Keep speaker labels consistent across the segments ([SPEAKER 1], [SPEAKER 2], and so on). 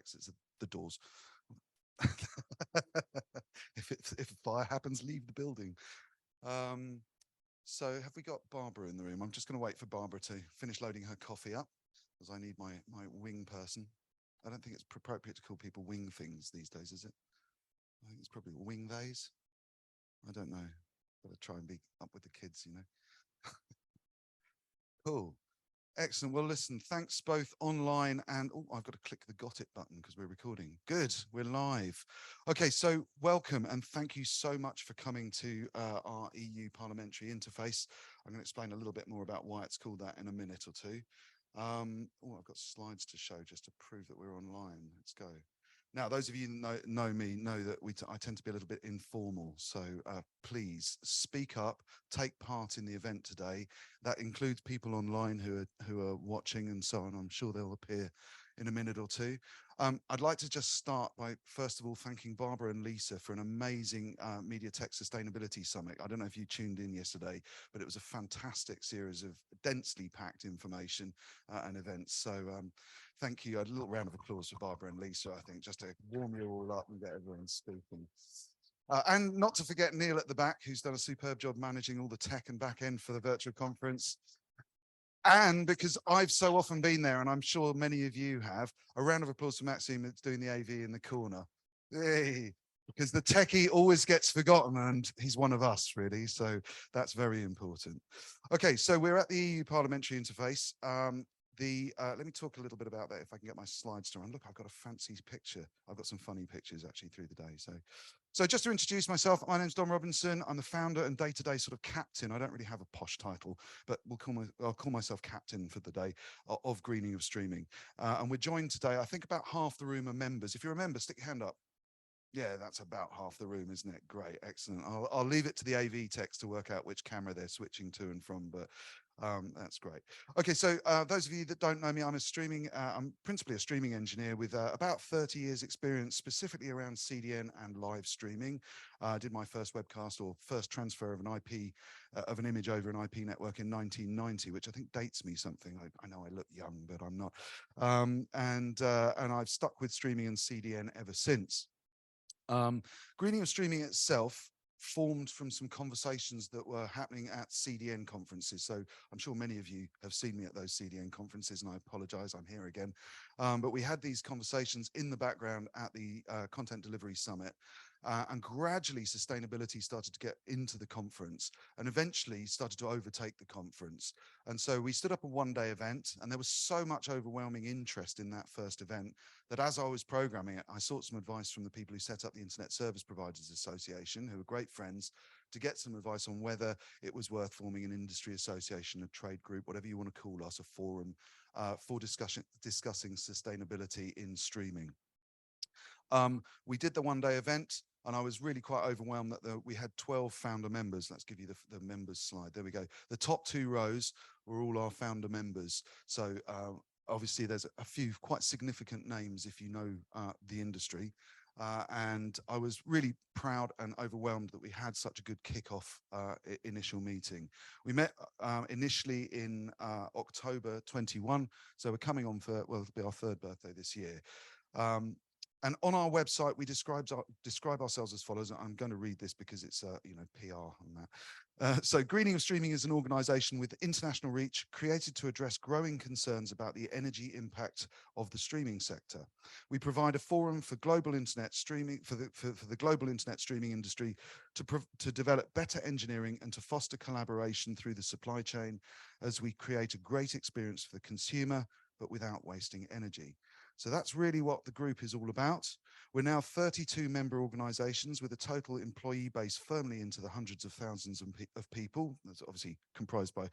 [SPEAKER 1] exits are the doors. If a fire happens, leave the building. So have we got Barbara in the room? I'm just going to wait for Barbara to finish loading her coffee up, because I need my wing person. I don't think it's appropriate to call people wing things these days, is it? I think it's probably wing theys. I don't know. Gotta try and be up with the kids, you know. Cool. Excellent. Well, listen, thanks both online and, oh, I've got to click the got it button because we're recording. Good, we're live. Okay, so welcome and thank you so much for coming to our EU Parliamentary interface. I'm going to explain a little bit more about why it's called that in a minute or two. Oh, I've got slides to show just to prove that we're online. Let's go. Now, those of you that know me know that I tend to be a little bit informal. So please speak up, take part in the event today. That includes people online who are watching and so on. I'm sure they'll appear in a minute or two. I'd like to just start by, first of all, thanking Barbara and Lisa for an amazing Media Tech Sustainability Summit. I don't know if you tuned in yesterday, but it was a fantastic series of densely packed information and events. So thank you. A little round of applause for Barbara and Lisa, I think, just to warm you all up and get everyone speaking. And not to forget Neil at the back, who's done a superb job managing all the tech and back end for the virtual conference. And because I've so often been there, and I'm sure many of you have, a round of applause for Maxime that's doing the AV in the corner. Hey, because the techie always gets forgotten and he's one of us, really. So that's very important. Okay, so we're at the EU Parliamentary interface. Let me talk a little bit about that if I can get my slides to run. Look, I've got a fancy picture. I've got some funny pictures actually through the day. So just to introduce myself, my name's Don Robinson. I'm the founder and day-to-day sort of captain. I don't really have a posh title, but I'll call myself captain for the day of Greening of Streaming. And we're joined today, I think about half the room are members. If you're a member, stick your hand up. Yeah, that's about half the room, isn't it? Great, excellent. I'll leave it to the AV techs to work out which camera they're switching to and from, but that's great. Okay, so those of you that don't know me, I'm principally a streaming engineer with about 30 years experience specifically around CDN and live streaming. I did my first webcast or first transfer of an IP, of an image over an IP network in 1990, which I think dates me something. I know I look young, but I'm not. And I've stuck with streaming and CDN ever since. Greening of Streaming itself formed from some conversations that were happening at CDN conferences. So I'm sure many of you have seen me at those CDN conferences, and I apologize, I'm here again. But we had these conversations in the background at the Content Delivery Summit. And gradually sustainability started to get into the conference and eventually started to overtake the conference. And so we stood up a one-day event, and there was so much overwhelming interest in that first event that as I was programming it, I sought some advice from the people who set up the Internet Service Providers Association, who are great friends, to get some advice on whether it was worth forming an industry association, a trade group, whatever you want to call us, a forum for discussing sustainability in streaming. We did the one-day event, and I was really quite overwhelmed that we had 12 founder members. Let's give you the members slide. There we go. The top two rows were all our founder members. So obviously there's a few quite significant names if you know the industry. And I was really proud and overwhelmed that we had such a good kickoff initial meeting. We met initially in October 21. So we're coming on for, well, it'll be our third birthday this year. And on our website, we describe ourselves as follows. I'm going to read this because it's, PR on that. So Greening of Streaming is an organization with international reach created to address growing concerns about the energy impact of the streaming sector. We provide a forum for global internet streaming, for the global internet streaming industry to develop better engineering and to foster collaboration through the supply chain as we create a great experience for the consumer, but without wasting energy. So that's really what the group is all about. We're now 32 member organizations with a total employee base firmly into the hundreds of thousands of people. That's obviously comprised by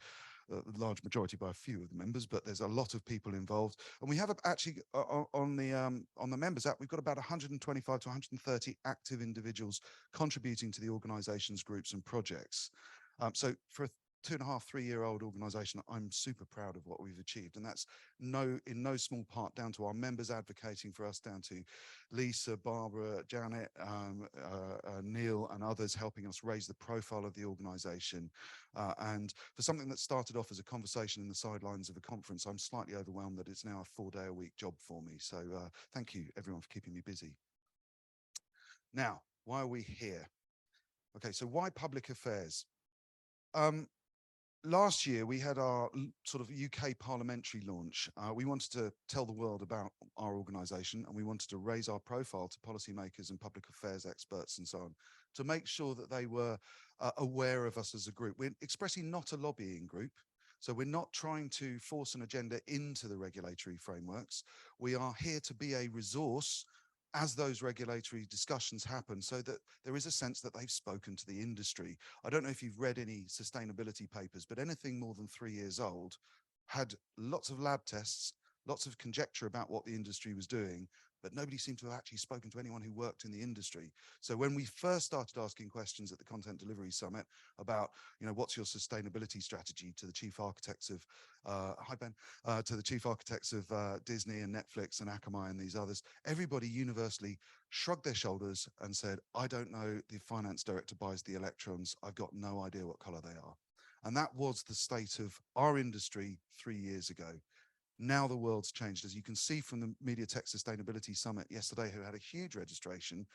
[SPEAKER 1] a large majority by a few of the members, but there's a lot of people involved. And we have actually on the members app, we've got about 125 to 130 active individuals contributing to the organization's groups and projects. So for 2.5, 3-year-old organization. I'm super proud of what we've achieved. And that's in no small part down to our members advocating for us, down to Lisa, Barbara, Janet, Neil, and others helping us raise the profile of the organization. And for something that started off as a conversation in the sidelines of a conference, I'm slightly overwhelmed that it's now a 4-day-a-week job for me. So thank you, everyone, for keeping me busy. Now, why are we here? Okay, so why public affairs? Last year, we had our sort of UK parliamentary launch. We wanted to tell the world about our organisation, and we wanted to raise our profile to policymakers and public affairs experts and so on, to make sure that they were aware of us as a group. We're expressly not a lobbying group, so we're not trying to force an agenda into the regulatory frameworks. We are here to be a resource as those regulatory discussions happen, so that there is a sense that they've spoken to the industry. I don't know if you've read any sustainability papers, but anything more than 3 years old had lots of lab tests, lots of conjecture about what the industry was doing, but nobody seemed to have actually spoken to anyone who worked in the industry. So when we first started asking questions at the Content Delivery Summit about, what's your sustainability strategy, to the chief architects of, hi Ben, to the chief architects of Disney and Netflix and Akamai and these others, everybody universally shrugged their shoulders and said, I don't know, the finance director buys the electrons, I've got no idea what color they are. And that was the state of our industry 3 years ago. Now the world's changed, as you can see from the MediaTek Sustainability Summit yesterday, who had a huge registration.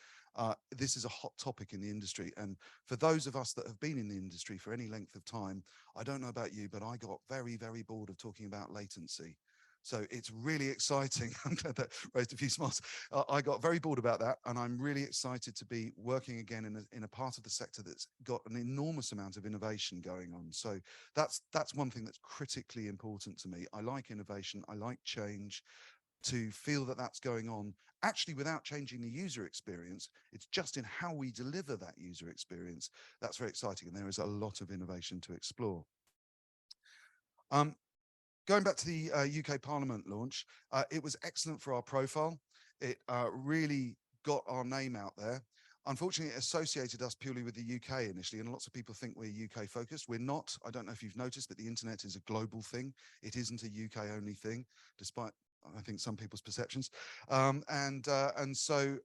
[SPEAKER 1] This is a hot topic in the industry. And for those of us that have been in the industry for any length of time, I don't know about you, but I got very, very bored of talking about latency. So it's really exciting. I'm glad that raised a few smiles. I got very bored about that, and I'm really excited to be working again in a part of the sector that's got an enormous amount of innovation going on. So that's one thing that's critically important to me. I like innovation. I like change. To feel that that's going on, actually without changing the user experience, it's just in how we deliver that user experience. That's very exciting, and there is a lot of innovation to explore. Going back to the UK Parliament launch, it was excellent for our profile. It really got our name out there. Unfortunately, it associated us purely with the UK initially, and lots of people think we're UK focused. We're not. I don't know if you've noticed, but the internet is a global thing. It isn't a UK only thing, despite I think some people's perceptions. And so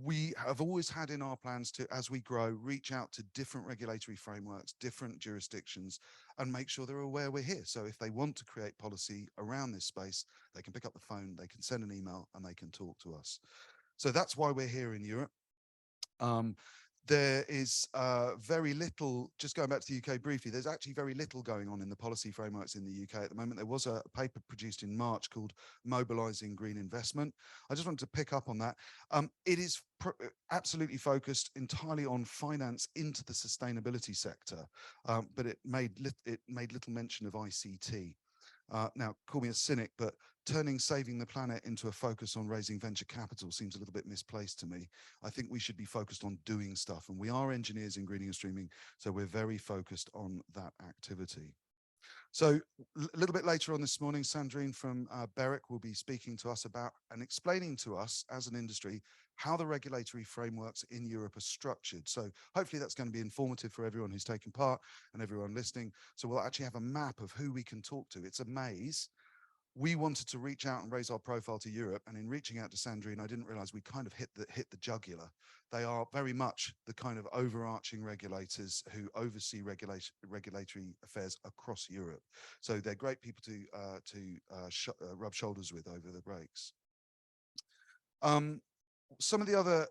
[SPEAKER 1] we have always had in our plans to, as we grow, reach out to different regulatory frameworks, different jurisdictions, and make sure they're aware we're here. So if they want to create policy around this space, they can pick up the phone, they can send an email, and they can talk to us. So that's why we're here in Europe. There is very little, just going back to the UK briefly, there's actually very little going on in the policy frameworks in the UK at the moment. There was a paper produced in March called Mobilising Green Investment. I just wanted to pick up on that. It is absolutely focused entirely on finance into the sustainability sector, but it made little mention of ICT. Now, call me a cynic, but turning saving the planet into a focus on raising venture capital seems a little bit misplaced to me. I think we should be focused on doing stuff, and we are engineers in greening and streaming, so we're very focused on that activity. So a little bit later on this morning, Sandrine from BEREC will be speaking to us about and explaining to us as an industry how the regulatory frameworks in Europe are structured. So hopefully that's going to be informative for everyone who's taken part and everyone listening. So we'll actually have a map of who we can talk to. It's a maze. We wanted to reach out and raise our profile to Europe, and in reaching out to Sandrine, I didn't realize we kind of hit the jugular. They are very much the kind of overarching regulators who oversee regulatory affairs across Europe. So they're great people to rub shoulders with over the breaks. Some of the other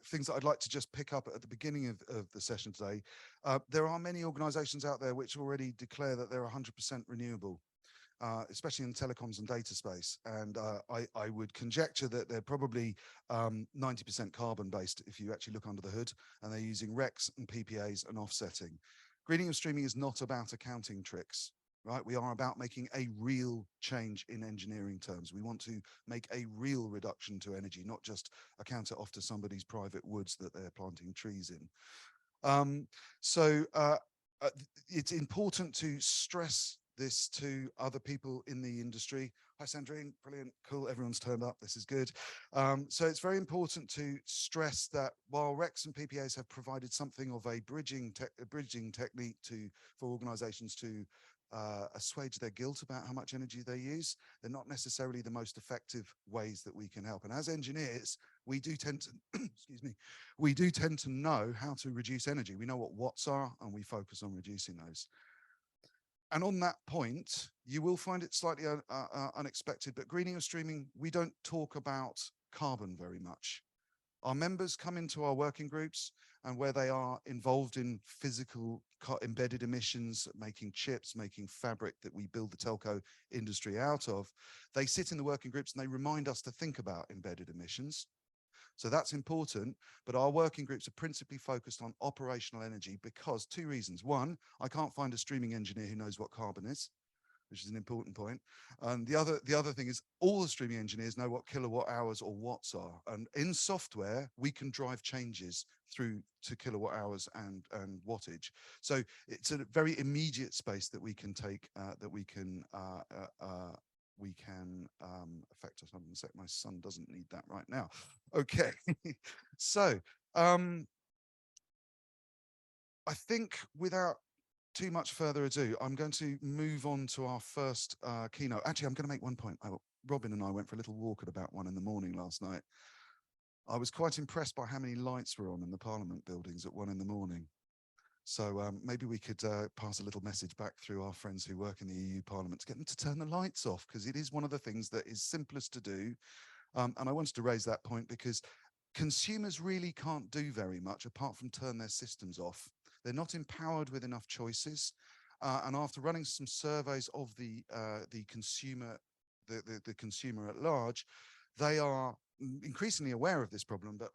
[SPEAKER 1] things that I'd like to just pick up at the beginning of the session today, there are many organizations out there which already declare that they're 100% renewable. Especially in telecoms and data space. And I would conjecture that they're probably 90% carbon based if you actually look under the hood, and they're using RECs and PPAs and offsetting. Greening and streaming is not about accounting tricks, right? We are about making a real change in engineering terms. We want to make a real reduction to energy, not just account it off to somebody's private woods that they're planting trees in. It's important to stress this to other people in the industry. Hi, Sandrine. Brilliant. Cool. Everyone's turned up. This is good. So it's very important to stress that while RECs and PPAs have provided something of a bridging technique for organizations to assuage their guilt about how much energy they use, they're not necessarily the most effective ways that we can help. And as engineers, we do tend to, excuse me, we do tend to know how to reduce energy. We know what watts are, and we focus on reducing those. And on that point, you will find it slightly unexpected, but greening and streaming, we don't talk about carbon very much. Our members come into our working groups, and where they are involved in physical embedded emissions, making chips, making fabric that we build the telco industry out of, they sit in the working groups and they remind us to think about embedded emissions. So that's important, but our working groups are principally focused on operational energy because two reasons. One, I can't find a streaming engineer who knows what carbon is, which is an important point. And the other thing is all the streaming engineers know what kilowatt hours or watts are. And in software, we can drive changes through to kilowatt hours and wattage. So it's a very immediate space that we can take, that we can affect us. Hold on a sec, my son doesn't need that right now. Okay, so I think without too much further ado, I'm going to move on to our first keynote. Actually, I'm going to make one point. Robin and I went for a little walk at about 1 a.m. last night. I was quite impressed by how many lights were on in the Parliament buildings at 1 a.m. So maybe we could pass a little message back through our friends who work in the EU Parliament to get them to turn the lights off, because it is one of the things that is simplest to do. And I wanted to raise that point because consumers really can't do very much apart from turn their systems off. They're not empowered with enough choices. And after running some surveys of the consumer, the consumer at large, they are increasingly aware of this problem, but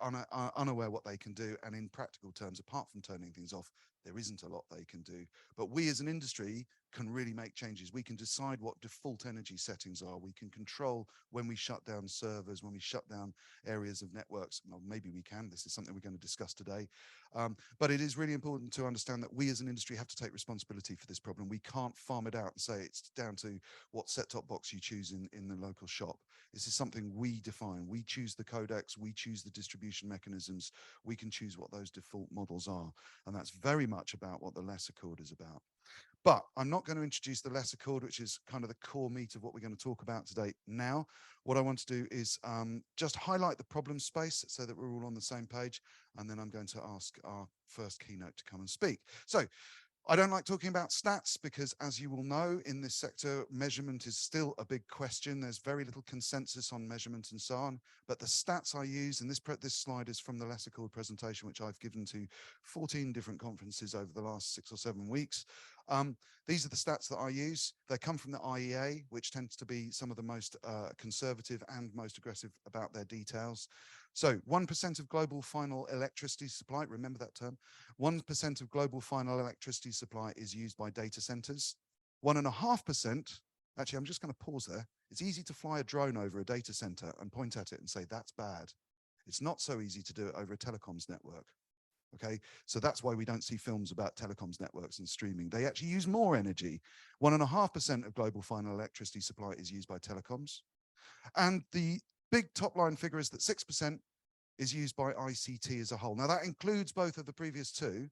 [SPEAKER 1] unaware what they can do. And in practical terms, apart from turning things off, there isn't a lot they can do. But we as an industry can really make changes. We can decide what default energy settings are. We can control when we shut down servers, when we shut down areas of networks. Well, maybe we can. This is something we're going to discuss today. But it is really important to understand that we as an industry have to take responsibility for this problem. We can't farm it out and say it's down to what set-top box you choose in the local shop. This is something we define. We choose the codecs, we choose the distribution mechanisms, we can choose what those default models are. And that's very much about what the Less Accord is about. But I'm not going to introduce the Less Accord, which is kind of the core meat of what we're going to talk about today now. What I want to do is just highlight the problem space so that we're all on the same page. And then I'm going to ask our first keynote to come and speak. So I don't like talking about stats because, as you will know, in this sector, measurement is still a big question. There's very little consensus on measurement and so on. But the stats I use, and this slide is from the Less Accord presentation, which I've given to 14 different conferences over the last 6 or 7 weeks. These are the stats that I use. They come from the IEA, which tends to be some of the most conservative and most aggressive about their details. So 1% of global final electricity supply, remember that term, 1% of global final electricity supply is used by data centers. 1.5%, actually, I'm just going to pause there. It's easy to fly a drone over a data center and point at it and say, that's bad. It's not so easy to do it over a telecoms network. Okay, so that's why we don't see films about telecoms networks and streaming. They actually use more energy. 1.5% of global final electricity supply is used by telecoms. And the big top line figure is that 6% is used by ICT as a whole. Now that includes both of the previous two,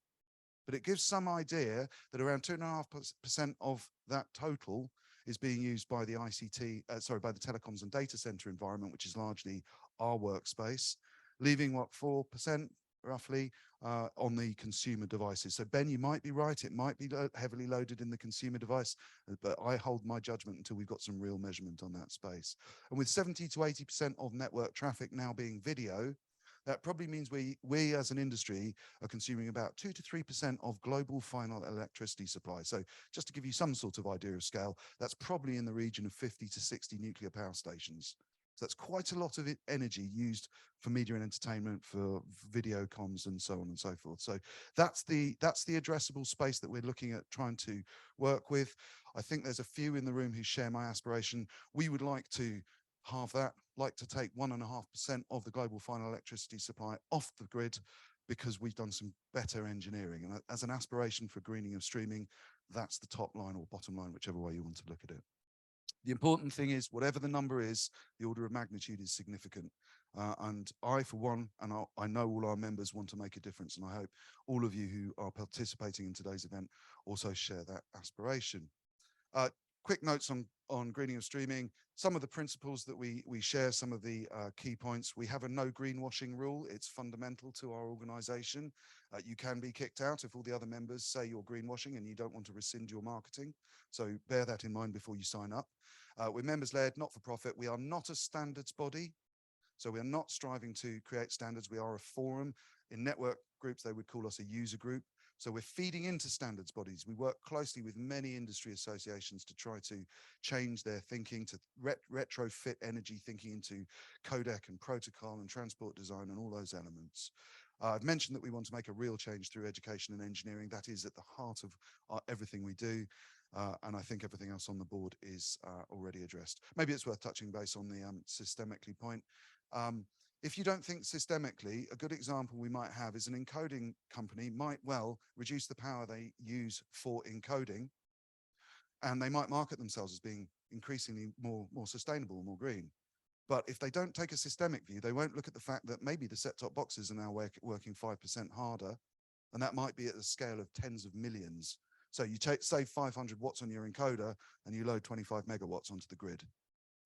[SPEAKER 1] but it gives some idea that around 2.5% of that total is being used by the ICT, by the telecoms and data center environment, which is largely our workspace, leaving what, 4% roughly on the consumer devices. So Ben, you might be right. It might be heavily loaded in the consumer device, but I hold my judgment until we've got some real measurement on that space. And with 70 to 80% of network traffic now being video, that probably means we as an industry are consuming about 2 to 3% of global final electricity supply. So just to give you some sort of idea of scale, that's probably in the region of 50 to 60 nuclear power stations. So that's quite a lot of energy used for media and entertainment, for video comms and so on and so forth. So that's the addressable space that we're looking at trying to work with. I think there's a few in the room who share my aspiration. We would like to halve that, like to take 1.5% of the global final electricity supply off the grid because we've done some better engineering. And as an aspiration for greening of streaming, that's the top line or bottom line, whichever way you want to look at it. The important thing is, whatever the number is, the order of magnitude is significant. And I, for one, and I know all our members want to make a difference, and I hope all of you who are participating in today's event also share that aspiration. Quick notes on greening of streaming. Some of the principles that we share, some of the key points. We have a no greenwashing rule. It's fundamental to our organization. You can be kicked out if all the other members say you're greenwashing and you don't want to rescind your marketing. So bear that in mind before you sign up. We're members-led, not-for-profit. We are not a standards body. So we are not striving to create standards. We are a forum. In network groups, they would call us a user group. So we're feeding into standards bodies. We work closely with many industry associations to try to change their thinking, to retrofit energy thinking into codec and protocol and transport design and all those elements. I've mentioned that we want to make a real change through education and engineering. That is at the heart of everything we do. And I think everything else on the board is already addressed. Maybe it's worth touching base on the systemically point. If you don't think systemically, a good example we might have is an encoding company might well reduce the power they use for encoding, and they might market themselves as being increasingly more sustainable, more green. But if they don't take a systemic view, they won't look at the fact that maybe the set-top boxes are now working 5% harder, and that might be at the scale of tens of millions. So you save 500 watts on your encoder and you load 25 megawatts onto the grid.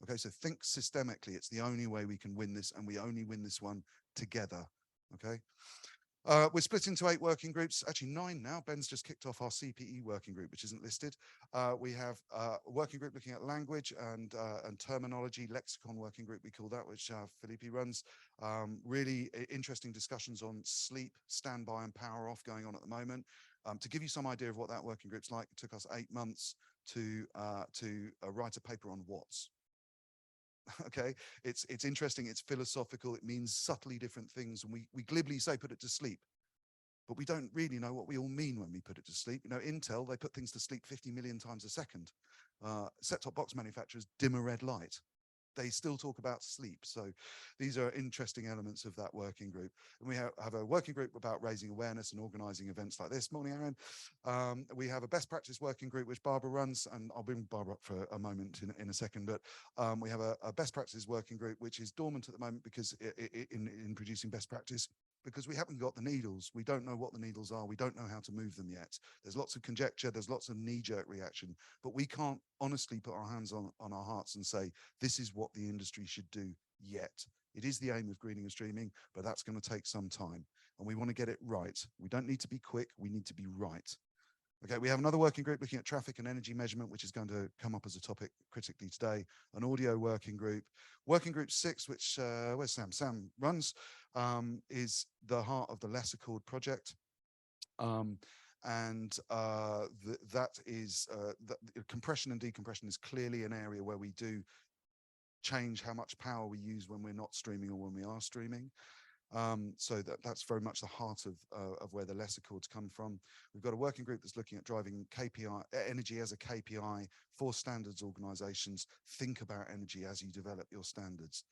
[SPEAKER 1] Okay, so think systemically. It's the only way we can win this, and we only win this one together. Okay. We're split into 8 working groups, actually 9 now. Ben's just kicked off our CPE working group, which isn't listed. We have a working group looking at language and terminology, lexicon working group, we call that, which Felipe runs. Really interesting discussions on sleep, standby and power off going on at the moment. To give you some idea of what that working group's like, it took us 8 months to write a paper on watts. Okay, it's interesting, it's philosophical, it means subtly different things, and we glibly say put it to sleep, but we don't really know what we all mean when we put it to sleep. You know, Intel, they put things to sleep 50 million times a second. Set-top box manufacturers dim a red light. They still talk about sleep. So these are interesting elements of that working group. And we have a working group about raising awareness and organizing events like this. Morning, Aaron. We have a best practice working group, which Barbara runs, and I'll bring Barbara up for a moment in a second, but we have a best practice working group, which is dormant at the moment because in producing best practice, because we haven't got the needles. We don't know what the needles are. We don't know how to move them yet. There's lots of conjecture. There's lots of knee-jerk reaction, but we can't honestly put our hands on our hearts and say, this is what the industry should do yet. It is the aim of greening and streaming, but that's going to take some time, and we want to get it right. We don't need to be quick. We need to be right. Okay, we have another working group looking at traffic and energy measurement, which is going to come up as a topic critically today. An audio working group. Working group 6, which, where's Sam? Sam runs, is the heart of the Less Accord project. That is, compression and decompression is clearly an area where we do change how much power we use when we're not streaming or when we are streaming. So that's very much the heart of where the Less Accords come from. We've got a working group that's looking at driving KPI, energy as a KPI for standards organizations. Think about energy as you develop your standards.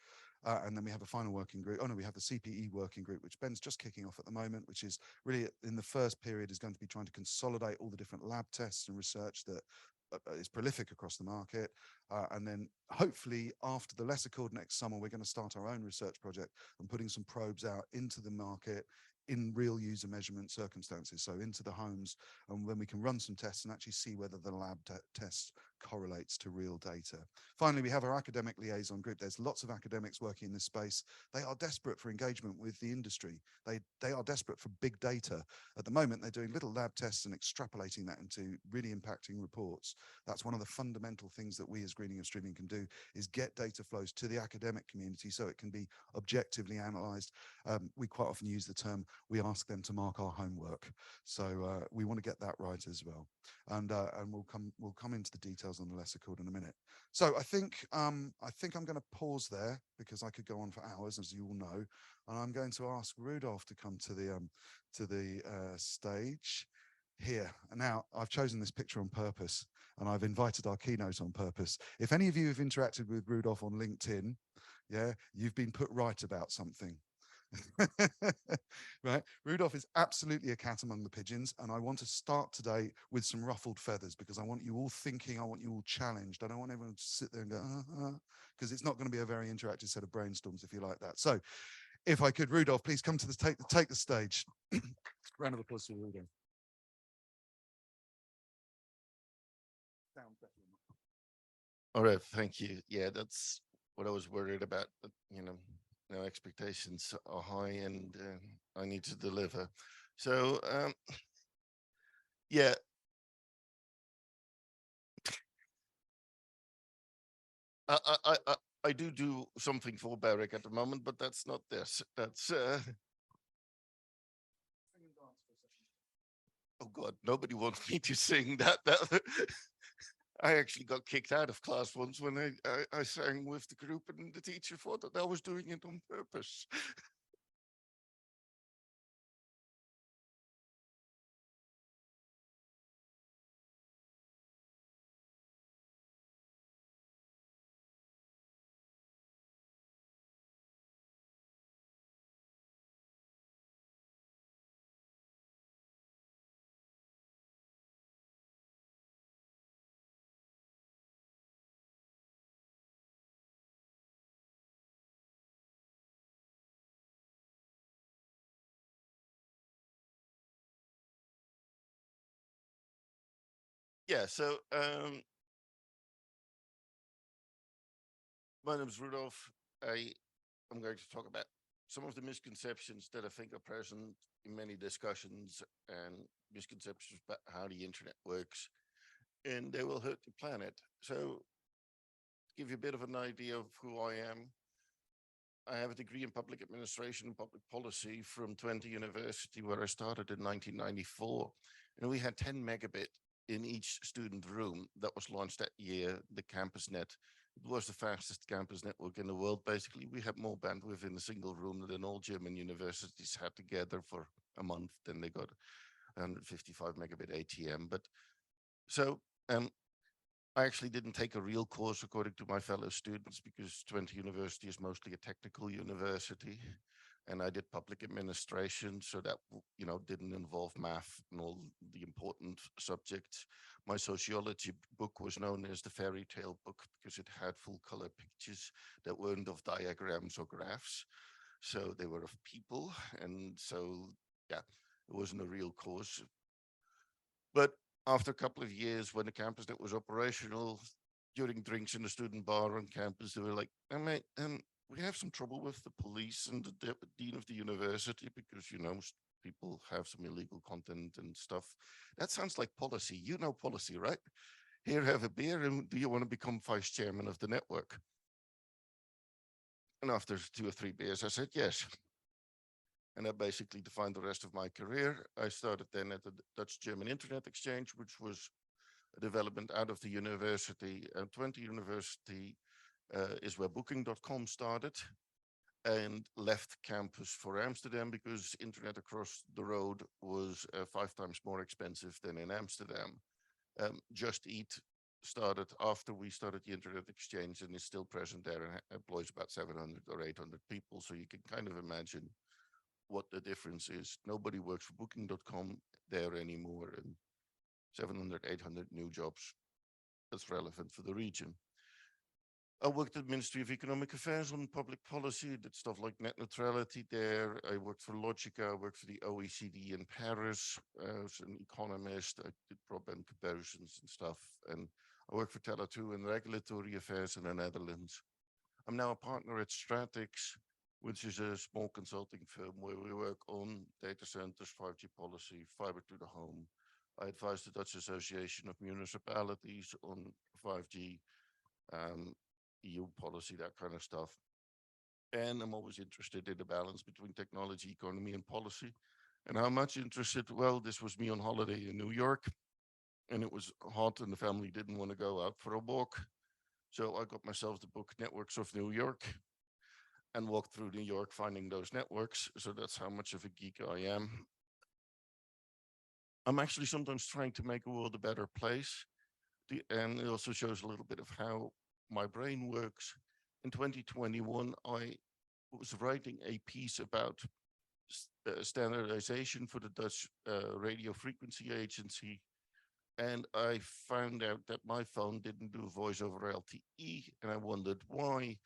[SPEAKER 1] And then we have a final working group. Oh no, we have the CPE working group, which Ben's just kicking off at the moment, which is really in the first period is going to be trying to consolidate all the different lab tests and research that is prolific across the market. And then hopefully after the Less Accord next summer, we're going to start our own research project and putting some probes out into the market in real user measurement circumstances, so into the homes, and when we can run some tests and actually see whether the lab test correlates to real data. Finally, we have our academic liaison group. There's lots of academics working in this space. They are desperate for engagement with the industry. They are desperate for big data. At the moment, they're doing little lab tests and extrapolating that into really impacting reports. That's one of the fundamental things that we as Greening and Streaming can do, is get data flows to the academic community so it can be objectively analysed. We quite often use the term, we ask them to mark our homework. So we want to get that right as well. And we'll come into the details on the Less Accord in a minute. So I think I'm going to pause there because I could go on for hours, as you all know, and I'm going to ask Rudolph to come to the stage here. And now I've chosen this picture on purpose, and I've invited our keynote on purpose. If any of you have interacted with Rudolph on LinkedIn, yeah, you've been put right about something. Right? Rudolph is absolutely a cat among the pigeons, and I want to start today with some ruffled feathers because I want you all thinking, I want you all challenged. I don't want everyone to sit there and go, because it's not going to be a very interactive set of brainstorms if you like that. So, if I could, Rudolph, please come to take the stage. Round of applause for Rudolph.
[SPEAKER 2] All right, thank you. Yeah, that's what I was worried about. No expectations are high, and I need to deliver. So, yeah, I do something for BEREC at the moment, but that's not this. That's oh God, nobody wants me to sing that. I actually got kicked out of class once when I sang with the group, and the teacher thought that I was doing it on purpose. Yeah, so my name is Rudolph. I'm going to talk about some of the misconceptions that I think are present in many discussions and misconceptions about how the internet works, and they will hurt the planet. So, to give you a bit of an idea of who I am, I have a degree in public administration and public policy from Twente University, where I started in 1994. And we had 10 megabit in each student room. That was launched that year, the CampusNet. It was the fastest campus network in the world. Basically, we had more bandwidth in a single room than all German universities had together for a month. Then they got 155 megabit ATM. But so um, I actually didn't take a real course according to my fellow students because Twente University is mostly a technical university, and I did public administration, so that didn't involve math and all the important subjects. My sociology book was known as the fairy tale book because it had full color pictures that weren't of diagrams or graphs, so they were of people, and so yeah, it wasn't a real course. But after a couple of years, when the campus net was operational, during drinks in the student bar on campus, they were like, mate, we have some trouble with the police and the dean of the university because, people have some illegal content and stuff. That sounds like policy. You know policy, right? Here, have a beer, and do you want to become vice chairman of the network? And after 2 or 3 beers, I said yes. And that basically defined the rest of my career. I started then at the Dutch German Internet Exchange, which was a development out of the university. Twente University is where Booking.com started and left campus for Amsterdam because internet across the road was 5 times more expensive than in Amsterdam. Just Eat started after we started the Internet Exchange and is still present there and employs about 700 or 800 people. So you can kind of imagine what the difference is. Nobody works for Booking.com there anymore, and 700, 800 new jobs that's relevant for the region. I worked at the Ministry of Economic Affairs on public policy, did stuff like net neutrality there. I worked for Logica, I worked for the OECD in Paris as an economist. I did broadband comparisons and stuff. And I worked for Tele2 in regulatory affairs in the Netherlands. I'm now a partner at Stratix, which is a small consulting firm where we work on data centers, 5G policy, fiber to the home. I advise the Dutch Association of Municipalities on 5G, um, EU policy, that kind of stuff. And I'm always interested in the balance between technology, economy, and policy. And how much interested? Well, this was me on holiday in New York, and it was hot, and the family didn't want to go out for a walk. So I got myself the book Networks of New York and walked through New York finding those networks. So that's how much of a geek I am. I'm actually sometimes trying to make the world a better place. And it also shows a little bit of how my brain works. In 2021, I was writing a piece about standardization for the Dutch Radio Frequency Agency. And I found out that my phone didn't do voice over LTE, and I wondered why.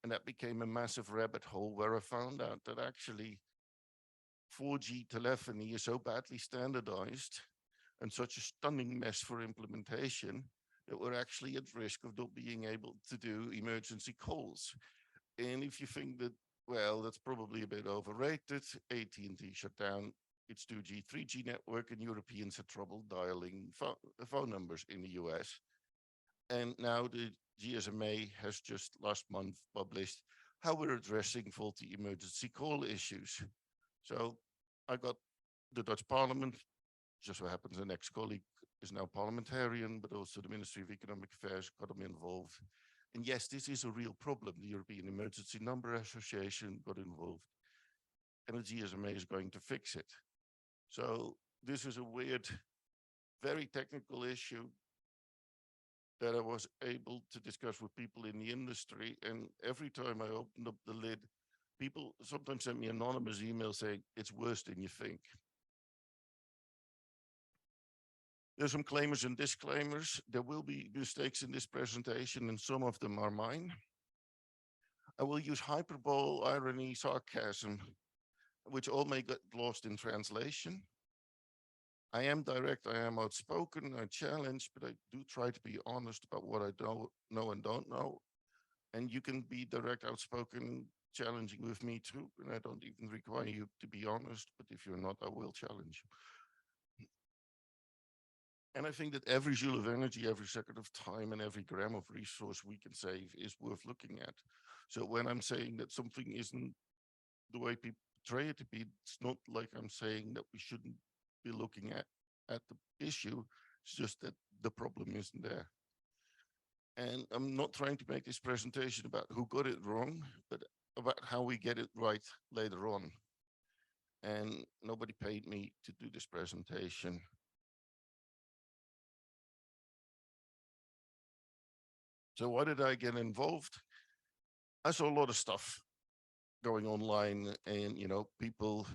[SPEAKER 2] And that became a massive rabbit hole where I found out that actually 4G telephony is so badly standardized and such a stunning mess for implementation that we're actually at risk of not being able to do emergency calls. And if you think that, well, that's probably a bit overrated, AT&T shut down its 2G, 3G network, and Europeans had trouble dialing phone numbers in the US. And now the GSMA has just last month published how we're addressing faulty emergency call issues. So I got the Dutch Parliament, just so happens an ex-colleague is now parliamentarian, but also the Ministry of Economic Affairs got them involved. And yes, this is a real problem. The European Emergency Number Association got involved, and the GSMA is going to fix it. So this is a weird, very technical issue that I was able to discuss with people in the industry. And every time I opened up the lid, people sometimes send me anonymous emails saying, it's worse than you think. There's some claimers and disclaimers. There will be mistakes in this presentation, and some of them are mine. I will use hyperbole, irony, sarcasm, which all may get lost in translation. I am direct, I am outspoken, I challenge, but I do try to be honest about what I don't know and don't know. And you can be direct, outspoken, challenging with me too, and I don't even require you to be honest, but if you're not, I will challenge you. And I think that every joule of energy, every second of time, and every gram of resource we can save is worth looking at. So when I'm saying that something isn't the way people portray it to be, it's not like I'm saying that we shouldn't be looking at the issue. It's just that the problem isn't there. And I'm not trying to make this presentation about who got it wrong, but about how we get it right later on. And nobody paid me to do this presentation. So why did I get involved? I saw a lot of stuff going online, and people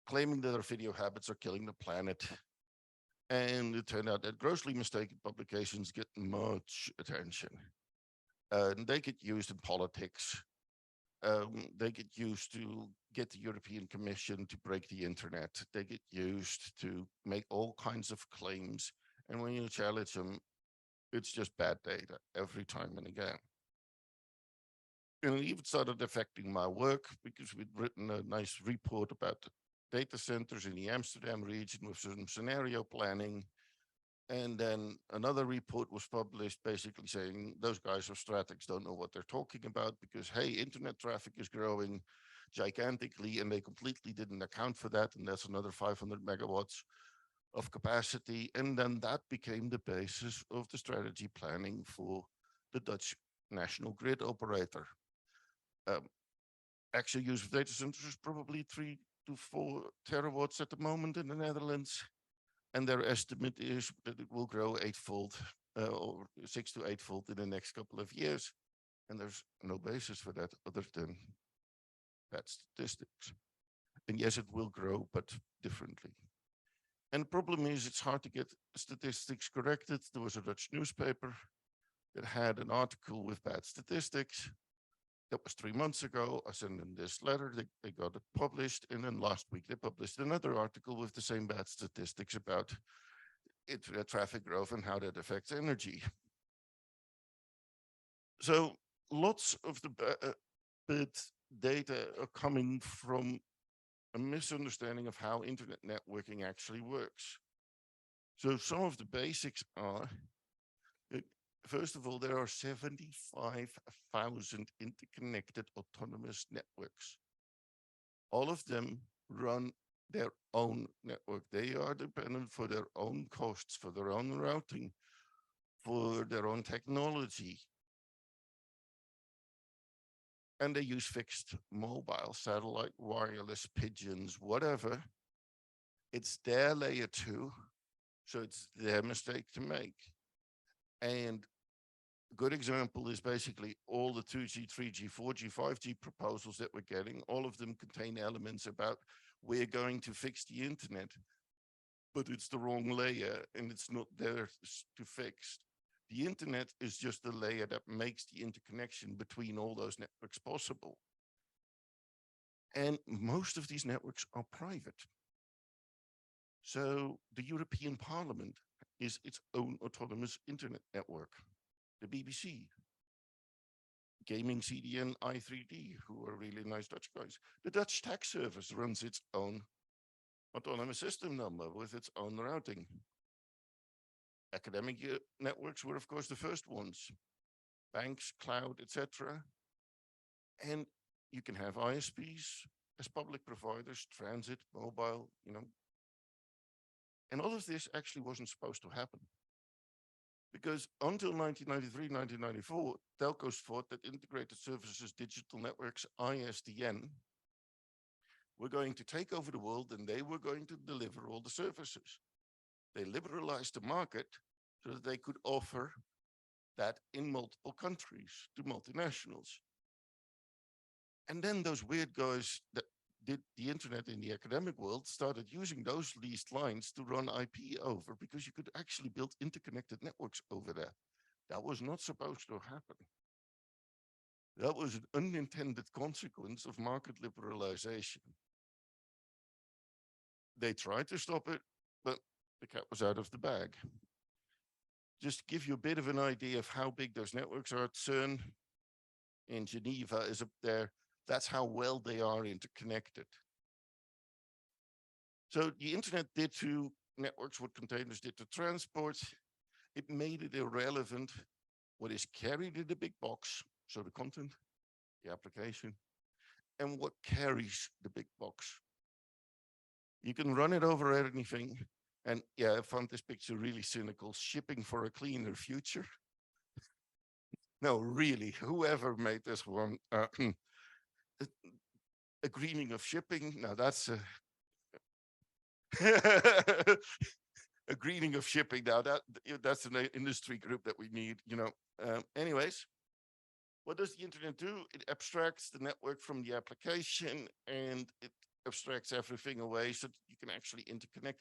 [SPEAKER 2] claiming that our video habits are killing the planet. And it turned out that grossly mistaken publications get much attention. And they get used in politics. They get used to get the European Commission to break the internet. They get used to make all kinds of claims. And when you challenge them, it's just bad data every time and again. And it even started affecting my work because we'd written a nice report about data centers in the Amsterdam region with some scenario planning. And then another report was published basically saying those guys of Stratix don't know what they're talking about because, hey, internet traffic is growing gigantically and they completely didn't account for that. And that's another 500 megawatts of capacity. And then that became the basis of the strategy planning for the Dutch national grid operator. Actual use of data centers is probably 3 to 4 terawatts at the moment in the Netherlands. And their estimate is that it will grow eightfold or 6 to 8-fold in the next couple of years. And there's no basis for that other than bad statistics. And yes, it will grow, but differently. And the problem is it's hard to get statistics corrected. There was a Dutch newspaper that had an article with bad statistics. That was 3 months ago. I sent them this letter, they got it published. And then last week they published another article with the same bad statistics about internet traffic growth and how that affects energy. So lots of the bad data are coming from a misunderstanding of how internet networking actually works. So some of the basics are, first of all, there are 75,000 interconnected autonomous networks. All of them run their own network. They are dependent for their own costs, for their own routing, for their own technology. And they use fixed mobile, satellite, wireless, pigeons, whatever. It's their layer 2, so it's their mistake to make. And A good example is basically all the 2G, 3G, 4G, 5G proposals that we're getting. All of them contain elements about we're going to fix the internet, but it's the wrong layer and it's not there to fix. The internet is just the layer that makes the interconnection between all those networks possible. And most of these networks are private. So the European Parliament is its own autonomous internet network. The BBC, Gaming CDN I3D, who are really nice Dutch guys. The Dutch tax service runs its own autonomous system number with its own routing. Academic networks were, of course, the first ones. Banks, cloud, etc. And you can have ISPs as public providers, transit, mobile, And all of this actually wasn't supposed to happen. Because until 1993, 1994, telcos thought that integrated services digital networks, ISDN, were going to take over the world and they were going to deliver all the services. They liberalized the market so that they could offer that in multiple countries to multinationals. And then those weird guys that did the internet in the academic world started using those leased lines to run IP over because you could actually build interconnected networks over there. That was not supposed to happen. That was an unintended consequence of market liberalization. They tried to stop it, but the cat was out of the bag. Just to give you a bit of an idea of how big those networks are, CERN in Geneva is up there. That's how well they are interconnected. So the internet did to networks what containers did to transport. It made it irrelevant what is carried in the big box, so the content, the application, and what carries the big box. You can run it over anything. And yeah, I found this picture really cynical, shipping for a cleaner future. No, really, whoever made this one, a greening of shipping. Now that's a greening of shipping. Now that's an industry group that we need. Anyways, what does the internet do? It abstracts the network from the application, and it abstracts everything away so that you can actually interconnect it.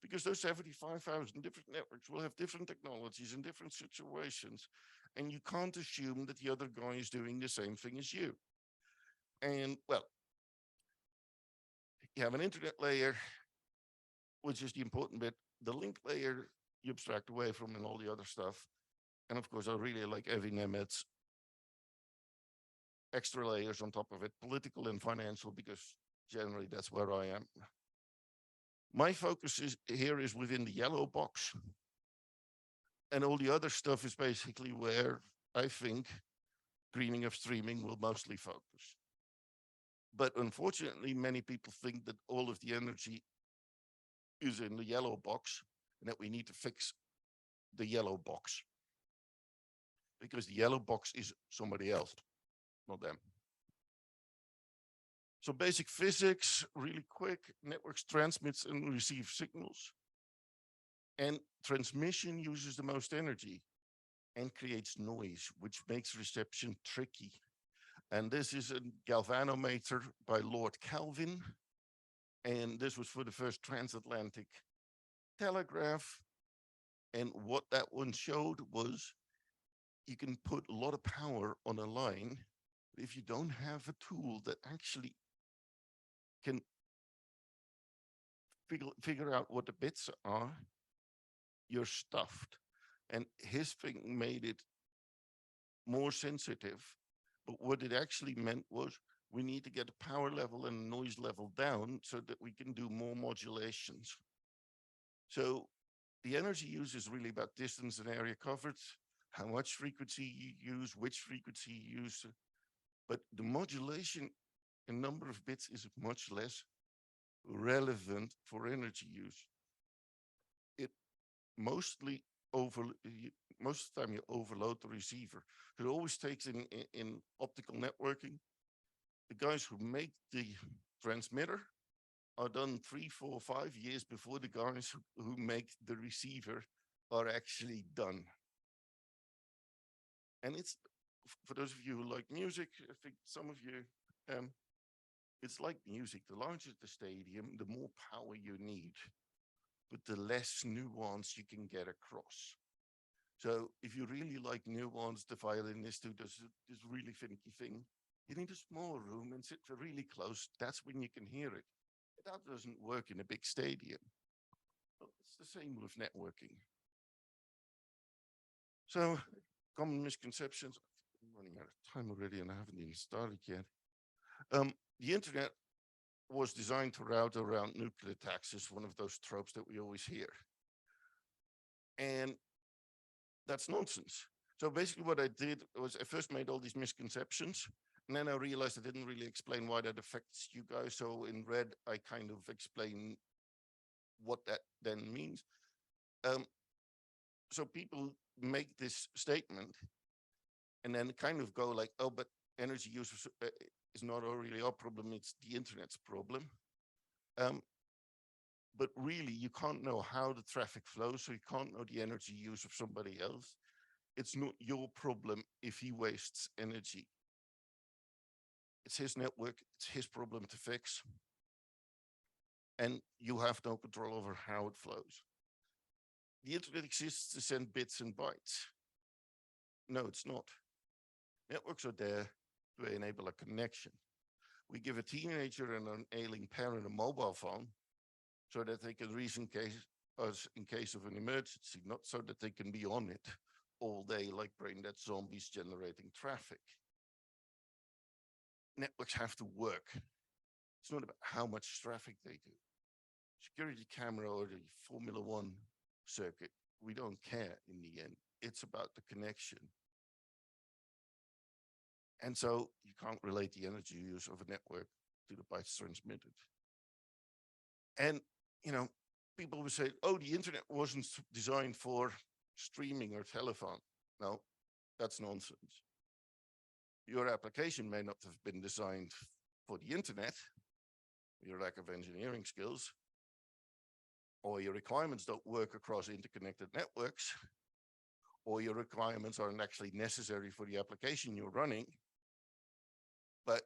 [SPEAKER 2] Because those 75,000 different networks will have different technologies in different situations, and you can't assume that the other guy is doing the same thing as you. And well, you have an internet layer, which is the important bit. The link layer you abstract away from and all the other stuff. And of course, I really like Evi Nemet's extra layers on top of it, political and financial, because generally that's where I am. My focus here is within the yellow box. And all the other stuff is basically where I think greening of streaming will mostly focus. But unfortunately, many people think that all of the energy is in the yellow box and that we need to fix the yellow box. Because the yellow box is somebody else, not them. So basic physics, really quick, networks transmits and receive signals. And transmission uses the most energy and creates noise, which makes reception tricky. And this is a galvanometer by Lord Kelvin. And this was for the first transatlantic telegraph. And what that one showed was you can put a lot of power on a line, but if you don't have a tool that actually can figure out what the bits are, you're stuffed. And his thing made it more sensitive. But what it actually meant was we need to get the power level and noise level down so that we can do more modulations. So the energy use is really about distance and area covered, how much frequency you use, which frequency you use. But the modulation in number of bits is much less relevant for energy use. It most of the time you overload the receiver. It always takes in optical networking, the guys who make the transmitter are done 3, 4, 5 years before the guys who make the receiver are actually done. And it's, for those of you who like music, I think some of you, it's like music. The larger the stadium, the more power you need, but the less nuance you can get across. So if you really like nuance, the violinist who does this really finicky thing, you need a small room and sit really close. That's when you can hear it. That doesn't work in a big stadium. Well, it's the same with networking. So common misconceptions. I'm running out of time already and I haven't even started yet. The internet was designed to route around nuclear attacks, is one of those tropes that we always hear. And that's nonsense. So basically what I did was I first made all these misconceptions, and then I realized I didn't really explain why that affects you guys. So in red, I kind of explain what that then means. So people make this statement and then kind of go like, oh, but energy use is not really our problem, it's the internet's problem. But really, you can't know how the traffic flows, so you can't know the energy use of somebody else. It's not your problem if he wastes energy. It's his network, it's his problem to fix. And you have no control over how it flows. The internet exists to send bits and bytes. No, it's not. Networks are there to enable a connection. We give a teenager and an ailing parent a mobile phone so that they can reach us in case of an emergency, not so that they can be on it all day like brain dead zombies generating traffic. Networks have to work. It's not about how much traffic they do. Security camera or the Formula One circuit, we don't care in the end. It's about the connection. And so you can't relate the energy use of a network to the bytes transmitted. And, you know, people will say, oh, the internet wasn't designed for streaming or telephone. No, that's nonsense. Your application may not have been designed for the internet, your lack of engineering skills, or your requirements don't work across interconnected networks, or your requirements aren't actually necessary for the application you're running. But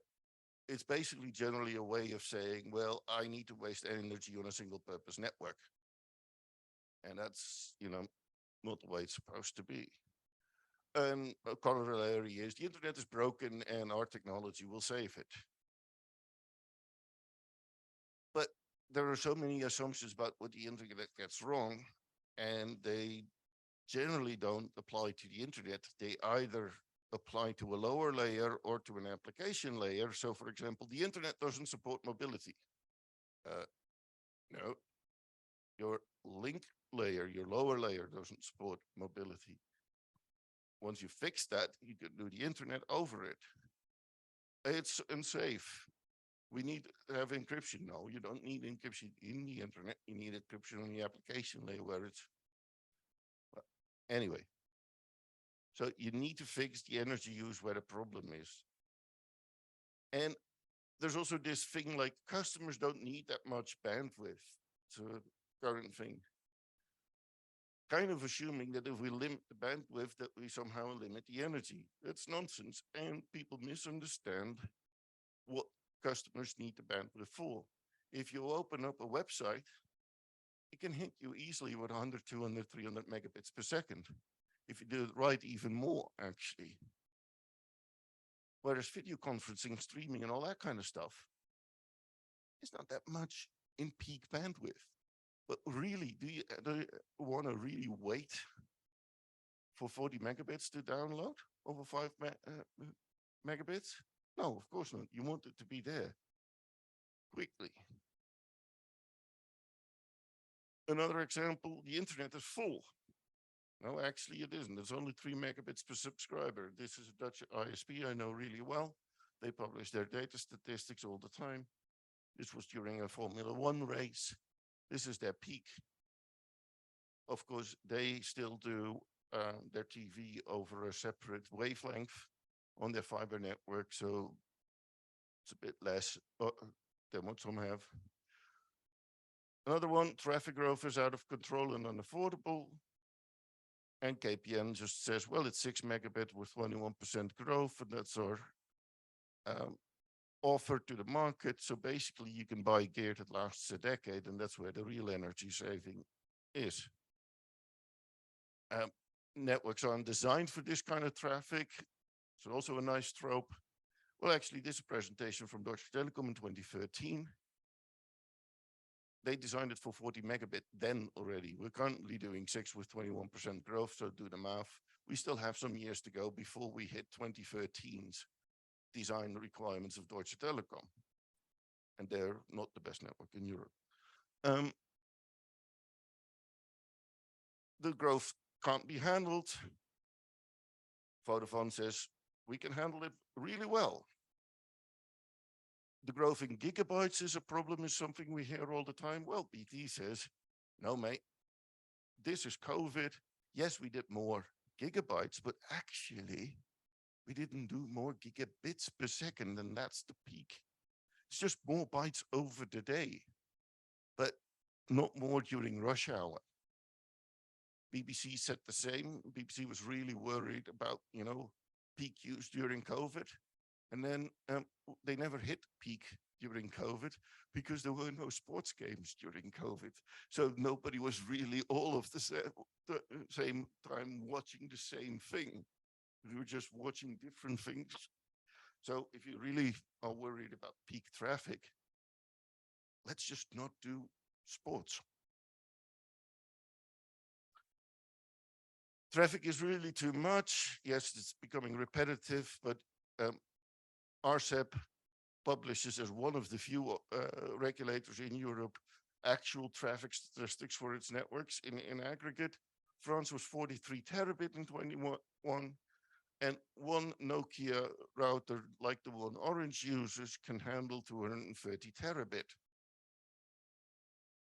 [SPEAKER 2] it's basically generally a way of saying, well, I need to waste energy on a single purpose network. And that's, not the way it's supposed to be. And a corollary is the internet is broken and our technology will save it. But there are so many assumptions about what the internet gets wrong, and they generally don't apply to the internet. They either apply to a lower layer or to an application layer. So for example, the internet doesn't support mobility. No, your link layer, your lower layer doesn't support mobility. Once you fix that, you can do the internet over it. It's unsafe. We need to have encryption. No, you don't need encryption in the internet. You need encryption on the application layer where it's, well, anyway. So you need to fix the energy use where the problem is. And there's also this thing like customers don't need that much bandwidth. It's a current thing. Kind of assuming that if we limit the bandwidth, that we somehow limit the energy. That's nonsense. And people misunderstand what customers need the bandwidth for. If you open up a website, it can hit you easily with 100, 200, 300 megabits per second. If you do it right, even more, actually. Whereas video conferencing, streaming, and all that kind of stuff, it's not that much in peak bandwidth. But really, do you want to really wait for 40 megabits to download over 5 megabits? No, of course not. You want it to be there quickly. Another example, the internet is full. No, actually it isn't. There's only 3 megabits per subscriber. This is a Dutch ISP I know really well. They publish their data statistics all the time. This was during a Formula One race. This is their peak. Of course, they still do their TV over a separate wavelength on their fiber network, so it's a bit less than what some have. Another one, traffic growth is out of control and unaffordable. And KPN just says, well, it's 6 megabit with 21% growth, and that's our offer to the market. So basically, you can buy gear that lasts a decade, and that's where the real energy saving is. Networks aren't designed for this kind of traffic. So also a nice trope. Well, actually, this is a presentation from Deutsche Telekom in 2013. They designed it for 40 megabit then already. We're currently doing 6 with 21% growth, so do the math. We still have some years to go before we hit 2013's design requirements of Deutsche Telekom. And they're not the best network in Europe. The growth can't be handled. Vodafone says, we can handle it really well. The growth in gigabytes is a problem, is something we hear all the time. Well, BT says, no, mate, this is COVID. Yes, we did more gigabytes, but actually, we didn't do more gigabits per second, and that's the peak. It's just more bytes over the day, but not more during rush hour. BBC said the same. BBC was really worried about, peak use during COVID. And then they never hit peak during COVID because there were no sports games during COVID. So nobody was really all of the same time watching the same thing. We were just watching different things. So if you really are worried about peak traffic, let's just not do sports. Traffic is really too much. Yes, it's becoming repetitive, but RCEP publishes as one of the few regulators in Europe actual traffic statistics for its networks in aggregate. France was 43 terabit in 21, and one Nokia router like the one Orange uses can handle 230 terabit.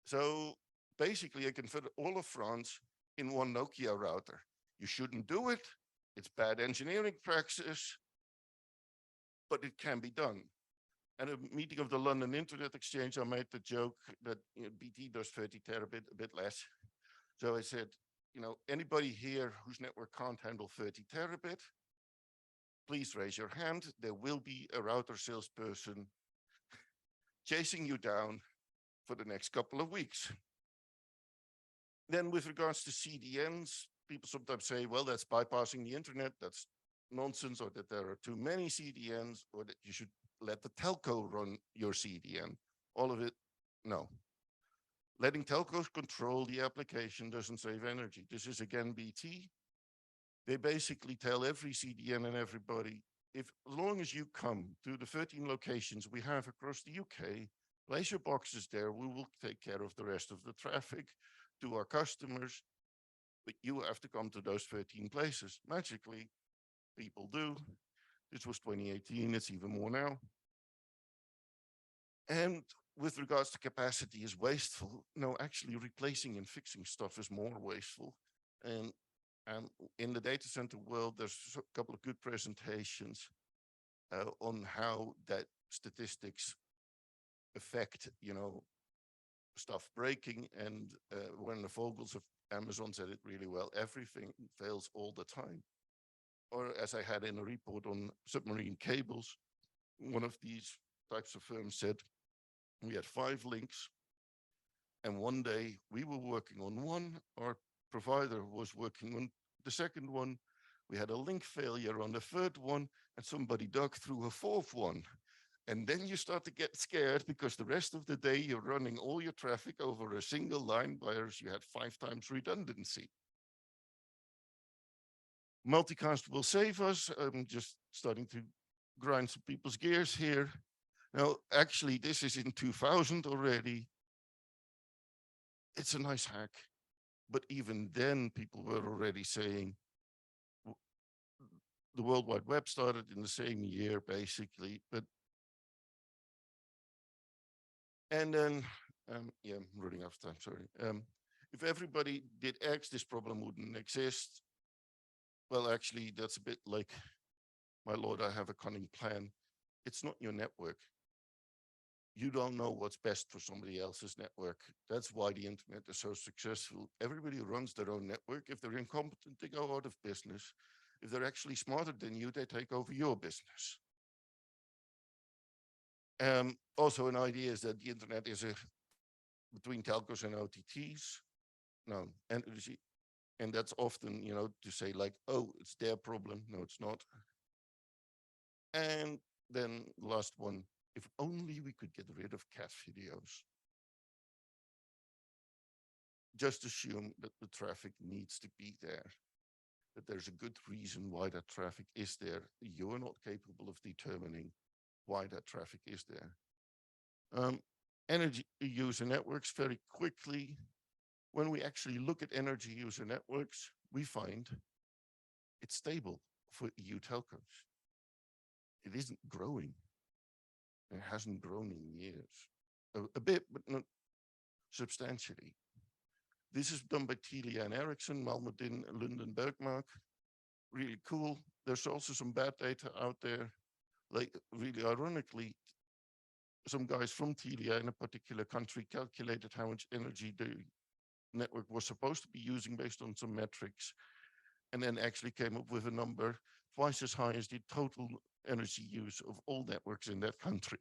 [SPEAKER 2] So basically, I can fit all of France in one Nokia router. You shouldn't do it. It's bad engineering practice, but it can be done. At a meeting of the London Internet Exchange, I made the joke that BT does 30 terabit, a bit less. So I said, anybody here whose network can't handle 30 terabit, please raise your hand. There will be a router salesperson chasing you down for the next couple of weeks. Then with regards to CDNs, people sometimes say, well, that's bypassing the internet. That's nonsense, or that there are too many CDNs, or that you should let the telco run your CDN. All of it, no. Letting telcos control the application doesn't save energy. This is again BT. They basically tell every CDN and everybody, as long as you come to the 13 locations we have across the UK, place your boxes there, we will take care of the rest of the traffic to our customers, but you have to come to those 13 places. Magically, people do. This was 2018, it's even more now. And with regards to capacity is wasteful. No, actually replacing and fixing stuff is more wasteful. And in the data center world, there's a couple of good presentations on how that statistics affect, stuff breaking. And when the Vogels of Amazon said it really well, everything fails all the time. Or as I had in a report on submarine cables, one of these types of firms said, we had 5 links, and one day we were working on one, our provider was working on the second one, we had a link failure on the third one, and somebody dug through a 4th one. And then you start to get scared because the rest of the day you're running all your traffic over a single line, whereas you had 5 times redundancy. Multicast will save us. I'm just starting to grind some people's gears here. Now, actually, this is in 2000 already. It's a nice hack. But even then, people were already saying, the World Wide Web started in the same year, basically. And then, I'm running out of time, sorry. If everybody did X, this problem wouldn't exist. Well, actually, that's a bit like, my lord, I have a cunning plan. It's not your network. you don't know what's best for somebody else's network. That's why the internet is so successful. Everybody runs their own network. If they're incompetent, they go out of business. If they're actually smarter than you, they take over your business. Also, an idea is that the internet is between telcos and OTTs. No, and that's often, to say like, oh, it's their problem. No, it's not. And then last one, if only we could get rid of cat videos. Just assume that the traffic needs to be there, that there's a good reason why that traffic is there. You're not capable of determining why that traffic is there. Energy user networks, very quickly. When we actually look at energy user networks, we find it's stable for EU telcos. It isn't growing. It hasn't grown in years. A bit, but not substantially. This is done by Telia and Ericsson, Malmedin, London, Bergmark. Really cool. There's also some bad data out there. Like, really ironically, some guys from Telia in a particular country calculated how much energy the network was supposed to be using based on some metrics, and then actually came up with a number twice as high as the total energy use of all networks in that country.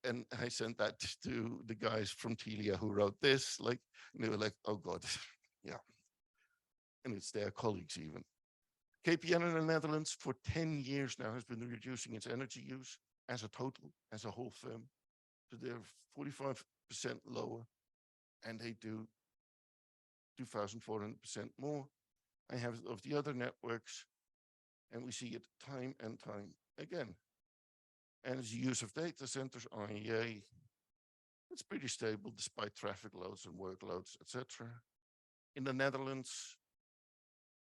[SPEAKER 2] And I sent that to the guys from Telia who wrote this, like, and they were like, oh God, yeah. And it's their colleagues even. KPN in the Netherlands for 10 years now has been reducing its energy use as a total, as a whole firm. So they're 45% lower, and they do 2,400% more. I have of the other networks, and we see it time and time again. Energy use of data centers, IEA, it's pretty stable despite traffic loads and workloads, etc. In the Netherlands,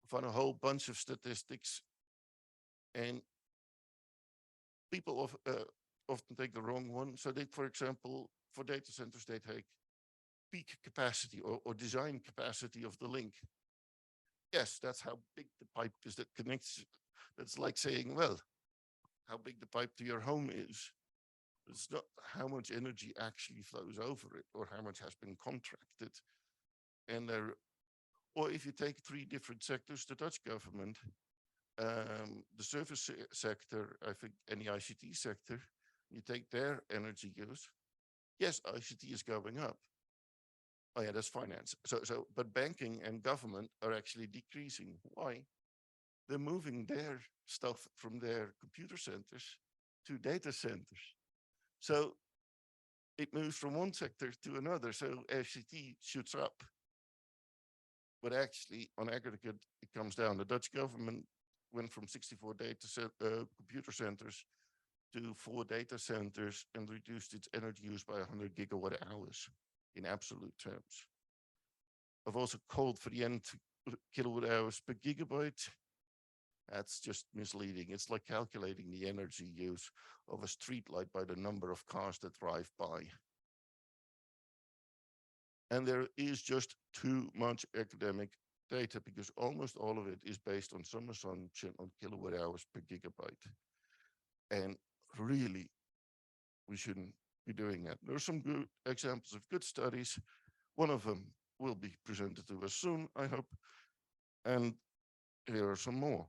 [SPEAKER 2] we found a whole bunch of statistics, and people often take the wrong one. So they, for example, for data centers, they take peak capacity or design capacity of the link. Yes, that's how big the pipe is that connects. That's like saying, well, how big the pipe to your home is. It's not how much energy actually flows over it or how much has been contracted. And or if you take three different sectors, the Dutch government, the service sector, I think, and the ICT sector, you take their energy use. Yes, ICT is going up. Oh yeah, that's finance. But banking and government are actually decreasing. Why? They're moving their stuff from their computer centers to data centers. So it moves from one sector to another. So ICT shoots up. But actually, on aggregate, it comes down. The Dutch government went from 64 computer centers to 4 data centers and reduced its energy use by 100 gigawatt hours in absolute terms. I've also called for the end kilowatt hours per gigabyte. That's just misleading. It's like calculating the energy use of a streetlight by the number of cars that drive by. And there is just too much academic data because almost all of it is based on some assumption on kilowatt hours per gigabyte. And really, we shouldn't be doing that. There are some good examples of good studies. One of them will be presented to us soon, I hope. And here are some more.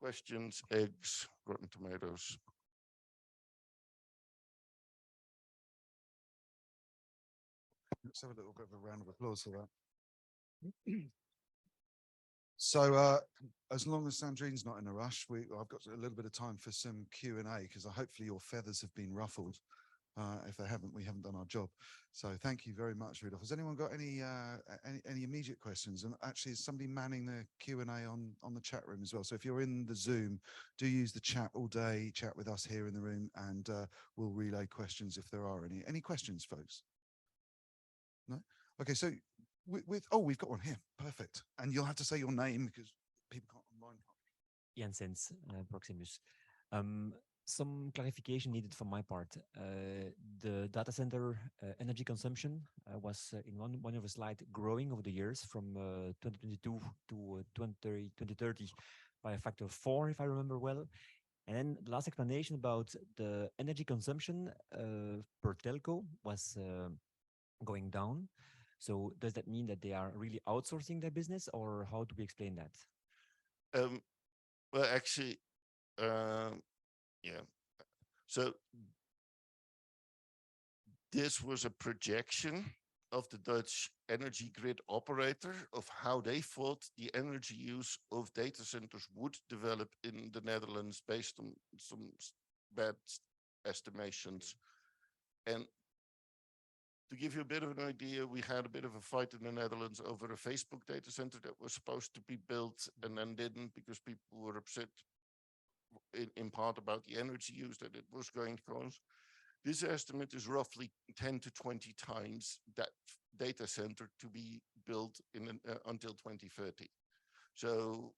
[SPEAKER 2] Questions, eggs, rotten tomatoes.
[SPEAKER 1] Let's have a little bit of a round of applause for that. So as long as Sandrine's not in a rush, I've got a little bit of time for some Q&A because hopefully your feathers have been ruffled. If they haven't, we haven't done our job. So thank you very much, Rudolf. Has anyone got any immediate questions? And actually, is somebody manning the Q&A on the chat room as well? So if you're in the Zoom, do use the chat all day, chat with us here in the room, and we'll relay questions if there are any. Any questions, folks? No? Okay, so we've got one here. Perfect. And you'll have to say your name because people can't online.
[SPEAKER 3] Jensens, Proximus. Some clarification needed from my part. The data center energy consumption was in one of the slides growing over the years from 2022 to 2030 by a factor of 4, if I remember well. And then the last explanation about the energy consumption per telco was going down. So does that mean that they are really outsourcing their business, or how do we explain that?
[SPEAKER 2] Well, actually, yeah. So this was a projection of the Dutch energy grid operator of how they thought the energy use of data centers would develop in the Netherlands based on some bad estimations. And to give you a bit of an idea, we had a bit of a fight in the Netherlands over a Facebook data center that was supposed to be built and then didn't because people were upset in part about the energy use that it was going to cause. This estimate is roughly 10 to 20 times that data center to be built until 2030. So,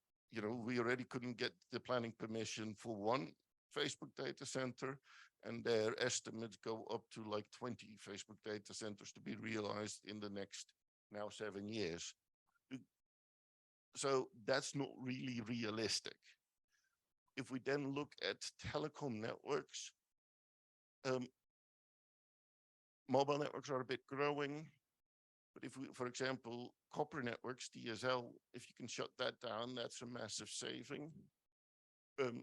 [SPEAKER 2] we already couldn't get the planning permission for one Facebook data center, and their estimates go up to like 20 Facebook data centers to be realized in the next now 7 years. So that's not really realistic. If we then look at telecom networks, mobile networks are a bit growing, but if we, for example, copper networks, DSL, if you can shut that down, that's a massive saving.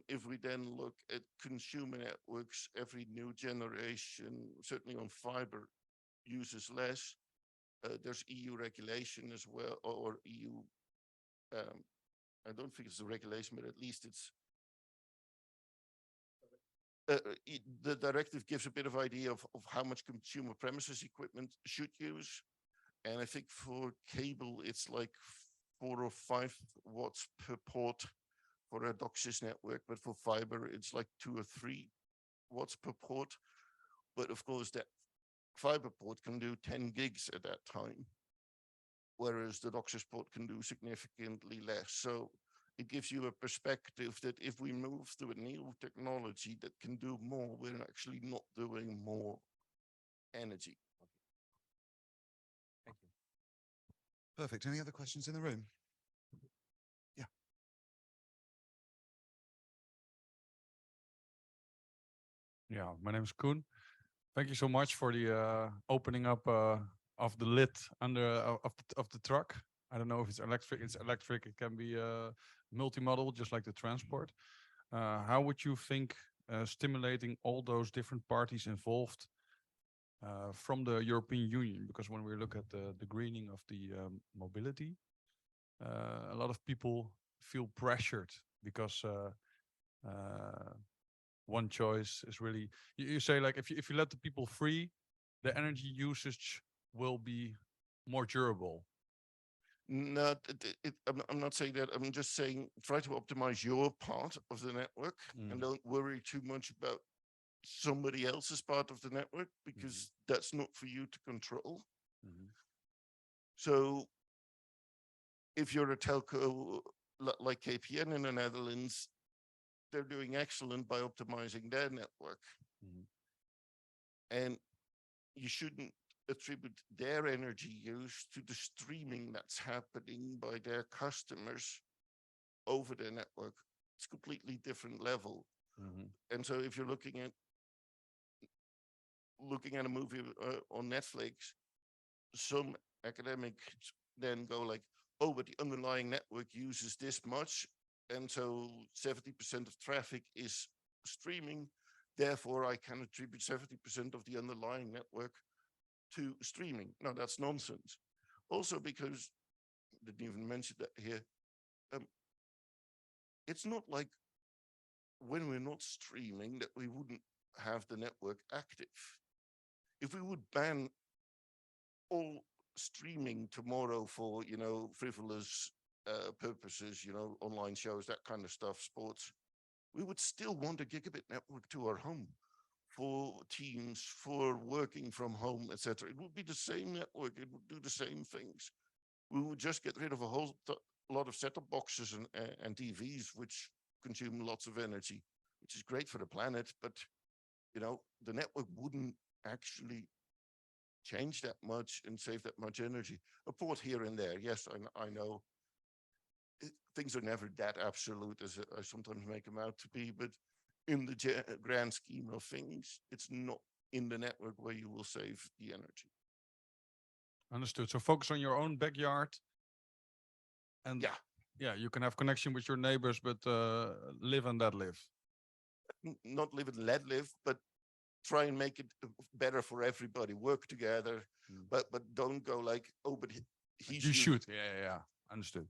[SPEAKER 2] If we then look at consumer networks, every new generation, certainly on fiber, uses less. There's EU regulation as well, or EU, I don't think it's a regulation, but at least it's the directive gives a bit of idea of how much consumer premises equipment should use. And I think for cable, it's like 4 or 5 watts per port for a DOCSIS network, but for fiber, it's like 2 or 3 watts per port. But of course, that fiber port can do 10 gigs at that time, whereas the DOCSIS port can do significantly less. So it gives you a perspective that if we move to a new technology that can do more, we're actually not doing more energy.
[SPEAKER 3] Thank you.
[SPEAKER 1] Perfect. Any other questions in the room? Yeah.
[SPEAKER 4] Yeah, my name is Koen. Thank you so much for the opening up of the lid under of the truck. I don't know if it's electric. It's electric. It can be multimodal, just like the transport. How would you think stimulating all those different parties involved from the European Union? Because when we look at the greening of the mobility, a lot of people feel pressured because one choice is really, you say like if you let the people free, the energy usage will be more durable.
[SPEAKER 2] No, I'm not saying that. I'm just saying try to optimize your part of the network and don't worry too much about somebody else's part of the network because that's not for you to control. So if you're a telco like KPN in the Netherlands, they're doing excellent by optimizing their network. And you shouldn't attribute their energy use to the streaming that's happening by their customers over their network. It's a completely different level. And so if you're looking at a movie on Netflix, some academics then go like, oh, but the underlying network uses this much. And so 70% of traffic is streaming. Therefore, I can attribute 70% of the underlying network to streaming. No, that's nonsense. Also, because I didn't even mention that here, it's not like when we're not streaming that we wouldn't have the network active. If we would ban all streaming tomorrow for, frivolous purposes, online shows, that kind of stuff, sports, we would still want a gigabit network to our home for Teams, for working from home, etc. It would be the same network. It would do the same things. We would just get rid of a whole lot of set-top boxes and TVs, which consume lots of energy, which is great for the planet. But, the network wouldn't actually change that much and save that much energy. A port here and there, yes, I know. Things are never that absolute as I sometimes make them out to be, but in the grand scheme of things, it's not in the network where you will save the energy.
[SPEAKER 4] Understood. So focus on your own backyard. And yeah, you can have connection with your neighbors, but live and let live.
[SPEAKER 2] Not live and let live, but try and make it better for everybody. Work together, but don't go like, oh, but he
[SPEAKER 4] You should. Yeah. Understood.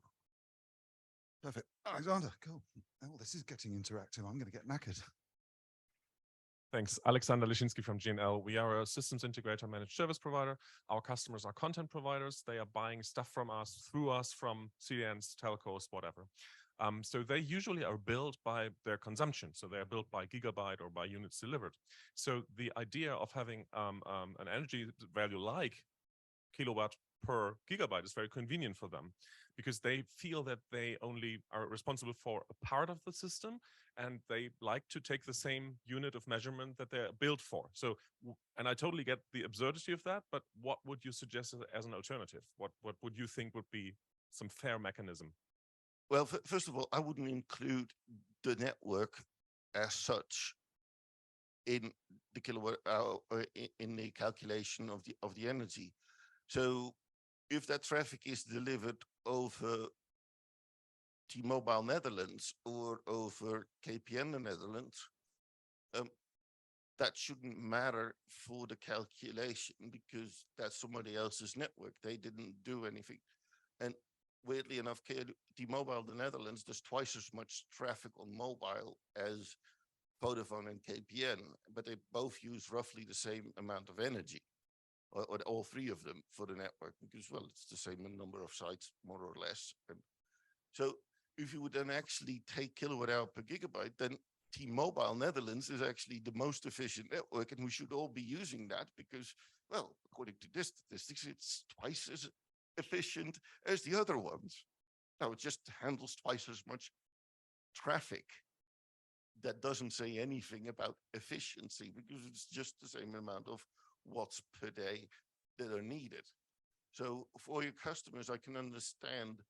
[SPEAKER 1] Perfect. Alexander, cool. Oh, this is getting interactive. I'm going to get knackered.
[SPEAKER 5] Thanks. Alexander Lishinsky from GNL. We are a systems integrator managed service provider. Our customers are content providers. They are buying stuff from us, through us, from CDNs, telcos, whatever. So they usually are billed by their consumption. So they are billed by gigabyte or by units delivered. So the idea of having an energy value like kilowatt per gigabyte is very convenient for them, because they feel that they only are responsible for a part of the system, and they like to take the same unit of measurement that they're billed for. So, and I totally get the absurdity of that, but what would you suggest as an alternative? What would you think would be some fair mechanism?
[SPEAKER 2] Well, first of all, I wouldn't include the network as such in the kilowatt hour, in the calculation of the energy. So if that traffic is delivered over T-Mobile Netherlands or over KPN the Netherlands, that shouldn't matter for the calculation, because that's somebody else's network. They didn't do anything. And weirdly enough, T-Mobile the Netherlands does twice as much traffic on mobile as Vodafone and KPN, but they both use roughly the same amount of energy. Or all three of them for the network, because, well, it's the same number of sites, more or less. And so if you would then actually take kilowatt hour per gigabyte, then T-Mobile Netherlands is actually the most efficient network, and we should all be using that because, well, according to this statistics, it's twice as efficient as the other ones. Now, it just handles twice as much traffic. That doesn't say anything about efficiency, because it's just the same amount of watts per day that are needed. So for your customers, I can understand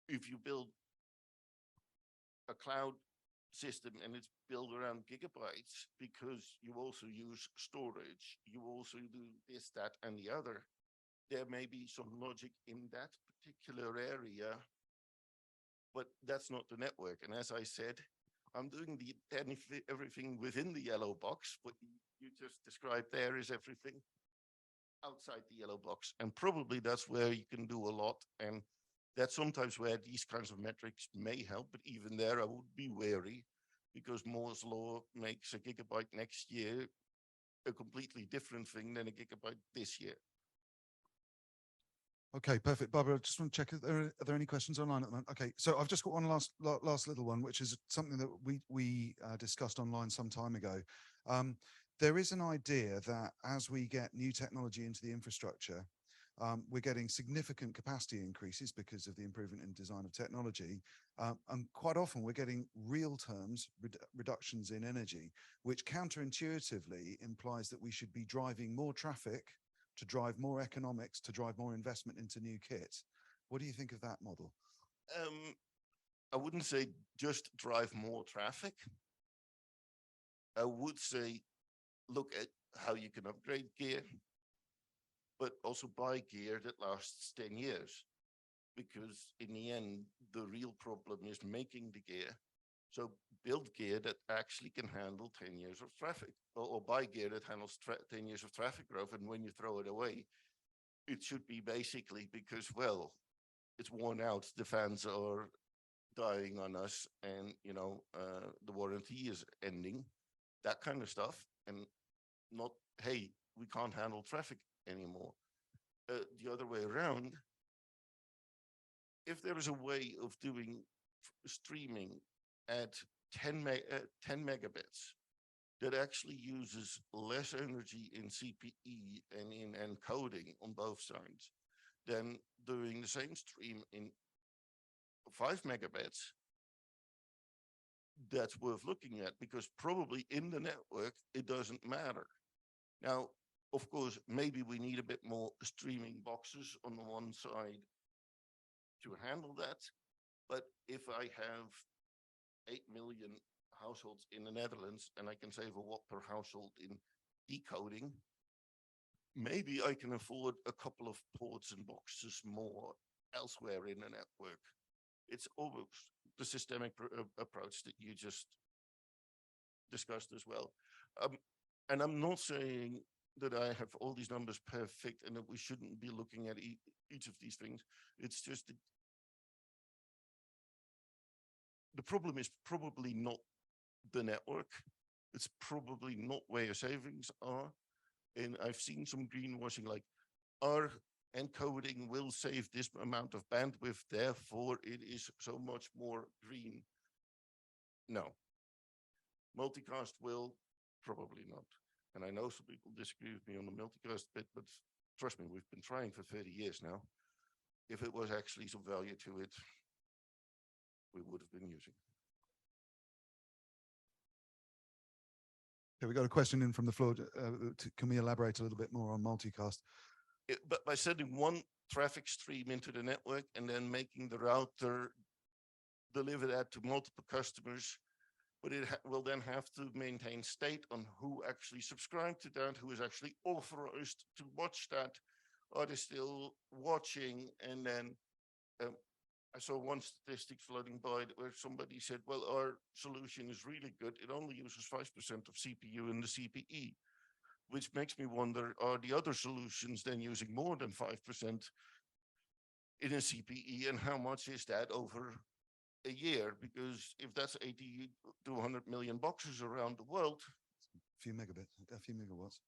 [SPEAKER 2] if you build a cloud system and it's built around gigabytes, because you also use storage, you also do this, that, and the other. There may be some logic in that particular area, but that's not the network. And as I said, I'm doing everything within the yellow box. What you just described there is everything outside the yellow box. And probably that's where you can do a lot. And that's sometimes where these kinds of metrics may help. But even there, I would be wary, because Moore's law makes a gigabyte next year a completely different thing than a gigabyte this year.
[SPEAKER 1] Okay, perfect. Barbara, I just want to check, are there any questions online at the moment? Okay, so I've just got one last little one, which is something that we discussed online some time ago. There is an idea that as we get new technology into the infrastructure, we're getting significant capacity increases because of the improvement in design of technology. And quite often we're getting real terms reductions in energy, which counterintuitively implies that we should be driving more traffic to drive more economics, to drive more investment into new kit. What do you think of that model?
[SPEAKER 2] I wouldn't say just drive more traffic. I would say, look at how you can upgrade gear, but also buy gear that lasts 10 years. Because in the end, the real problem is making the gear. So build gear that actually can handle 10 years of traffic, or buy gear that handles 10 years of traffic growth. And when you throw it away, it should be basically because, well, it's worn out, the fans are dying on us, and, you know, the warranty is ending, that kind of stuff. And not, hey, we can't handle traffic anymore. The other way around, if there is a way of doing streaming at 10 megabits that actually uses less energy in CPE and in encoding on both sides than doing the same stream in 5 megabits, that's worth looking at, because probably in the network, it doesn't matter. Now, of course, maybe we need a bit more streaming boxes on the one side to handle that. But if I have 8 million households in the Netherlands, and I can save a watt per household in decoding, maybe I can afford a couple of ports and boxes more elsewhere in the network. It's almost the systemic approach that you just discussed as well. And I'm not saying that I have all these numbers perfect and that we shouldn't be looking at each of these things. It's just that the problem is probably not the network. It's probably not where your savings are. And I've seen some greenwashing like our encoding will save this amount of bandwidth, therefore it is so much more green. No. Multicast will, probably not. And I know some people disagree with me on the multicast bit, but trust me, we've been trying for 30 years now. If it was actually some value to it, we would have been using.
[SPEAKER 1] Okay, we got a question in from the floor. Can we elaborate a little bit more on multicast?
[SPEAKER 2] But by sending one traffic stream into the network and then making the router deliver that to multiple customers, but it will then have to maintain state on who actually subscribed to that, who is actually authorized to watch that, are they still watching? And then I saw one statistic floating by where somebody said, well, our solution is really good. It only uses 5% of CPU in the CPE, which makes me wonder, are the other solutions then using more than 5% in a CPE? And how much is that over a year? Because if that's 80 to 100 million boxes around the world,
[SPEAKER 1] a few megabits, a few megawatts.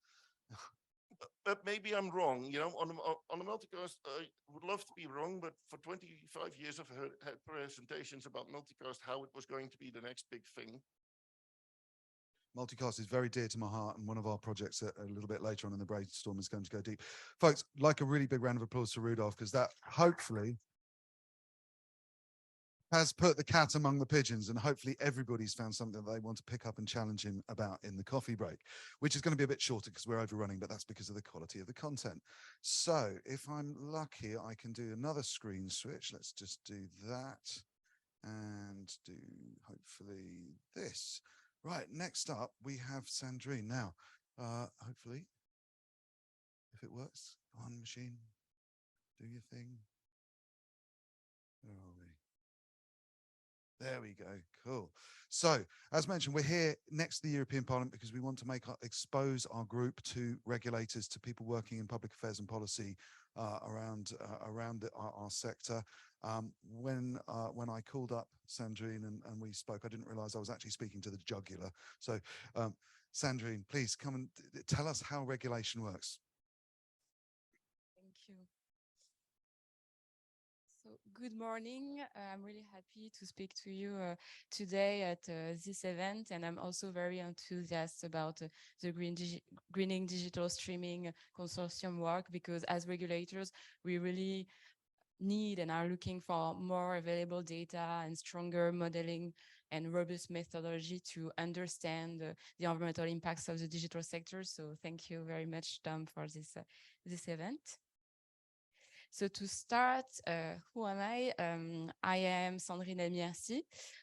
[SPEAKER 2] But maybe I'm wrong, you know, on a multicast, I would love to be wrong, but for 25 years I've had presentations about multicast, how it was going to be the next big thing.
[SPEAKER 1] Multicast is very dear to my heart, and one of our projects a little bit later on in the brainstorm is going to go deep. Folks, like a really big round of applause to Rudolph, because that hopefully has put the cat among the pigeons, and hopefully everybody's found something that they want to pick up and challenge him about in the coffee break, which is going to be a bit shorter because we're overrunning, but that's because of the quality of the content. So if I'm lucky, I can do another screen switch. Let's just do that and do hopefully this. Right, next up, we have Sandrine. Now, hopefully, if it works, go on, machine, do your thing. Where are we? There we go. Cool. So, as mentioned, we're here next to the European Parliament because we want to expose our group to regulators, to people working in public affairs and policy around our sector. When I called up Sandrine and we spoke, I didn't realize I was actually speaking to the jugular. So, Sandrine, please come and tell us how regulation works.
[SPEAKER 6] Thank you. So good morning. I'm really happy to speak to you today at this event, and I'm also very enthusiastic about the Greening Digital Streaming Consortium work, because as regulators, we really need and are looking for more available data and stronger modeling and robust methodology to understand the environmental impacts of the digital sector. So thank you very much, Tom, for this event. So to start, who am I? I am Sandrine Amiarcy.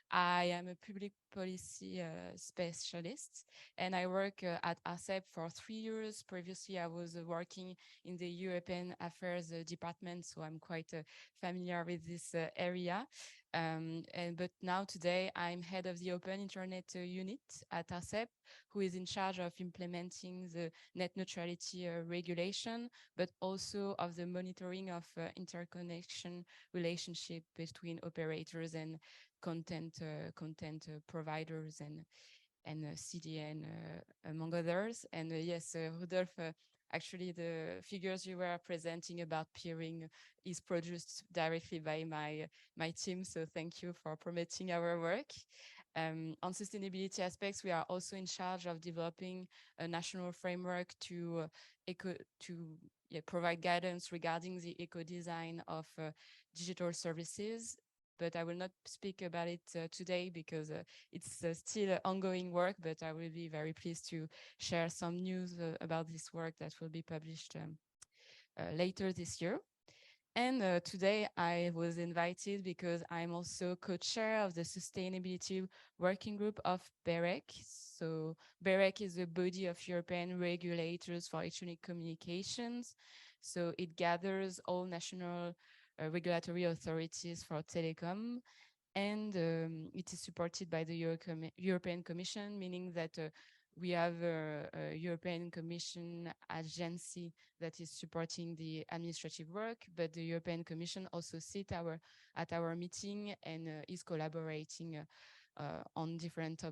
[SPEAKER 6] I am a public policy specialist, and I work at ARCEP for 3 years. Previously, I was working in the European Affairs Department, so I'm quite familiar with this area. But now today, I'm head of the Open Internet Unit at ARCEP, who is in charge of implementing the net neutrality regulation, but also of the monitoring of interconnection relationship between operators and content providers and CDN, among others. And yes, Rudolf, actually the figures you were presenting about peering is produced directly by my team. So thank you for promoting our work. On sustainability aspects, we are also in charge of developing a national framework to provide guidance regarding the eco-design of digital services. But I will not speak about it today because it's still ongoing work, but I will be very pleased to share some news about this work that will be published later this year. And today I was invited because I'm also co-chair of the Sustainability Working Group of BEREC. So BEREC is a body of European regulators for electronic communications. So it gathers all national regulatory authorities for telecom, and it is supported by the European Commission, meaning that we have a European Commission agency that is supporting the administrative work, but the European Commission also at our meeting and is collaborating on different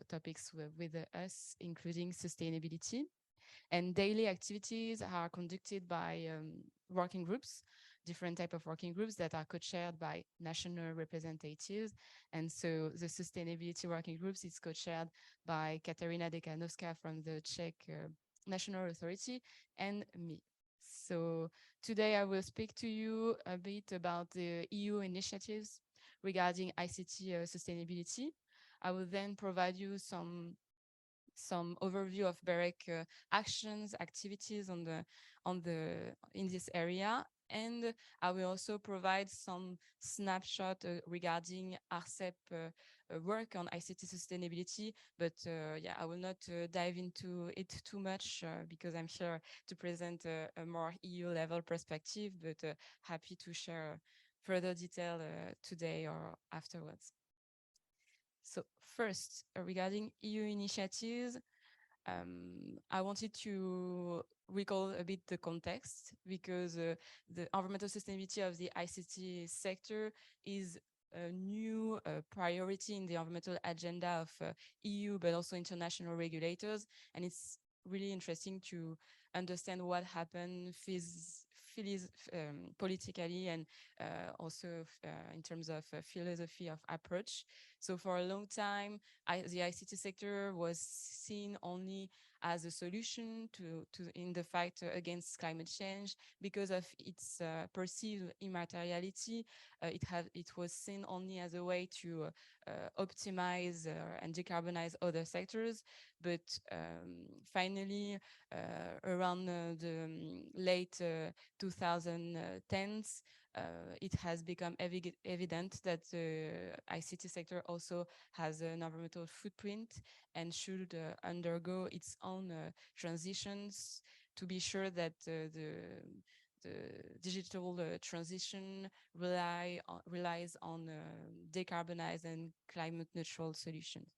[SPEAKER 6] topics with us, including sustainability. And daily activities are conducted by working groups, different type of working groups that are co-chaired by national representatives. And so the sustainability working groups is co-chaired by Katarina Dekanowska from the Czech National Authority and me. So today I will speak to you a bit about the EU initiatives regarding ICT sustainability. I will then provide you some overview of BEREC actions, activities in this area. And I will also provide some snapshot regarding ARCEP work on ICT sustainability. But yeah, I will not dive into it too much because I'm here to present a more EU level perspective, but happy to share further detail today or afterwards. So first, regarding EU initiatives, I wanted to recall a bit the context because the environmental sustainability of the ICT sector is a new priority in the environmental agenda of EU, but also international regulators. And it's really interesting to understand what happened politically and also in terms of philosophy of approach. So for a long time, the ICT sector was seen only as a solution in the fight against climate change because of its perceived immateriality. It was seen only as a way to optimize and decarbonize other sectors. But finally, around the late 2010s, it has become evident that the ICT sector also has an environmental footprint and should undergo its own transitions to be sure that the digital transition relies on decarbonized and climate neutral solutions.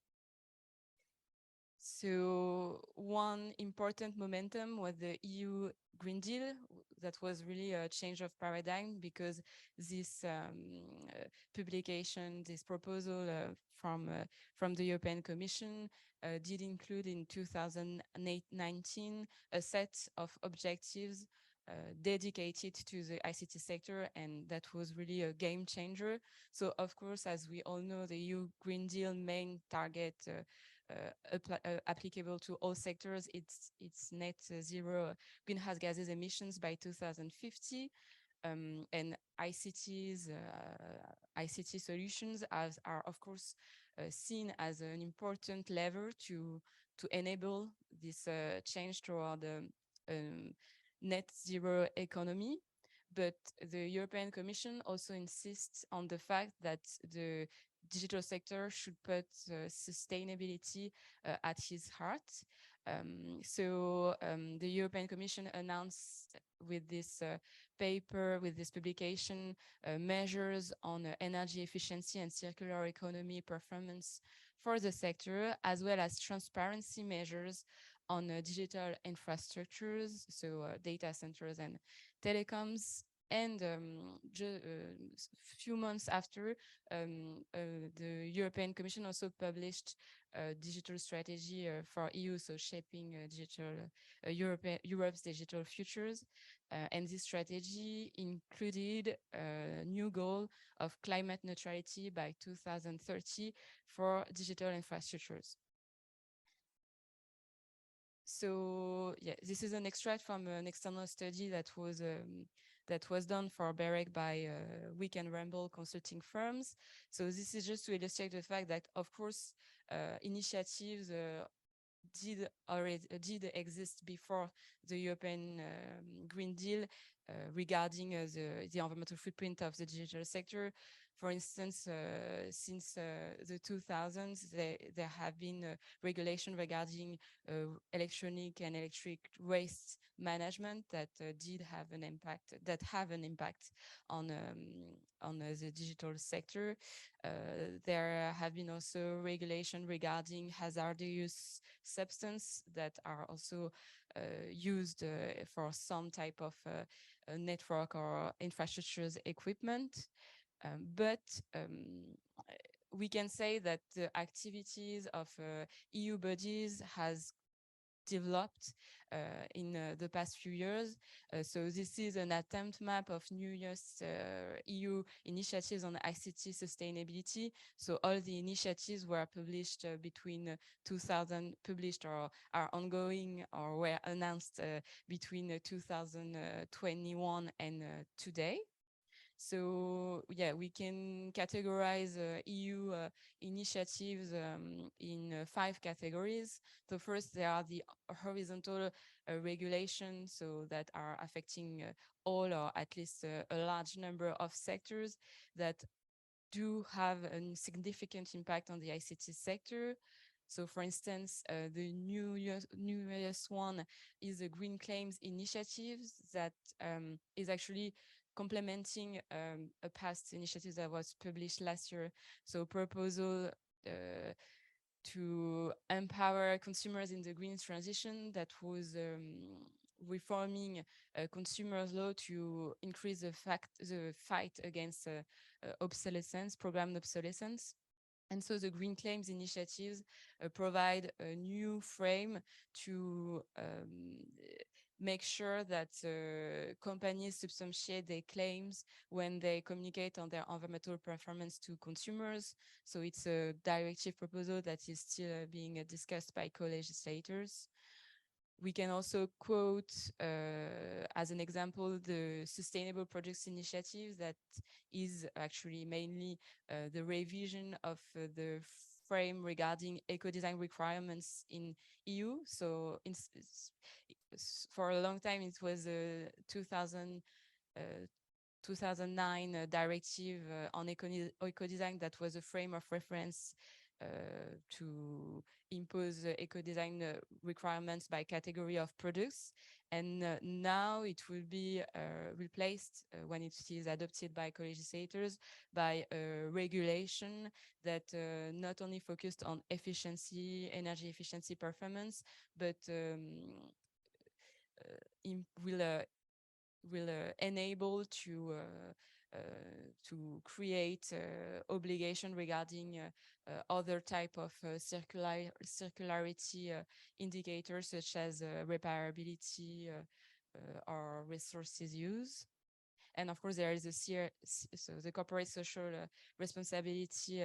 [SPEAKER 6] So one important momentum was the EU Green Deal. That was really a change of paradigm because this publication, this proposal from the European Commission did include in 2019 a set of objectives dedicated to the ICT sector, and that was really a game changer. So of course, as we all know, the EU Green Deal main target applicable to all sectors, it's net zero greenhouse gases emissions by 2050. And ICT solutions are of course seen as an important lever to enable this change toward net zero economy. But the European Commission also insists on the fact that the digital sector should put sustainability at its heart. The European Commission announced with this paper, with this publication, measures on energy efficiency and circular economy performance for the sector, as well as transparency measures on digital infrastructures, so data centers and telecoms. And few months after, the European Commission also published a digital strategy for EU, so shaping Europe's digital futures. And this strategy included a new goal of climate neutrality by 2030 for digital infrastructures. So yeah, this is an extract from an external study that was done for BEREC by Week and Ramble consulting firms. So this is just to illustrate the fact that, of course, initiatives did exist before the European Green Deal regarding the environmental footprint of the digital sector. For instance, since the 2000s, there have been regulation regarding electronic and electric waste management that did have an impact, on the digital sector. There have been also regulation regarding hazardous substance that are also used for some type of network or infrastructures equipment. But we can say that the activities of EU bodies has developed in the past few years. So this is an attempt map of newest EU initiatives on ICT sustainability. So all the initiatives were published between 2000, published or are ongoing or were announced between 2021 and today. So yeah, we can categorize EU initiatives in 5 categories. So first, there are the horizontal regulations, so that are affecting all or at least a large number of sectors that do have a significant impact on the ICT sector. So for instance, the newest one is the Green Claims Initiative that is actually complementing a past initiative that was published last year. So proposal to empower consumers in the green transition that was reforming consumers law to increase the fight against obsolescence, programmed obsolescence. And so the Green Claims initiatives provide a new frame to make sure that companies substantiate their claims when they communicate on their environmental performance to consumers. So it's a directive proposal that is still being discussed by co-legislators. We can also quote as an example the Sustainable Products Initiative that is actually mainly the revision of the frame regarding eco-design requirements in EU. So for a long time it was a 2009 directive on eco-design that was a frame of reference to impose eco-design requirements by category of products. And now it will be replaced when it is adopted by co-legislators by a regulation that not only focused on efficiency, energy efficiency performance, but will enable to create obligation regarding other type of circularity indicators such as repairability or resources use. And of course, there is the corporate social responsibility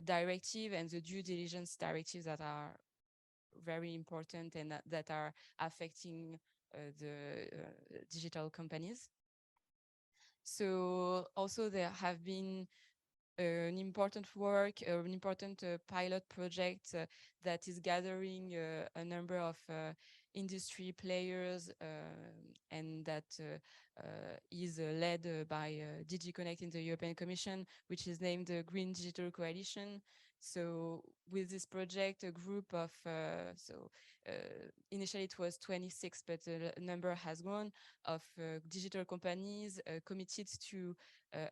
[SPEAKER 6] directive and the due diligence directives that are very important and that are affecting the digital companies. So also there have been an important work, an important pilot project that is gathering a number of industry players and that is led by DG Connect in the European Commission, which is named the Green Digital Coalition. So with this project, a group of, initially it was 26, but the number has grown, of digital companies committed to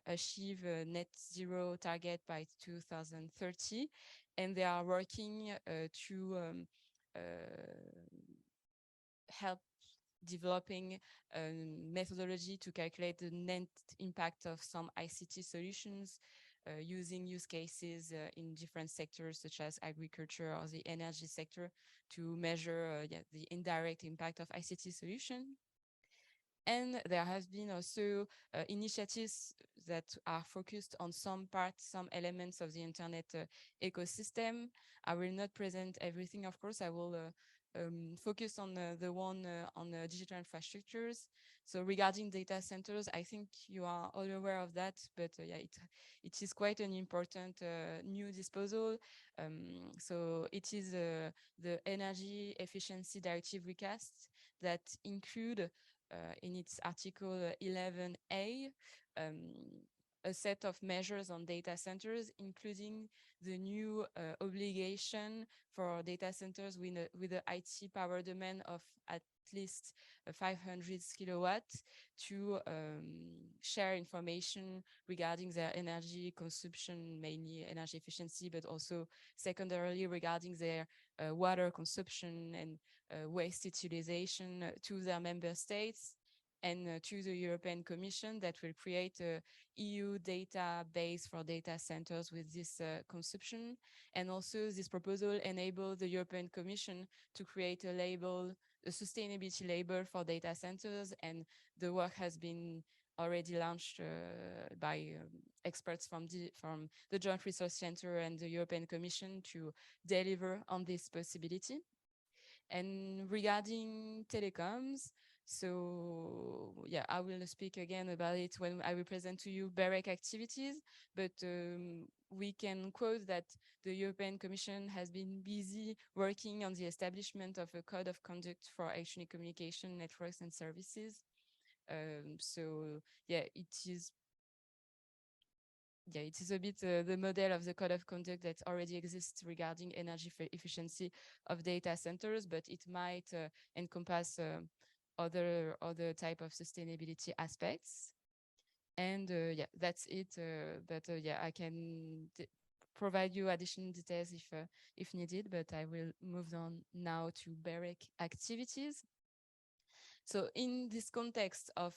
[SPEAKER 6] achieve a net zero target by 2030. And they are working to help developing a methodology to calculate the net impact of some ICT solutions using use cases in different sectors such as agriculture or the energy sector to measure the indirect impact of ICT solution. And there has been also initiatives that are focused on some parts, some elements of the internet ecosystem. I will not present everything, of course. I will focus on the one on digital infrastructures. So regarding data centers, I think you are all aware of that, but yeah, it is quite an important new disposal. So it is the Energy Efficiency Directive recast that include in its Article 11A a set of measures on data centers, including the new obligation for data centers with a IT power demand of at least 500 kilowatts to share information regarding their energy consumption, mainly energy efficiency, but also secondarily regarding their water consumption and waste utilization to their member states and to the European Commission that will create a EU database for data centers with this consumption. And also this proposal enables the European Commission to create a label, a sustainability label for data centers. And the work has been already launched by experts from the Joint Research Center and the European Commission to deliver on this possibility. And regarding telecoms, so yeah, I will speak again about it when I will present to you BEREC activities, but we can quote that the European Commission has been busy working on the establishment of a code of conduct for electronic communication networks and services. So yeah, it is a bit the model of the code of conduct that already exists regarding energy efficiency of data centers, but it might encompass other type of sustainability aspects. And yeah, that's it. But yeah, I can provide you additional details if needed, but I will move on now to BEREC activities. So in this context of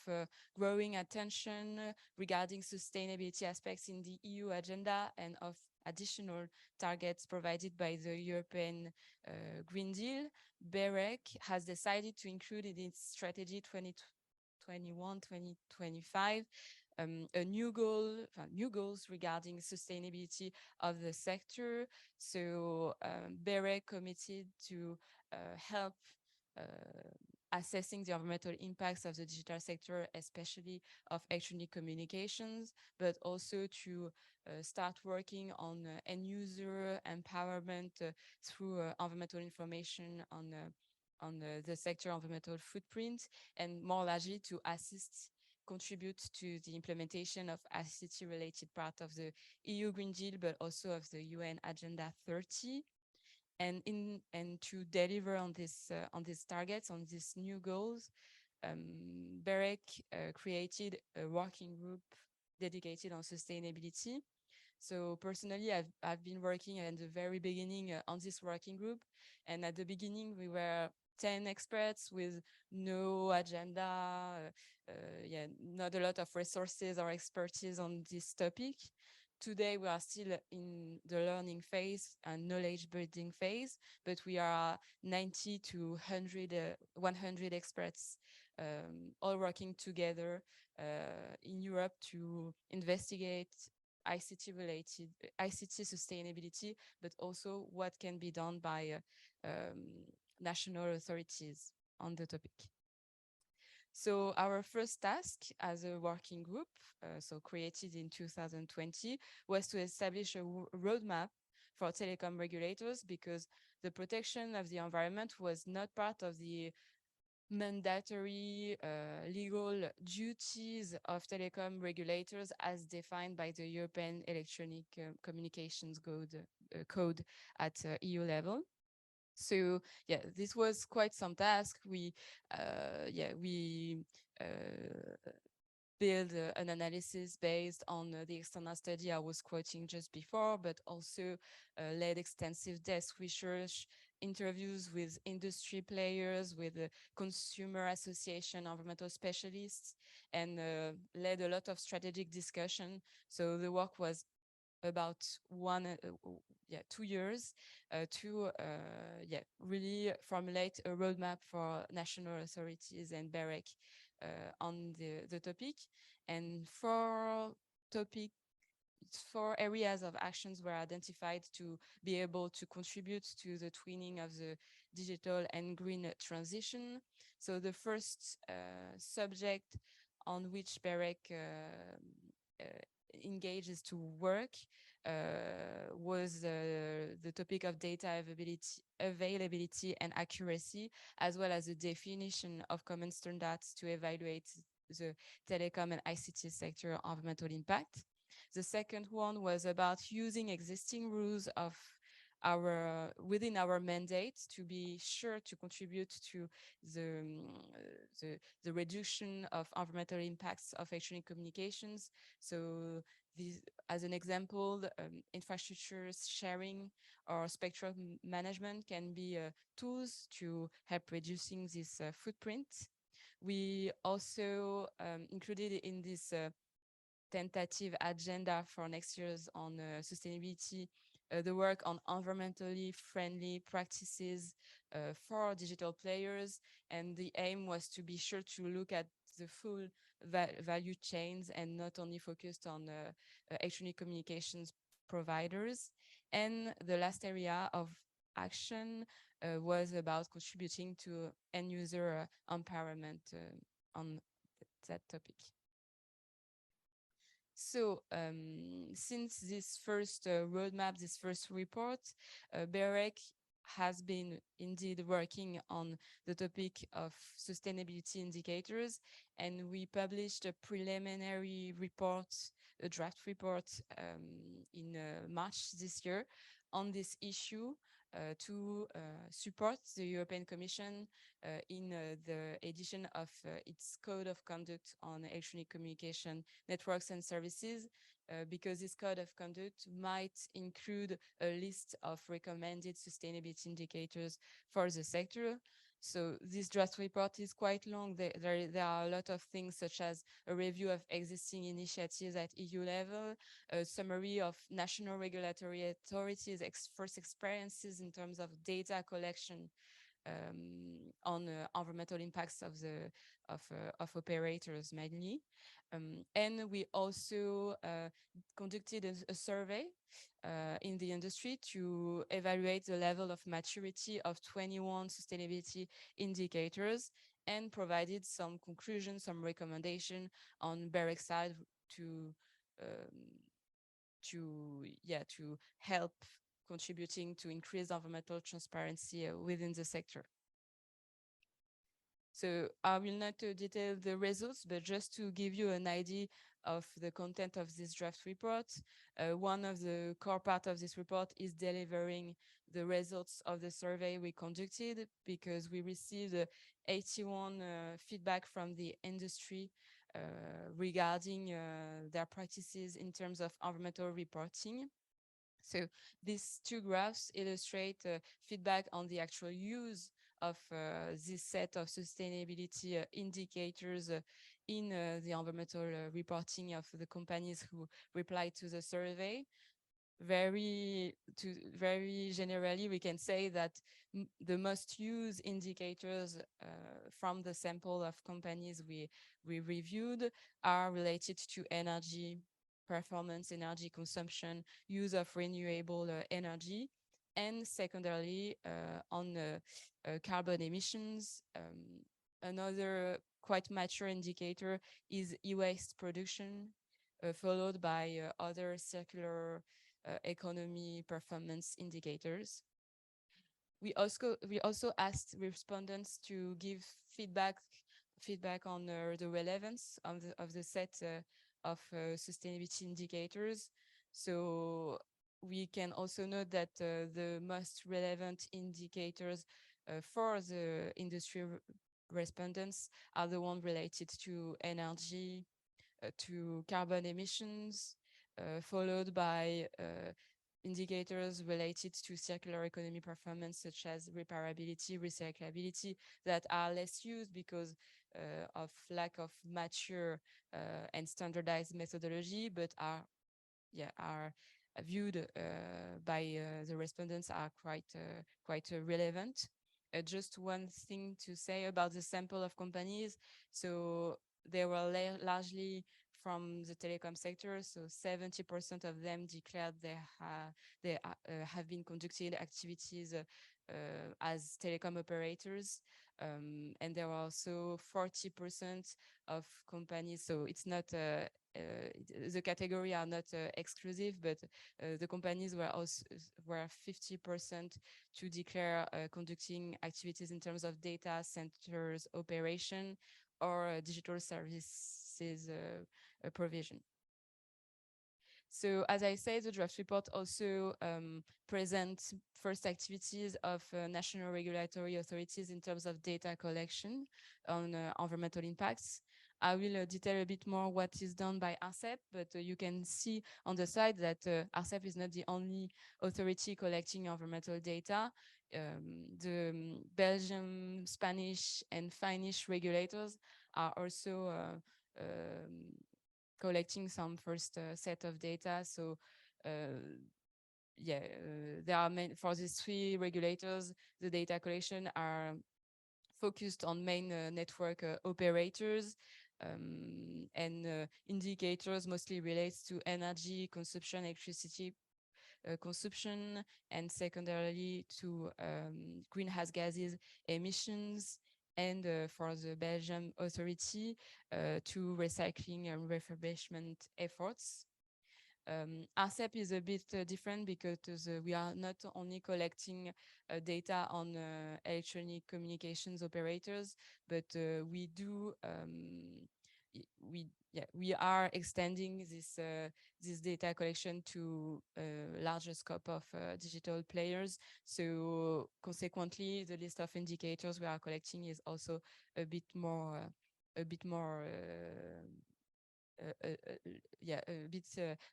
[SPEAKER 6] growing attention regarding sustainability aspects in the EU agenda and of additional targets provided by the European Green Deal, BEREC has decided to include in its strategy 2021-2025 a new goals regarding sustainability of the sector. So BEREC committed to help assessing the environmental impacts of the digital sector, especially of electronic communications, but also to start working on end user empowerment through environmental information on the sector environmental footprint, and more largely to contribute to the implementation of ICT-related part of the EU Green Deal, but also of the UN Agenda 30. And to deliver on these targets, on these new goals, BEREC created a working group dedicated on sustainability. So personally, I've been working at the very beginning on this working group, and at the beginning we were 10 experts with no agenda, not a lot of resources or expertise on this topic. Today, we are still in the learning phase and knowledge building phase, but we are 90 to 100 experts all working together in Europe to investigate ICT sustainability, but also what can be done by national authorities on the topic. So our first task as a working group, so created in 2020, was to establish a roadmap for telecom regulators, because the protection of the environment was not part of the mandatory legal duties of telecom regulators as defined by the European Electronic Communications Code at EU level. So yeah, this was quite some task. We build an analysis based on the external study I was quoting just before, but also led extensive desk research, interviews with industry players, with consumer association, environmental specialists, and led a lot of strategic discussion. So the work was about 2 years to really formulate a roadmap for national authorities and BEREC on the topic. And four areas of actions were identified to be able to contribute to the twinning of the digital and green transition. So the first subject on which BEREC engages to work was the topic of data availability and accuracy, as well as the definition of common standards to evaluate the telecom and ICT sector environmental impact. The second one was about using existing rules of within our mandate to be sure to contribute to the reduction of environmental impacts of electronic communications. So these, as an example, infrastructure sharing or spectrum management can be tools to help reducing this footprint. We also included in this tentative agenda for next year's on sustainability, the work on environmentally friendly practices for digital players. And the aim was to be sure to look at the full value chains and not only focused on electronic communications providers. And the last area of action was about contributing to end user empowerment on that topic. So since this first roadmap, this first report, BEREC has been indeed working on the topic of sustainability indicators, and we published a preliminary report, a draft report in March this year on this issue to support the European Commission in the edition of its Code of Conduct on Electronic Communication Networks and Services, because this Code of Conduct might include a list of recommended sustainability indicators for the sector. So this draft report is quite long. There are a lot of things such as a review of existing initiatives at EU level, a summary of national regulatory authorities' first experiences in terms of data collection on environmental impacts of operators mainly. And we also conducted a survey in the industry to evaluate the level of maturity of 21 sustainability indicators and provided some conclusions, some recommendation on BEREC side to help contributing to increase environmental transparency within the sector. So I will not detail the results, but just to give you an idea of the content of this draft report, one of the core part of this report is delivering the results of the survey we conducted, because we received 81 feedback from the industry regarding their practices in terms of environmental reporting. So these two graphs illustrate feedback on the actual use of this set of sustainability indicators in the environmental reporting of the companies who replied to the survey. Very generally, we can say that the most used indicators from the sample of companies we reviewed are related to energy performance, energy consumption, use of renewable energy, and secondarily on carbon emissions. Another quite mature indicator is e-waste production, followed by other circular economy performance indicators. We also asked respondents to give feedback on the relevance of the set of sustainability indicators. So we can also note that the most relevant indicators for the industry respondents are the ones related to energy, to carbon emissions, followed by indicators related to circular economy performance, such as repairability, recyclability, that are less used because of lack of mature and standardized methodology, but are viewed by the respondents are quite relevant. Just one thing to say about the sample of companies. So they were largely from the telecom sector, so 70% of them declared they have been conducting activities as telecom operators. And there are also 40% of companies. So it's not the category are not exclusive, but the companies were also were 50% to declare conducting activities in terms of data centers operation or digital services provision. So as I said, the draft report also presents first activities of national regulatory authorities in terms of data collection on environmental impacts. I will detail a bit more what is done by ARCEP, but you can see on the side that ARCEP is not the only authority collecting environmental data. The Belgian, Spanish, and Finnish regulators are also collecting some first set of data. So there are for these three regulators, the data collection are focused on main network operators, and indicators mostly relates to energy consumption, electricity consumption, and secondarily to greenhouse gases emissions, and for the Belgian authority to recycling and refurbishment efforts. ARCEP is a bit different because we are not only collecting data on electronic communications operators, but we are extending this data collection to a larger scope of digital players. So consequently, the list of indicators we are collecting is also a bit more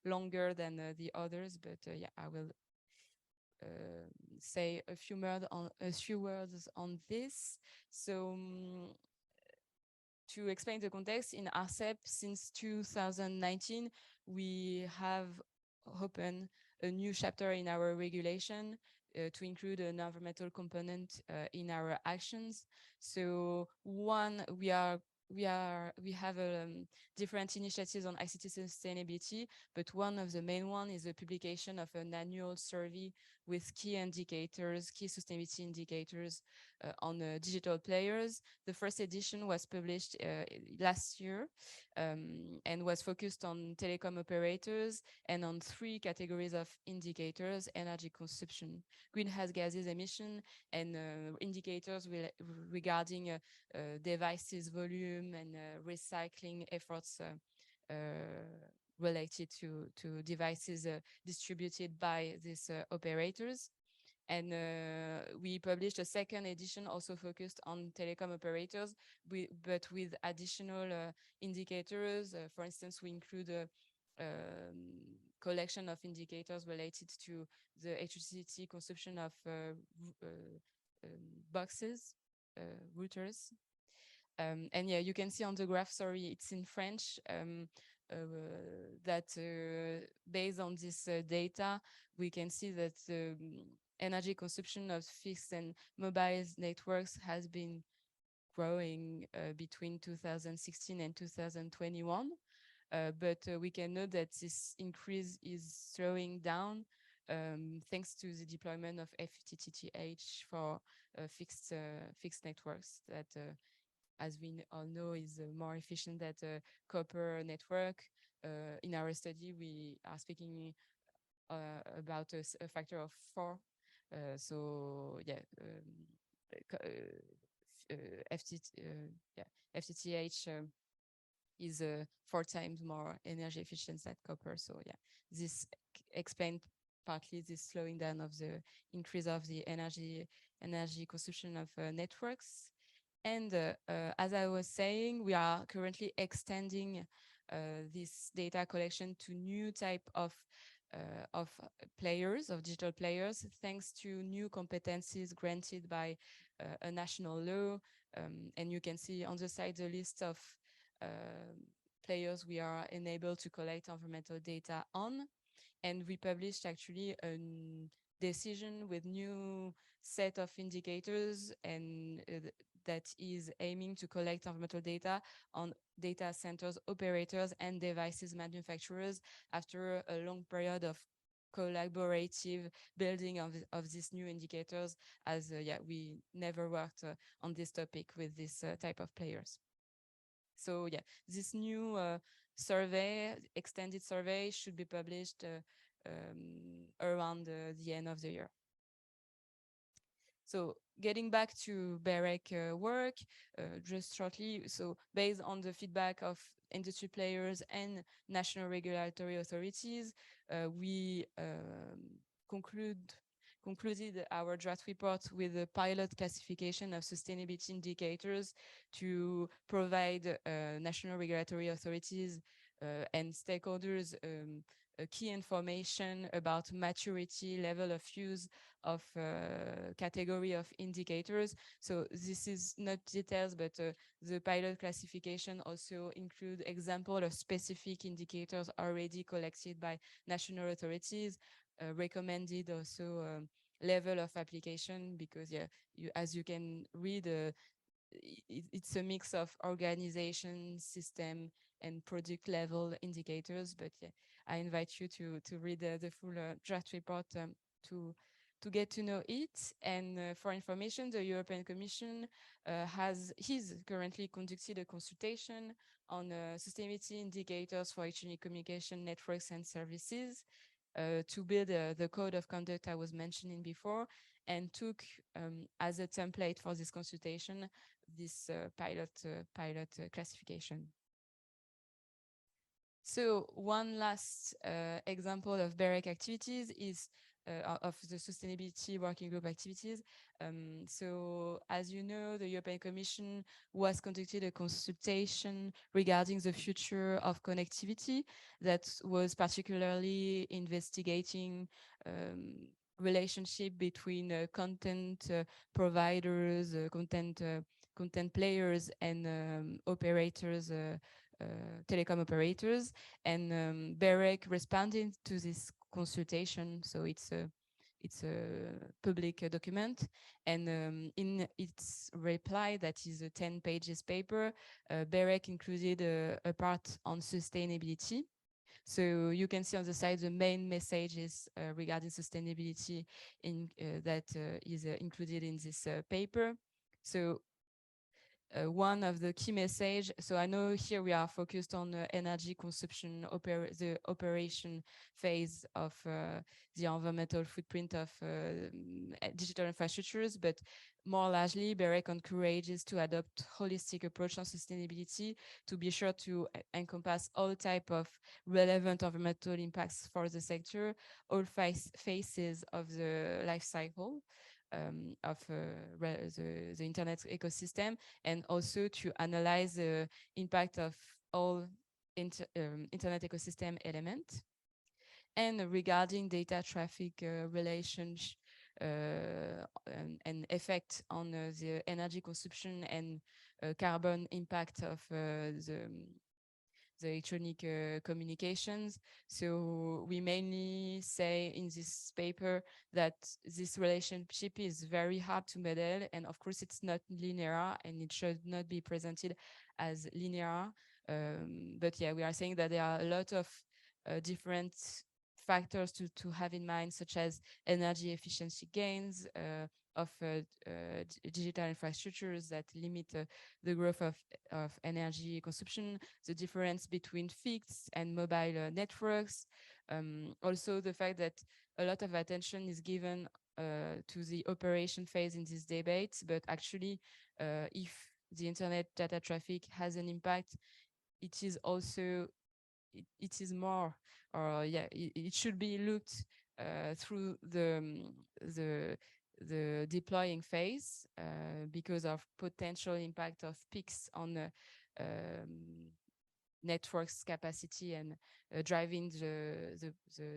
[SPEAKER 6] longer than the others, but I will say a few words on this. So to explain the context, in ARCEP since 2019, we have opened a new chapter in our regulation to include an environmental component in our actions. So one, we have different initiatives on ICT sustainability, but one of the main one is the publication of an annual survey with key indicators, key sustainability indicators on digital players. The first edition was published last year and was focused on telecom operators and on three categories of indicators: energy consumption, greenhouse gases emission, and indicators regarding devices volume and recycling efforts related to devices distributed by these operators. And we published a second edition also focused on telecom operators, but with additional indicators. For instance, we include a collection of indicators related to the electricity consumption of boxes, routers. And yeah, you can see on the graph, sorry, it's in French, that based on this data, we can see that energy consumption of fixed and mobile networks has been growing between 2016 and 2021. But we can note that this increase is slowing down thanks to the deployment of FTTH for fixed networks that, as we all know, is more efficient than a copper network. In our study, we are speaking about a factor of 4. So yeah, FTTH is 4 times more energy efficient than copper. So yeah, this explains partly this slowing down of the increase of the energy consumption of networks. And as I was saying, we are currently extending this data collection to new type of players, of digital players, thanks to new competencies granted by a national law. And you can see on the side the list of players we are enabled to collect environmental data on. And we published actually a decision with new set of indicators, and that is aiming to collect environmental data on data centers, operators, and devices manufacturers after a long period of collaborative building of these new indicators, as we never worked on this topic with this type of players. So this new survey, extended survey, should be published around the end of the year. So getting back to BEREC work, just shortly, so based on the feedback of industry players and national regulatory authorities, we concluded our draft report with a pilot classification of sustainability indicators to provide national regulatory authorities and stakeholders key information about maturity, level of use of category of indicators. So this is not details, but the pilot classification also include example of specific indicators already collected by national authorities, recommended also level of application, because as you can read, it's a mix of organization, system, and product level indicators. But I invite you to read the full draft report to get to know it. And for information, the European Commission is currently conducted a consultation on sustainability indicators for electronic communication networks and services to build the code of conduct I was mentioning before, and took as a template for this consultation this pilot classification. So one last example of BEREC activities is of the sustainability working group activities. So as you know, the European Commission was conducted a consultation regarding the future of connectivity that was particularly investigating relationship between content providers, content players, and operators, telecom operators. And BEREC responded to this consultation, so it's a public document. And in its reply, that is a 10 pages paper, BEREC included a part on sustainability. So you can see on the side the main messages regarding sustainability that is included in this paper. So one of the key message, so I know here we are focused on energy consumption, the operation phase of the environmental footprint of digital infrastructures, but more largely, BEREC encourages to adopt holistic approach on sustainability to be sure to encompass all type of relevant environmental impacts for the sector, all phases of the life cycle of the internet ecosystem, and also to analyze the impact of all internet ecosystem elements. And regarding data traffic relations and effect on the energy consumption and carbon impact of the electronic communications. So we mainly say in this paper that this relationship is very hard to model, and of course it's not linear, and it should not be presented as linear. But we are saying that there are a lot of different factors to have in mind, such as energy efficiency gains of digital infrastructures that limit the growth of energy consumption, the difference between fixed and mobile networks, also the fact that a lot of attention is given to the operation phase in this debate, but actually if the internet data traffic has an impact, it is also it is more, or it should be looked through the deploying phase because of potential impact of peaks on the networks capacity and driving the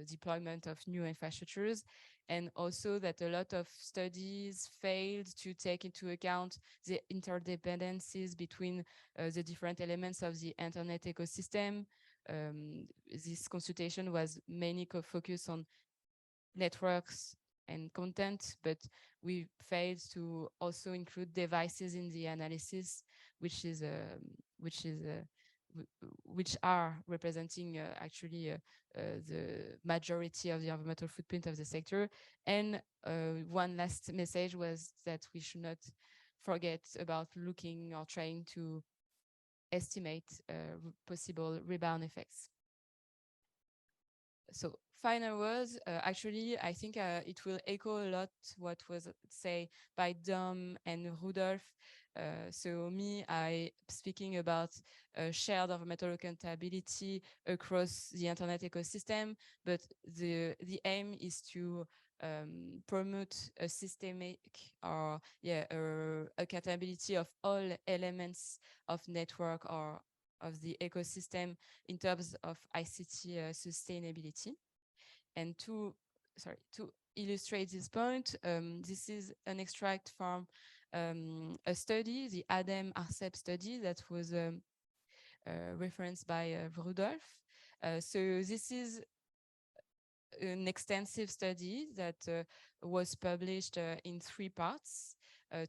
[SPEAKER 6] deployment of new infrastructures. And also that a lot of studies failed to take into account the interdependencies between the different elements of the internet ecosystem. This consultation was mainly focused on networks and content, but we failed to also include devices in the analysis, which is which are representing actually the majority of the environmental footprint of the sector. And one last message was that we should not forget about looking or trying to estimate possible rebound effects. So final words, actually, I think it will echo a lot what was said by Dom and Rudolf. So me, I speaking about shared environmental accountability across the internet ecosystem, but the aim is to promote a systemic or accountability of all elements of network or of the ecosystem in terms of ICT sustainability. And to illustrate this point, this is an extract from a study, the ADEM-ARCEP study that was referenced by Rudolf. So this is an extensive study that was published in 3 parts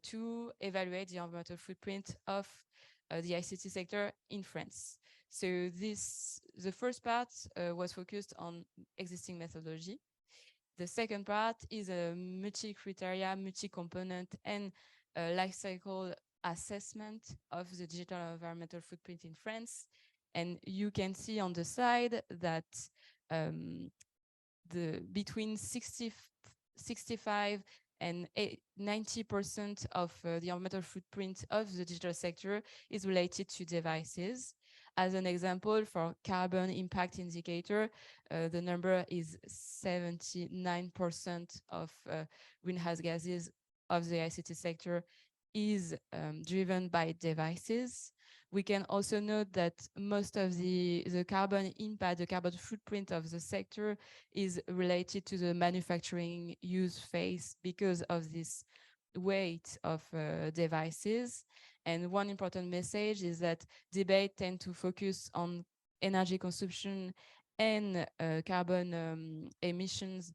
[SPEAKER 6] to evaluate the environmental footprint of the ICT sector in France. So the first part was focused on existing methodology. The second part is a multi-criteria, multi-component and life cycle assessment of the digital environmental footprint in France. And you can see on the side that between 65 and 90% of the environmental footprint of the digital sector is related to devices. As an example, for carbon impact indicator, the number is 79% of greenhouse gases of the ICT sector is driven by devices. We can also note that most of the carbon impact, the carbon footprint of the sector is related to the manufacturing use phase because of this weight of devices. And one important message is that debate tend to focus on energy consumption and carbon emissions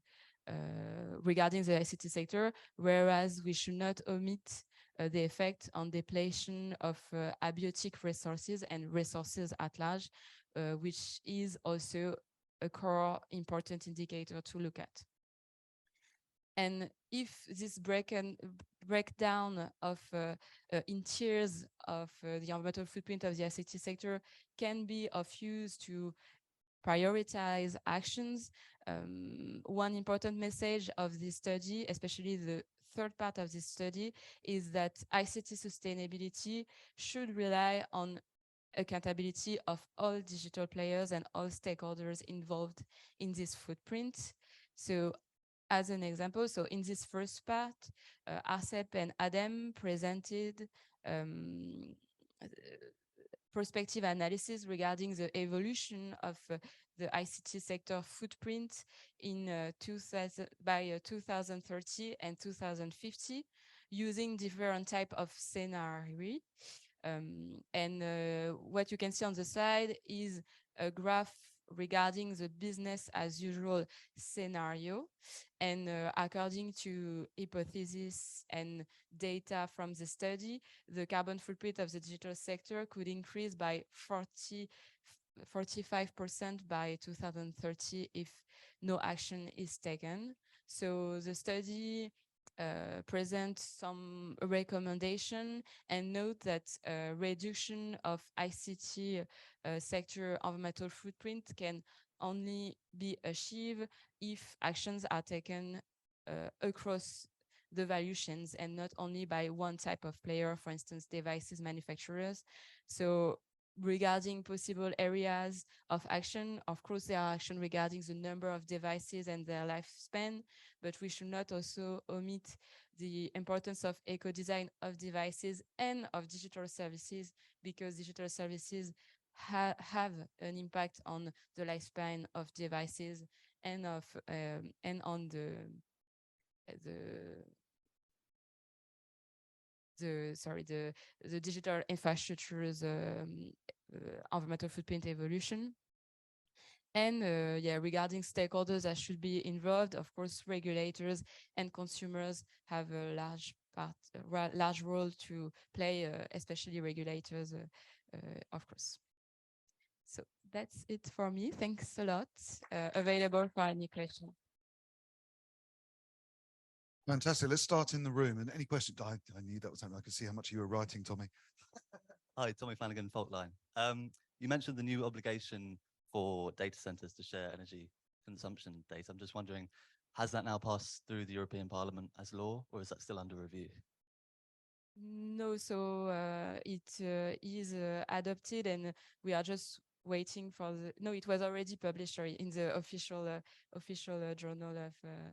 [SPEAKER 6] regarding the ICT sector, whereas we should not omit the effect on depletion of abiotic resources and resources at large, which is also a core important indicator to look at. And if this breakdown of in tiers of the environmental footprint of the ICT sector can be of use to prioritize actions, one important message of this study, especially the third part of this study, is that ICT sustainability should rely on accountability of all digital players and all stakeholders involved in this footprint. So as an example, so in this first part, ARCEP and ADEM presented prospective analysis regarding the evolution of the ICT sector footprint in 2030 and 2050 using different type of scenarios. And what you can see on the side is a graph regarding the business as usual scenario. And according to hypothesis and data from the study, the carbon footprint of the digital sector could increase by 45% by 2030 if no action is taken. So the study present some recommendation and note that reduction of ICT sector environmental footprint can only be achieved if actions are taken across the value chains and not only by one type of player, for instance, devices manufacturers. So regarding possible areas of action, of course, there are action regarding the number of devices and their lifespan, but we should not also omit the importance of eco-design of devices and of digital services, because digital services have an impact on the lifespan of devices and of and on the digital infrastructures environmental footprint evolution. And regarding stakeholders that should be involved, of course, regulators and consumers have a large role to play, especially regulators, of course. So that's it for me. Thanks a lot. Available for any question.
[SPEAKER 1] Fantastic. Let's start in the room. And any questions? I knew that was something. I could see how much you were writing, Tommy.
[SPEAKER 7] Hi, Tommy Flanagan, Faultline. You mentioned the new obligation for data centers to share energy consumption data. I'm just wondering, has that now passed through the European Parliament as law, or is that still under review?
[SPEAKER 6] No, so it is adopted, and we are just waiting for the. No, it was already published, sorry, in the official journal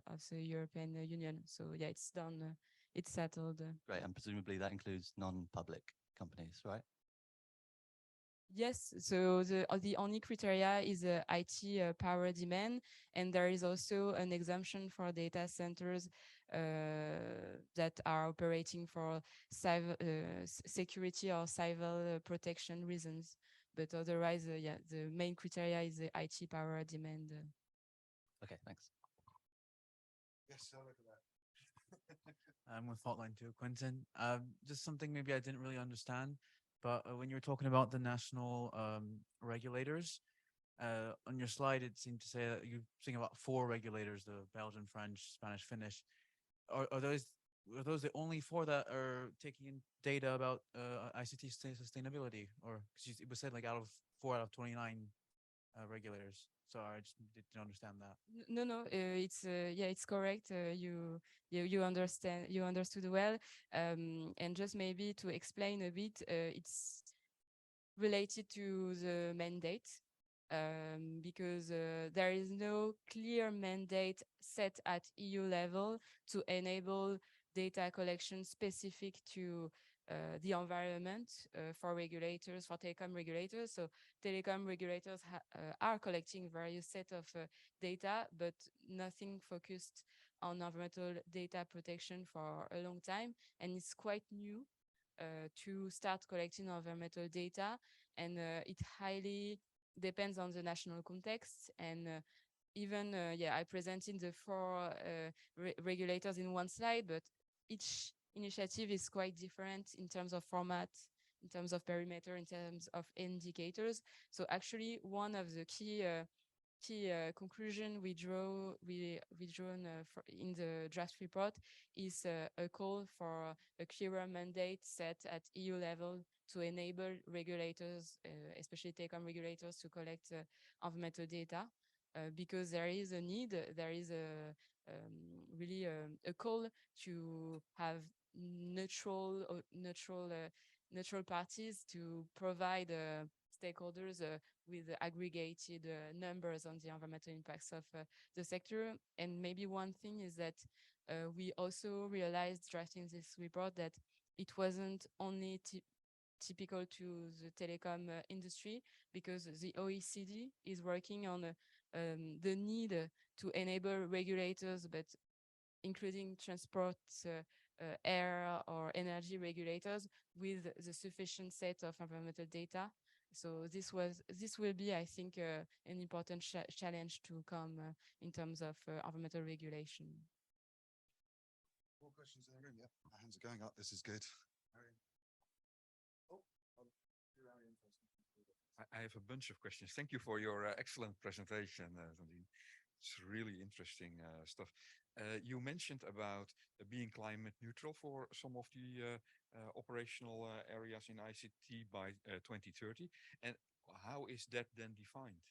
[SPEAKER 6] of the European Union. So yeah, it's done. It's settled.
[SPEAKER 7] Great, and presumably that includes non-public companies, right?
[SPEAKER 6] Yes, so the only criteria is IT power demand, and there is also an exemption for data centers that are operating for security or civil protection reasons. But otherwise, yeah, the main criteria is the IT power demand.
[SPEAKER 7] Okay, thanks.
[SPEAKER 1] Yes, I'll look at that.
[SPEAKER 8] I'm with Hotline too, Quentin. Just something maybe I didn't really understand, but when you were talking about the national regulators, on your slide, it seemed to say that you're saying about 4 regulators: the Belgian, French, Spanish, Finnish. Are those the only 4 that are taking in data about ICT sustainability, or because it was said like 4 out of 29 regulators? So I just didn't understand that.
[SPEAKER 6] No, it's yeah, it's correct. You understand, you understood well. And just maybe to explain a bit, it's related to the mandate, because there is no clear mandate set at EU level to enable data collection specific to the environment for regulators, for telecom regulators. So telecom regulators are collecting various set of data, but nothing focused on environmental data protection for a long time. And it's quite new to start collecting environmental data, and it highly depends on the national context. And even, yeah, I presented the 4 regulators in one slide, but each initiative is quite different in terms of format, in terms of perimeter, in terms of indicators. So actually, one of the key conclusion we drawn in the draft report is a call for a clearer mandate set at EU level to enable regulators, especially telecom regulators, to collect environmental data, because there is a need, there is really a call to have neutral parties to provide stakeholders with aggregated numbers on the environmental impacts of the sector. And maybe one thing is that we also realized drafting this report that it wasn't only typical to the telecom industry, because the OECD is working on the need to enable regulators, but including transport, air or energy regulators, with the sufficient set of environmental data. So this will be, I think, an important challenge to come in terms of environmental regulation.
[SPEAKER 1] More questions in the room? Yep, my hands are going up. This is good.
[SPEAKER 9] I have a bunch of questions. Thank you for your excellent presentation, Sandrine. It's really interesting stuff. You mentioned about being climate neutral for some of the operational areas in ICT by 2030. And how is that then defined?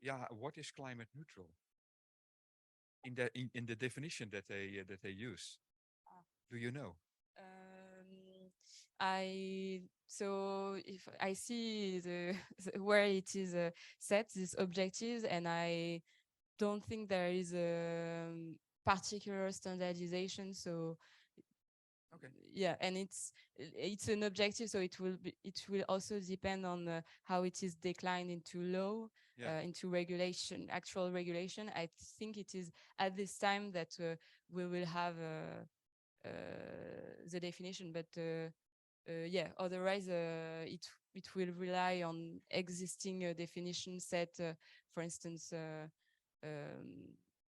[SPEAKER 9] Yeah, what is climate neutral? In the definition that they use. Do you know?
[SPEAKER 6] So if I see where it is set, these objectives, and I don't think there is a particular standardization. So
[SPEAKER 9] okay,
[SPEAKER 6] yeah, and it's an objective, so it will also depend on how it is declined into law, into regulation, actual regulation. I think it is at this time that we will have the definition, but yeah, otherwise it will rely on existing definition set, for instance,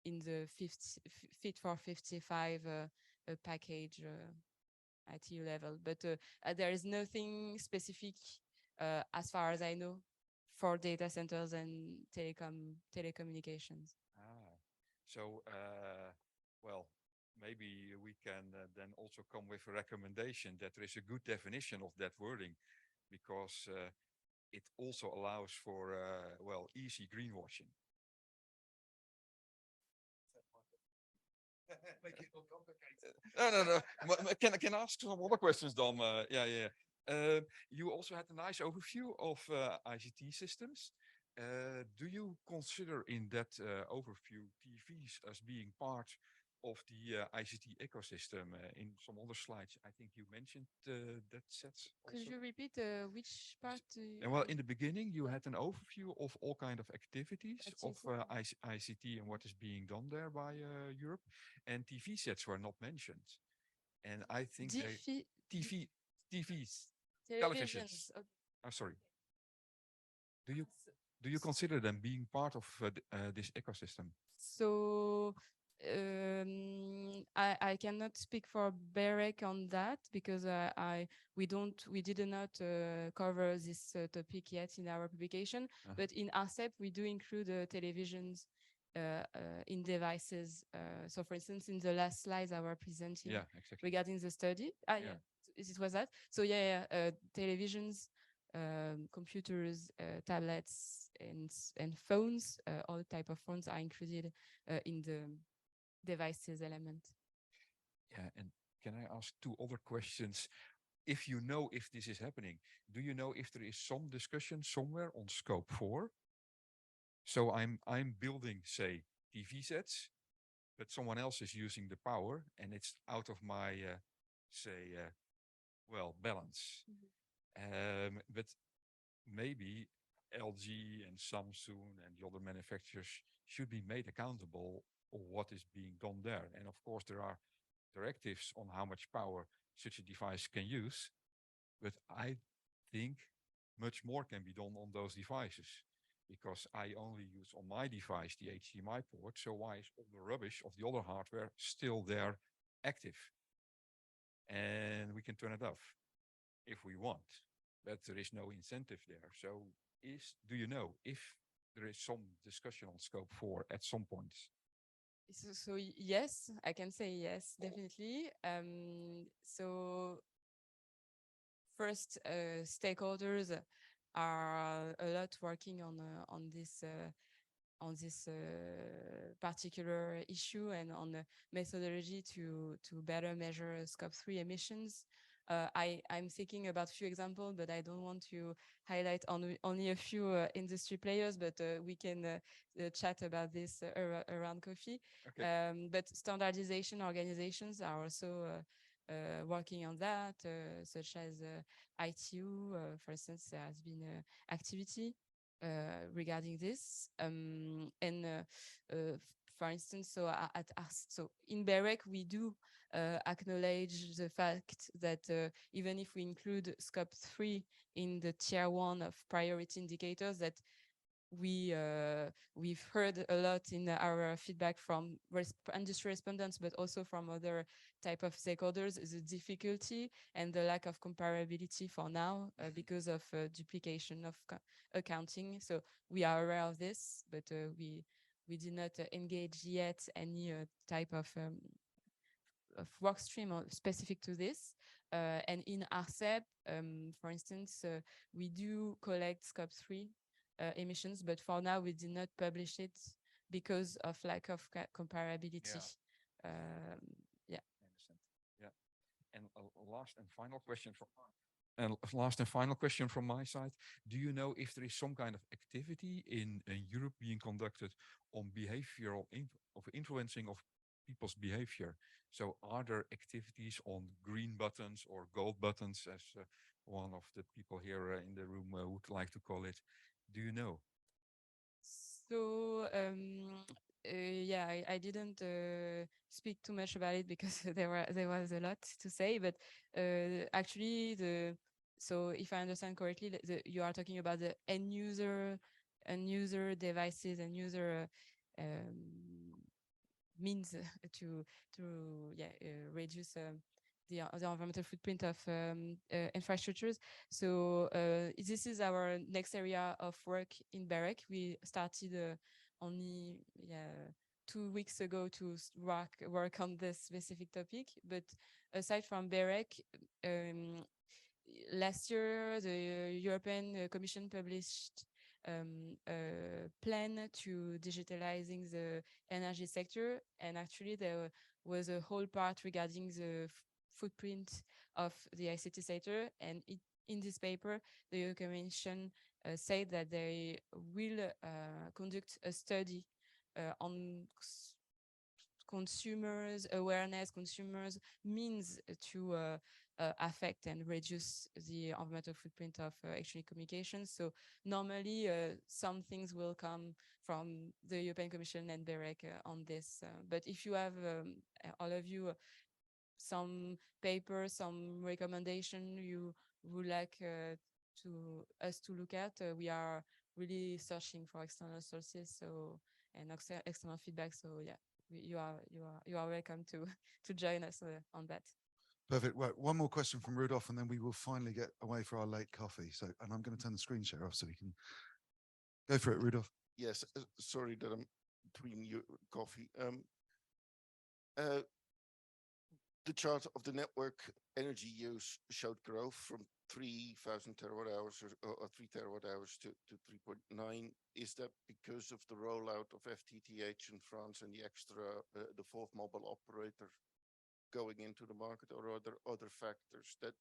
[SPEAKER 6] in the Fit for 55 package at EU level. But there is nothing specific as far as I know, for data centers and telecommunications.
[SPEAKER 9] So, well, maybe we can then also come with a recommendation that there is a good definition of that wording, because it also allows for, well, easy greenwashing.
[SPEAKER 1] Make it more complicated.
[SPEAKER 9] No. Can I ask some other questions, Dom? Yeah. You also had a nice overview of ICT systems. Do you consider in that overview TVs as being part of the ICT ecosystem? In some other slides, I think you mentioned that sets.
[SPEAKER 6] Could
[SPEAKER 9] also.
[SPEAKER 6] you repeat which part?
[SPEAKER 9] And well, in the beginning, you had an overview of all kind of activities of ICT and what is being done there by Europe, and TV sets were not mentioned. And I think TVs, televisions.
[SPEAKER 6] televisions. Okay.
[SPEAKER 9] I'm sorry. Do you consider them being part of this ecosystem?
[SPEAKER 6] So I cannot speak for BEREC on that because we did not cover this topic yet in our publication. But in RCEP we do include televisions in devices. So for instance, in the last slides I was presenting regarding the study. It was that. So televisions, computers, tablets, and phones, all type of phones are included in the devices element.
[SPEAKER 9] Yeah, and can I ask two other questions? If you know if this is happening, do you know if there is some discussion somewhere on scope 4? So I'm building, say, TV sets, but someone else is using the power and it's out of my, say, well, balance. But maybe LG and Samsung and the other manufacturers should be made accountable of what is being done there. And of course, there are directives on how much power such a device can use. But I think much more can be done on those devices, because I only use on my device the HDMI port. So why is all the rubbish of the other hardware still there active? And we can turn it off if we want, but there is no incentive there. So do you know if there is some discussion on scope 4 at some point?
[SPEAKER 6] So yes, I can say yes, definitely. So first, stakeholders are a lot working on this particular issue and on the methodology to better measure scope 3 emissions. I'm thinking about a few examples, but I don't want to highlight only a few industry players, but we can chat about this around coffee.
[SPEAKER 9] Okay.
[SPEAKER 6] But standardization organizations are also working on that, such as ITU, for instance, there has been activity regarding this. For instance, so in BEREC, we do acknowledge the fact that even if we include scope 3 in the tier 1 of priority indicators, that we've heard a lot in our feedback from industry respondents, but also from other type of stakeholders, is the difficulty and the lack of comparability for now because of duplication of accounting. So we are aware of this, but we did not engage yet any type of work stream specific to this. And in RCEP, for instance, we do collect scope 3 emissions, but for now we did not publish it because of lack of comparability.
[SPEAKER 9] I understand. Yeah. And last and final question from my side. Do you know if there is some kind of activity in Europe being conducted on behavioral of influencing of people's behavior? So are there activities on green buttons or gold buttons, as one of the people here in the room would like to call it? Do you know?
[SPEAKER 6] So I didn't speak too much about it because there was a lot to say, but actually so if I understand correctly, you are talking about the end user devices and user means to reduce the environmental footprint of infrastructures. So this is our next area of work in BEREC. We started only 2 weeks ago to work on this specific topic. But aside from BEREC, last year the European Commission published a plan to digitalizing the energy sector, and actually there was a whole part regarding the footprint of the ICT sector. And in this paper, the European Commission said that they will conduct a study on consumers awareness, consumers means to affect and reduce the environmental footprint of electronic communications. So normally some things will come from the European Commission and BEREC on this. But if you have, all of you, some paper, some recommendation you would like us to look at, we are really searching for external sources, so and external feedback. So yeah, you are welcome to join us on that.
[SPEAKER 1] Perfect. Right, one more question from Rudolph, and then we will finally get away for our late coffee. So, and I'm going to turn the screen share off so we can go for it, Rudolph.
[SPEAKER 2] Yes, sorry that I'm between your coffee. The chart of the network energy use showed growth from 3,000 terawatt hours or 3 terawatt hours to 3.9. Is that because of the rollout of FTTH in France and the extra, the fourth mobile operator going into the market, or are there other factors that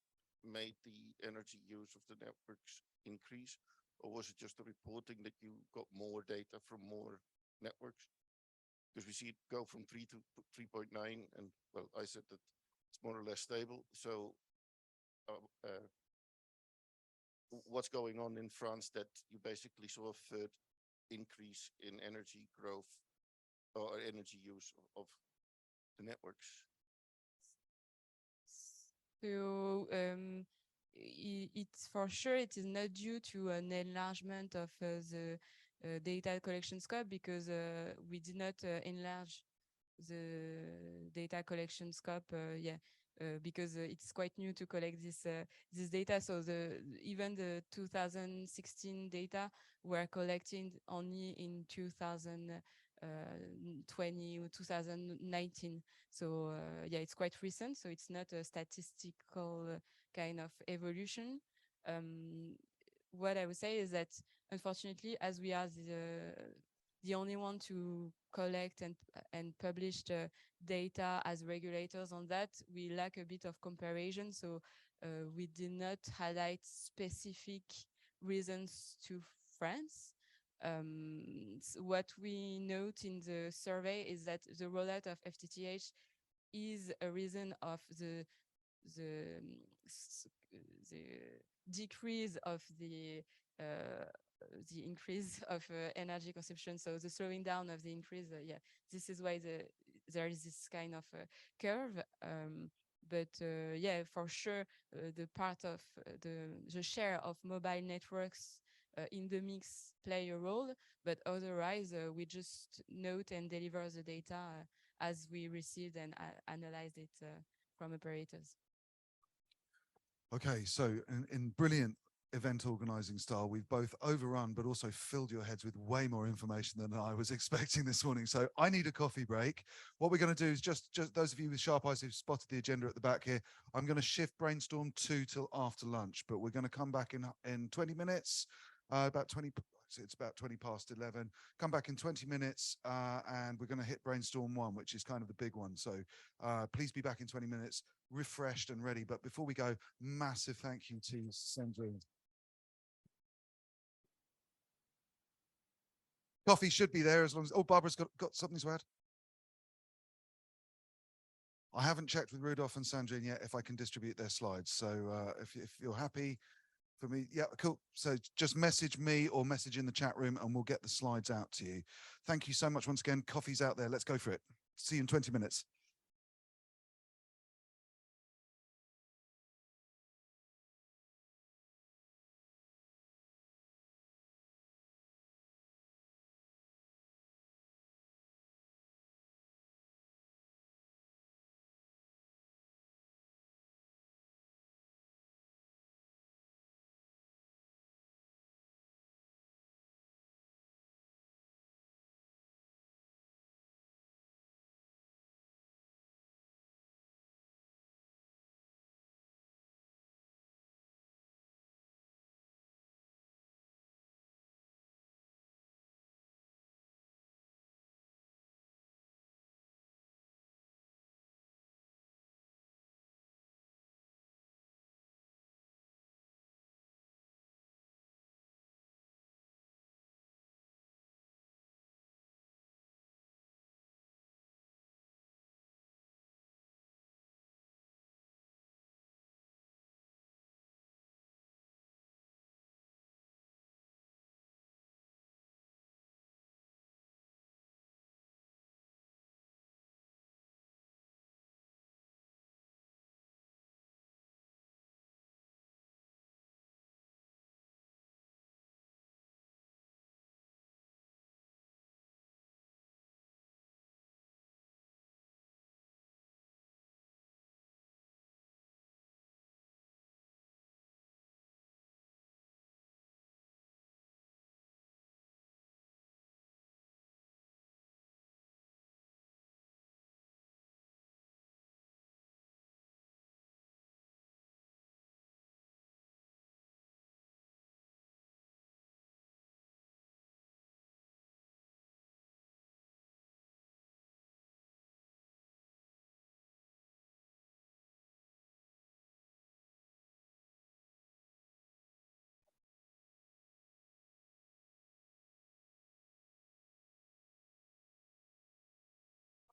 [SPEAKER 2] made the energy use of the networks increase? Or was it just the reporting that you got more data from more networks? Because we see it go from 3 to 3.9, and well, I said that it's more or less stable. So what's going on in France that you basically saw a third increase in energy growth or energy use of the networks?
[SPEAKER 6] So it's for sure it is not due to an enlargement of the data collection scope, because we did not enlarge the data collection scope because it's quite new to collect this data. So even the 2016 data were collected only in 2020 or 2019. So yeah, it's quite recent. So it's not a statistical kind of evolution. What I would say is that unfortunately, as we are the only one to collect and publish the data as regulators on that, we lack a bit of comparison. So we did not highlight specific reasons to France. So what we note in the survey is that the rollout of FTTH is a reason of the decrease of the increase of energy consumption. So the slowing down of the increase, yeah, this is why there is this kind of curve. But yeah, for sure, the part of the share of mobile networks in the mix play a role, but otherwise we just note and deliver the data as we received and analyzed it from operators.
[SPEAKER 1] Okay, so in brilliant event organizing style, we've both overrun but also filled your heads with way more information than I was expecting this morning. So I need a coffee break. What we're going to do is just those of you with sharp eyes who've spotted the agenda at the back here, I'm going to shift Brainstorm 2 till after lunch, but we're going to come back in 20 minutes, it's about 20 past 11. Come back in 20 minutes and we're going to hit Brainstorm 1, which is kind of the big one. So please be back in 20 minutes, refreshed and ready. But before we go, massive thank you to Sandrine. Coffee should be there as long as, oh, Barbara's got something to add. I haven't checked with Rudolph and Sandrine yet if I can distribute their slides. So if you're happy for me, yeah, cool. So just message me or message in the chat room and we'll get the slides out to you. Thank you so much once again. Coffee's out there. Let's go for it. See you in 20 minutes.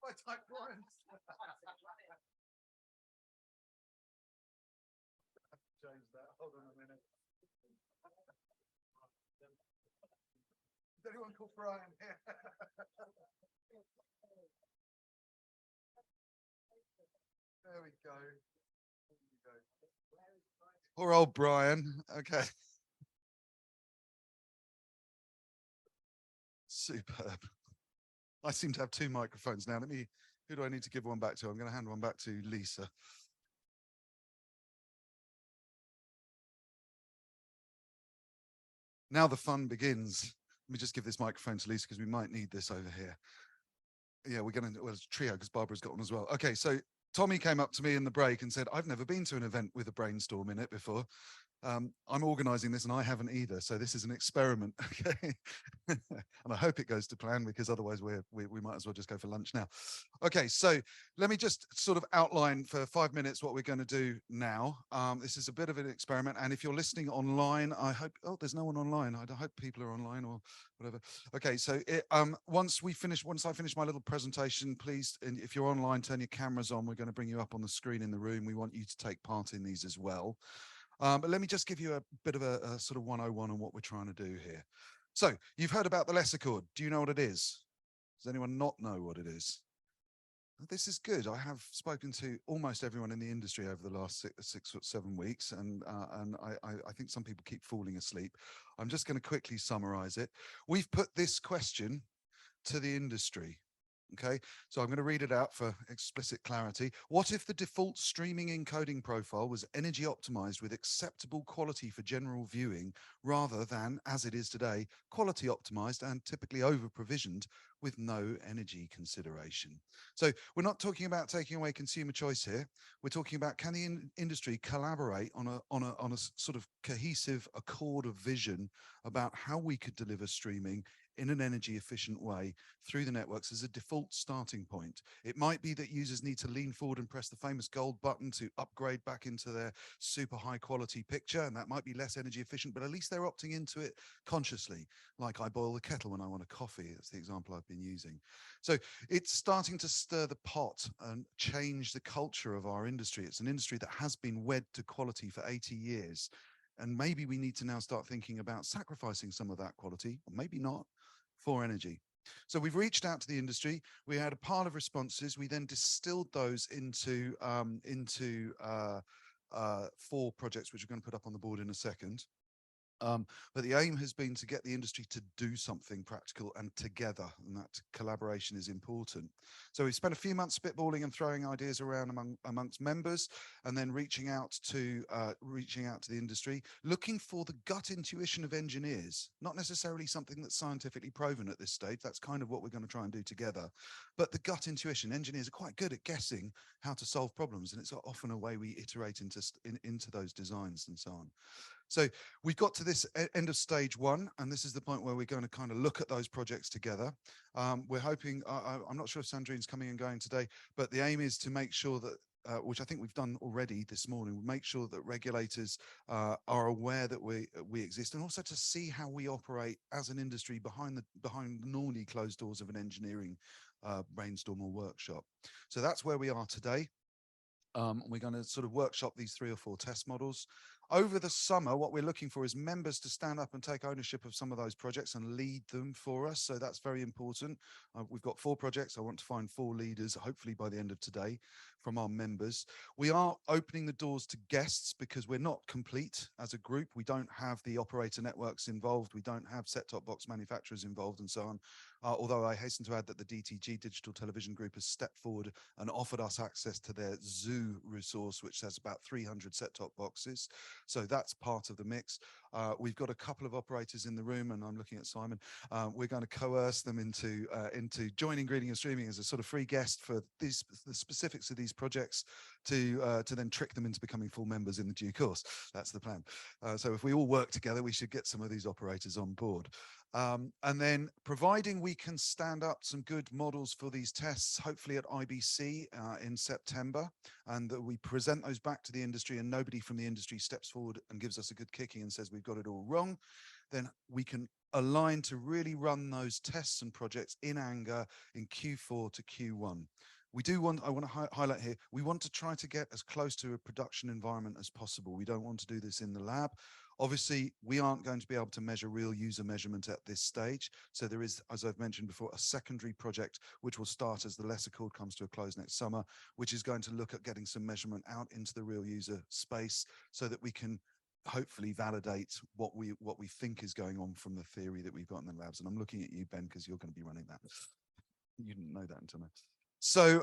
[SPEAKER 1] I typed Brian. Change that. Hold on a minute. Is anyone called Brian here? There we go. There we go. Poor old Brian. Okay. Superb. I seem to have two microphones now. Who do I need to give one back to? I'm going to hand one back to Lisa. Now the fun begins. Let me just give this microphone to Lisa because we might need this over here. Yeah, we're going to, well, it's trio because Barbara's got one as well. Okay, so Tommy came up to me in the break and said, I've never been to an event with a brainstorm in it before. I'm organizing this and I haven't either. So this is an experiment. Okay. And I hope it goes to plan because otherwise we might as well just go for lunch now. Okay. So let me just sort of outline for 5 minutes what we're going to do now. This is a bit of an experiment. And if you're listening online, I hope, oh, there's no one online. I hope people are online or whatever. Okay. So once I finish my little presentation, please, and if you're online, turn your cameras on. We're going to bring you up on the screen in the room. We want you to take part in these as well. But let me just give you a bit of a sort of 101 on what we're trying to do here. So you've heard about the Lessicord. Do you know what it is? Does anyone not know what it is? This is good. I have spoken to almost everyone in the industry over the last 6 or 7 weeks, and I think some people keep falling asleep. I'm just going to quickly summarize it. We've put this question to the industry. Okay, so I'm going to read it out for explicit clarity. What if the default streaming encoding profile was energy optimized with acceptable quality for general viewing rather than, as it is today, quality optimized and typically over provisioned with no energy consideration? So we're not talking about taking away consumer choice here. We're talking about, can the industry collaborate on a sort of cohesive accord of vision about how we could deliver streaming in an energy efficient way through the networks as a default starting point. It might be that users need to lean forward and press the famous gold button to upgrade back into their super high quality picture, and that might be less energy efficient, but at least they're opting into it consciously. Like I boil the kettle when I want a coffee. That's the example I've been using. So it's starting to stir the pot and change the culture of our industry. It's an industry that has been wed to quality for 80 years. And maybe we need to now start thinking about sacrificing some of that quality, or maybe not, for energy. So we've reached out to the industry. We had a pile of responses. We then distilled those into 4 projects, which we're going to put up on the board in a second. But the aim has been to get the industry to do something practical and together, and that collaboration is important. So we spent a few months spitballing and throwing ideas around amongst members, and then reaching out to the industry, looking for the gut intuition of engineers, not necessarily something that's scientifically proven at this stage. That's kind of what we're going to try and do together. But the gut intuition, engineers are quite good at guessing how to solve problems, and it's often a way we iterate into those designs and so on. So we've got to this end of stage 1, and this is the point where we're going to kind of look at those projects together. We're hoping, I'm not sure if Sandrine's coming and going today, but the aim is to make sure that, which I think we've done already this morning, make sure that regulators are aware that we exist, and also to see how we operate as an industry behind the normally closed doors of an engineering brainstorm or workshop. So that's where we are today. We're going to sort of workshop these 3 or 4 test models. Over the summer, what we're looking for is members to stand up and take ownership of some of those projects and lead them for us. So that's very important. We've got 4 projects. I want to find 4 leaders, hopefully by the end of today, from our members. We are opening the doors to guests because we're not complete as a group. We don't have the operator networks involved. We don't have set-top box manufacturers involved and so on. Although I hasten to add that the DTG Digital Television Group has stepped forward and offered us access to their Zoo resource, which has about 300 set-top boxes. So that's part of the mix. We've got a couple of operators in the room, and I'm looking at Simon. We're going to coerce them into joining Greeting and Streaming as a sort of free guest for the specifics of these projects to then trick them into becoming full members in the due course. That's the plan. So if we all work together, we should get some of these operators on board. And then providing we can stand up some good models for these tests, hopefully at IBC in September, and that we present those back to the industry and nobody from the industry steps forward and gives us a good kicking and says we've got it all wrong, then we can aligned to really run those tests and projects in anger in Q4 to Q1. We do want, I want to highlight here, we want to try to get as close to a production environment as possible. We don't want to do this in the lab. Obviously, we aren't going to be able to measure real user measurement at this stage. So there is, as I've mentioned before, a secondary project which will start as the Lesser Accord comes to a close next summer, which is going to look at getting some measurement out into the real user space so that we can hopefully validate what we think is going on from the theory that we've got in the labs. And I'm looking at you, Ben, because you're going to be running that. You didn't know that until now. So,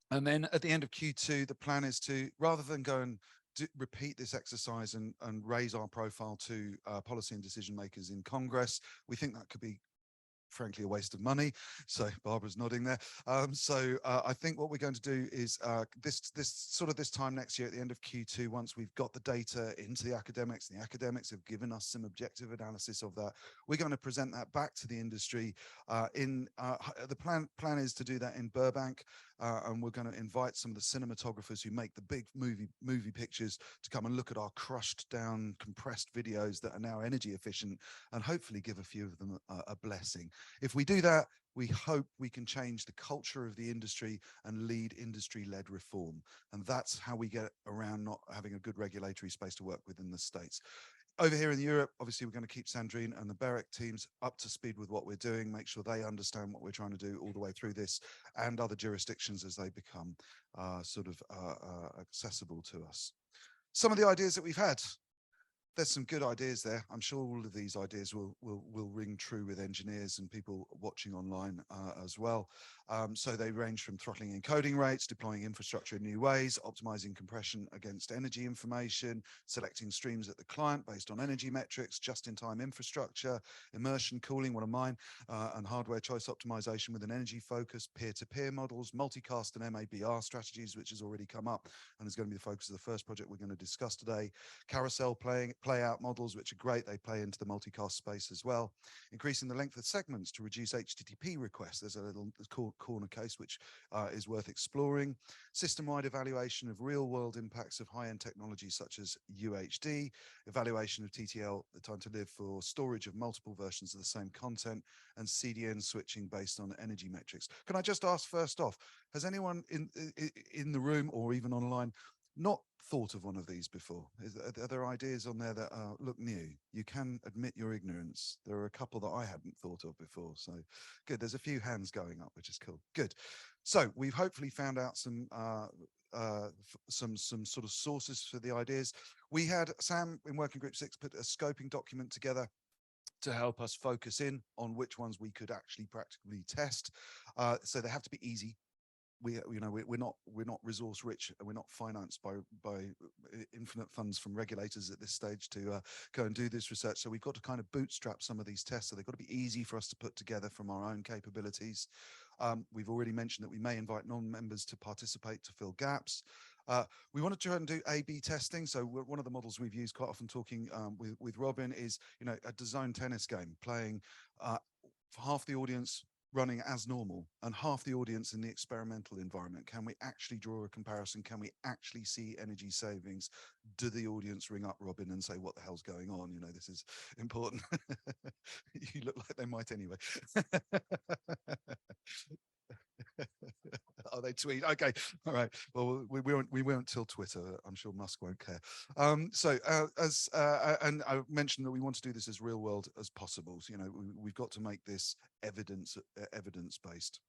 [SPEAKER 1] and then at the end of Q2, the plan is to, rather than go and repeat this exercise and raise our profile to policy and decision makers in Congress, we think that could be frankly a waste of money. So Barbara's nodding there. I think what we're going to do is this time next year at the end of Q2, once we've got the data into the academics, and the academics have given us some objective analysis of that, we're going to present that back to the industry. The plan is to do that in Burbank, and we're going to invite some of the cinematographers who make the big movie pictures to come and look at our crushed down, compressed videos that are now energy efficient, and hopefully give a few of them a blessing. If we do that, we hope we can change the culture of the industry and lead industry-led reform. And that's how we get around not having a good regulatory space to work with in the States. Over here in Europe, obviously, we're going to keep Sandrine and the BEREC teams up to speed with what we're doing, make sure they understand what we're trying to do all the way through this, and other jurisdictions as they become accessible to us. Some of the ideas that we've had. There's some good ideas there. I'm sure all of these ideas will ring true with engineers and people watching online as well. So they range from throttling encoding rates, deploying infrastructure in new ways, optimizing compression against energy information, selecting streams at the client based on energy metrics, just-in-time infrastructure, immersion cooling, one of mine, and hardware choice optimization with an energy focus, peer-to-peer models, multicast and MABR strategies, which has already come up and is going to be the focus of the first project we're going to discuss today. Carousel play out models, which are great. They play into the multicast space as well. Increasing the length of segments to reduce HTTP requests. There's a little corner case which is worth exploring. System-wide evaluation of real-world impacts of high-end technologies such as UHD, evaluation of TTL, the time to live, for storage of multiple versions of the same content, and CDN switching based on energy metrics. Can I just ask first off, has anyone in the room or even online not thought of one of these before? Are there ideas on there that look new? You can admit your ignorance. There are a couple that I hadn't thought of before. So good. There's a few hands going up, which is cool. Good. So we've hopefully found out some sort of sources for the ideas. We had Sam in Working Group 6 put a scoping document together to help us focus in on which ones we could actually practically test. So they have to be easy. We're not resource rich, and we're not financed by infinite funds from regulators at this stage to go and do this research. So we've got to kind of bootstrap some of these tests. So they've got to be easy for us to put together from our own capabilities. We've already mentioned that we may invite non-members to participate to fill gaps. We want to try and do A/B testing. So one of the models we've used quite often talking with Robin is, a design tennis game, playing for half the audience running as normal and half the audience in the experimental environment. Can we actually draw a comparison? Can we actually see energy savings? Do the audience ring up Robin and say, what the hell's going on? This is important. You look like they might anyway. Oh, they tweet. Okay, all right. Well, we won't tell Twitter. I'm sure Musk won't care. And I mentioned that we want to do this as real world as possible. So, we've got to make this evidence based.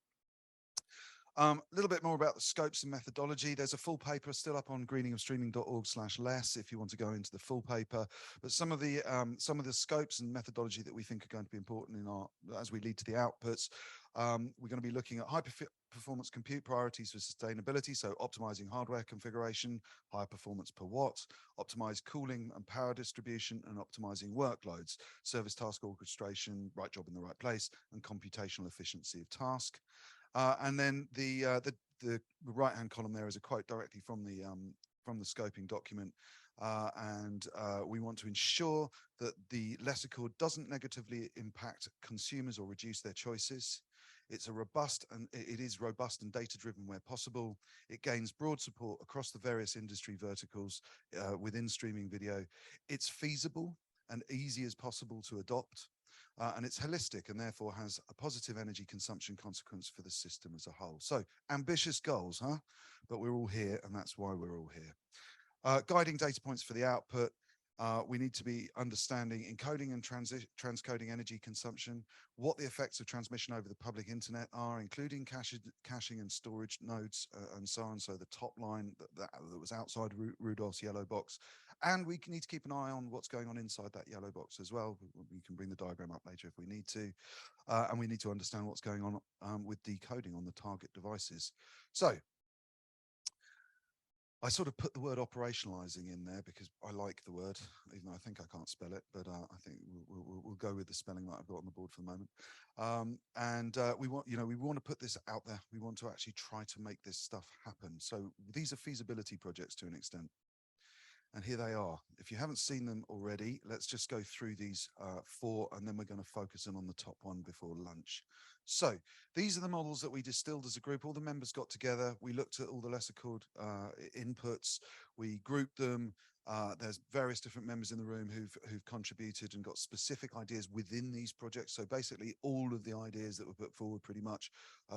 [SPEAKER 1] A little bit more about the scopes and methodology. There's a full paper still up on greeningofstreaming.org/less if you want to go into the full paper. But some of the scopes and methodology that we think are going to be important as we lead to the outputs. We're going to be looking at high performance compute priorities for sustainability. So optimizing hardware configuration, higher performance per watt, optimize cooling and power distribution, and optimizing workloads, service task orchestration, right job in the right place, and computational efficiency of task. And then the right-hand column there is a quote directly from the scoping document. And we want to ensure that the Lesser Accord doesn't negatively impact consumers or reduce their choices. It is robust and data-driven where possible. It gains broad support across the various industry verticals within streaming video. It's feasible and easy as possible to adopt. and it's holistic and therefore has a positive energy consumption consequence for the system as a whole. So ambitious goals, huh? But we're all here, and that's why we're all here. Guiding data points for the output. We need to be understanding encoding and transcoding energy consumption, what the effects of transmission over the public internet are, including caching and storage nodes and so on. So the top line that was outside Rudolph's yellow box. And we need to keep an eye on what's going on inside that yellow box as well. We can bring the diagram up later if we need to. And we need to understand what's going on with decoding on the target devices. So I sort of put the word operationalizing in there because I like the word, even though I think I can't spell it, but I think we'll go with the spelling that I've got on the board for the moment. We want to put this out there. We want to actually try to make this stuff happen. So these are feasibility projects to an extent. And here they are. If you haven't seen them already, let's just go through these 4, and then we're going to focus in on the top one before lunch. So these are the models that we distilled as a group. All the members got together. We looked at all the lesser called inputs. We grouped them. There's various different members in the room who've contributed and got specific ideas within these projects. So basically all of the ideas that were put forward pretty much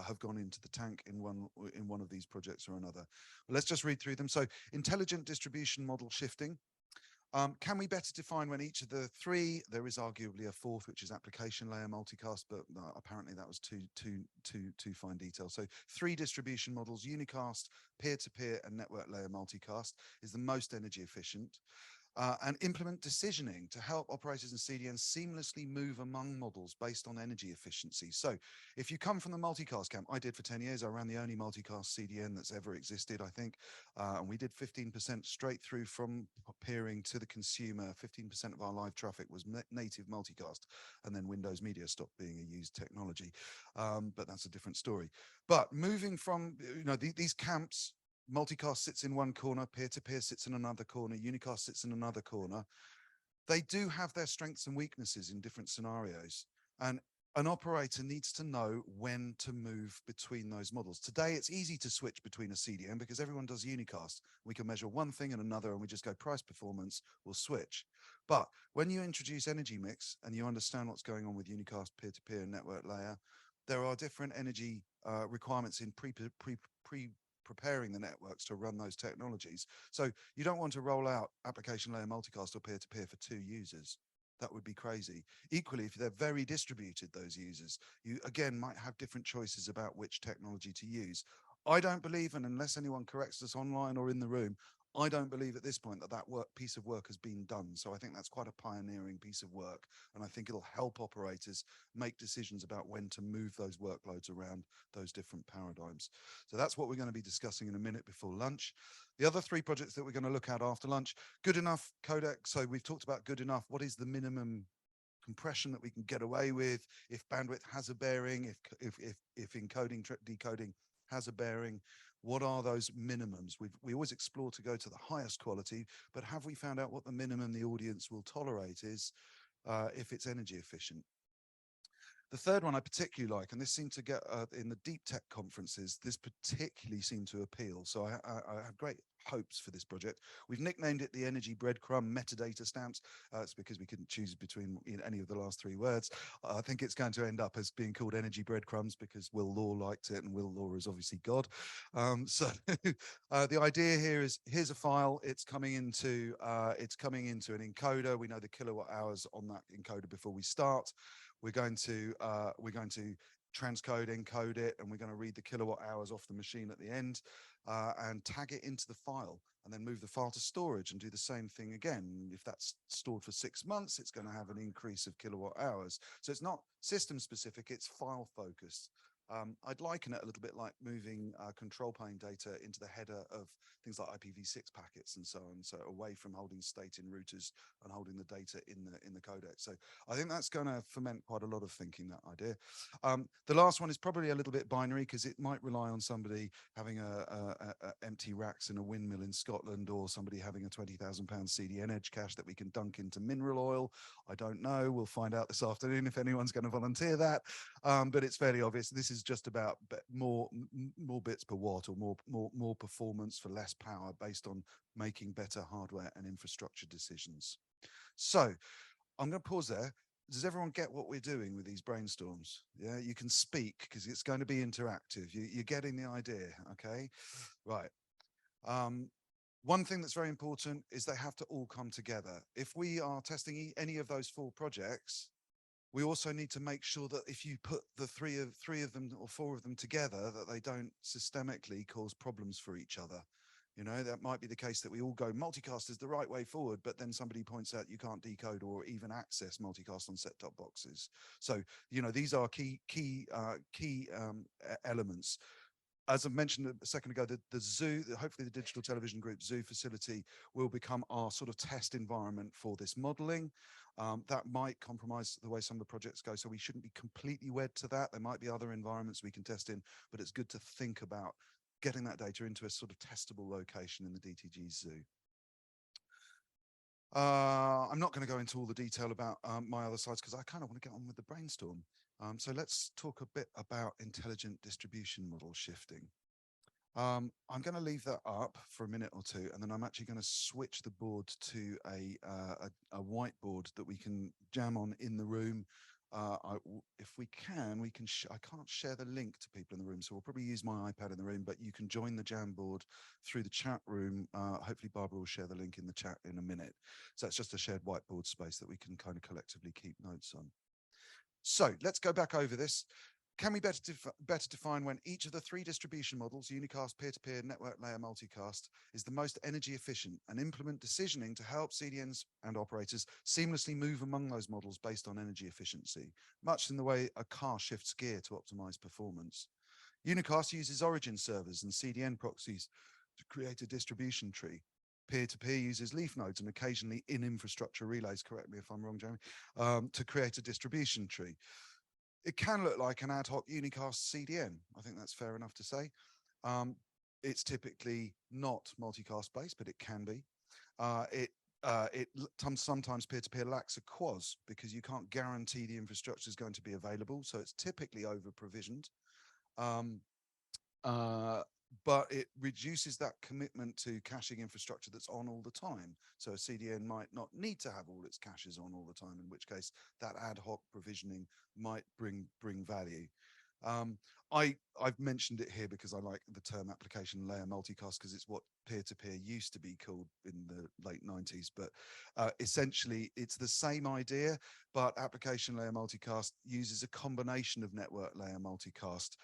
[SPEAKER 1] have gone into the tank in one of these projects or another. But let's just read through them. So intelligent distribution model shifting. Can we better define when each of the 3, there is arguably a 4th, which is application layer multicast, but apparently that was too fine detail. So 3 distribution models, unicast, peer-to-peer, and network layer multicast is the most energy efficient. And implement decisioning to help operators and CDNs seamlessly move among models based on energy efficiency. So if you come from the multicast camp, I did for 10 years, I ran the only multicast CDN that's ever existed, I think. And we did 15% straight through from peering to the consumer. 15% of our live traffic was native multicast, and then Windows Media stopped being a used technology. But that's a different story. But moving from, these camps, multicast sits in one corner, peer-to-peer sits in another corner, unicast sits in another corner. They do have their strengths and weaknesses in different scenarios. And an operator needs to know when to move between those models. Today, it's easy to switch between a CDN because everyone does unicast. We can measure one thing and another, and we just go price performance, we'll switch. But when you introduce energy mix and you understand what's going on with unicast, peer-to-peer, and network layer, there are different energy requirements in preparing the networks to run those technologies. So you don't want to roll out application layer multicast or peer-to-peer for 2 users. That would be crazy. Equally, if they're very distributed, those users, you again might have different choices about which technology to use. I don't believe, and unless anyone corrects us online or in the room, I don't believe at this point that piece of work has been done. So I think that's quite a pioneering piece of work. And I think it'll help operators make decisions about when to move those workloads around those different paradigms. So that's what we're going to be discussing in a minute before lunch. The other 3 projects that we're going to look at after lunch, good enough codec. So we've talked about good enough. What is the minimum compression that we can get away with if bandwidth has a bearing, if encoding, decoding has a bearing? What are those minimums? We always explore to go to the highest quality, but have we found out what the minimum the audience will tolerate is if it's energy efficient? The third one I particularly like, and this seemed to get in the deep tech conferences, this particularly seemed to appeal. So I have great hopes for this project. We've nicknamed it the energy breadcrumb metadata stamps. It's because we couldn't choose between any of the last 3 words. I think it's going to end up as being called energy breadcrumbs because Will Law liked it, and Will Law is obviously God. The idea here is, here's a file. It's coming into an encoder. We know the kilowatt hours on that encoder before we start. We're going to transcode, encode it, and we're going to read the kilowatt hours off the machine at the end and tag it into the file, and then move the file to storage and do the same thing again. If that's stored for 6 months, it's going to have an increase of kilowatt hours. So it's not system specific, it's file focused. I'd liken it a little bit like moving control plane data into the header of things like IPv6 packets and so on, so away from holding state in routers and holding the data in the codec. So I think that's going to ferment quite a lot of thinking, that idea. The last one is probably a little bit binary because it might rely on somebody having a empty racks in a windmill in Scotland, or somebody having a £20,000 CDN edge cache that we can dunk into mineral oil. I don't know. We'll find out this afternoon if anyone's going to volunteer that. But it's fairly obvious. This is just about more bits per watt, or more performance for less power, based on making better hardware and infrastructure decisions. So I'm going to pause there. does everyone get what we're doing with these brainstorms? Yeah, you can speak because it's going to be interactive. You're getting the idea, okay? Right. One thing that's very important is they have to all come together. If we are testing any of those 4 projects, we also need to make sure that if you put the three of them or 4 of them together, that they don't systemically cause problems for each other. You know, that might be the case that we all go multicast is the right way forward, but then somebody points out you can't decode or even access multicast on set-top boxes. So, you know, these are key elements. As I mentioned a second ago, the zoo, hopefully the Digital Television Group zoo facility will become our sort of test environment for this modeling. That might compromise the way some of the projects go, so we shouldn't be completely wed to that. There might be other environments we can test in, but it's good to think about getting that data into a sort of testable location in the DTG zoo. I'm not going to go into all the detail about my other slides because I kind of want to get on with the brainstorm. So let's talk a bit about intelligent distribution model shifting. I'm going to leave that up for a minute or two, and then I'm actually going to switch the board to a whiteboard that we can jam on in the room. If we can, I can't share the link to people in the room, so we'll probably use my iPad in the room, but you can join the Jamboard through the chat room. Hopefully Barbara will share the link in the chat in a minute. So it's just a shared whiteboard space that we can kind of collectively keep notes on. So let's go back over this. Can we better define when each of the 3 distribution models, unicast, peer-to-peer, network layer, multicast, is the most energy efficient, and implement decisioning to help CDNs and operators seamlessly move among those models based on energy efficiency, much in the way a car shifts gear to optimize performance. Unicast uses origin servers and CDN proxies to create a distribution tree. Peer-to-peer uses leaf nodes and occasionally in-infrastructure relays, correct me if I'm wrong, Jamie, to create a distribution tree. It can look like an ad hoc unicast CDN. I think that's fair enough to say. It's typically not multicast based, but it can be. Sometimes peer-to-peer lacks a quas because you can't guarantee the infrastructure is going to be available. So it's typically over provisioned. But it reduces that commitment to caching infrastructure that's on all the time. So a CDN might not need to have all its caches on all the time, in which case that ad hoc provisioning might bring value. I've mentioned it here because I like the term application layer multicast because it's what peer-to-peer used to be called in the late 90s. But essentially, it's the same idea, but application layer multicast uses a combination of network layer multicast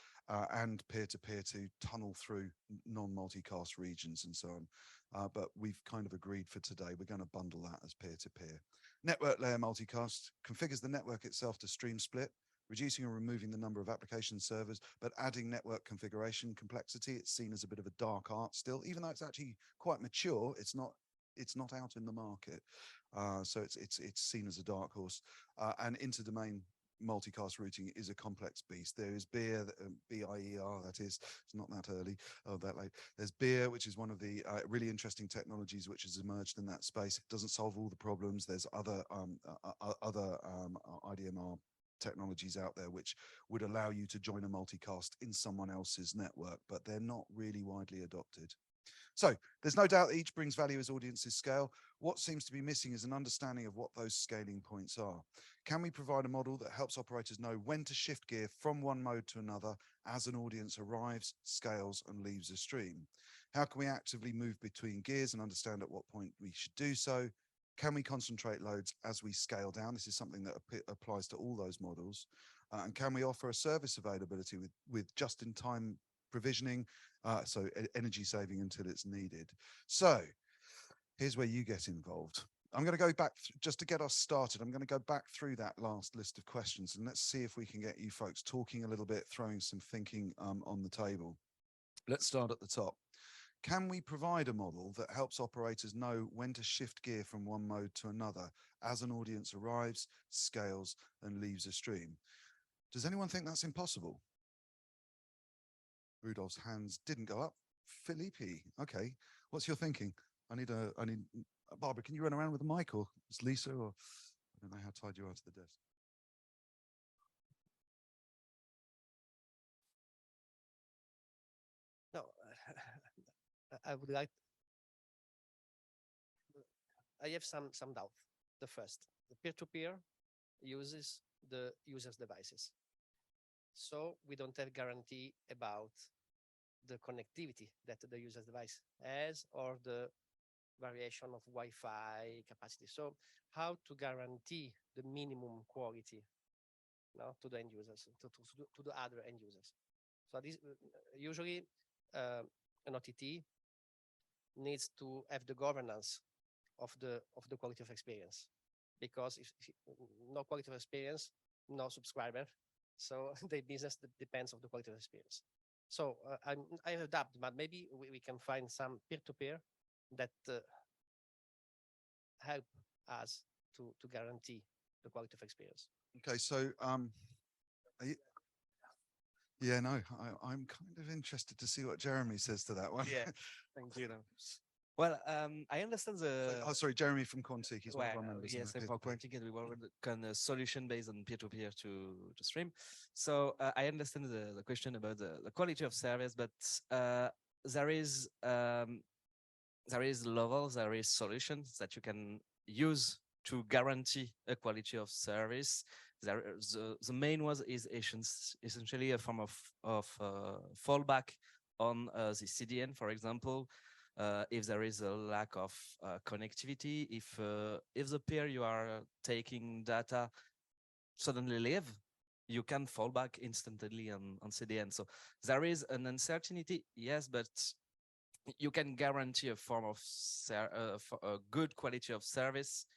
[SPEAKER 1] and peer-to-peer to tunnel through non-multicast regions and so on. But we've kind of agreed for today, we're going to bundle that as peer-to-peer. Network layer multicast configures the network itself to stream split, reducing or removing the number of application servers, but adding network configuration complexity. It's seen as a bit of a dark art still, even though it's actually quite mature. It's not out in the market. So it's seen as a dark horse. And interdomain multicast routing is a complex beast. There is BEER, B-I-E-R, that is, it's not that early, that late. There's BEER, which is one of the really interesting technologies which has emerged in that space. It doesn't solve all the problems. There's other IDMR technologies out there which would allow you to join a multicast in someone else's network, but they're not really widely adopted. So there's no doubt that each brings value as audiences scale. What seems to be missing is an understanding of what those scaling points are. Can we provide a model that helps operators know when to shift gear from one mode to another as an audience arrives, scales, and leaves a stream? How can we actively move between gears and understand at what point we should do so? Can we concentrate loads as we scale down? This is something that applies to all those models. And can we offer a service availability with just-in-time provisioning, so energy saving until it's needed? So here's where you get involved. I'm going to go back, just to get us started, I'm going to go back through that last list of questions and let's see if we can get you folks talking a little bit, throwing some thinking on the table. Let's start at the top. Can we provide a model that helps operators know when to shift gear from one mode to another as an audience arrives, scales, and leaves a stream? Does anyone think that's impossible? Rudolph's hands didn't go up. Felipe, okay. What's your thinking? I need Barbara, can you run around with a mic, or it's Lisa, or I don't know how tied you are to the desk.
[SPEAKER 10] No, I would like. I have some doubt. The first, the peer-to-peer uses the user's devices. So we don't have guarantee about the connectivity that the user's device has or the variation of Wi-Fi capacity. So how to guarantee the minimum quality to the end users, to the other end users. So this usually an OTT needs to have the governance of the quality of experience, because if no quality of experience, no subscriber. So the business depends on the quality of experience. So I have adapted, but maybe we can find some peer-to-peer that help us to guarantee the quality of experience.
[SPEAKER 1] Okay, so yeah, no, I'm kind of interested to see what Jeremy says to that one.
[SPEAKER 10] Yeah.
[SPEAKER 11] Thank you. Well, I understand the.
[SPEAKER 1] Oh, sorry, Jeremy from Quantique. He's one of our members. in
[SPEAKER 11] Yes,
[SPEAKER 1] the
[SPEAKER 11] I'm for
[SPEAKER 1] peer-to-peer.
[SPEAKER 11] Quantic, and we work on a solution based on peer-to-peer to stream. So I understand the question about the quality of service, but there is levels, there is solutions that you can use to guarantee a quality of service. The main one is essentially a form of fallback on the CDN, for example. If there is a lack of connectivity, if the peer you are taking data suddenly leave, you can fall back instantly on CDN. So there is an uncertainty, yes, but you can guarantee a form of a good quality of service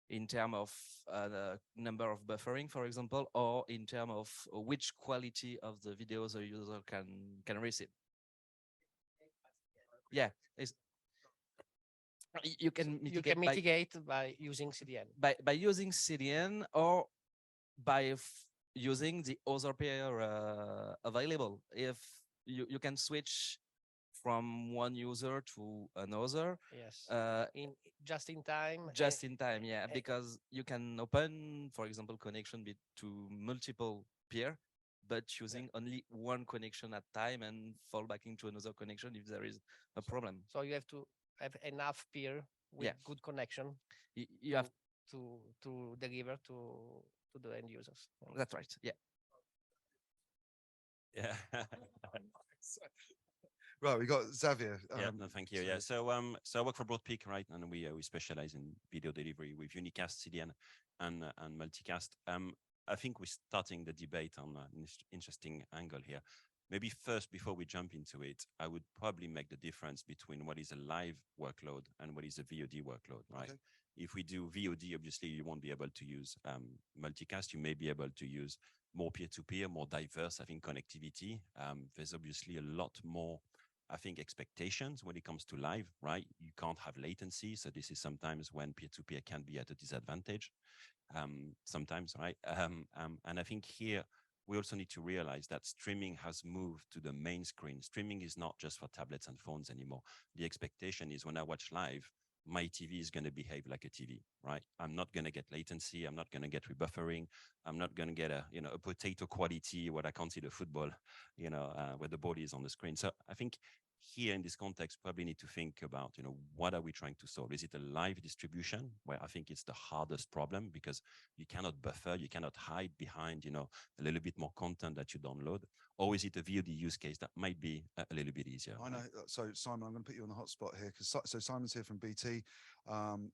[SPEAKER 11] in terms of the number of buffering, for example, or in terms of which quality of the videos a user can receive. Yeah, you can
[SPEAKER 10] mitigate by using CDN.
[SPEAKER 11] By using CDN or by using the other peer available. If you can switch from one user to another.
[SPEAKER 10] Yes. Just in time.
[SPEAKER 11] Yeah, because you can open, for example, connection to multiple peer, but using only one connection at time and fall back into another connection if there is a problem.
[SPEAKER 10] So you have to have enough peer with good connection.
[SPEAKER 11] You have
[SPEAKER 10] to deliver to the end users.
[SPEAKER 11] That's right. Yeah.
[SPEAKER 12] Yeah.
[SPEAKER 1] Right, we got Xavier.
[SPEAKER 12] Yeah, no, thank you. Yeah, so I work for Broadpeak, right, and we specialize in video delivery with unicast, CDN, and multicast. I think we're starting the debate on an interesting angle here. Maybe first, before we jump into it, I would probably make the difference between what is a live workload and what is a VOD workload, right? Okay. If we do VOD, obviously you won't be able to use multicast. You may be able to use more peer-to-peer, more diverse, I think, connectivity. There's obviously a lot more, I think, expectations when it comes to live, right? You can't have latency. So this is sometimes when peer-to-peer can be at a disadvantage sometimes, right? And I think here, we also need to realize that streaming has moved to the main screen. Streaming is not just for tablets and phones anymore. The expectation is when I watch live, my TV is going to behave like a TV, right? I'm not going to get latency. I'm not going to get rebuffering. I'm not going to get a potato quality where I can't see the football, where the ball is on the screen. So I think here in this context, probably need to think about, what are we trying to solve? Is it a live distribution where I think it's the hardest problem because you cannot buffer, you cannot hide behind, a little bit more content that you download? Or is it a VOD use case that might be a little bit easier?
[SPEAKER 1] I know. So Simon, I'm going to put you on the hot spot here because so Simon's here from BT.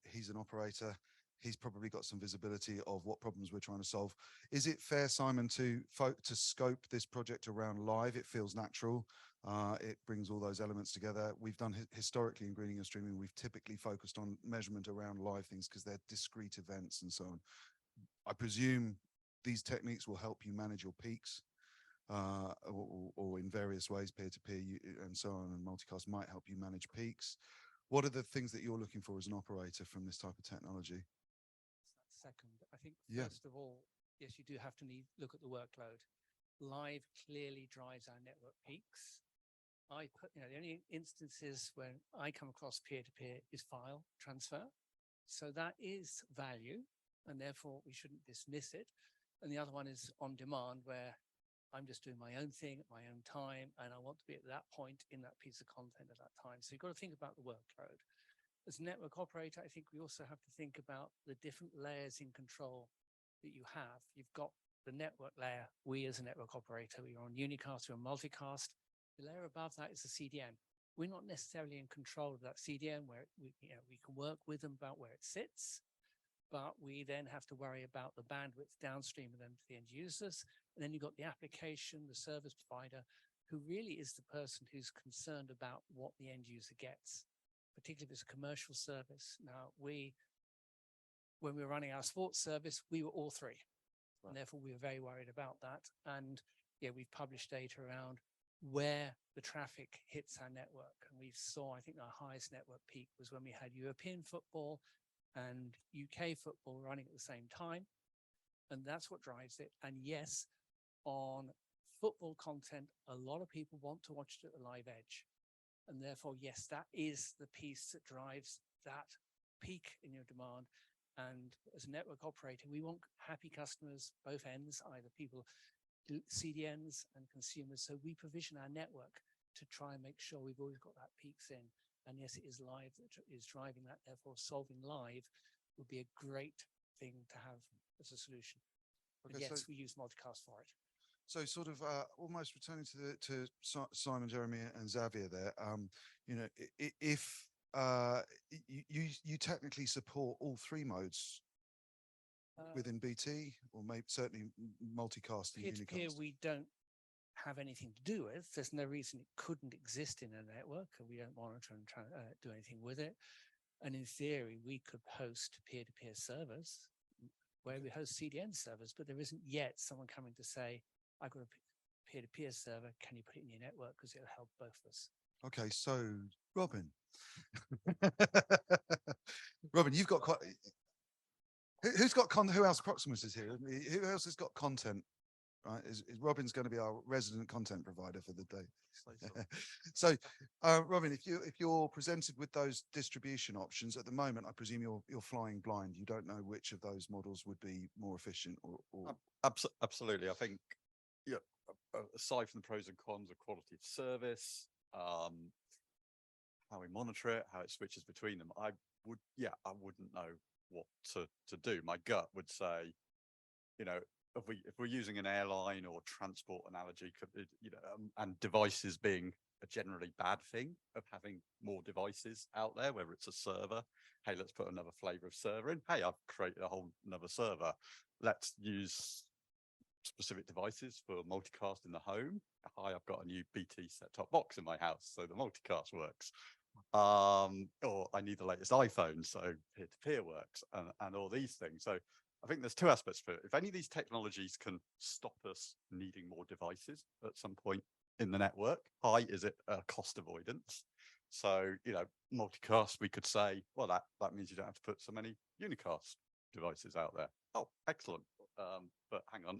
[SPEAKER 1] He's an operator. He's probably got some visibility of what problems we're trying to solve. Is it fair, Simon, to scope this project around live? It feels natural. It brings all those elements together. We've done historically in greening and streaming, we've typically focused on measurement around live things because they're discrete events and so on. I presume these techniques will help you manage your peaks or in various ways, peer-to-peer and so on, and multicast might help you manage peaks. What are the things that you're looking for as an operator from this type of technology?
[SPEAKER 10] Second, I think first of all, yes, you do have to look at the workload. Live clearly drives our network peaks. The only instances when I come across peer-to-peer is file transfer. So that is value, and therefore we shouldn't dismiss it. And the other one is on demand, where I'm just doing my own thing at my own time, and I want to be at that point in that piece of content at that time. So you've got to think about the workload. As a network operator, I think we also have to think about the different layers in control
[SPEAKER 13] that you have. You've got the network layer. We as a network operator, we're on unicast, we're on multicast. The layer above that is the CDN. We're not necessarily in control of that CDN where we can work with them about where it sits, but we then have to worry about the bandwidth downstream of them to the end users. And then you've got the application, the service provider, who really is the person who's concerned about what the end user gets, particularly if it's a commercial service. Now, when we were running our sports service, we were all three. And therefore, we were very worried about that. And yeah, we've published data around where the traffic hits our network. And we saw, I think our highest network peak was when we had European football and UK football running at the same time. And that's what drives it. And yes, on football content, a lot of people want to watch it at the live edge. And therefore, yes, that is the piece that drives that peak in your demand. And as a network operator, we want happy customers, both ends, either people, CDNs and consumers. So we provision our network to try and make sure we've always got that peaks in. And yes, it is live that is driving that. Therefore, solving live would be a great thing to have as a solution.
[SPEAKER 1] Okay,
[SPEAKER 13] And yes,
[SPEAKER 1] so
[SPEAKER 13] we use multicast for it.
[SPEAKER 1] So sort of almost returning to Simon, Jeremy and Xavier there, you know, if you technically support all three modes within BT, or maybe certainly multicast and
[SPEAKER 13] Peer-to-peer,
[SPEAKER 1] unicast.
[SPEAKER 13] we don't have anything to do with. There's no reason it couldn't exist in a network, and we don't monitor and do anything with it. And in theory, we could host peer-to-peer servers where we host CDN servers, but there isn't yet someone coming to say, I've got a peer-to-peer server, can you put it in your network? Because it'll help both of us.
[SPEAKER 1] Okay, so Robin. Robin, you've got quite... who else? Proximus is here. Who else has got content? Right, is Robin's going to be our resident content provider for the day. So, Robin, if you're presented with those distribution options at the moment, I presume you're flying blind. You don't know which of those models would be more efficient or...
[SPEAKER 14] Absolutely. I think, yeah, aside from the pros and cons of quality of service, how we monitor it, how it switches between them, I wouldn't know what to do. My gut would say, you know, if we're using an airline or transport analogy, you know, and devices being a generally bad thing of having more devices out there, whether it's a server, hey, let's put another flavor of server in. Hey, I've created a whole another server. Let's use specific devices for multicast in the home. Hi, I've got a new BT set-top box in my house, so the multicast works. Or I need the latest iPhone, so peer-to-peer works, and all these things. So I think there's two aspects for it. If any of these technologies can stop us needing more devices at some point in the network, is it a cost avoidance? So, you know, multicast, we could say, well, that means you don't have to put so many unicast devices out there. Oh, excellent. But hang on,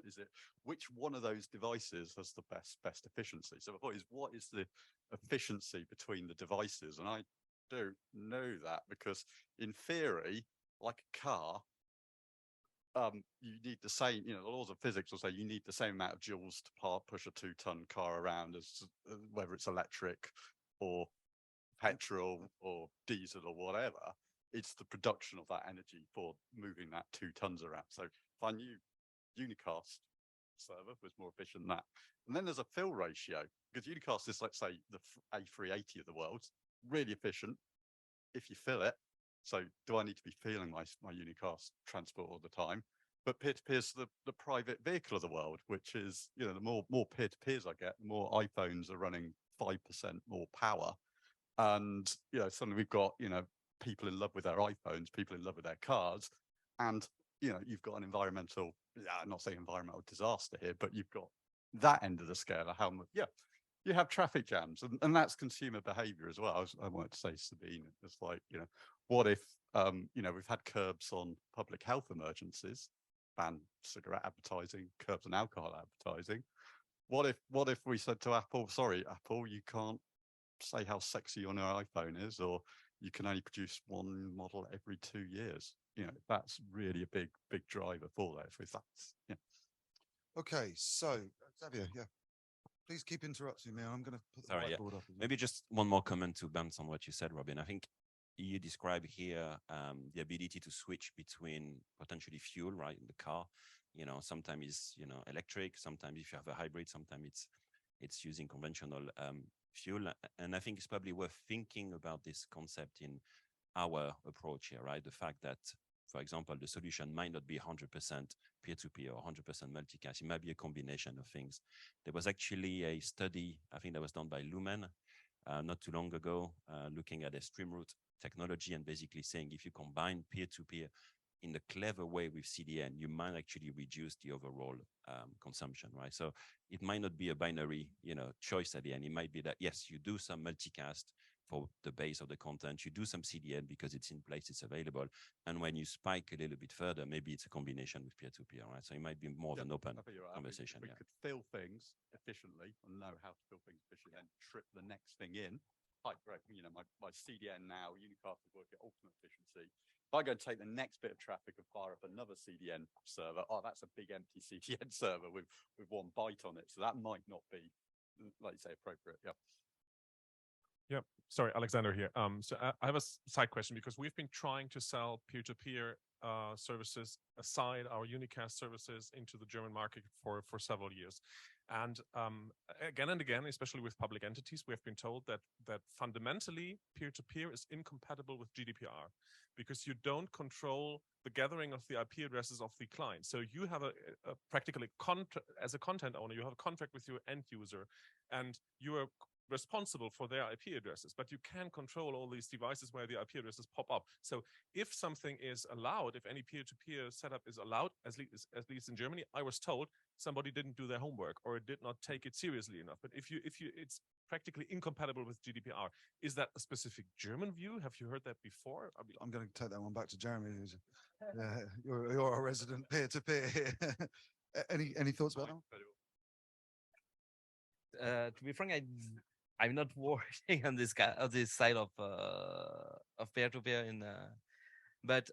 [SPEAKER 14] which one of those devices has the best efficiency? So the point is, what is the efficiency between the devices? And I don't know that, because in theory, like a car, you need the same, you know, the laws of physics will say you need the same amount of joules to push a 2-ton car around as whether it's electric or petrol or diesel or whatever. It's the production of that energy for moving that 2 tons around. So if I knew unicast server was more efficient than that. And then there's a fill ratio, because unicast is, let's say, the A380 of the world, really efficient if you fill it. So do I need to be filling my unicast transport all the time? But peer-to-peer is the private vehicle of the world, which is, you know, the more peer-to-peers I get, the more iPhones are running 5% more power. And, you know, suddenly we've got, you know, people in love with their iPhones, people in love with their cars. And, you know, you've got an environmental, I'm not saying environmental disaster here, but you've got that end of the scale of how much, you have traffic jams, and that's consumer behavior as well. I wanted to say, Sabine, it's like, you know, what if, you know, we've had curbs on public health emergencies, ban cigarette advertising, curbs on alcohol advertising. What if we said to Apple, sorry, Apple, you can't say how sexy your new iPhone is, or you can only produce one model every 2 years? You know, that's really a big driver for that. If that's, yeah.
[SPEAKER 1] Okay, so Xavier, please keep interrupting me. I'm going to put the whiteboard up.
[SPEAKER 12] Maybe just one more comment to bounce on what you said, Robin. I think you describe here the ability to switch between potentially fuel, right, in the car. Sometimes it's electric. Sometimes if you have a hybrid, sometimes it's using conventional fuel. And I think it's probably worth thinking about this concept in our approach here, right? The fact that, for example, the solution might not be 100% peer-to-peer or 100% multicast. It might be a combination of things. There was actually a study, I think that was done by Lumen not too long ago, looking at a stream route technology and basically saying if you combine peer-to-peer in a clever way with CDN, you might actually reduce the overall consumption, right? So it might not be a binary, choice at the end. It might be that, yes, you do some multicast for the base of the content, you do some CDN because it's in place, it's available. And when you spike a little bit further, maybe it's a combination with peer-to-peer, right? So it might be more of an open
[SPEAKER 14] I think you're right.
[SPEAKER 12] conversation.
[SPEAKER 14] We could fill things efficiently and know how to fill things efficiently and trip the next thing in. Like, right, my CDN now, unicast will work at ultimate efficiency. If I go and take the next bit of traffic and fire up another CDN server, that's a big empty CDN server with 1 byte on it. So that might not be, like you say, appropriate. Yeah.
[SPEAKER 5] Yeah, sorry, Alexander here. So I have a side question because we've been trying to sell peer-to-peer services aside our unicast services into the German market for several years. And again and again, especially with public entities, we have been told that fundamentally peer-to-peer is incompatible with GDPR because you don't control the gathering of the IP addresses of the client. So you have practically as a content owner, you have a contract with your end user and you are responsible for their IP addresses, but you can control all these devices where the IP addresses pop up. So if something is allowed, if any peer-to-peer setup is allowed, at least in Germany, I was told somebody didn't do their homework or did not take it seriously enough. But if it's practically incompatible with GDPR. Is that a specific German view? Have you heard that before?
[SPEAKER 1] I'm going to take that one back to Jeremy. Who's, you're a resident peer-to-peer here. Any thoughts about that?
[SPEAKER 11] To be frank, I'm not working on this side of peer-to-peer but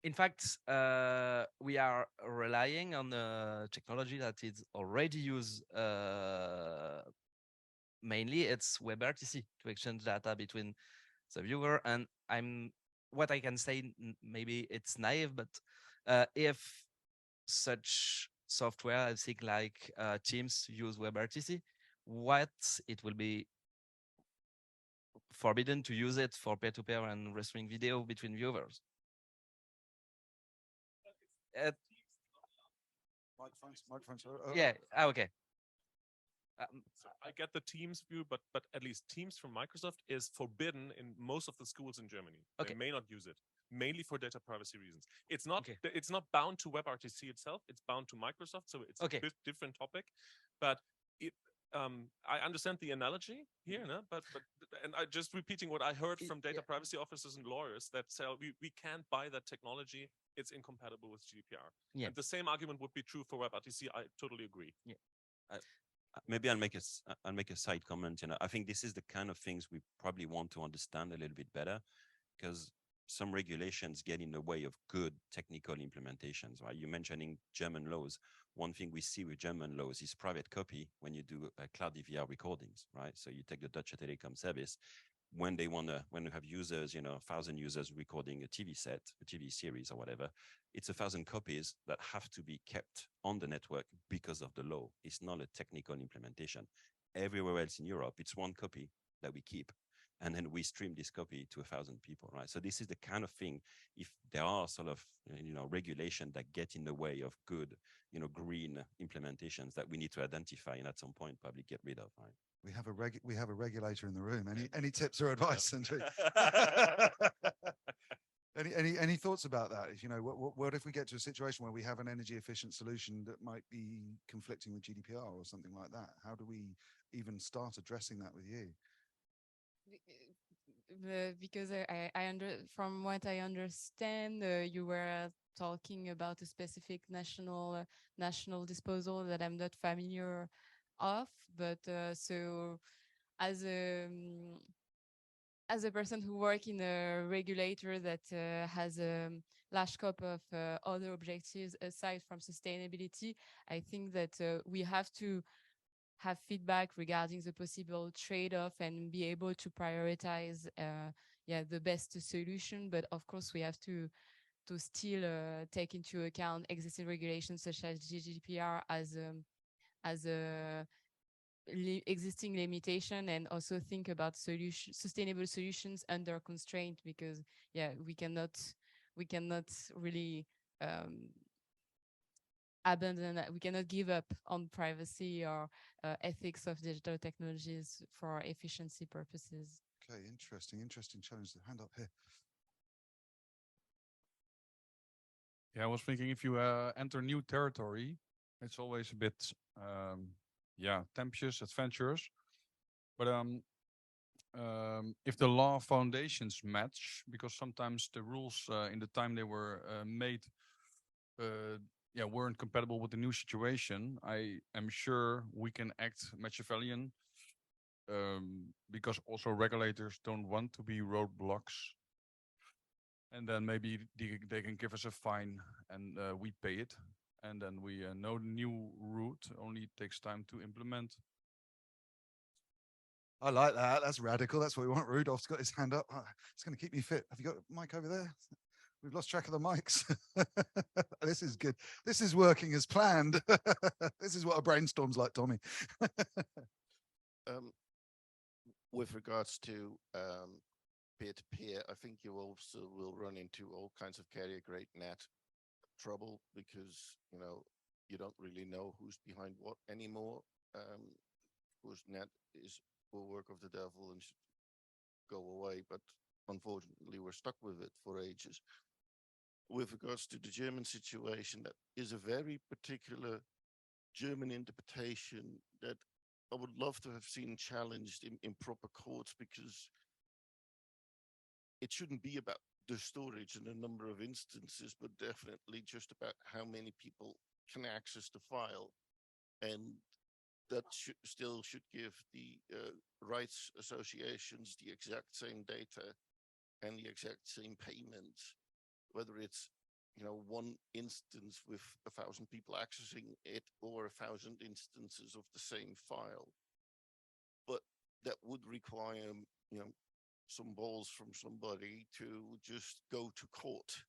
[SPEAKER 11] in fact, we are relying on a technology that is already used. Mainly, it's WebRTC to exchange data between the viewer. And what I can say, maybe it's naive, but if such software, I think like Teams use WebRTC, what it will be forbidden to use it for peer-to-peer and streaming video between viewers.
[SPEAKER 1] Microphones.
[SPEAKER 11] Yeah. Okay.
[SPEAKER 5] So I get the Teams view, but at least Teams from Microsoft is forbidden in most of the schools in Germany.
[SPEAKER 11] Okay.
[SPEAKER 5] They may not use it, mainly for data privacy reasons. It's not bound to WebRTC itself. It's bound to Microsoft, so it's a bit different topic. But I understand the analogy here, no? But and I just repeating what I heard from data privacy officers and lawyers that say we can't buy that technology. It's incompatible with GDPR.
[SPEAKER 11] Yeah.
[SPEAKER 5] And the same argument would be true for WebRTC. I totally agree.
[SPEAKER 11] Yeah.
[SPEAKER 12] Maybe I'll make a side comment. I think this is the kind of things we probably want to understand a little bit better, because some regulations get in the way of good technical implementations, right? You're mentioning German laws. One thing we see with German laws is private copy when you do cloud DVR recordings, right? So you take the Deutsche Telekom service when you have users, 1,000 users recording a TV set, a TV series or whatever, it's 1,000 copies that have to be kept on the network because of the law. It's not a technical implementation. Everywhere else in Europe, it's one copy that we keep. And then we stream this copy to 1,000 people, right? So this is the kind of thing, if there are sort of, regulation that get in the way of good, green implementations that we need to identify and at some point probably get rid of, right?
[SPEAKER 1] We have a regulator in the room. Any tips or advice? Any thoughts about that? What if we get to a situation where we have an energy efficient solution that might be conflicting with GDPR or something like that? How do we even start addressing that with you?
[SPEAKER 6] Because from what I understand, you were talking about a specific national disposal that I'm not familiar of, but so as a person who works in a regulator that has a large scope of other objectives aside from sustainability, I think that we have to have feedback regarding the possible trade-off and be able to prioritize the best solution. But of course, we have to still take into account existing regulations such as GDPR as a existing limitation, and also think about sustainable solutions under constraint, because we cannot really we cannot give up on privacy or ethics of digital technologies for efficiency purposes.
[SPEAKER 1] Okay, interesting challenge. The hand up here.
[SPEAKER 4] Yeah, I was thinking if you enter new territory, it's always a bit, tempestuous, adventurous. But if the law foundations match, because sometimes the rules in the time they were made, weren't compatible with the new situation, I am sure we can act Machiavellian, because also regulators don't want to be roadblocks. And then maybe they can give us a fine and we pay it. And then we know the new route only takes time to implement.
[SPEAKER 1] I like that. That's radical. That's what we want. Rudolph's got his hand up. It's going to keep me fit. Have you got a mic over there? We've lost track of the mics. This is good. This is working as planned. This is what a brainstorm's like, Tommy.
[SPEAKER 2] With regards to peer-to-peer, I think you also will run into all kinds of carrier-grade net trouble, because you don't really know who's behind what anymore. Of course, net is a work of the devil and should go away, but unfortunately we're stuck with it for ages. With regards to the German situation, that is a very particular German interpretation that I would love to have seen challenged in proper courts, because it shouldn't be about the storage and the number of instances, but definitely just about how many people can access the file. And that still should give the rights associations the exact same data and the exact same payment, whether it's one instance with 1,000 people accessing it or 1,000 instances of the same file. But that would require some balls from somebody to just go to court.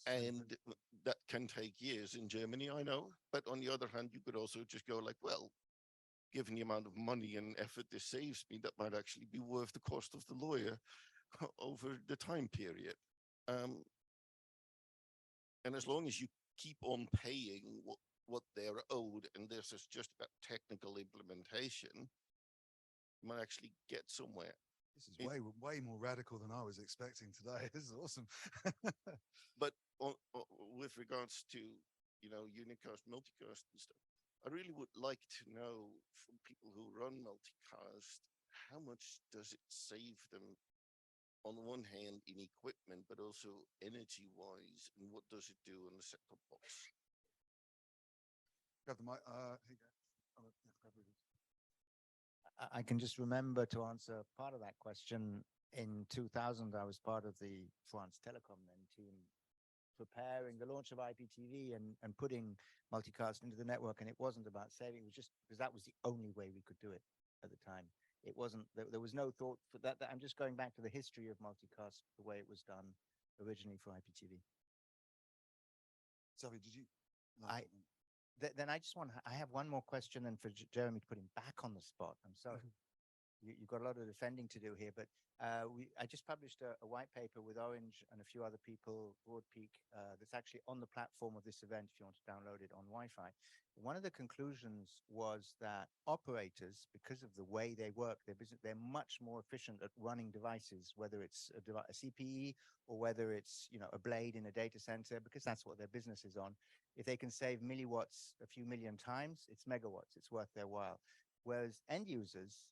[SPEAKER 2] And that can take years in Germany, I know. But on the other hand, you could also just go like, well, given the amount of money and effort this saves me, that might actually be worth the cost of the lawyer over the time period. And as long as you keep on paying what they're owed, and this is just about technical implementation, you might actually get somewhere.
[SPEAKER 1] This is way more radical than I was expecting today. This is awesome.
[SPEAKER 2] But with regards to unicast, multicast and stuff, I really would like to know from people who run multicast, how much does it save them on one hand in equipment, but also energy wise, and what does it do on the set-top box?
[SPEAKER 1] Grab the mic.
[SPEAKER 15] I can just remember, to answer part of that question, in 2000, I was part of the France Telecom team preparing the launch of IPTV and putting multicast into the network. And it wasn't about saving, it was just because that was the only way we could do it at the time. It wasn't, there was no thought for that. I'm just going back to the history of multicast, the way it was done originally for IPTV.
[SPEAKER 1] Sorry, did you? No,
[SPEAKER 15] Then I just I have one more question, and for Jeremy to put him back on the spot. I'm sorry. You've got a lot of defending to do here, but I just published a white paper with Orange and a few other people, Broadpeak, that's actually on the platform of this event if you want to download it on Wi-Fi. One of the conclusions was that operators, because of the way they work, their business, they're much more efficient at running devices, whether it's a CPE or whether it's a blade in a data center, because that's what their business is on. If they can save milliwatts a few million times, it's megawatts. It's worth their while. Whereas end users,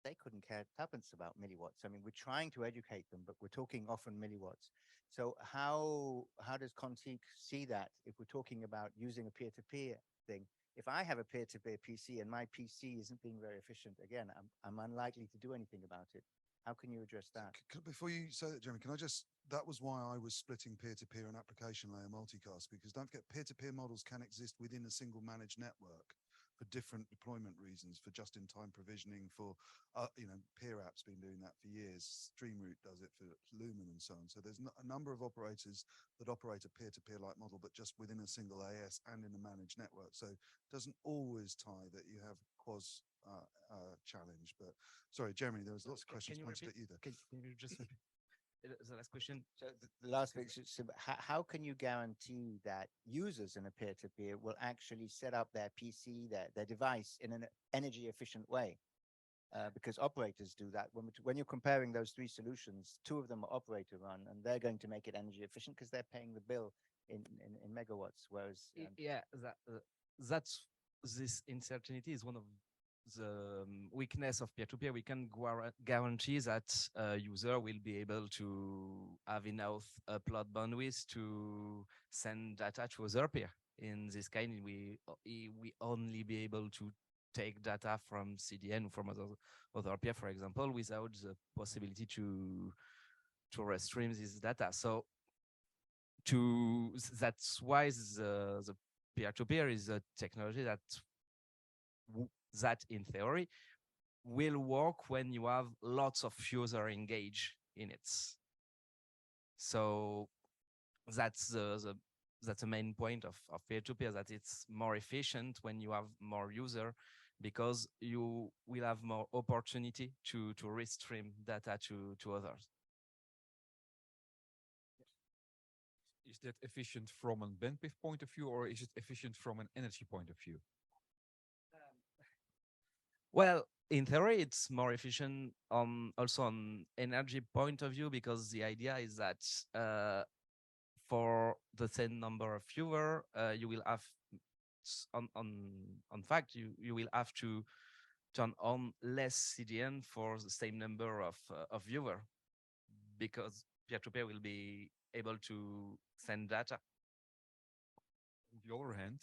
[SPEAKER 15] they couldn't care tuppence about milliwatts. I mean, we're trying to educate them, but we're talking often milliwatts. So how does Contique see that if we're talking about using a peer-to-peer thing? If I have a peer-to-peer PC and my PC isn't being very efficient, again, I'm unlikely to do anything about it. How can you address that?
[SPEAKER 1] Before you say that, Jeremy, that was why I was splitting peer-to-peer and application layer multicast, because don't forget, peer-to-peer models can exist within a single managed network. for different deployment reasons, for just-in-time provisioning, for peer apps been doing that for years. Streamroot does it for Lumen and so on. So there's a number of operators that operate a peer-to-peer like model, but just within a single AS and in a managed network. So it doesn't always tie that you have quasi challenge. But sorry, Jeremy, there was lots of questions pointed at you there.
[SPEAKER 11] Can you just repeat the last question?
[SPEAKER 15] So the last bit, so how can you guarantee that users in a peer-to-peer will actually set up their PC, their device in an energy efficient way? Because operators do that. When you're comparing those three solutions, two of them are operator run, and they're going to make it energy efficient because they're paying the bill in megawatts. Whereas
[SPEAKER 11] that's this uncertainty is one of the weakness of peer-to-peer. We can guarantee that a user will be able to have enough upload bandwidth to send data to other peer. In this kind, we only be able to take data from CDN from other peer, for example, without the possibility to restream this data. So that's why the peer-to-peer is a technology that in theory will work when you have lots of user engaged in it. So that's the main point of peer-to-peer, that it's more efficient when you have more user, because you will have more opportunity to restream data to others.
[SPEAKER 9] Is that efficient from a bandwidth point of view, or is it efficient from an energy point of view?
[SPEAKER 11] Well, in theory, it's more efficient also on energy point of view, because the idea is that for the same number of viewer, you will have on fact you will have to turn on less CDN for the same number of viewer, because peer-to-peer will be able to send data.
[SPEAKER 9] On the other hand,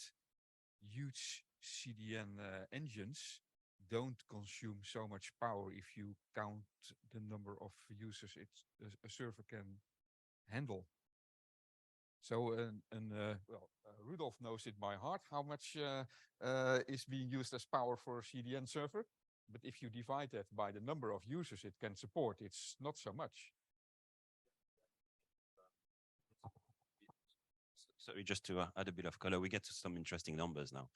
[SPEAKER 9] huge CDN engines don't consume so much power if you count the number of users a server can handle. So, Rudolf knows it by heart how much is being used as power for a CDN server. But if you divide that by the number of users it can support, it's not so much.
[SPEAKER 12] So just to add a bit of color, we get to some interesting numbers now.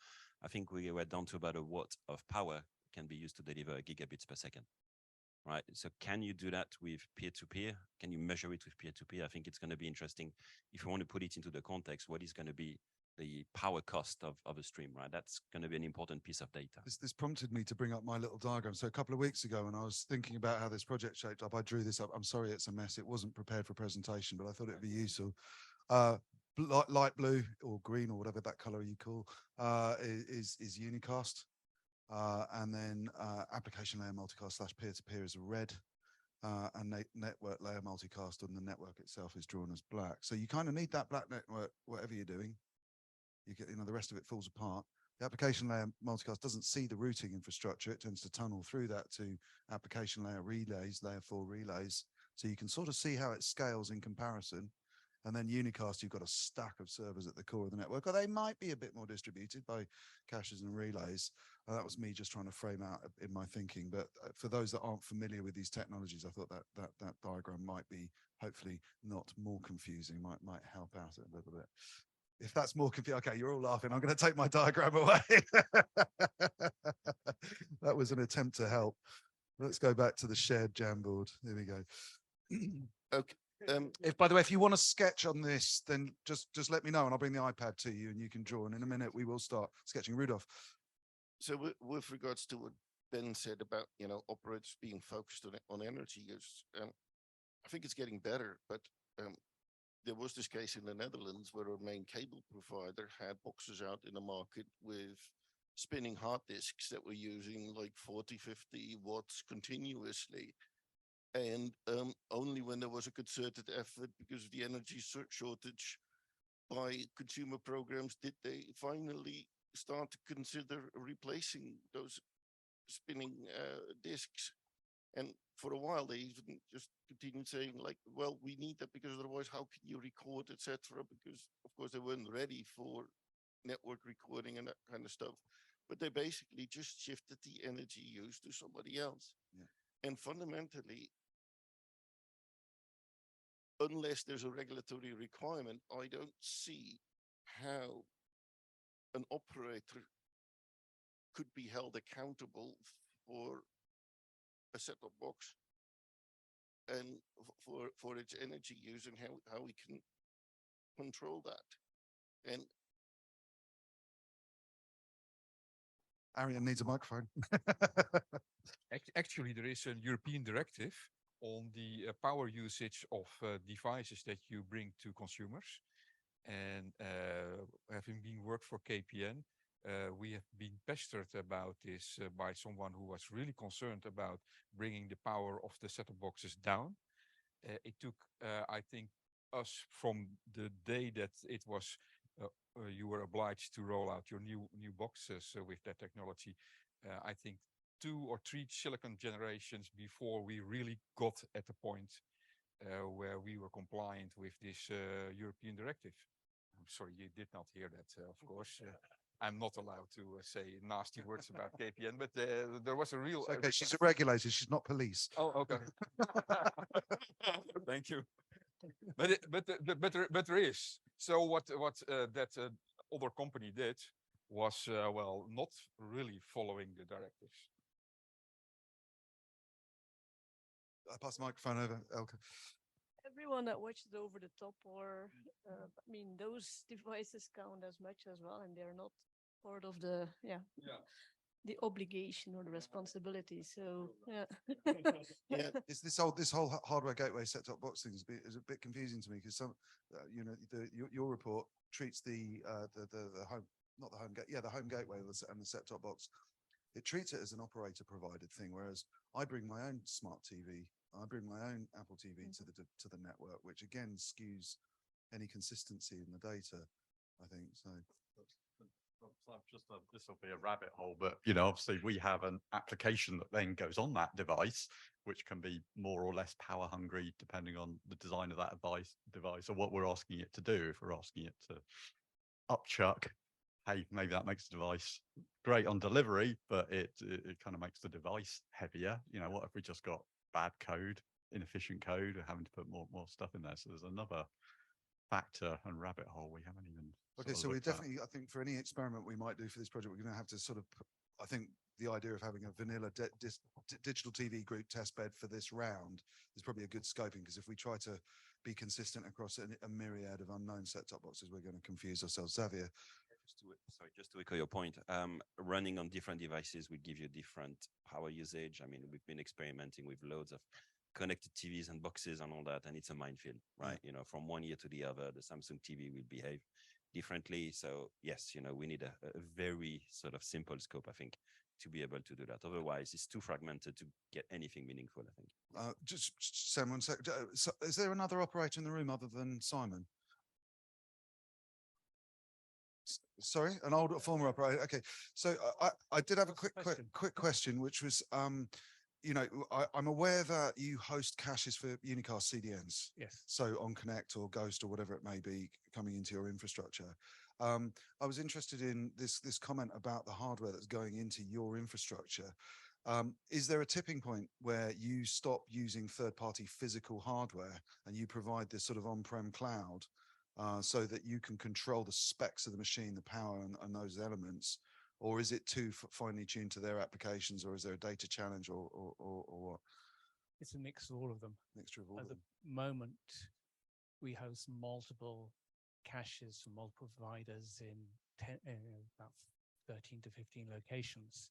[SPEAKER 12] I think we were down to about a watt of power can be used to deliver gigabits per second, right? So can you do that with peer-to-peer? Can you measure it with peer-to-peer? I think it's going to be interesting. If you want to put it into the context, what is going to be the power cost of a stream, right? That's going to be an important piece of data.
[SPEAKER 1] This prompted me to bring up my little diagram. So a couple of weeks ago, when I was thinking about how this project shaped up, I drew this up. I'm sorry, it's a mess. It wasn't prepared for presentation, but I thought it'd be useful. Light blue or green or whatever that color you call is unicast. And then application layer multicast / peer-to-peer is a red, and network layer multicast on the network itself is drawn as black. So you kind of need that black network, whatever you're doing. You get, the rest of it falls apart. The application layer multicast doesn't see the routing infrastructure. It tends to tunnel through that to application layer relays, layer 4 relays. So you can sort of see how it scales in comparison. And then unicast, you've got a stack of servers at the core of the network, or they might be a bit more distributed by caches and relays. That was me just trying to frame out in my thinking. But for those that aren't familiar with these technologies, I thought that diagram might be hopefully not more confusing, might help out a little bit. If that's more confusing, okay, you're all laughing. I'm going to take my diagram away. That was an attempt to help. Let's go back to the shared Jamboard. There we go.
[SPEAKER 2] Okay.
[SPEAKER 1] If, by the way, if you want to sketch on this, then just let me know and I'll bring the iPad to you and you can draw. And in a minute, we will start sketching. Rudolf.
[SPEAKER 2] So with regards to what Ben said about, operators being focused on energy use, I think it's getting better, but there was this case in the Netherlands where a main cable provider had boxes out in the market with spinning hard disks that were using like 40, 50 watts continuously. And only when there was a concerted effort because of the energy shortage by consumer programs did they finally start to consider replacing those spinning disks. And for a while, they even just continued saying like, well, we need that because otherwise how can you record, etc. Because of course they weren't ready for network recording and that kind of stuff. but they basically just shifted the energy use to somebody else.
[SPEAKER 1] Yeah.
[SPEAKER 2] And fundamentally, unless there's a regulatory requirement, I don't see how an operator could be held accountable for a set-top box and for its energy use and how we can control that. And
[SPEAKER 1] Arian needs a microphone.
[SPEAKER 9] Actually, there is a European directive on the power usage of devices that you bring to consumers. And having been worked for KPN, we have been pestered about this by someone who was really concerned about bringing the power of the set-top boxes down. It took, I think, us from the day that it was you were obliged to roll out your new boxes with that technology. I think 2 or 3 silicon generations before we really got at the point where we were compliant with this European directive. I'm sorry, you did not hear that, of course. I'm not allowed to say nasty words about KPN, but there was a real.
[SPEAKER 1] It's okay, she's a regulator. She's not police.
[SPEAKER 9] Oh, okay. Thank you. But there is. So what that other company did was well, not really following the directives.
[SPEAKER 1] I pass the microphone over, Elke.
[SPEAKER 16] Everyone that watches over the top, or I mean, those devices count as much as well, and they're not part of the the obligation or the responsibility. So
[SPEAKER 2] yeah,
[SPEAKER 1] It's this whole hardware gateway set-top box thing is a bit confusing to me because some, you know, your report treats the home, not the home gate, the home gateway and the set-top box. It treats it as an operator provided thing, whereas I bring my own smart TV, I bring my own Apple TV to the network, which again skews any consistency in the data, I think. So
[SPEAKER 14] this will be a rabbit hole, but you know, obviously we have an application that then goes on that device, which can be more or less power hungry depending on the design of that device or what we're asking it to do. If we're asking it to upchuck, hey, maybe that makes the device great on delivery, but it kind of makes the device heavier. You know, what if we just got bad code, inefficient code, or having to put more stuff in there? So there's another factor and rabbit hole we haven't even.
[SPEAKER 1] okay, so we definitely, I think for any experiment we might do for this project, we're going to have to sort of, I think the idea of having a vanilla digital TV group test bed for this round is probably a good scoping, because if we try to be consistent across a myriad of unknown set-top boxes, we're going to confuse ourselves. Xavier.
[SPEAKER 12] Just to echo your point, running on different devices will give you different power usage. I mean, we've been experimenting with loads of connected TVs and boxes and all that, and it's a minefield, right? You know, from one year to the other, the Samsung TV will behave differently. So yes, you know, we need a very sort of simple scope, I think, to be able to do that. Otherwise, it's too fragmented to get anything meaningful, I think.
[SPEAKER 1] Just Sam, 1 sec. So is there another operator in the room other than Simon? Sorry, an older former operator. Okay, so I did have a quick question, which was, you know, I'm aware that you host caches for unicast CDNs.
[SPEAKER 13] Yes.
[SPEAKER 1] So on Connect or Ghost or whatever it may be coming into your infrastructure. I was interested in this comment about the hardware that's going into your infrastructure. Is there a tipping point where you stop using third-party physical hardware and you provide this sort of on-prem cloud? So that you can control the specs of the machine, the power and those elements, or is it too finely tuned to their applications, or is there a data challenge, or what?
[SPEAKER 13] It's a mix of all of them.
[SPEAKER 1] Mixture of all
[SPEAKER 13] At
[SPEAKER 1] of them.
[SPEAKER 13] the moment, we host multiple caches from multiple providers in about 13 to 15 locations.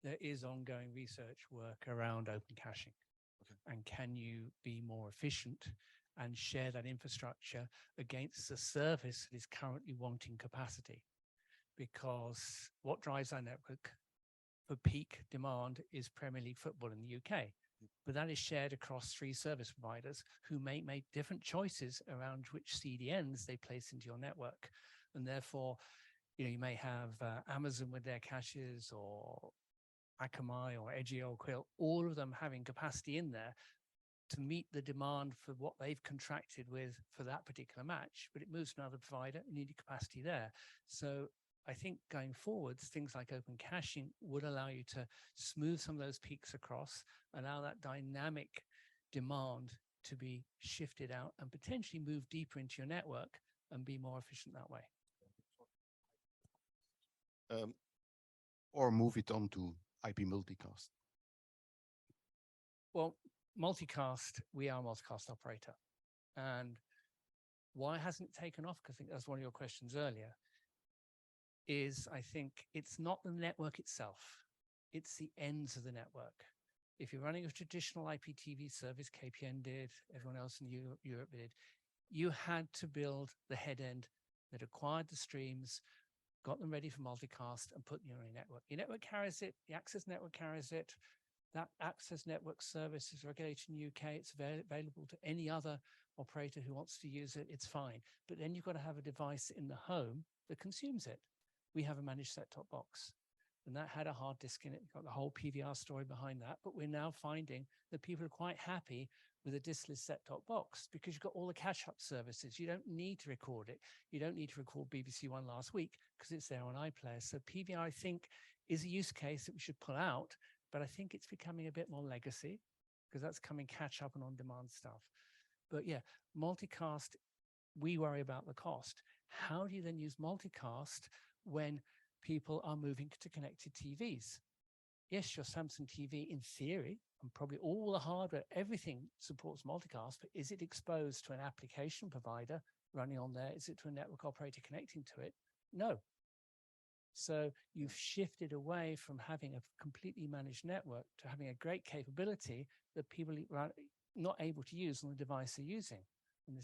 [SPEAKER 13] There is ongoing research work around open caching. Okay. And can you be more efficient and share that infrastructure against a service that is currently wanting capacity? Because what drives our network for peak demand is Premier League football in the UK. But that is shared across 3 service providers who may make different choices around which CDNs they place into your network. And therefore, you know, you may have Amazon with their caches, or Akamai or Edgio or Quill, all of them having capacity in there to meet the demand for what they've contracted with for that particular match, but it moves to another provider and needed capacity there. So I think going forwards, things like open caching would allow you to smooth some of those peaks across, allow that dynamic demand to be shifted out and potentially move deeper into your network and be more efficient that way.
[SPEAKER 17] Or move it on to IP multicast.
[SPEAKER 13] Well, multicast, we are a multicast operator. And why hasn't it taken off? Because I think that's one of your questions earlier, is I think it's not the network itself, it's the ends of the network. If you're running a traditional IPTV service, KPN did, everyone else in Europe did, you had to build the head end that acquired the streams, got them ready for multicast and put them on your network. Your network carries it, the access network carries it. That access network service is regulated in the UK. It's available to any other operator who wants to use it. It's fine. But then you've got to have a device in the home that consumes it. We have a managed set-top box, and that had a hard disk in it. Got the whole PVR story behind that. But we're now finding that people are quite happy with a diskless set-top box because you've got all the catch-up services. You don't need to record it. You don't need to record BBC One last week because it's there on iPlayer. So PVR, I think, is a use case that we should pull out. But I think it's becoming a bit more legacy because that's coming catch up and on demand stuff. But yeah, multicast, we worry about the cost. How do you then use multicast when people are moving to connected TVs? Yes, your Samsung TV in theory, and probably all the hardware, everything supports multicast, but is it exposed to an application provider running on there? Is it to a network operator connecting to it? No. So you've shifted away from having a completely managed network to having a great capability that people are not able to use on the device they're using. And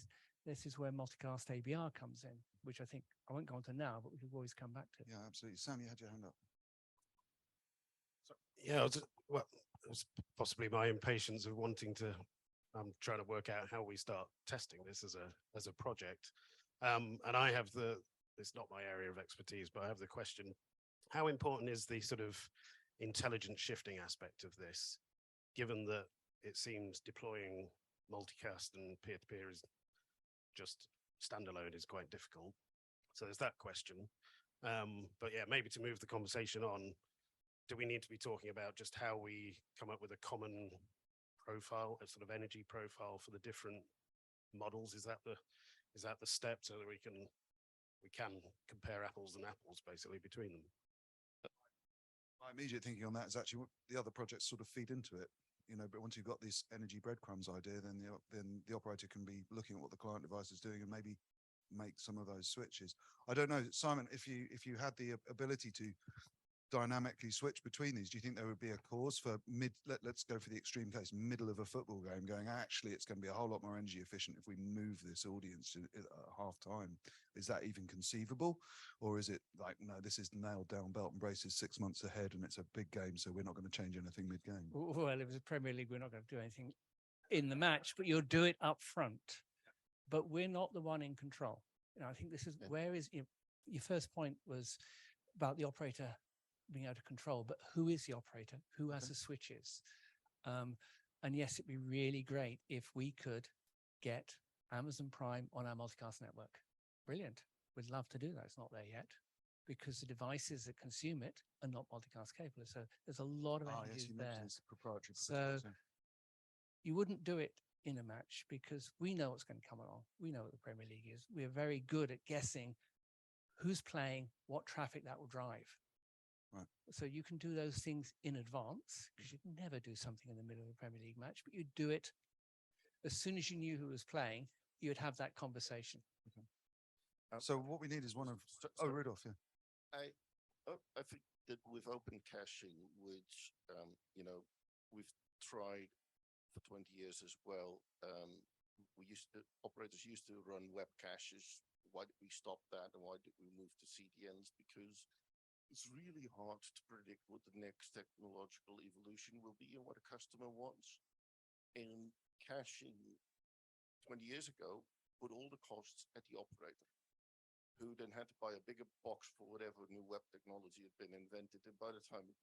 [SPEAKER 13] this is where multicast ABR comes in, which I think I won't go on to now, but we could always come back to.
[SPEAKER 1] Yeah, absolutely. Sam, you had your hand up.
[SPEAKER 18] Yeah, well, it was possibly my impatience of wanting to. I'm trying to work out how we start testing this as a project, and I have it's not my area of expertise, but I have the question: how important is the sort of intelligent shifting aspect of this, given that it seems deploying multicast and peer-to-peer is just standalone is quite difficult. So there's that question. But yeah, maybe to move the conversation on, do we need to be talking about just how we come up with a common profile, a sort of energy profile for the different models? Is that the step so that we can compare apples and apples basically between them?
[SPEAKER 1] My immediate thinking on that is actually what the other projects sort of feed into it, you know. But once you've got this energy breadcrumbs idea, then the operator can be looking at what the client device is doing and maybe make some of those switches. I don't know, Simon, if you had the ability to dynamically switch between these, do you think there would be a cause for let's go for the extreme case, middle of a football game, going, actually it's going to be a whole lot more energy efficient if we move this audience to half time? Is that even conceivable? Or is it like, no, this is nailed down, belt and braces 6 months ahead and it's a big game, so we're not going to change anything mid-game?
[SPEAKER 13] Well, if it's a Premier League, we're not going to do anything in the match, but you'll do it up front. But we're not the one in control. You know, I think this is where is your first point was about the operator being able to control, but who is the operator? Who has the switches? And yes, it'd be really great if we could get Amazon Prime on our multicast network. Brilliant. We'd love to do that. It's not there yet because the devices that consume it are not multicast capable. So there's a lot of energy there.
[SPEAKER 1] It's proprietary.
[SPEAKER 13] So you wouldn't do it in a match because we know what's going to come along. We know what the Premier League is. We're very good at guessing who's playing, what traffic that will drive.
[SPEAKER 1] Right.
[SPEAKER 13] So you can do those things in advance because you'd never do something in the middle of a Premier League match, but you'd do it as soon as you knew who was playing, you would have that conversation.
[SPEAKER 1] Okay. So what we need is one of, Rudolph, yeah.
[SPEAKER 2] I think that with open caching, which, you know, we've tried for 20 years as well, operators used to run web caches. Why did we stop that? And why did we move to CDNs? Because it's really hard to predict what the next technological evolution will be and what a customer wants. And caching 20 years ago put all the costs at the operator, who then had to buy a bigger box for whatever new web technology had been invented. And by the time it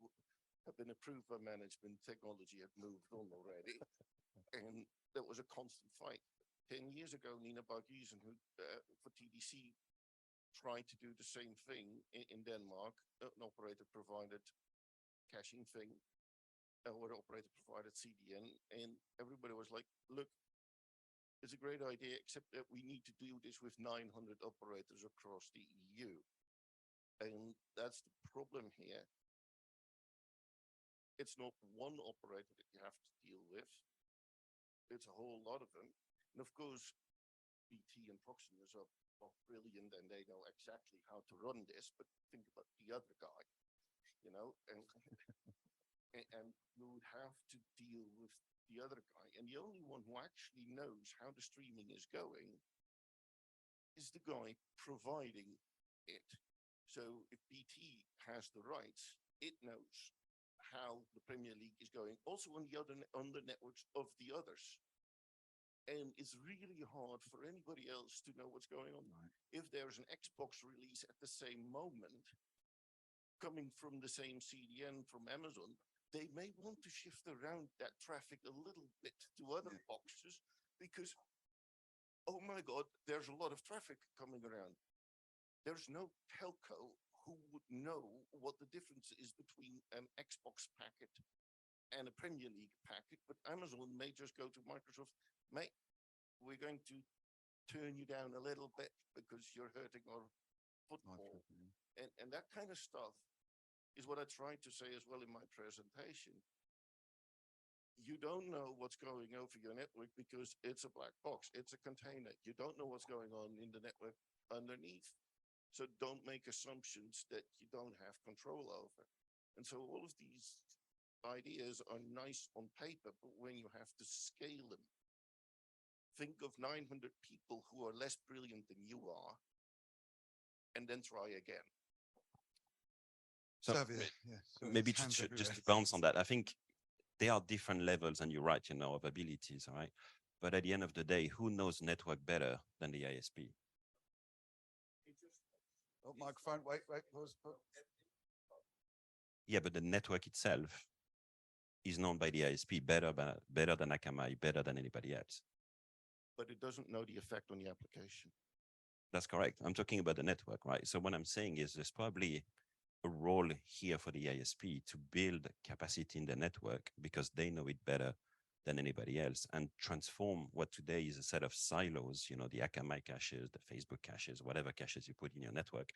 [SPEAKER 2] had been approved by management, technology had moved on already. And there was a constant fight. 10 years ago, Nina Bargisen, who for TDC tried to do the same thing in Denmark. An operator provided caching thing, or an operator provided CDN, and everybody was like, look, it's a great idea, except that we need to do this with 900 operators across the EU. And that's the problem here. It's not one operator that you have to deal with. It's a whole lot of them. And of course, BT and Proximus are brilliant and they know exactly how to run this, but think about the other guy, you know, and you would have to deal with the other guy. And the only one who actually knows how the streaming is going is the guy providing it. So if BT has the rights, it knows how the Premier League is going, also on the networks of the others. And it's really hard for anybody else to know what's going on. Right. If there's an Xbox release at the same moment, coming from the same CDN from Amazon, they may want to shift around that traffic a little bit to other boxes because, oh my God, there's a lot of traffic coming around. There's no telco who would know what the difference is between an Xbox packet and a Premier League packet, but Amazon may just go to Microsoft, mate, we're going to turn you down a little bit because you're hurting our football. And that kind of stuff is what I tried to say as well in my presentation. You don't know what's going over your network because it's a black box, it's a container. You don't know what's going on in the network underneath. So don't make assumptions that you don't have control over. And so all of these ideas are nice on paper, but when you have to scale them, think of 900 people who are less brilliant than you are, and then try again.
[SPEAKER 12] So maybe just to bounce on that, I think there are different levels, and you're right, you know, of abilities, all right? But at the end of the day, who knows network better than the ISP?
[SPEAKER 1] Oh, microphone, wait, pause.
[SPEAKER 12] Yeah, but the network itself is known by the ISP better than Akamai, better than anybody else.
[SPEAKER 2] But it doesn't know the effect on the application.
[SPEAKER 12] That's correct. I'm talking about the network, right? So what I'm saying is there's probably a role here for the ISP to build capacity in the network because they know it better than anybody else and transform what today is a set of silos, you know, the Akamai caches, the Facebook caches, whatever caches you put in your network,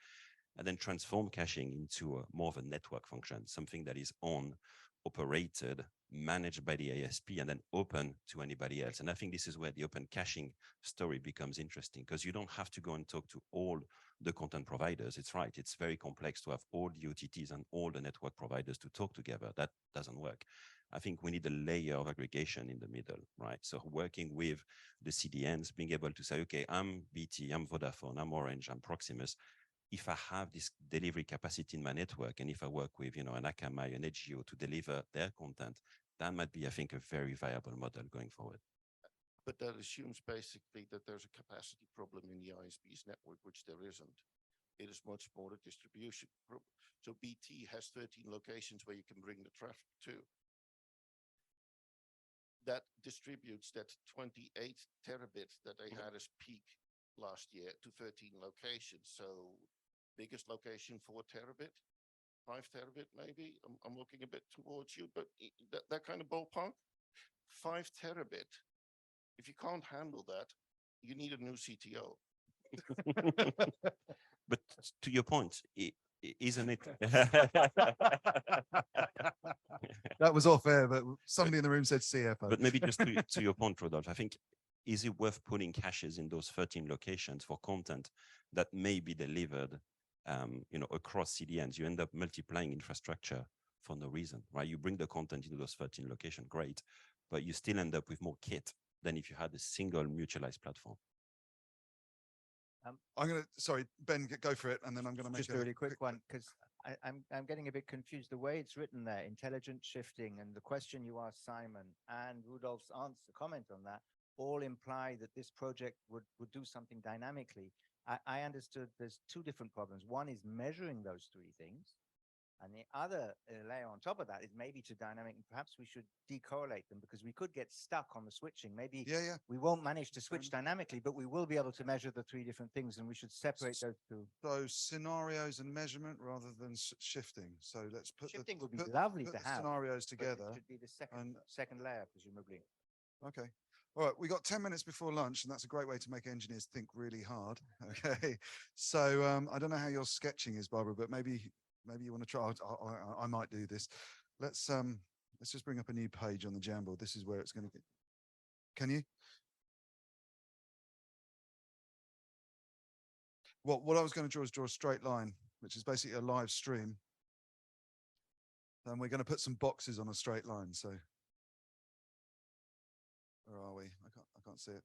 [SPEAKER 12] and then transform caching into more of a network function, something that is owned, operated, managed by the ISP, and then open to anybody else. And I think this is where the open caching story becomes interesting because you don't have to go and talk to all the content providers. It's right. It's very complex to have all the OTTs and all the network providers to talk together. That doesn't work. I think we need a layer of aggregation in the middle, right? So working with the CDNs, being able to say, okay, I'm BT, I'm Vodafone, I'm Orange, I'm Proximus. If I have this delivery capacity in my network, and if I work with, you know, an Akamai, an HGO to deliver their content, that might be, I think, a very viable model going forward.
[SPEAKER 2] But that assumes basically that there's a capacity problem in the ISP's network, which there isn't. It is much more a distribution problem. So BT has 13 locations where you can bring the traffic to. That distributes that 28 terabit that they had as peak last year to 13 locations. So biggest location 4 terabit, 5 terabit maybe. I'm looking a bit towards you, but that kind of ballpark, 5 terabit. If you can't handle that, you need a new CTO.
[SPEAKER 12] But to your point, isn't it?
[SPEAKER 1] That was off air, but somebody in the room said CFO.
[SPEAKER 12] But maybe just to your point, Rodolphe, I think, is it worth putting caches in those 13 locations for content that may be delivered, you know, across CDNs? You end up multiplying infrastructure for no reason, right? You bring the content into those 13 locations, great, but you still end up with more kit than if you had a single mutualized platform.
[SPEAKER 1] Sorry, Ben, go for it, and then I'm going to make
[SPEAKER 15] just a really quick one because I'm getting a bit confused. The way it's written there, intelligent shifting, and the question you asked Simon and Rudolph's answer, comment on that, all imply that this project would do something dynamically. I understood there's two different problems. One is measuring those three things, And the other layer on top of that is maybe to dynamic, and perhaps we should decorrelate them because we could get stuck on the switching. Maybe we won't manage to switch dynamically, but we will be able to measure the three different things, and we should separate those two.
[SPEAKER 1] So scenarios and measurement rather than shifting. So let's put
[SPEAKER 15] Shifting would be
[SPEAKER 1] put-
[SPEAKER 15] lovely
[SPEAKER 1] put
[SPEAKER 15] to
[SPEAKER 1] the
[SPEAKER 15] have.
[SPEAKER 1] scenarios
[SPEAKER 15] but it
[SPEAKER 1] together.
[SPEAKER 15] should be the second layer, presumably.
[SPEAKER 1] Okay. All right, we got 10 minutes before lunch, and that's a great way to make engineers think really hard. Okay. So I don't know how your sketching is, Barbara, but maybe you want to try. I might do this. Let's just bring up a new page on the Jamboard. This is where it's going to get. Can you? What I was going to draw is a straight line, which is basically a live stream. And we're going to put some boxes on a straight line. So where are we? I can't see it.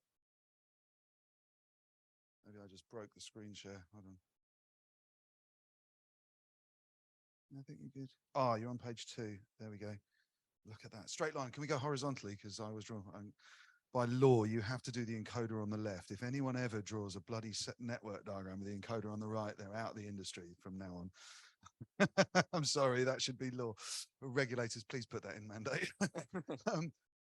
[SPEAKER 1] Maybe I just broke the screen share. Hold on. I think you're good. Oh, you're on page 2. There we go. Look at that. Straight line. Can we go horizontally? Because I was wrong. By law, you have to do the encoder on the left. If anyone ever draws a bloody set network diagram with the encoder on the right, they're out of the industry from now on. I'm sorry, that should be law. Regulators, please put that in mandate.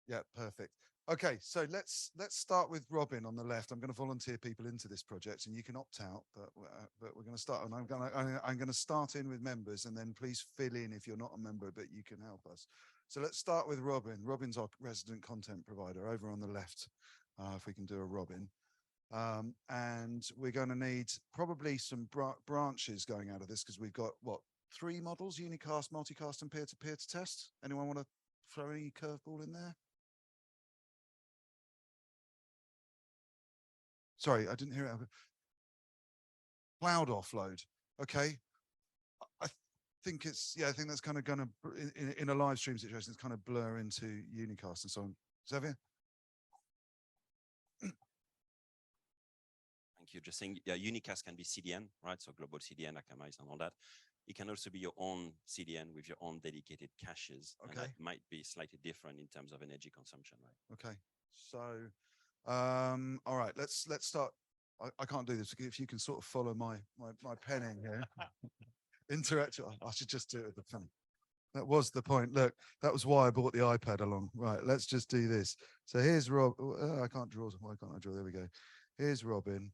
[SPEAKER 1] Yeah, perfect. Okay, so let's start with Robin on the left. I'm going to volunteer people into this project, and you can opt out, but we're going to start. And I'm going to start in with members, and then please fill in if you're not a member, but you can help us. So let's start with Robin. Robin's our resident content provider over on the left. If we can do a Robin, and we're going to need probably some branches going out of this because we've got 3 models: unicast, multicast, and peer-to-peer to test. Anyone want to throw any curveball in there? Sorry, I didn't hear it. Cloud offload. Okay. I think I think that's kind of going to, in a live stream situation, it's kind of blur into unicast and so on. Xavier?
[SPEAKER 12] Thank you. Just saying, yeah, unicast can be CDN, right? So global CDN, Akamai's and all that. It can also be your own CDN with your own dedicated caches.
[SPEAKER 1] Okay.
[SPEAKER 12] And that might be slightly different in terms of energy consumption, right?
[SPEAKER 1] Okay. So, all right, let's start. I can't do this. If you can sort of follow my penning here. Interactive. I should just do it with the pen. That was the point. Look, that was why I bought the iPad along. Right, let's just do this. So here's Rob. I can't draw. Why can't I draw? There we go. Here's Robin.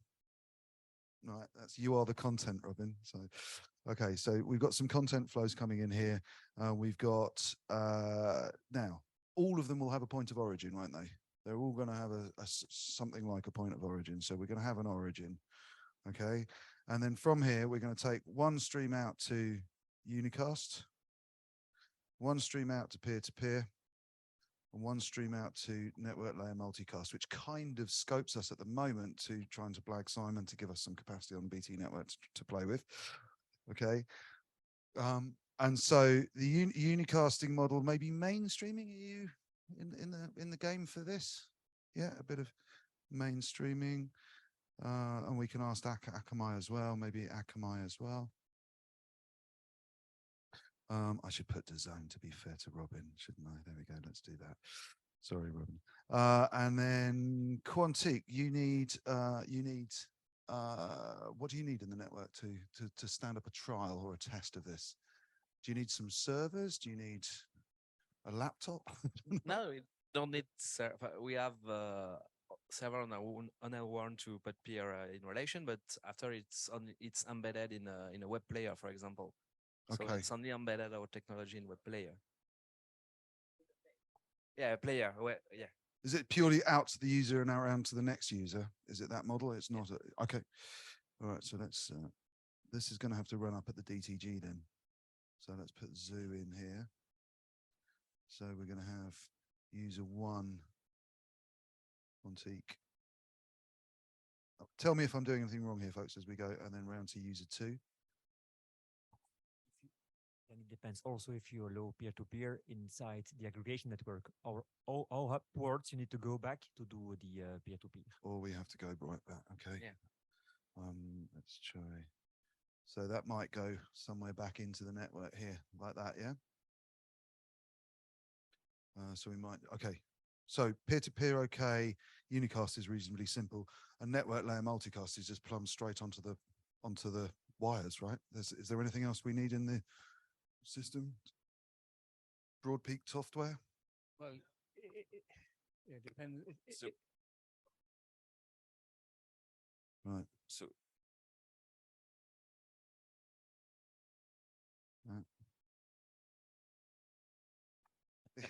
[SPEAKER 1] Right, you are the content, Robin. So, okay, so we've got some content flows coming in here. We've got now all of them will have a point of origin, won't they? They're all going to have something like a point of origin. So we're going to have an origin, okay? And then from here, we're going to take one stream out to unicast, one stream out to peer-to-peer, and one stream out to network layer multicast, which kind of scopes us at the moment to trying to blag Simon to give us some capacity on the BT network to play with, okay? And so the unicasting model, maybe mainstreaming, are you in the game for this? Yeah, a bit of mainstreaming. And we can ask Akamai as well, maybe Akamai as well. I should put design to be fair to Robin, shouldn't I? There we go. Let's do that. Sorry, Robin. And then Quantique, you need what do you need in the network to stand up a trial or a test of this? Do you need some servers? Do you need a laptop?
[SPEAKER 11] No, we don't need server. We have server on our own to put peer in relation, but after it's embedded in a web player, for example. So
[SPEAKER 1] Okay.
[SPEAKER 11] it's only embedded our technology in web player. Yeah, player. Yeah.
[SPEAKER 1] Is it purely out to the user and around to the next user? Is it that model? It's not. Okay. All right. So let's. This is going to have to run up at the DTG then. So let's put zoo in here. So we're going to have user 1 Quantique. Tell me if I'm doing anything wrong here, folks, as we go, and then round to user 2.
[SPEAKER 3] And it depends also if you allow peer-to-peer inside the aggregation network, or all hub ports you need to go back to do the peer-to-peer.
[SPEAKER 1] Or we have to go right back. Okay.
[SPEAKER 11] Yeah.
[SPEAKER 1] Let's try. So that might go somewhere back into the network here, like that. Yeah. So we might. Okay. So peer-to-peer, okay. Unicast is reasonably simple, and network layer multicast is just plumbed straight onto the wires, right? Is there anything else we need in the system? Broad peak software?
[SPEAKER 13] Well, it depends.
[SPEAKER 1] Right.
[SPEAKER 12] So
[SPEAKER 1] Right.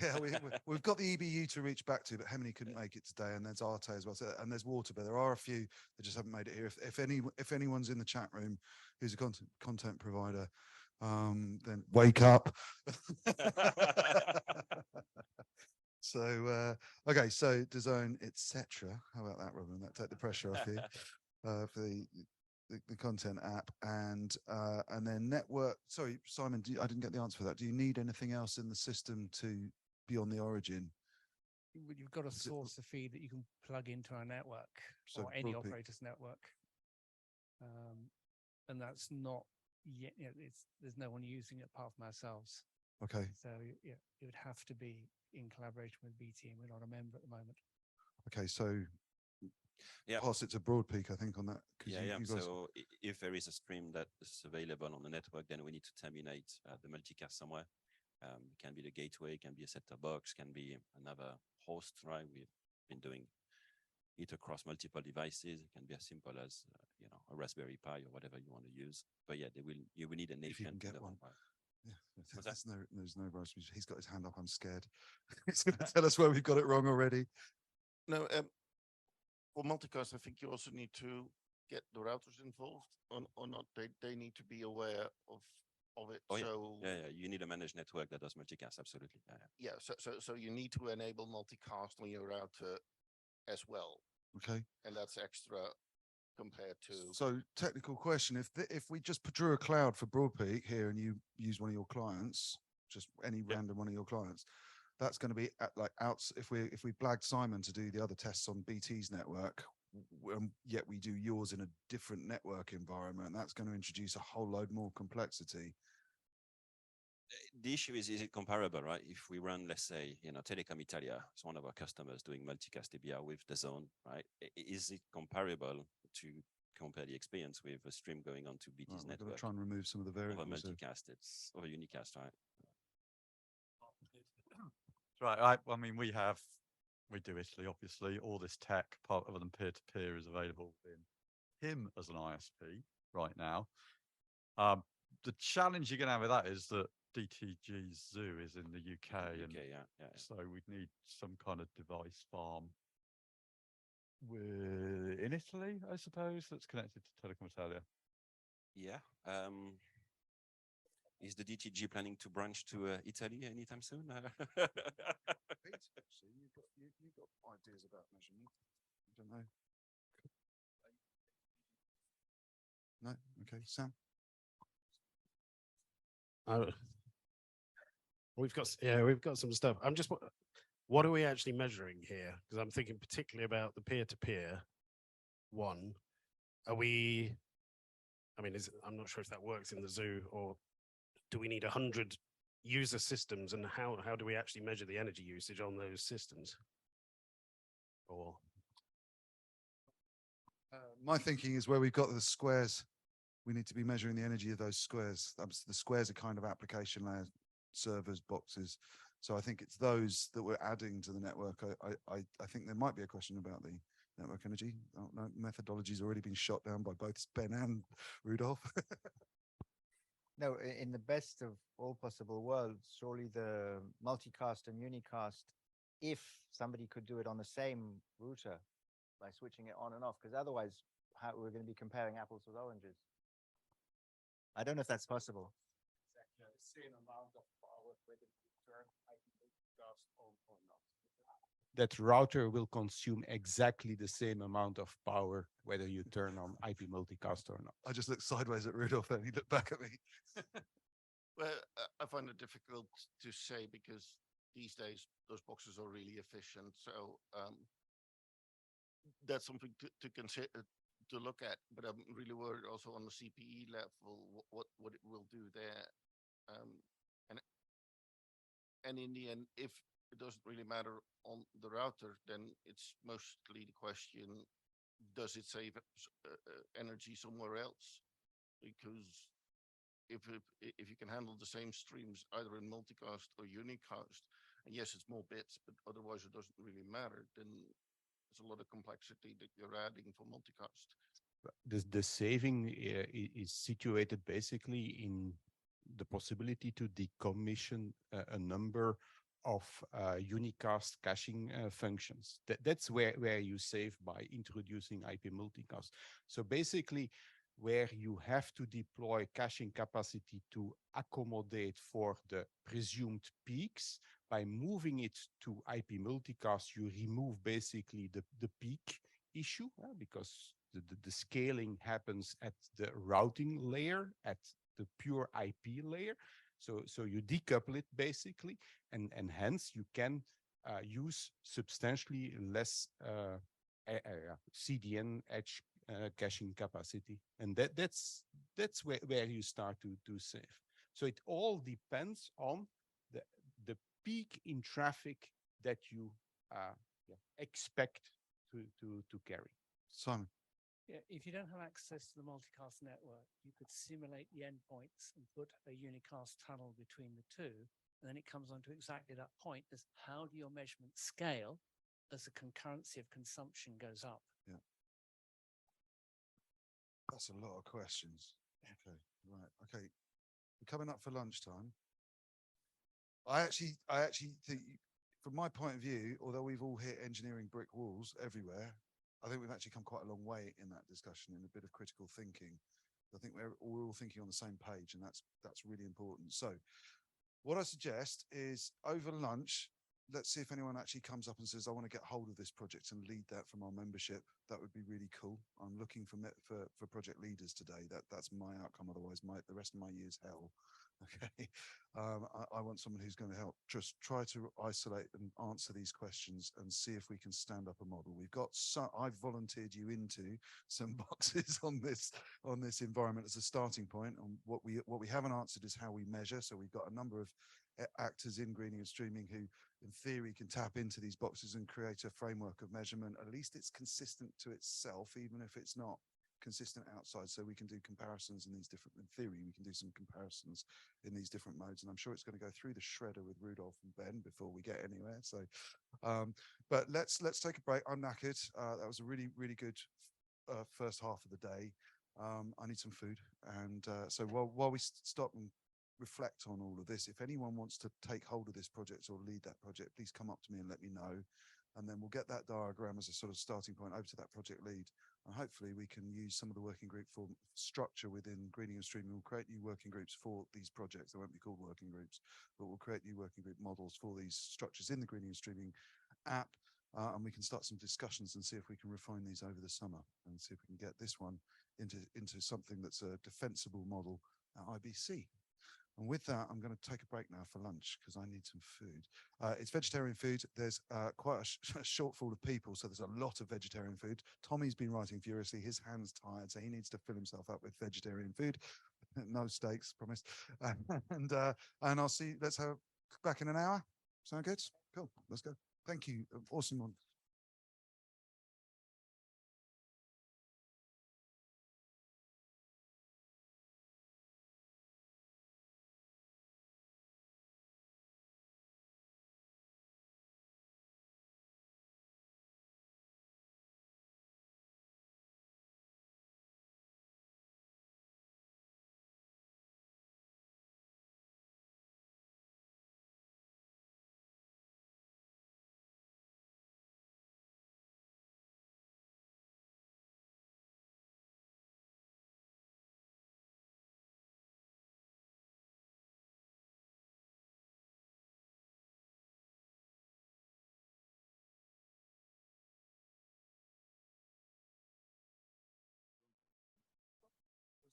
[SPEAKER 1] Yeah, we've got the EBU to reach back to, but Hemini couldn't make it today, and there's Arte as well. So, and there's Waterbury. There are a few that just haven't made it here. If anyone's in the chat room who's a content provider, then wake up. So okay, so design, etc. How about that, Robin? That take the pressure off you for the content app, and then network. Sorry, Simon, I didn't get the answer for that. Do you need anything else in the system to be on the origin?
[SPEAKER 13] You've got a source of feed that you can plug into our network or any
[SPEAKER 1] broad peak.
[SPEAKER 13] operator's network, and that's not yet. There's no one using it apart from ourselves.
[SPEAKER 1] Okay.
[SPEAKER 13] So yeah, it would have to be in collaboration with BT, and we're not a member at the moment.
[SPEAKER 1] Okay, so
[SPEAKER 12] yeah,
[SPEAKER 1] pass it to Broadpeak, I think, on that.
[SPEAKER 12] Yeah,
[SPEAKER 1] you guys...
[SPEAKER 12] So if there is a stream that is available on the network, then we need to terminate the multicast somewhere. It can be the gateway, can be a set-top box, can be another host, right? We've been doing it across multiple devices. It can be as simple as a Raspberry Pi or whatever you want to use. But yeah, you will need an
[SPEAKER 1] if you can
[SPEAKER 12] agent.
[SPEAKER 1] get one.
[SPEAKER 12] Right?
[SPEAKER 1] Yeah, there's no Raspberry. He's got his hand up. I'm scared. He's going to tell us where we've got it wrong already.
[SPEAKER 2] No, for multicast, I think you also need to get the routers involved or not. They need to be aware of it.
[SPEAKER 12] Oh,
[SPEAKER 2] so
[SPEAKER 12] yeah, you need a managed network that does multicast. Absolutely.
[SPEAKER 2] Yeah. So you need to enable multicast on your router as well.
[SPEAKER 1] Okay.
[SPEAKER 2] And that's extra compared to.
[SPEAKER 1] So technical question: if we just drew a cloud for Broadpeak here, and you use one of your clients, just any random one of your clients, that's going to be at if we blagged Simon to do the other tests on BT's network, yet we do yours in a different network environment, that's going to introduce a whole load more complexity.
[SPEAKER 12] The issue is it comparable, right? If we run, let's say, Telecom Italia, it's one of our customers doing multicast ABR with the zone, right? Is it comparable to compare the experience with a stream going on to BT's network?
[SPEAKER 1] We're going to try and remove some of the variables.
[SPEAKER 12] Over multicast, it's over unicast, right?
[SPEAKER 14] Right. I mean, we do Italy, obviously. All this tech, part other than peer-to-peer, is available in him as an ISP right now. The challenge you're going to have with that is that DTG Zoo is in the UK, and so we'd need some kind of device farm in Italy, I suppose, that's connected to Telecom Italia.
[SPEAKER 12] Yeah. Is the DTG planning to branch to Italy anytime soon?
[SPEAKER 1] You've got ideas about measurement. I don't know. No. Okay, Sam.
[SPEAKER 18] We've got some stuff. I'm just, what are we actually measuring here? Because I'm thinking particularly about the peer-to-peer one. I'm not sure if that works in the zoo, or do we need 100 user systems, and how do we actually measure the energy usage on those systems? Or
[SPEAKER 1] my thinking is where we've got the squares, we need to be measuring the energy of those squares. The squares are kind of application layer servers, boxes. So I think it's those that we're adding to the network. I think there might be a question about the network energy. Oh, no, methodology's already been shot down by both Ben and Rudolph.
[SPEAKER 15] No, in the best of all possible worlds, surely the multicast and unicast, if somebody could do it on the same router by switching it on and off, because otherwise we're going to be comparing apples with oranges. I don't know if that's possible.
[SPEAKER 18] Exactly the same amount of power whether you turn IP multicast on or not.
[SPEAKER 19] That router will consume exactly the same amount of power whether you turn on IP multicast or not.
[SPEAKER 1] I just looked sideways at Rudolph and he looked back at me.
[SPEAKER 2] Well, I find it difficult to say because these days those boxes are really efficient. So that's something to consider, to look at. But I'm really worried also on the CPE level what it will do there. And in the end, if it doesn't really matter on the router, then it's mostly the question: does it save energy somewhere else? Because if you can handle the same streams either in multicast or unicast, and yes, it's more bits, but otherwise it doesn't really matter, then there's a lot of complexity that you're adding for multicast.
[SPEAKER 19] The saving is situated basically in the possibility to decommission a number of unicast caching functions. That's where you save by introducing IP multicast. So basically, where you have to deploy caching capacity to accommodate for the presumed peaks, by moving it to IP multicast, you remove basically the peak issue because the scaling happens at the routing layer, at the pure IP layer. So you decouple it basically, and hence you can use substantially less CDN edge caching capacity, and that's where you start to save. So it all depends on the peak in traffic that you expect to carry.
[SPEAKER 1] Simon.
[SPEAKER 13] Yeah, if you don't have access to the multicast network, you could simulate the endpoints and put a unicast tunnel between the two, and then it comes on to exactly that point: is how do your measurements scale as the concurrency of consumption goes up?
[SPEAKER 1] Yeah. That's a lot of questions. Okay, right. Okay, we're coming up for lunchtime. I actually think, from my point of view, although we've all hit engineering brick walls everywhere, I think we've actually come quite a long way in that discussion, in a bit of critical thinking. I think we're all thinking on the same page, and that's really important. So what I suggest is, over lunch, let's see if anyone actually comes up and says, I want to get hold of this project and lead that from our membership. That would be really cool. I'm looking for project leaders today. That's my outcome. Otherwise, the rest of my year's hell. Okay. I want someone who's going to help just try to isolate and answer these questions and see if we can stand up a model. I've volunteered you into some boxes on this environment as a starting point. And what we haven't answered is how we measure. So we've got a number of actors in greening and streaming who, in theory, can tap into these boxes and create a framework of measurement. At least it's consistent to itself, even if it's not consistent outside. So we can do comparisons in theory, we can do some comparisons in these different modes. And I'm sure it's going to go through the shredder with Rudolph and Ben before we get anywhere. So, but let's take a break. I'm knackered. That was a really, really good first half of the day. I need some food. And so while we stop and reflect on all of this, if anyone wants to take hold of this project or lead that project, please come up to me and let me know. And then we'll get that diagram as a sort of starting point over to that project lead. And hopefully we can use some of the working group for structure within greening and streaming. We'll create new working groups for these projects. They won't be called working groups, but we'll create new working group models for these structures in the greening and streaming app. And we can start some discussions and see if we can refine these over the summer and see if we can get this one into something that's a defensible model at IBC. And with that, I'm going to take a break now for lunch because I need some food. It's vegetarian food. There's quite a shortfall of people, so there's a lot of vegetarian food. Tommy's been writing furiously. His hand's tired, so he needs to fill himself up with vegetarian food. No steaks, promise. And I'll see. Let's have back in an hour. Sound good? Cool. Let's go. Thank you. Awesome one.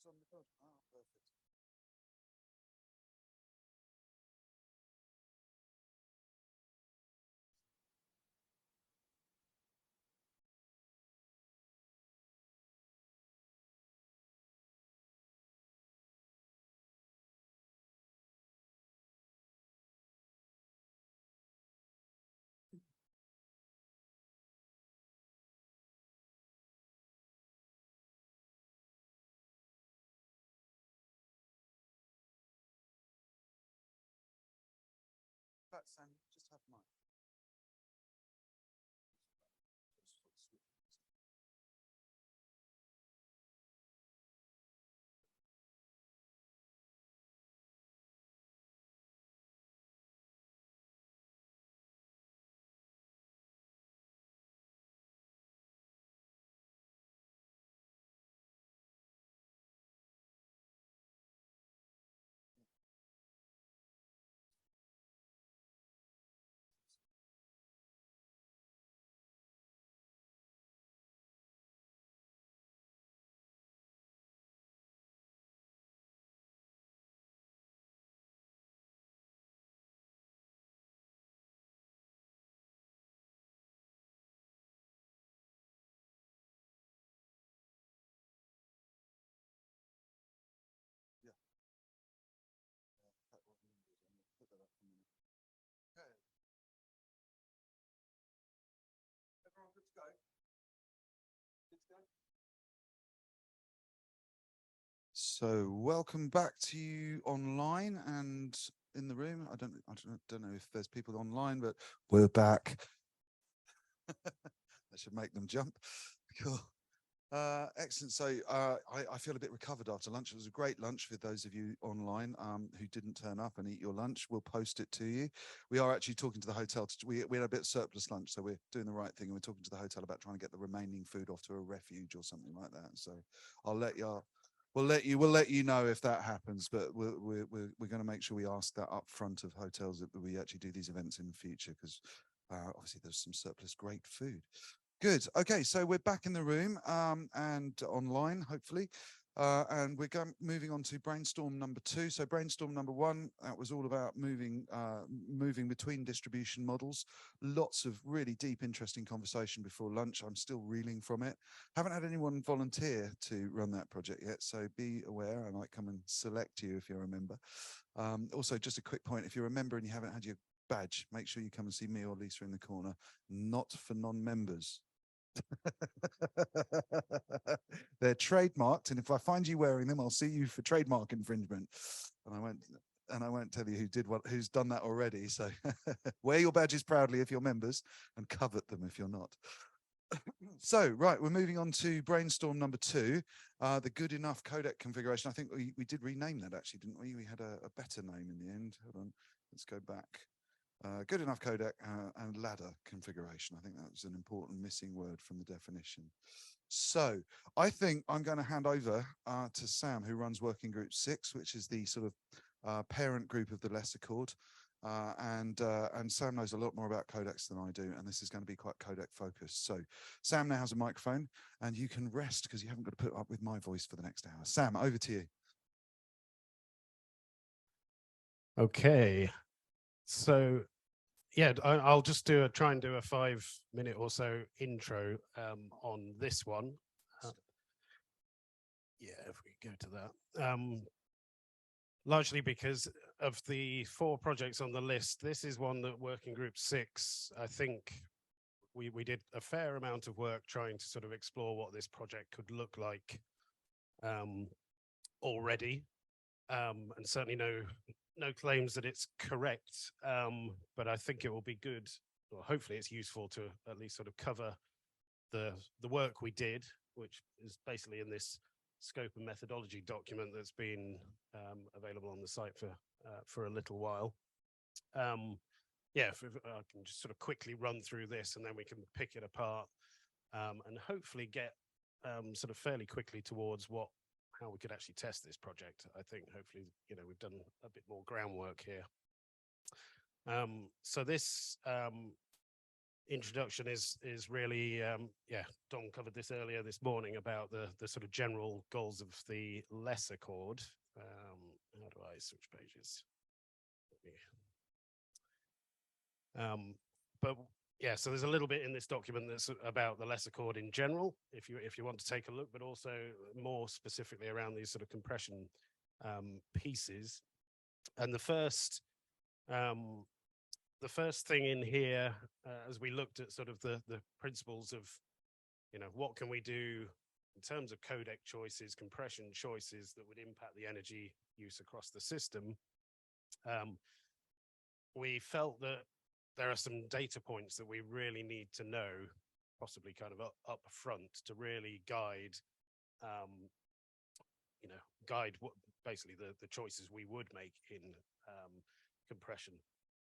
[SPEAKER 1] It's on the pod. Perfect. that, Sam? Just have mine. Everyone good to go? Good to go? So welcome back to you online and in the room. I don't know if there's people online, but we're back. That should make them jump. Cool. Excellent. So I feel a bit recovered after lunch. It was a great lunch for those of you online who didn't turn up and eat your lunch. We'll post it to you. We are actually talking to the hotel. We had a bit of surplus lunch, so we're doing the right thing. And we're talking to the hotel about trying to get the remaining food off to a refuge or something like that. So I'll let you. We'll let you know if that happens. But we're going to make sure we ask that up front of hotels that we actually do these events in the future, because obviously there's some surplus great food. Good. Okay, so we're back in the room and online, hopefully. And we're moving on to brainstorm number 2. So brainstorm number 1, that was all about moving between distribution models. Lots of really deep, interesting conversation before lunch. I'm still reeling from it. Haven't had anyone volunteer to run that project yet, so be aware. I might come and select you if you're a member. Also, just a quick point, if you're a member and you haven't had your badge, make sure you come and see me or Lisa in the corner. Not for non-members. They're trademarked, and if I find you wearing them, I'll sue you for trademark infringement. And I won't tell you who's done that already. So wear your badges proudly if you're members, and covet them if you're not. So, right, we're moving on to brainstorm number 2, the good enough codec configuration. I think we did rename that actually, didn't we? We had a better name in the end. Hold on, let's go back. Good enough codec and ladder configuration. I think that was an important missing word from the definition. So I think I'm going to hand over to Sam, who runs Working Group 6, which is the sort of parent group of the Lesser Chord. And Sam knows a lot more about codecs than I do, and this is going to be quite codec focused. So Sam now has a microphone, and you can rest because you haven't got to put up with my voice for the next hour. Sam, over to you.
[SPEAKER 18] Okay. So, yeah, I'll just try and do a 5-minute or so intro on this one. Yeah, if we go to that. Largely because of the 4 projects on the list, this is one that Working Group 6, I think we did a fair amount of work trying to sort of explore what this project could look like already. And certainly no claims that it's correct, but I think it will be good, or hopefully it's useful to at least sort of cover the work we did, which is basically in this scope and methodology document that's been available on the site for a little while. Yeah, if I can just sort of quickly run through this, and then we can pick it apart and hopefully get sort of fairly quickly towards how we could actually test this project. I think hopefully, we've done a bit more groundwork here. So this introduction is really, yeah, Dom covered this earlier this morning about the sort of general goals of the Lesser Chord. How do I switch pages? But yeah, so there's a little bit in this document that's about the Lesser Chord in general, if you want to take a look, but also more specifically around these sort of compression pieces. And the first thing in here, as we looked at sort of the principles of, what can we do in terms of codec choices, compression choices that would impact the energy use across the system. we felt that there are some data points that we really need to know, possibly kind of up front, to really guide, guide what basically the choices we would make in compression.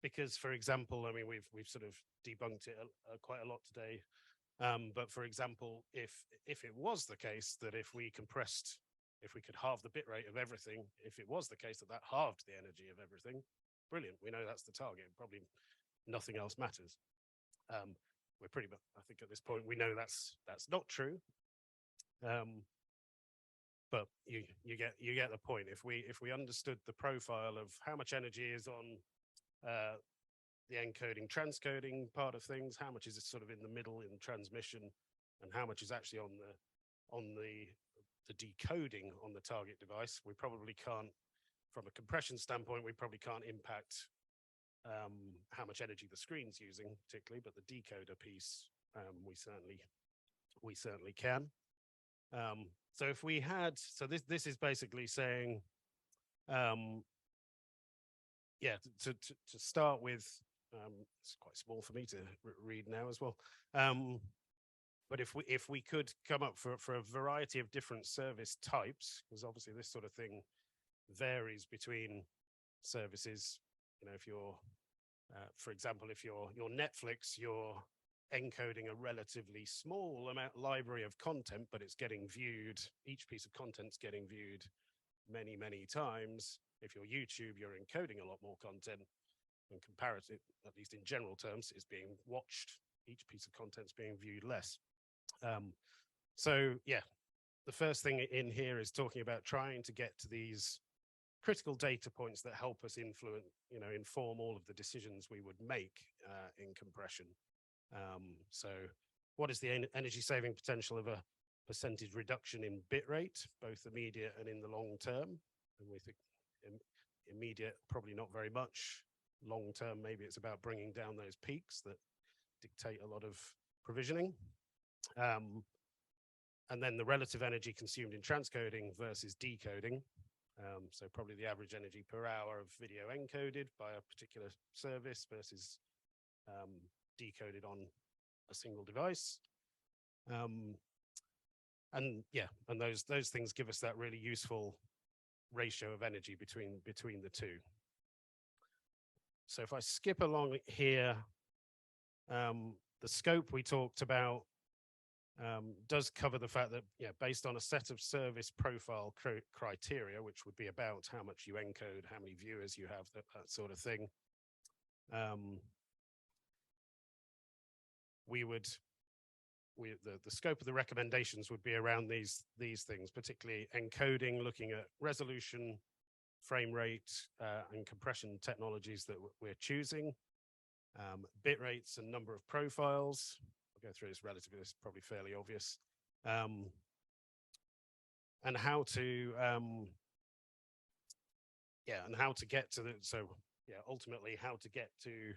[SPEAKER 18] Because, for example, I mean, we've sort of debunked it quite a lot today. But for example, if it was the case that if we could halve the bit rate of everything, if it was the case that that halved the energy of everything, brilliant. We know that's the target. Probably nothing else matters. We're pretty much, I think at this point, we know that's not true. But you get the point. If we understood the profile of how much energy is on the encoding transcoding part of things, how much is it sort of in the middle in transmission, and how much is actually on the decoding on the target device, we probably can't, from a compression standpoint, we probably can't impact how much energy the screen's using particularly, but the decoder piece we certainly can. So if we had, so this is basically saying, yeah, to start with, it's quite small for me to read now as well. But if we could come up for a variety of different service types, because obviously this sort of thing varies between services. You know, if you're, for example, if you're Netflix, you're encoding a relatively small library of content, but it's getting viewed, each piece of content's getting viewed many, many times. If you're YouTube, you're encoding a lot more content, and comparative, at least in general terms, is being watched. Each piece of content's being viewed less. So yeah, the first thing in here is talking about trying to get to these critical data points that help us inform all of the decisions we would make in compression. So what is the energy saving potential of a percentage reduction in bit rate, both immediate and in the long term? And we think immediate, probably not very much. Long term, maybe it's about bringing down those peaks that dictate a lot of provisioning. And then the relative energy consumed in transcoding versus decoding. So probably the average energy per hour of video encoded by a particular service versus decoded on a single device. And yeah, and those things give us that really useful ratio of energy between the two. So if I skip along here, the scope we talked about does cover the fact that, yeah, based on a set of service profile criteria, which would be about how much you encode, how many viewers you have, that sort of thing, the scope of the recommendations would be around these things, particularly encoding, looking at resolution, frame rate, and compression technologies that we're choosing, bit rates and number of profiles. I'll go through this relatively, it's probably fairly obvious, and how to get to ultimately how to get to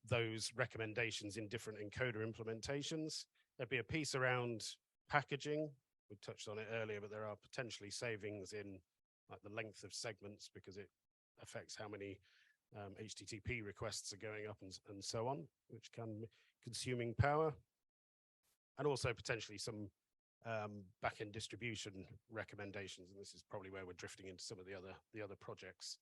[SPEAKER 18] those recommendations in different encoder implementations. There'd be a piece around packaging. We touched on it earlier, but there are potentially savings in like the length of segments because it affects how many HTTP requests are going up and so on, which can consuming power, and also potentially some back-end distribution recommendations. And this is probably where we're drifting into some of the other projects.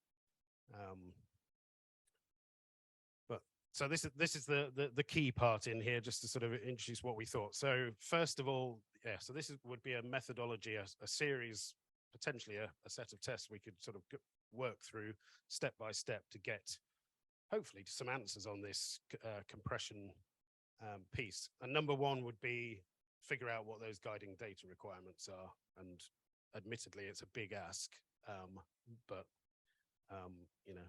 [SPEAKER 18] So this is the key part in here, just to sort of introduce what we thought. So first of all, yeah, so this would be a methodology, a series, potentially a set of tests we could sort of work through step by step to get, hopefully, to some answers on this compression piece. And number one would be figure out what those guiding data requirements are. And admittedly, it's a big ask, but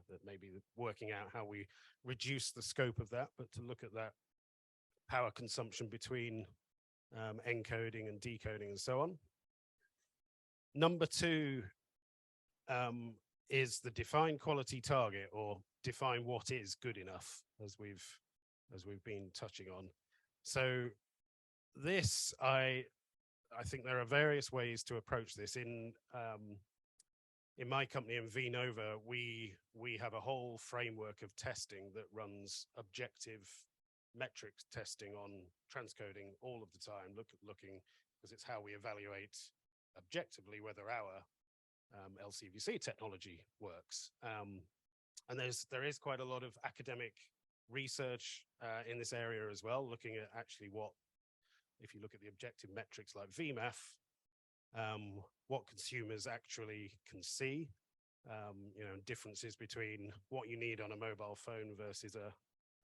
[SPEAKER 18] that maybe working out how we reduce the scope of that, but to look at that power consumption between encoding and decoding and so on. Number two is the define quality target, or define what is good enough, as we've been touching on. So this, I think there are various ways to approach this. in my company, in VNova, we have a whole framework of testing that runs objective metrics testing on transcoding all of the time, looking because it's how we evaluate objectively whether our LCVC technology works. And there is quite a lot of academic research in this area as well, looking at actually what, if you look at the objective metrics like VMAF, what consumers actually can see, you know, differences between what you need on a mobile phone versus a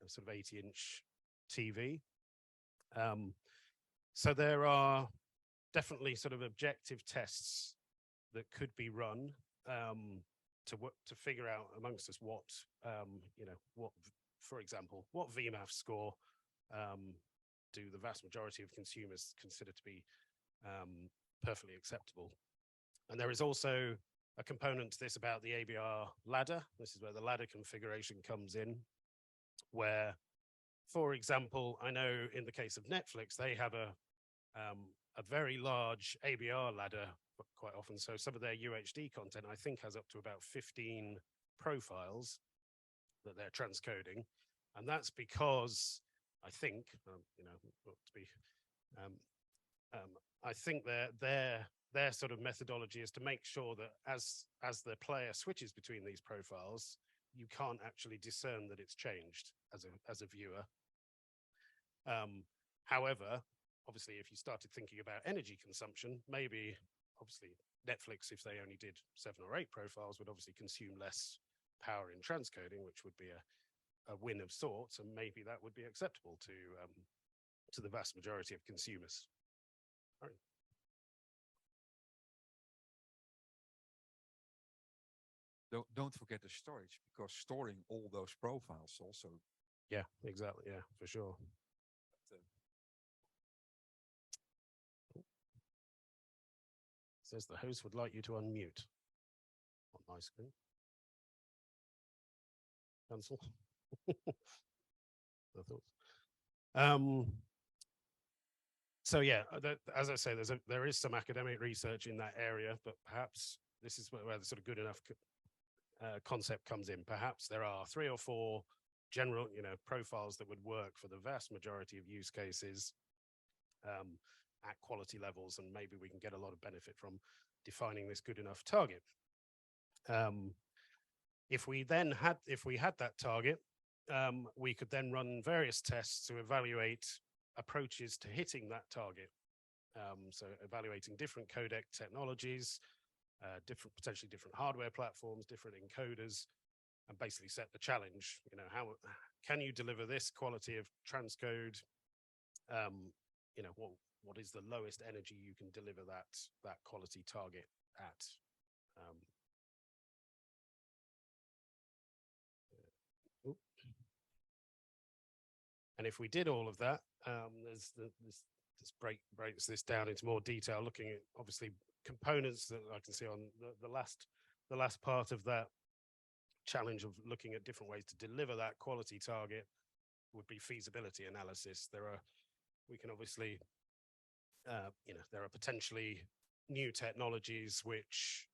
[SPEAKER 18] sort of 80-inch TV. So there are definitely sort of objective tests that could be run to figure out amongst us what, you know, what, for example, what VMAF score do the vast majority of consumers consider to be perfectly acceptable. And there is also a component to this about the ABR ladder. This is where the ladder configuration comes in, where, for example, I know in the case of Netflix, they have a very large ABR ladder quite often. So some of their UHD content, I think, has up to about 15 profiles that they're transcoding. And that's because I think, you know, not to be, I think their sort of methodology is to make sure that as the player switches between these profiles, you can't actually discern that it's changed as a viewer. However, obviously, if you started thinking about energy consumption, maybe obviously Netflix, if they only did 7 or 8 profiles, would obviously consume less power in transcoding, which would be a win of sorts, and maybe that would be acceptable to the vast majority of consumers. All right.
[SPEAKER 9] Don't forget the storage, because storing all those profiles also.
[SPEAKER 18] Yeah, exactly. Yeah, for sure. Says the host would like you to unmute on my screen. Cancel. No thoughts. So yeah, as I say, there is some academic research in that area, but perhaps this is where the sort of good enough concept comes in. Perhaps there are 3 or 4 general, you know, profiles that would work for the vast majority of use cases at quality levels, and maybe we can get a lot of benefit from defining this good enough target. If we had that target, we could then run various tests to evaluate approaches to hitting that target. So evaluating different codec technologies, potentially different hardware platforms, different encoders, and basically set the challenge. You know, how can you deliver this quality of transcode? You know, what is the lowest energy you can deliver that quality target at? And if we did all of that, this breaks this down into more detail, looking at obviously components that I can see on the last part of that challenge of looking at different ways to deliver that quality target would be feasibility analysis. We can obviously, you know, there are potentially new technologies which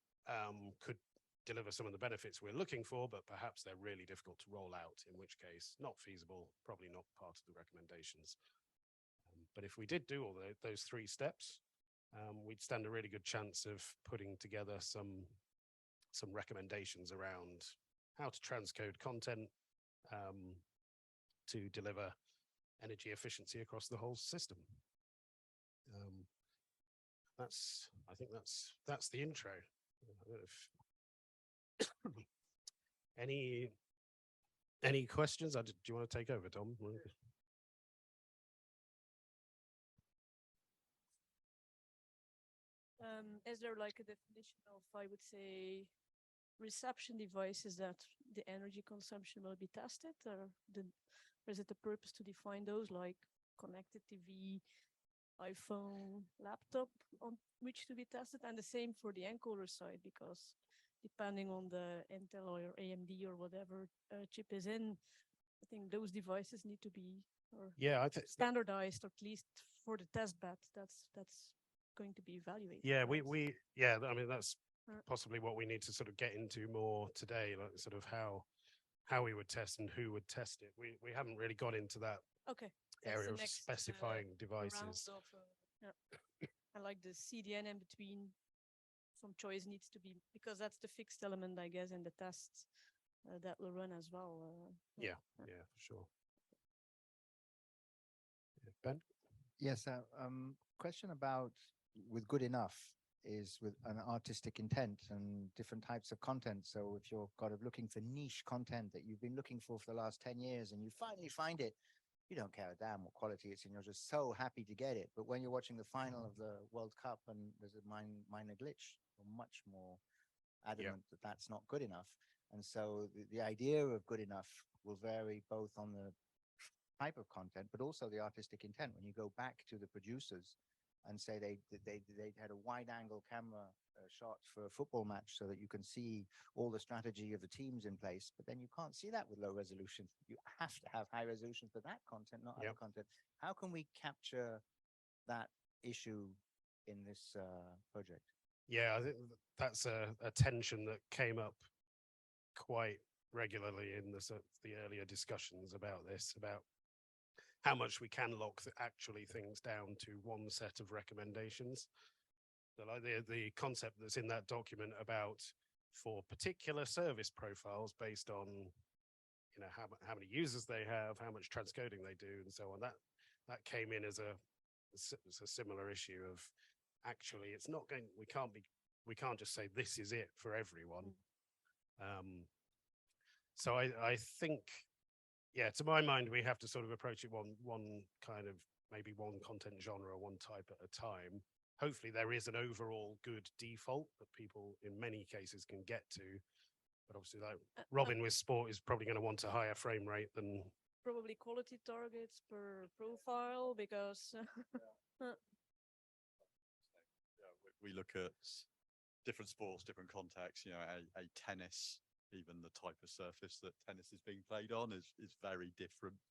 [SPEAKER 18] could deliver some of the benefits we're looking for, but perhaps they're really difficult to roll out, in which case not feasible, probably not part of the recommendations. But if we did do all those 3 steps, we'd stand a really good chance of putting together some recommendations around how to transcode content to deliver energy efficiency across the whole system. I think that's the intro. Any questions? Do you want to take over, Tom?
[SPEAKER 16] Is there like a definition of, I would say, reception devices that the energy consumption will be tested, or is it the purpose to define those, like connected TV, iPhone, laptop, on which to be tested? And the same for the encoder side, because depending on the Intel or AMD or whatever chip is in, I think those devices need to be standardized, or at least for the test bed. That's going to be evaluated.
[SPEAKER 18] Yeah, I mean, that's possibly what we need to sort of get into more today, like sort of how we would test and who would test it. We haven't really got into that
[SPEAKER 16] Okay. That's
[SPEAKER 18] area
[SPEAKER 16] the
[SPEAKER 18] of
[SPEAKER 16] next,
[SPEAKER 18] specifying
[SPEAKER 16] round
[SPEAKER 18] devices.
[SPEAKER 16] of, yeah. I like the CDN in between. Some choice needs to be, because that's the fixed element, I guess, in the tests that will run as well.
[SPEAKER 18] Yeah, for sure. Yeah, Ben?
[SPEAKER 15] Yes, question about with good enough is with an artistic intent and different types of content. So if you're kind of looking for niche content that you've been looking for the last 10 years and you finally find it, you don't care a damn what quality it's in, you're just so happy to get it. But when you're watching the final of the World Cup and there's a minor glitch, you're much more adamant that that's not good enough. And so the idea of good enough will vary both on the type of content, but also the artistic intent. When you go back to the producers and say they had a wide angle camera shot for a football match so that you can see all the strategy of the teams in place, but then you can't see that with low resolution. You have to have high resolution for that content, not other content. How can we capture that issue in this project?
[SPEAKER 18] Yeah, I think that's a tension that came up quite regularly in the earlier discussions about this, about how much we can lock actually things down to one set of recommendations. So like the concept that's in that document about for particular service profiles based on, you know, how many users they have, how much transcoding they do, and so on. That came in as a similar issue of actually it's not going. We can't just say this is it for everyone. So I think, yeah, to my mind, we have to sort of approach it one kind of, maybe one content genre, one type at a time. Hopefully there is an overall good default that people in many cases can get to. But obviously, like Robin with sport is probably going to want a higher frame rate than
[SPEAKER 16] probably quality targets per profile, because
[SPEAKER 14] we look at different sports, different contexts. You know, a tennis, even the type of surface that tennis is being played on is very different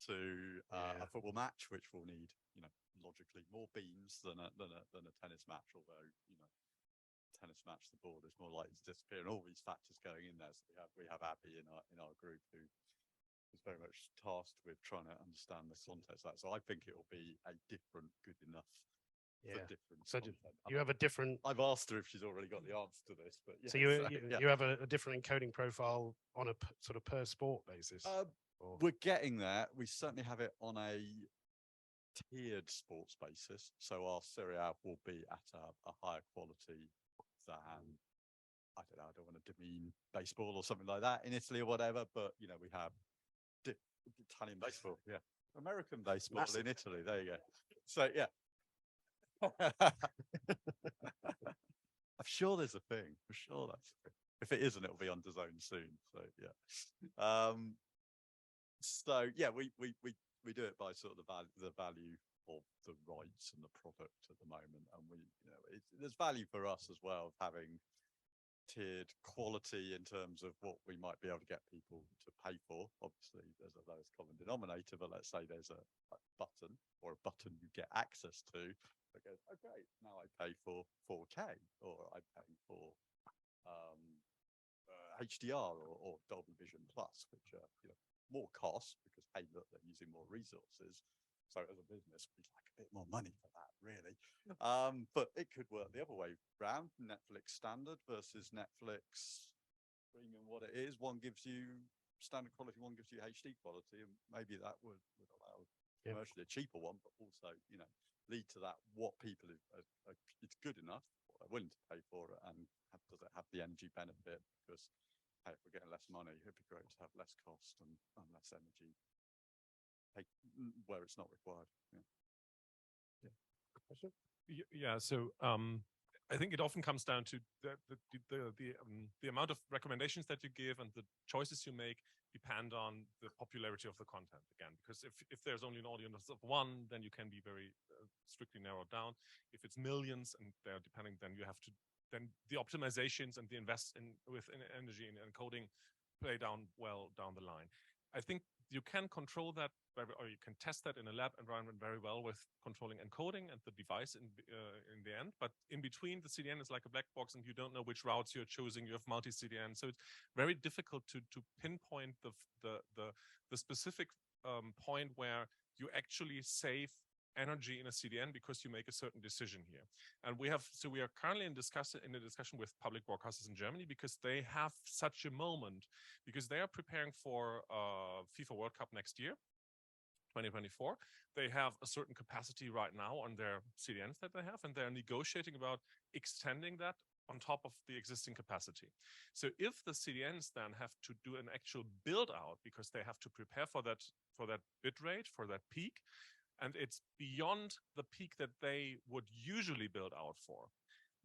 [SPEAKER 14] to a football match, which will need, you know, logically more beams than a tennis match. Although, you know, tennis match, the board is more likely to disappear, and all these factors going in there. So we have Abby in our group who is very much tasked with trying to understand the context of that. So I think it will be a different good enough.
[SPEAKER 18] So you have a different.
[SPEAKER 14] I've asked her if she's already got the answer to this, but
[SPEAKER 18] so you have a different encoding profile on a sort of per sport basis.
[SPEAKER 14] We're getting there. We certainly have it on a tiered sports basis. So our Serie A will be at a higher quality than, I don't know, I don't want to demean baseball or something like that in Italy or whatever, but you know, we have Italian baseball, American baseball in Italy. There you go. So yeah. I'm sure there's a thing. I'm sure that's a thing. If it isn't, it'll be on DAZN soon. So yeah. So yeah, we do it by sort of the value of the rights and the product at the moment, and there's value for us as well of having tiered quality in terms of what we might be able to get people to pay for. Obviously, there's a lowest common denominator, but let's say there's a button or a button you get access to that goes, okay, now I pay for 4K, or I pay for HDR or Dolby Vision Plus, which are, you know, more cost because, hey, look, they're using more resources. So as a business, we'd like a bit more money for that, really. But it could work the other way around. Netflix standard versus Netflix premium, what it is. One gives you standard quality, one gives you HD quality, and maybe that would allow commercially a cheaper one, but also, you know, lead to that what people it's good enough, what they're willing to pay for it, and does it have the energy benefit? Because hey, if we're getting less money, it'd be great to have less cost and less energy where it's not required.
[SPEAKER 5] Yeah. So I think it often comes down to the amount of recommendations that you give and the choices you make depend on the popularity of the content again. Because if there's only an audience of one, then you can be very strictly narrowed down. If it's millions and they're depending, then you have to. Then the optimizations and the invest in energy and encoding play down the line. I think you can control that, or you can test that in a lab environment very well with controlling encoding and the device in the end. But in between, the CDN is like a black box, and you don't know which routes you're choosing. You have multi-CDN, so it's very difficult to pinpoint the specific point where you actually save energy in a CDN because you make a certain decision here. And we are currently in a discussion with public broadcasters in Germany, because they have such a moment, because they are preparing for FIFA World Cup next year, 2024. They have a certain capacity right now on their CDNs that they have, and they're negotiating about extending that on top of the existing capacity. So if the CDNs then have to do an actual build out, because they have to prepare for that bit rate, for that peak, and it's beyond the peak that they would usually build out for,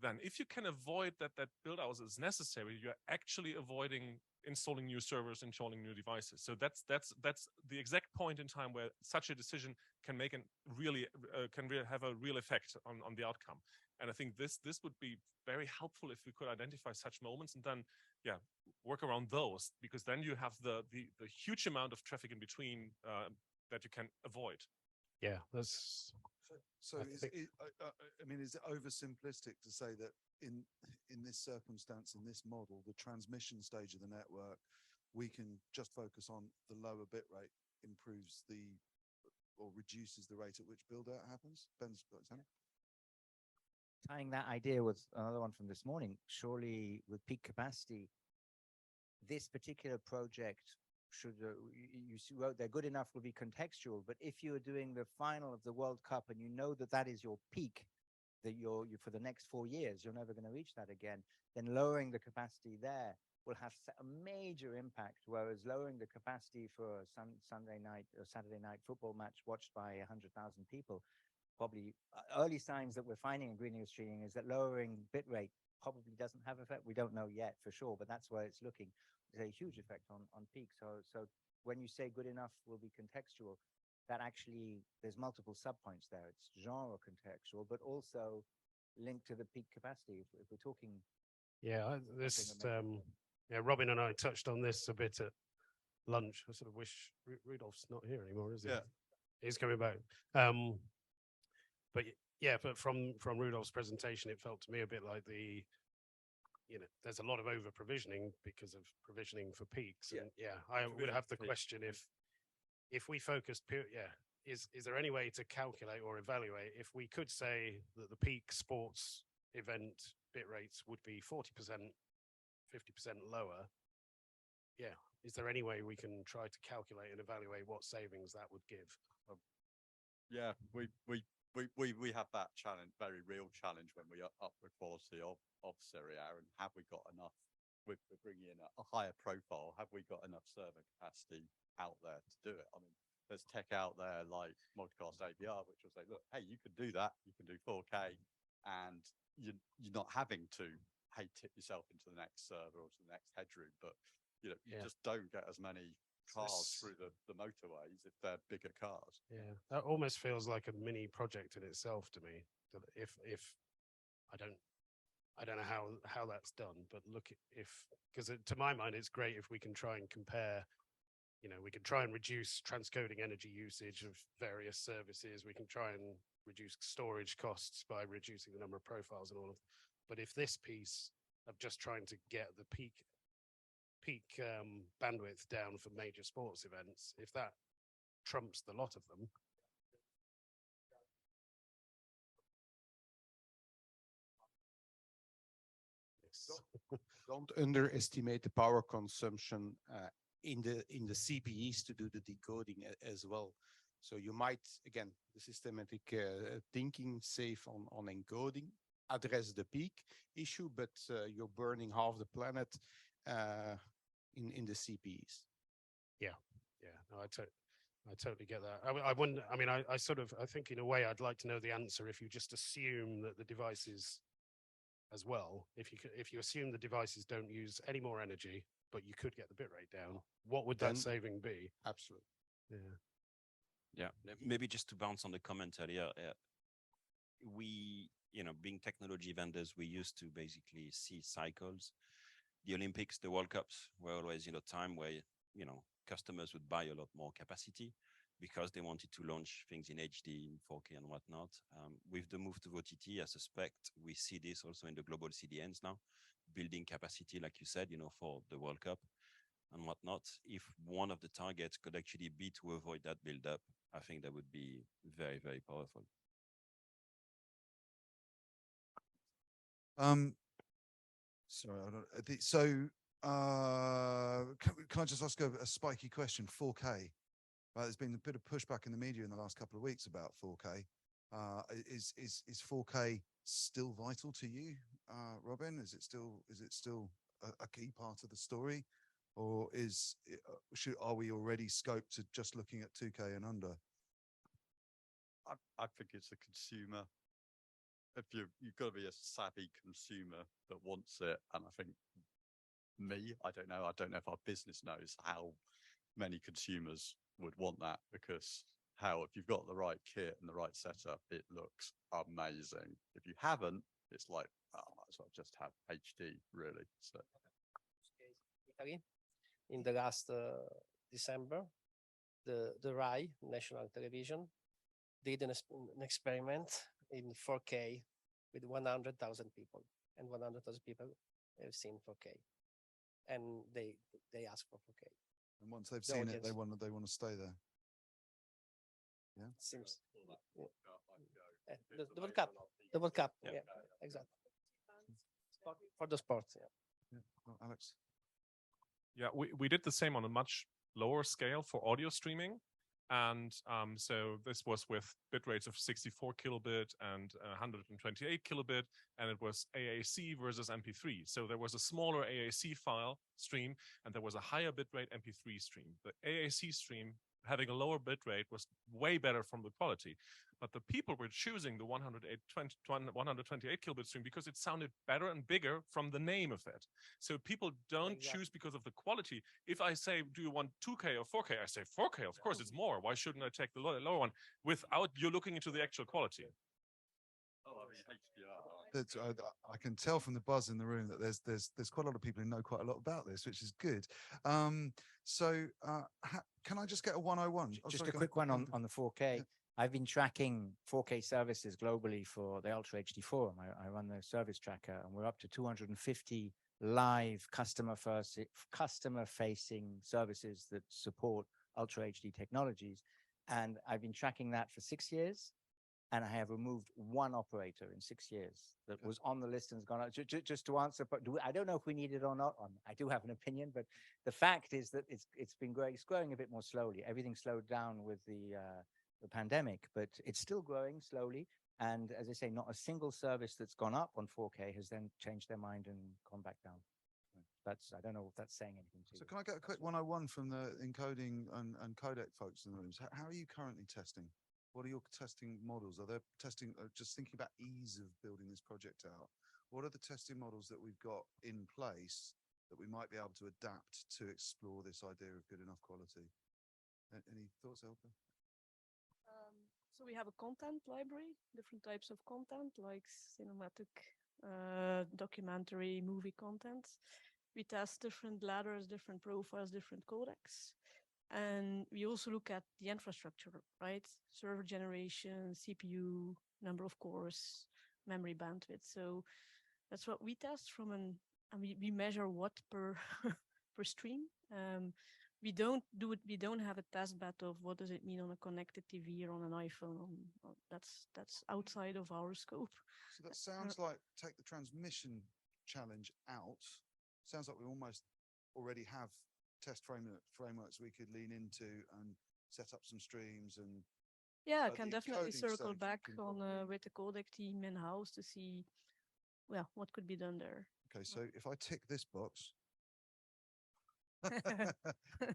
[SPEAKER 5] then if you can avoid that build out is necessary, you're actually avoiding installing new servers, installing new devices. So that's the exact point in time where such a decision can make have a real effect on the outcome. And I think this would be very helpful if we could identify such moments and then work around those, because then you have the huge amount of traffic in between that you can avoid.
[SPEAKER 18] Yeah, that's.
[SPEAKER 1] So is it oversimplistic to say that in this circumstance, in this model, the transmission stage of the network, we can just focus on the lower bit rate improves or reduces the rate at which build out happens? Ben's got his hand.
[SPEAKER 15] Tying that idea with another one from this morning, surely with peak capacity, this particular project should, you wrote there, good enough will be contextual, but if you're doing the final of the World Cup and you know that is your peak, that you for the next 4 years, you're never going to reach that again, then lowering the capacity there will have a major impact, whereas lowering the capacity for a Sunday night or Saturday night football match watched by 100,000 people, probably early signs that we're finding in greenhouse streaming is that lowering bit rate probably doesn't have effect. We don't know yet for sure, but that's where it's looking. There's a huge effect on peak. So when you say good enough will be contextual, that actually there's multiple subpoints there. It's genre contextual, but also linked to the peak capacity. If we're talking,
[SPEAKER 18] Robin and I touched on this a bit at lunch. I sort of wish Rudolph's not here anymore, is he?
[SPEAKER 14] Yeah,
[SPEAKER 18] he's coming back. But from Rudolph's presentation, it felt to me a bit like there's a lot of over provisioning because of provisioning for peaks. And I would have the question if we focused is there any way to calculate or evaluate if we could say that the peak sports event bit rates would be 40%, 50% lower? Yeah. Is there any way we can try to calculate and evaluate what savings that would give?
[SPEAKER 14] Yeah, we have that challenge, very real challenge when we up the quality of Serie A, and have we got enough? We're bringing in a higher profile. Have we got enough server capacity out there to do it? I mean, there's tech out there like Multicast AVR, which will say, look, hey, you can do that. You can do 4K, and you're not having to tip yourself into the next server or to the next headroom. But you just don't get as many cars through the motorways if they're bigger cars.
[SPEAKER 18] Yeah, that almost feels like a mini project in itself to me. That if I don't know how that's done, but because to my mind it's great if we can try and compare. We can try and reduce transcoding energy usage of various services. We can try and reduce storage costs by reducing the number of profiles and all of. But if this piece of just trying to get the peak bandwidth down for major sports events, if that trumps the lot of them.
[SPEAKER 19] Don't underestimate the power consumption in the CPEs to do the decoding as well. So you might, again, the systematic thinking save on encoding, address the peak issue, but you're burning half the planet in the CPEs.
[SPEAKER 18] No, I totally get that. I wonder. I mean, I think in a way I'd like to know the answer if you just assume that the devices, as well, if you assume the devices don't use any more energy, but you could get the bit rate down, what would that saving be?
[SPEAKER 19] Absolutely.
[SPEAKER 12] Maybe just to bounce on the comment earlier, we, being technology vendors, we used to basically see cycles. The Olympics, the World Cups were always, time where, customers would buy a lot more capacity because they wanted to launch things in HD, in 4K and whatnot. With the move to OTT, I suspect we see this also in the global CDNs now, building capacity, like you said, for the World Cup and whatnot. If one of the targets could actually be to avoid that build-up, I think that would be very, very powerful.
[SPEAKER 1] Sorry, I don't, can I just ask a spiky question? 4K. There's been a bit of pushback in the media in the last couple of weeks about 4K. Is 4K still vital to you, Robin? Is it still a key part of the story, or are we already scoped to just looking at 2K and under?
[SPEAKER 14] I think it's a consumer. If you've got to be a savvy consumer that wants it, and I think I don't know if our business knows how many consumers would want that, because if you've got the right kit and the right setup, it looks amazing. If you haven't, it's like, oh, I might as well just have HD, really. So
[SPEAKER 10] Italy, in the last December, the RAI, National Television, did an experiment in 4K with 100,000 people, and 100,000 people have seen 4K, and they ask for 4K.
[SPEAKER 1] And once they've seen it, they want to stay there. Yeah,
[SPEAKER 10] seems. Yeah. The World Cup. Yeah, exactly. For the sports.
[SPEAKER 1] Yeah. Well, Alex.
[SPEAKER 5] Yeah, we did the same on a much lower scale for audio streaming. And so this was with bit rates of 64 kilobit and 128 kilobit, and it was AAC versus MP3. So there was a smaller AAC file stream, and there was a higher bitrate MP3 stream. The AAC stream, having a lower bitrate, was way better from the quality. But the people were choosing the 128 kilobit stream because it sounded better and bigger from the name of it. So people don't choose because of the quality. If I say, do you want 2K or 4K? I say 4K, of course it's more. Why shouldn't I take the lower one without you looking into the actual quality?
[SPEAKER 1] I can tell from the buzz in the room that there's quite a lot of people who know quite a lot about this, which is good. Can I just get a 101?
[SPEAKER 15] Just a quick one on the 4K. Yeah. I've been tracking 4K services globally for the Ultra HD Forum. I run the service tracker, and we're up to 250 live customer-facing services that support Ultra HD technologies. And I've been tracking that for 6 years. And I have removed one operator in 6 years that was on the list and has gone out. Just to answer, but I don't know if we need it or not. I do have an opinion, but the fact is that it's been growing. It's growing a bit more slowly. Everything slowed down with the pandemic, but it's still growing slowly. And as I say, not a single service that's gone up on 4K has then changed their mind and gone back down. I don't know if that's saying anything to you.
[SPEAKER 1] So can I get a quick 101 from the encoding and codec folks in the rooms? How are you currently testing? What are your testing models? Are there testing, just thinking about ease of building this project out, what are the testing models that we've got in place that we might be able to adapt to explore this idea of good enough quality? Any thoughts, Elke?
[SPEAKER 16] So we have a content library, different types of content like cinematic, documentary, movie content. We test different ladders, different profiles, different codecs. And we also look at the infrastructure, right? Server generation, CPU, number of cores, memory bandwidth. So that's what we test from and we measure what per per stream. We don't do it. We don't have a test bed of what does it mean on a connected TV or on an iPhone. That's outside of our scope.
[SPEAKER 1] So that sounds like, take the transmission challenge out. Sounds like we almost already have test frameworks we could lean into and set up some streams and
[SPEAKER 16] I can definitely circle back on with the codec team in house to see what could be done there.
[SPEAKER 1] Okay, so if I tick this box,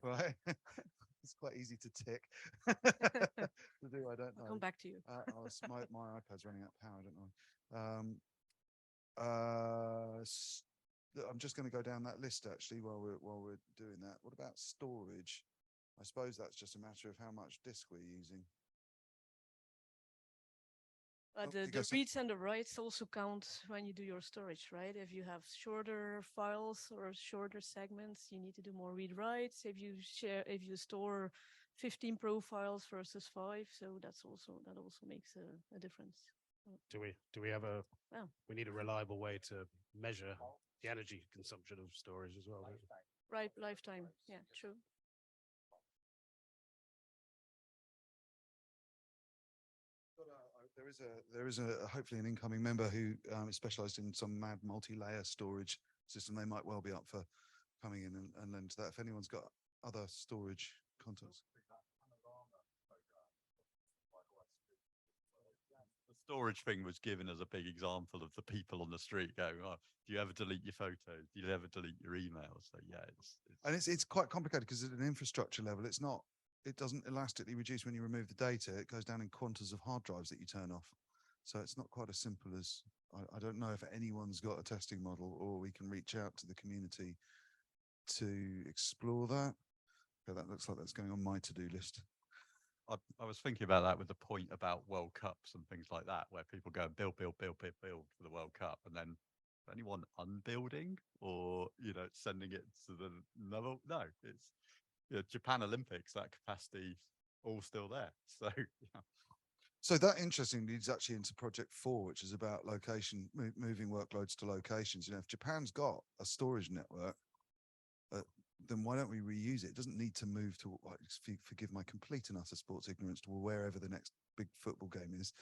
[SPEAKER 1] right, it's quite easy to tick. To do, I don't know.
[SPEAKER 16] I'll come back to you.
[SPEAKER 1] My iPad's running out of power. I don't know. I'm just going to go down that list actually while we're doing that. What about storage? I suppose that's just a matter of how much disk we're using.
[SPEAKER 16] But
[SPEAKER 1] you go,
[SPEAKER 16] the
[SPEAKER 1] so-
[SPEAKER 16] reads and the writes also count when you do your storage, right? If you have shorter files or shorter segments, you need to do more read writes. If you store 15 profiles versus 5, so that also makes a difference.
[SPEAKER 18] Do we have
[SPEAKER 16] Yeah.
[SPEAKER 18] we need a reliable way to measure the energy consumption of storage as well? don't we?
[SPEAKER 16] Right, lifetime. Yeah, true.
[SPEAKER 1] There is a hopefully an incoming member who is specialised in some mad multi-layer storage system. They might well be up for coming in and lend to that. If anyone's got other storage contents.
[SPEAKER 14] The storage thing was given as a big example of the people on the street going, "Oh, do you ever delete your photos? Do you ever delete your emails?" So yeah,
[SPEAKER 1] And it's quite complicated because at an infrastructure level, it doesn't elastically reduce when you remove the data. It goes down in quantas of hard drives that you turn off. So it's not quite as simple as, I don't know if anyone's got a testing model, or we can reach out to the community to explore that. Okay, that looks like that's going on my to-do list.
[SPEAKER 14] I was thinking about that with the point about World Cups and things like that, where people go build for the World Cup, and then anyone unbuilding or sending it to the no, it's Japan Olympics, that capacity all still there. So yeah.
[SPEAKER 1] So that interesting leads actually into Project 4, which is about location, moving workloads to locations. If Japan's got a storage network, then why don't we reuse it? It doesn't need to move to, forgive my complete and utter sports ignorance, to wherever the next big football game is.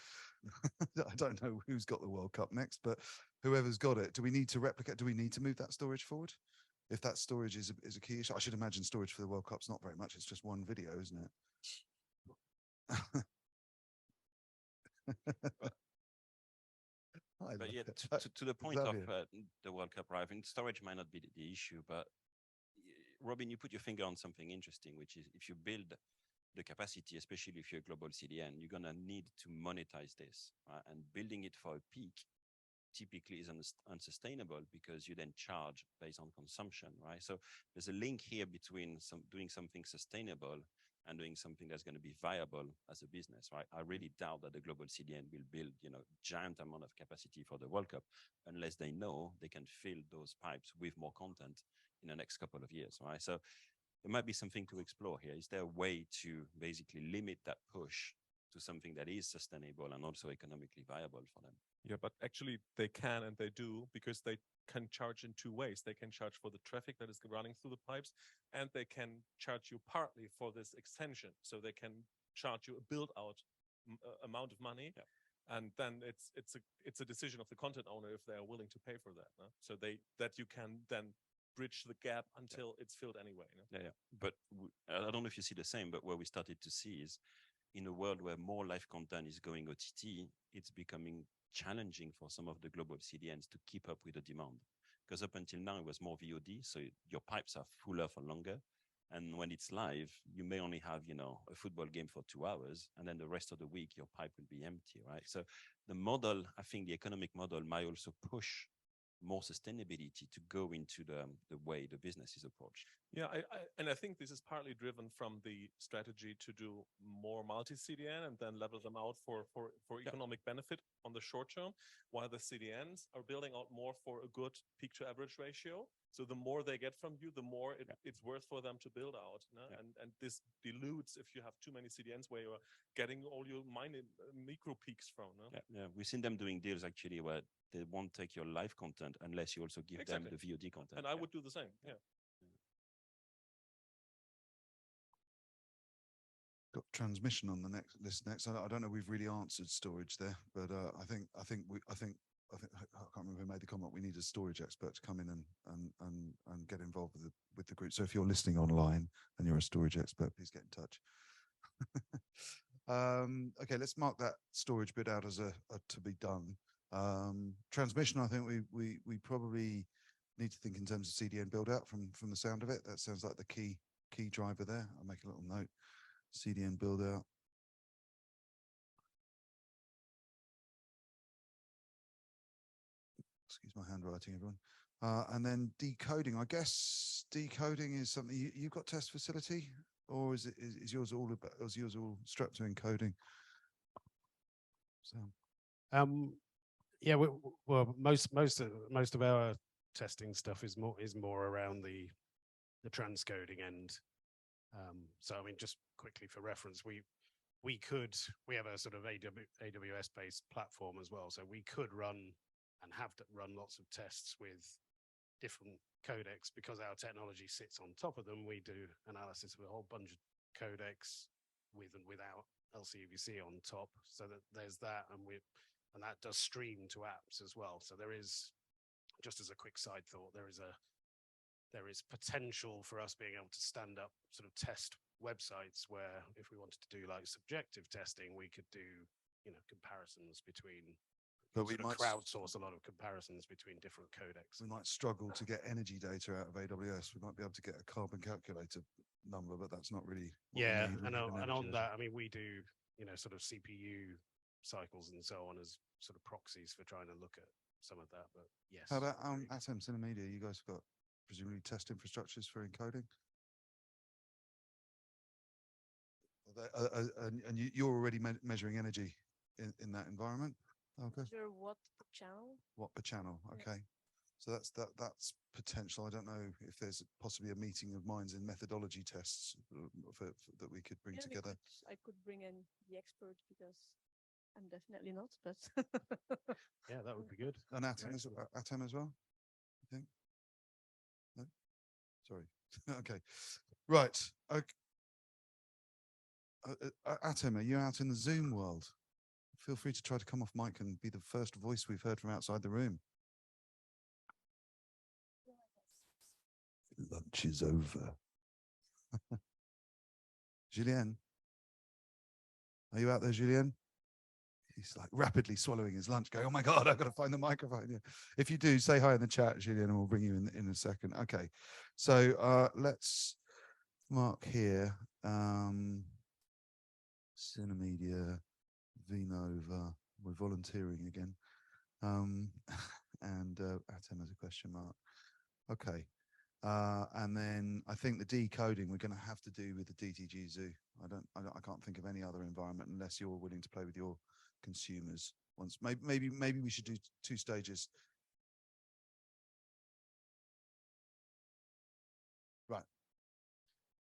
[SPEAKER 1] I don't know who's got the World Cup next, but whoever's got it, do we need to replicate? Do we need to move that storage forward? If that storage is a key issue, I should imagine storage for the World Cup's not very much. It's just one video, isn't it?
[SPEAKER 12] But yeah, to the point of the World Cup, right? I think storage might not be the issue, but Robin, you put your finger on something interesting, which is if you build the capacity, especially if you're a global CDN, you're going to need to monetize this, right? And building it for a peak typically is unsustainable because you then charge based on consumption, right? So there's a link here between doing something sustainable and doing something that's going to be viable as a business, right? I really doubt that the global CDN will build, giant amount of capacity for the World Cup unless they know they can fill those pipes with more content in the next couple of years, right? So there might be something to explore here. Is there a way to basically limit that push to something that is sustainable and also economically viable for them?
[SPEAKER 5] Yeah, but actually they can and they do, because they can charge in two ways. They can charge for the traffic that is running through the pipes, and they can charge you partly for this extension. So they can charge you a build out amount of money. Yeah. And then it's a decision of the content owner if they are willing to pay for that. No? So that you can then bridge the gap until it's filled anyway. No?
[SPEAKER 12] Yeah. But I don't know if you see the same, but what we started to see is in a world where more live content is going OTT, it's becoming challenging for some of the global CDNs to keep up with the demand. Because up until now, it was more VOD, so your pipes are fuller for longer. And when it's live, you may only have, a football game for 2 hours, and then the rest of the week, your pipe will be empty, right? So the model, I think the economic model might also push more sustainability to go into the way the business is approached.
[SPEAKER 5] Yeah, I think this is partly driven from the strategy to do more multi-CDN and then level them out for economic benefit on the short term, while the CDNs are building out more for a good peak to average ratio. So the more they get from you, the more it's worth for them to build out. No? Yeah. And this dilutes if you have too many CDNs where you're getting all your micro peaks from. No?
[SPEAKER 12] Yeah, we've seen them doing deals actually where they won't take your live content unless you also give them the VOD content.
[SPEAKER 5] And I would do the same. Yeah.
[SPEAKER 1] Got transmission on the list next. I don't know. We've really answered storage there, but I think I can't remember who made the comment. We need a storage expert to come in and get involved with the group. So if you're listening online and you're a storage expert, please get in touch. Okay, let's mark that storage bit out as a to be done. Transmission, I think we probably need to think in terms of CDN build out from the sound of it. That sounds like the key driver there. I'll make a little note. CDN build out. Excuse my handwriting, everyone. And then decoding. I guess decoding is something you've got test facility, or is yours all strapped to encoding? So
[SPEAKER 18] Yeah, well, most of our testing stuff is more around the transcoding end. So I mean, just quickly for reference, we have a sort of AWS based platform as well, so we could run and have to run lots of tests with different codecs because our technology sits on top of them. We do analysis of a whole bunch of codecs with and without LCUVC on top, so that there's that, and that does stream to apps as well. So there is, just as a quick side thought, there is potential for us being able to stand up sort of test websites where if we wanted to do like subjective testing, we could do, comparisons between,
[SPEAKER 1] but we might
[SPEAKER 18] crowdsource a lot of comparisons between different codecs.
[SPEAKER 1] We might struggle to get energy data out of AWS. We might be able to get a carbon calculator number, but that's not really what we
[SPEAKER 18] Yeah,
[SPEAKER 1] need. We
[SPEAKER 18] and
[SPEAKER 1] need an energy
[SPEAKER 18] on
[SPEAKER 1] data.
[SPEAKER 18] that, I mean, we do, sort of CPU cycles and so on as sort of proxies for trying to look at some of that. But yes.
[SPEAKER 1] How about Atom Cinemedia? You guys have got presumably test infrastructures for encoding? And you're already measuring energy in that environment? Okay.
[SPEAKER 16] Sure, what per channel?
[SPEAKER 1] What per channel?
[SPEAKER 16] Yeah.
[SPEAKER 1] Okay. So that's potential. I don't know if there's possibly a meeting of minds in methodology tests that we could bring together.
[SPEAKER 16] I could bring in the expert because I'm definitely not, but
[SPEAKER 18] yeah, that would be good.
[SPEAKER 1] And Atom as well, I think. No, sorry. Okay, right. Okay. Atom, are you out in the Zoom world? Feel free to try to come off mic and be the first voice we've heard from outside the room. Lunch is over. Julien, are you out there, Julien? He's like rapidly swallowing his lunch, going, "Oh my God, I've got to find the microphone." Yeah. If you do, say hi in the chat, Julien, and we'll bring you in a second. Okay, so let's mark here. Cinemedia, Vnova, we're volunteering again. And Atom has a question mark. Okay. And then I think the decoding we're going to have to do with the DTG Zoo. I can't think of any other environment unless you're willing to play with your consumers. Once maybe we should do 2 stages. Right.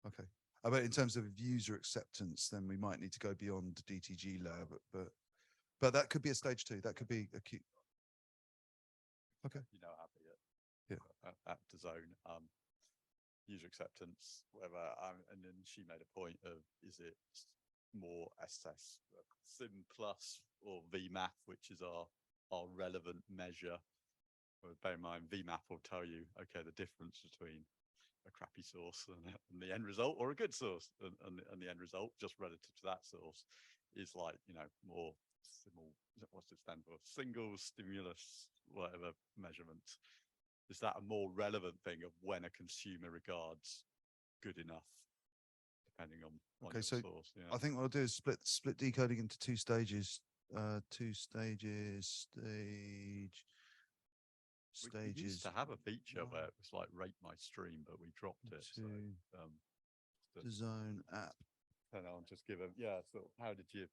[SPEAKER 1] Okay. But in terms of user acceptance, then we might need to go beyond the DTG layer. But that could be a stage 2. That could be a key. Okay.
[SPEAKER 14] At the zone, user acceptance, whatever. And then she made a point of, is it more SS Sim Plus or VMAP, which is our relevant measure? Bear in mind, VMAP will tell you, okay, the difference between a crappy source and the end result, or a good source and the end result, just relative to that source, is like, more what's it stand for? Single stimulus, whatever measurements. Is that a more relevant thing of when a consumer regards good enough, depending on
[SPEAKER 1] Okay, so
[SPEAKER 14] source? Yeah.
[SPEAKER 1] I think what I'll do is split decoding into 2 stages. 2 stages.
[SPEAKER 14] We used to have a feature where it was like rate my stream, but we dropped it.
[SPEAKER 1] The zone app.
[SPEAKER 14] And I'll just give a So how did you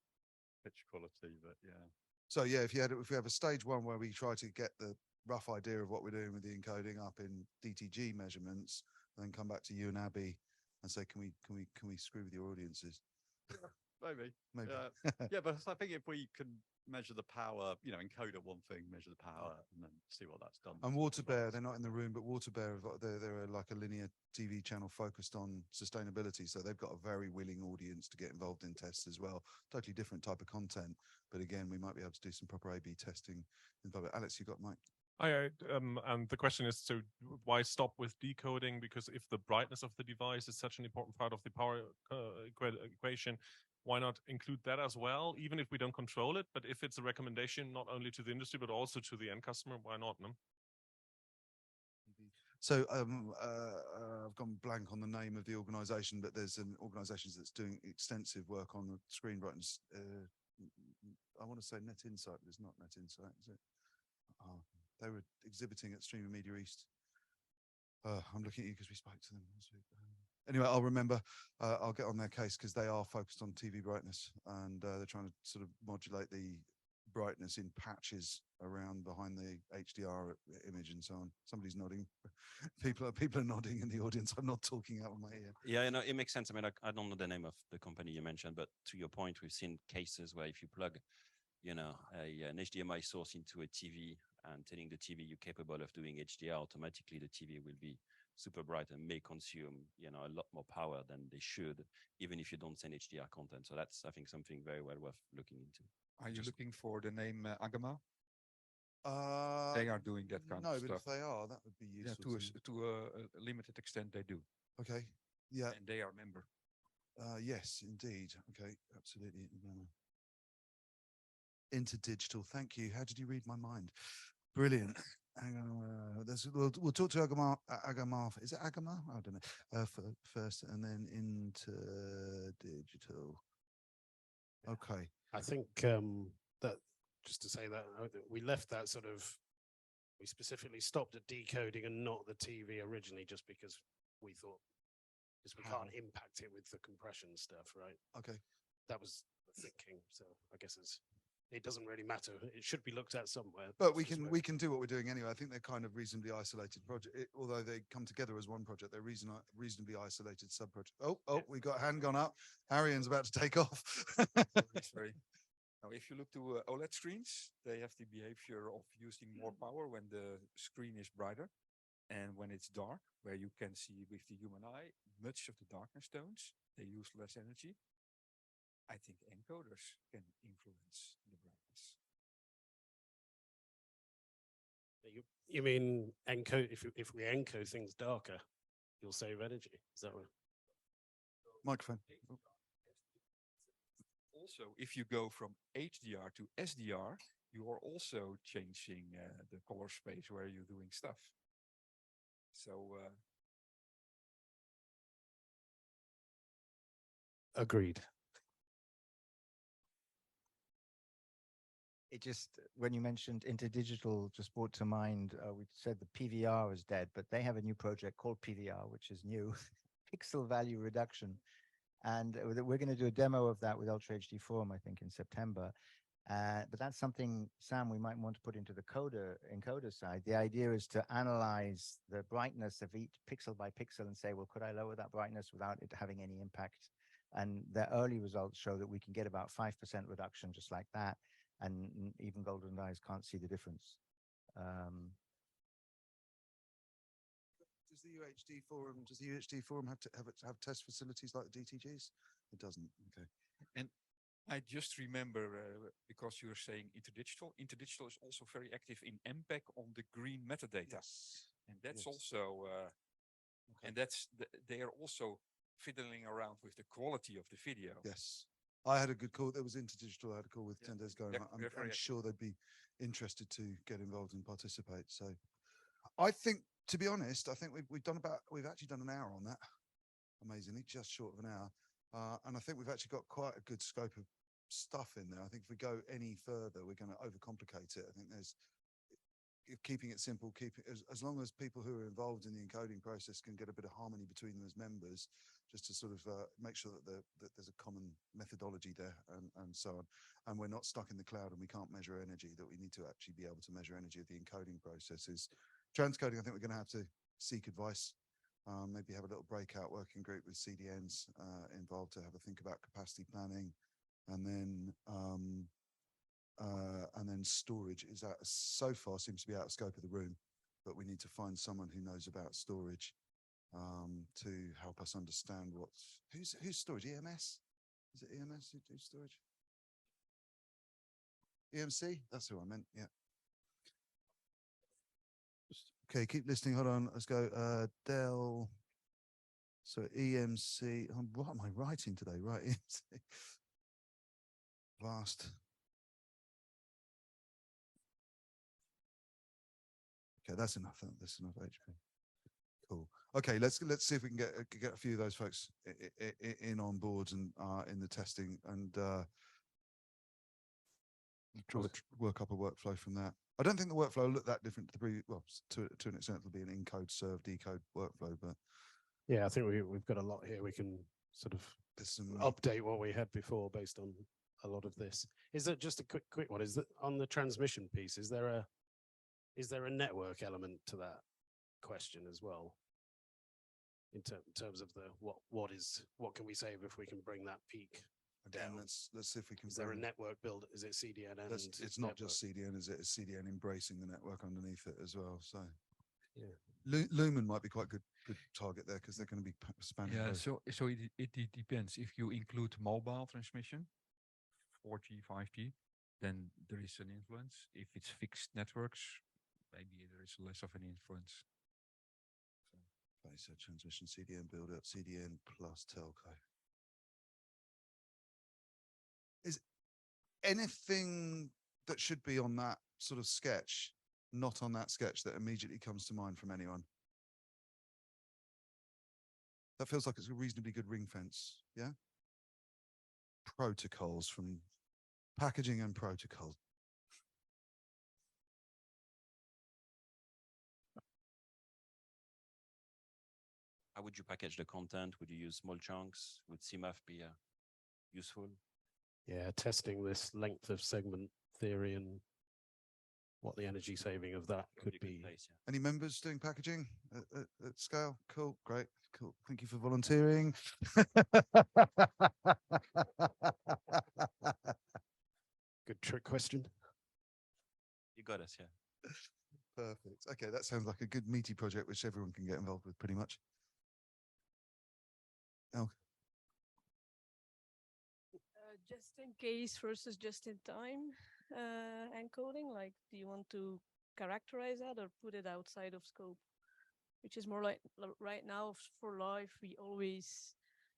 [SPEAKER 14] pitch quality? But yeah.
[SPEAKER 1] So yeah, if we have a stage 1 where we try to get the rough idea of what we're doing with the encoding up in DTG measurements, and then come back to you and Abby and say, can we screw with your audiences?
[SPEAKER 14] Maybe.
[SPEAKER 1] Maybe.
[SPEAKER 14] Yeah, but I think if we can measure the power, encode at one thing, measure the power, and then see what that's done.
[SPEAKER 1] And Waterbear, they're not in the room, but Waterbear, they're like a linear TV channel focused on sustainability. So they've got a very willing audience to get involved in tests as well. Totally different type of content. But again, we might be able to do some proper A/B testing in public. Alex, you got mic?
[SPEAKER 5] And the question is, so why stop with decoding? Because if the brightness of the device is such an important part of the power equation, why not include that as well, even if we don't control it? But if it's a recommendation, not only to the industry, but also to the end customer, why not? No?
[SPEAKER 1] So I've gone blank on the name of the organization, but there's an organization that's doing extensive work on the screen brightness. I want to say Net Insight, but it's not Net Insight, is it? They were exhibiting at Streamer Media East. I'm looking at you because we spoke to them last week. Anyway, I'll remember. I'll get on their case because they are focused on TV brightness, and they're trying to sort of modulate the brightness in patches around behind the HDR image and so on. Somebody's nodding. People are nodding in the audience. I'm not talking out of my ear.
[SPEAKER 12] Yeah, you know, it makes sense. I mean, I don't know the name of the company you mentioned, but to your point, we've seen cases where if you plug, you know, an HDMI source into a TV and telling the TV you're capable of doing HDR, automatically the TV will be super bright and may consume, you know, a lot more power than they should, even if you don't send HDR content. So that's, I think, something very well worth looking into.
[SPEAKER 9] Are you looking for the name Agama?
[SPEAKER 1] Uh,
[SPEAKER 9] They are doing that kind
[SPEAKER 1] no,
[SPEAKER 9] of
[SPEAKER 1] but
[SPEAKER 9] stuff.
[SPEAKER 1] if they are, that would be useful.
[SPEAKER 9] Yeah, to a limited extent they do.
[SPEAKER 1] Okay. Yeah.
[SPEAKER 9] And they are a member.
[SPEAKER 1] Yes, indeed. Okay, absolutely. Interdigital. Thank you. How did you read my mind? Brilliant. Hang on. We'll talk to Agamar. Is it Agamar? I don't know. First, and then interdigital. Okay.
[SPEAKER 18] I think that just to say that we left that sort of, we specifically stopped at decoding and not the TV originally, just because we thought, because we can't impact it with the compression stuff, right?
[SPEAKER 1] Okay.
[SPEAKER 18] That was the thinking. So I guess it doesn't really matter. It should be looked at somewhere.
[SPEAKER 1] But we can do what we're doing anyway. I think they're kind of reasonably isolated project. Although they come together as one project, they're reasonably isolated sub-project. Oh, we got a hand gone up. Arian's about to take off.
[SPEAKER 9] Sorry. Now, if you look to OLED screens, they have the behavior of using more power when the screen is brighter and when it's dark, where you can see with the human eye much of the darkness tones. They use less energy. I think encoders can influence the brightness.
[SPEAKER 18] You mean encode? If we encode things darker, you'll save energy. Is that right?
[SPEAKER 1] Microphone.
[SPEAKER 9] Also, if you go from HDR to SDR, you are also changing the color space where you're doing stuff. So.
[SPEAKER 18] Agreed.
[SPEAKER 15] It just, when you mentioned interdigital, just brought to mind, we said the PVR is dead, but they have a new project called PVR, which is new, pixel value reduction. And we're going to do a demo of that with Ultra HD Forum, I think, in September. But that's something, Sam, we might want to put into the encoder side. The idea is to analyze the brightness of each pixel by pixel and say, well, could I lower that brightness without it having any impact? And the early results show that we can get about 5% reduction just like that. And even golden eyes can't see the difference.
[SPEAKER 1] Does the UHD forum have test facilities like the DTGs? It doesn't. Okay.
[SPEAKER 9] And I just remember, because you were saying interdigital is also very active in MPEG on the green metadata.
[SPEAKER 1] Yes.
[SPEAKER 9] And that's also, and that's, they are also fiddling around with the quality of the video.
[SPEAKER 1] Yes. I had a good call. There was interdigital. I had a call with 10 days ago.
[SPEAKER 9] Yeah,
[SPEAKER 1] I'm sure they'd be interested to get involved and participate. So I think, to be honest, I think we've actually done an hour on that. Amazingly, just short of an hour. And I think we've actually got quite a good scope of stuff in there. I think if we go any further, we're going to overcomplicate it. I think there's keeping it simple, as long as people who are involved in the encoding process can get a bit of harmony between them as members, just to sort of make sure that there's a common methodology there and so on. And we're not stuck in the cloud and we can't measure energy, that we need to actually be able to measure energy of the encoding processes. Transcoding, I think we're going to have to seek advice, maybe have a little breakout working group with CDNs involved to have a think about capacity planning. And then storage is out, so far seems to be out of scope of the room, but we need to find someone who knows about storage to help us understand who's storage. EMS? Is it EMS who do storage? EMC? That's who I meant. Yeah. Okay, keep listening. Hold on. Let's go. Dell. So EMC. What am I writing today? Right. EMC. Vast. Okay, that's enough. That's enough HP. Cool. Okay, let's see if we can get a few of those folks in on boards and in the testing, and work up a workflow from that. I don't think the workflow will look that different to to an extent. It'll be an encode, serve, decode workflow, but
[SPEAKER 18] yeah, I think we've got a lot here. We can sort of update what we had before based on a lot of this. Is that just a quick one? Is that on the transmission piece? Is there a network element to that question as well? In terms of the what can we save if we can bring that peak
[SPEAKER 1] Again,
[SPEAKER 18] down?
[SPEAKER 1] let's see if we can.
[SPEAKER 18] Is there a
[SPEAKER 1] bring-
[SPEAKER 18] network build? Is it CDN and
[SPEAKER 1] It's not just CDN, is it? It's CDN embracing the network underneath it as well. So
[SPEAKER 18] yeah,
[SPEAKER 1] Lumen might be quite good target there because they're going to be spanning
[SPEAKER 9] Yeah,
[SPEAKER 1] both.
[SPEAKER 9] so it depends. If you include mobile transmission, 4G, 5G, then there is an influence. If it's fixed networks, maybe there is less of an influence.
[SPEAKER 1] Okay, so transmission CDN build up, CDN plus telco. Is anything that should be on that sort of sketch not on that sketch that immediately comes to mind from anyone? That feels like it's a reasonably good ring fence, yeah? Protocols from packaging and protocol.
[SPEAKER 12] How would you package the content? Would you use small chunks? Would CMAF be useful?
[SPEAKER 18] Yeah, testing this length of segment theory and what the energy saving of that could be.
[SPEAKER 1] Any members doing packaging at scale? Cool, great, cool. Thank you for volunteering.
[SPEAKER 18] Good trick question.
[SPEAKER 12] You got us, yeah.
[SPEAKER 1] Perfect. Okay, that sounds like a good meaty project which everyone can get involved with pretty much. Oh.
[SPEAKER 16] Just in case versus just in time encoding, like, do you want to characterize that or put it outside of scope? Which is more like right now for live, we always,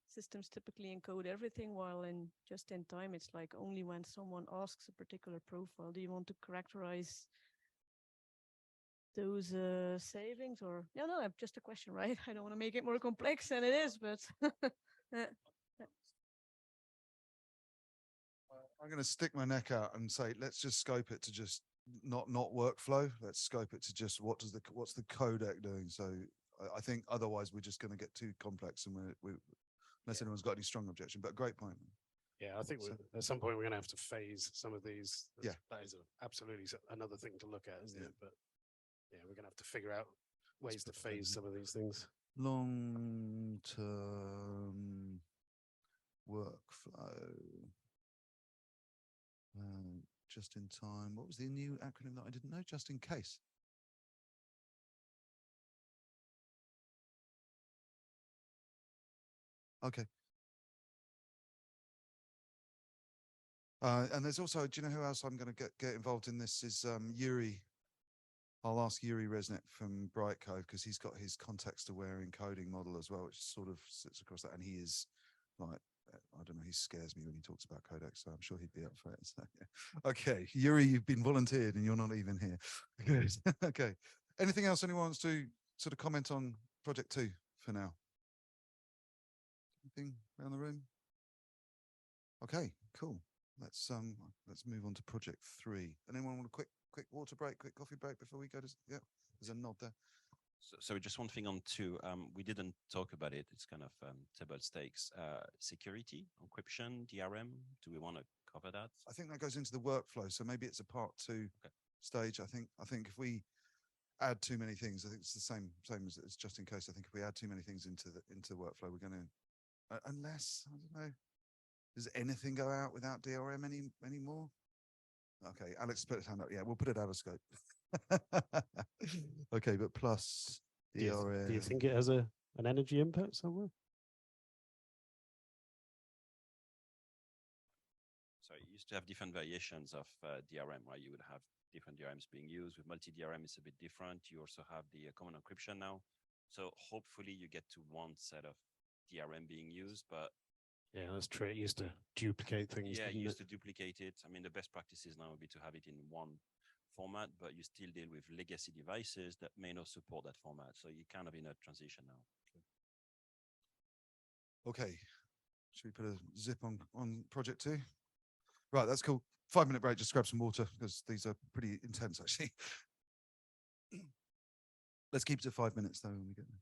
[SPEAKER 16] systems typically encode everything, while in just in time, it's like only when someone asks a particular profile, do you want to characterize those savings or, no, just a question, right? I don't want to make it more complex than it is, but.
[SPEAKER 1] I'm going to stick my neck out and say, let's just scope it to just not workflow. Let's scope it to just what's the codec doing. So I think otherwise we're just going to get too complex, and unless anyone's got any strong objection. But great point.
[SPEAKER 18] Yeah, I think at some point we're going to have to phase some of these.
[SPEAKER 1] Yeah,
[SPEAKER 18] that is absolutely another thing to look at, isn't it? But yeah, we're going to have to figure out ways to phase some of these things.
[SPEAKER 1] Long-term workflow. Just in time. What was the new acronym that I didn't know? Just in case. Okay. And there's also, do you know who else I'm going to get involved in this is Yuri. I'll ask Yuri Resnet from Brightcode because he's got his context-aware encoding model as well, which sort of sits across that. And he is like, I don't know, he scares me when he talks about codecs, so I'm sure he'd be up for it. So, yeah. Okay, Yuri, you've been volunteered and you're not even here. Good. Okay. Anything else anyone wants to sort of comment on project 2 for now? Anything around the room? Okay, cool. Let's move on to project 3. Anyone want a quick water break, quick coffee break before we go to? Yeah, there's a nod there.
[SPEAKER 12] So just one thing on 2, we didn't talk about it. It's kind of table stakes. Security, encryption, DRM. Do we want to cover that?
[SPEAKER 1] I think that goes into the workflow. So maybe it's a part 2 stage. I think if we add too many things, I think it's the same as just in case. I think if we add too many things into the workflow, we're going to, unless, I don't know, does anything go out without DRM anymore? Okay, Alex put his hand up. Yeah, we'll put it out of scope. Okay, but plus DRM.
[SPEAKER 18] Do you think it has an energy input somewhere?
[SPEAKER 12] So you used to have different variations of DRM, right? You would have different DRMs being used. With multi-DRM, it's a bit different. You also have the common encryption now. So hopefully you get to one set of DRM being used, but
[SPEAKER 18] yeah, that's true. It used to duplicate things.
[SPEAKER 12] Yeah, you used to duplicate it. I mean, the best practices now would be to have it in one format, but you still deal with legacy devices that may not support that format. So you're kind of in a transition now.
[SPEAKER 1] Okay. Should we put a zip on project 2? Right, that's cool. 5-minute break, just grab some water because these are pretty intense actually. Let's keep it to 5 minutes though when we get there.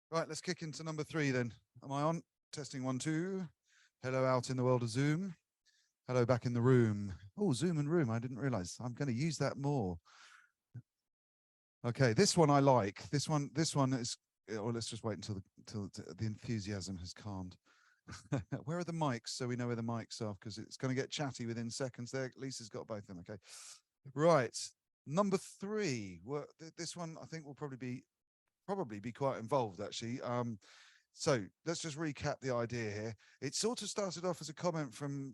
[SPEAKER 1] Right, let's kick into number 3 then. Am I on? Testing 1, 2. Hello out in the world of Zoom. Hello back in the room. Oh, Zoom and room. I didn't realize. I'm going to use that more. Okay, this one I like. This one is, or let's just wait until the enthusiasm has calmed. Where are the mics? So we know where the mics are, because it's going to get chatty within seconds there. Lisa's got both of them. Okay. Right. Number 3. Well, this one I think will probably be quite involved, actually. So let's just recap the idea here. It sort of started off as a comment from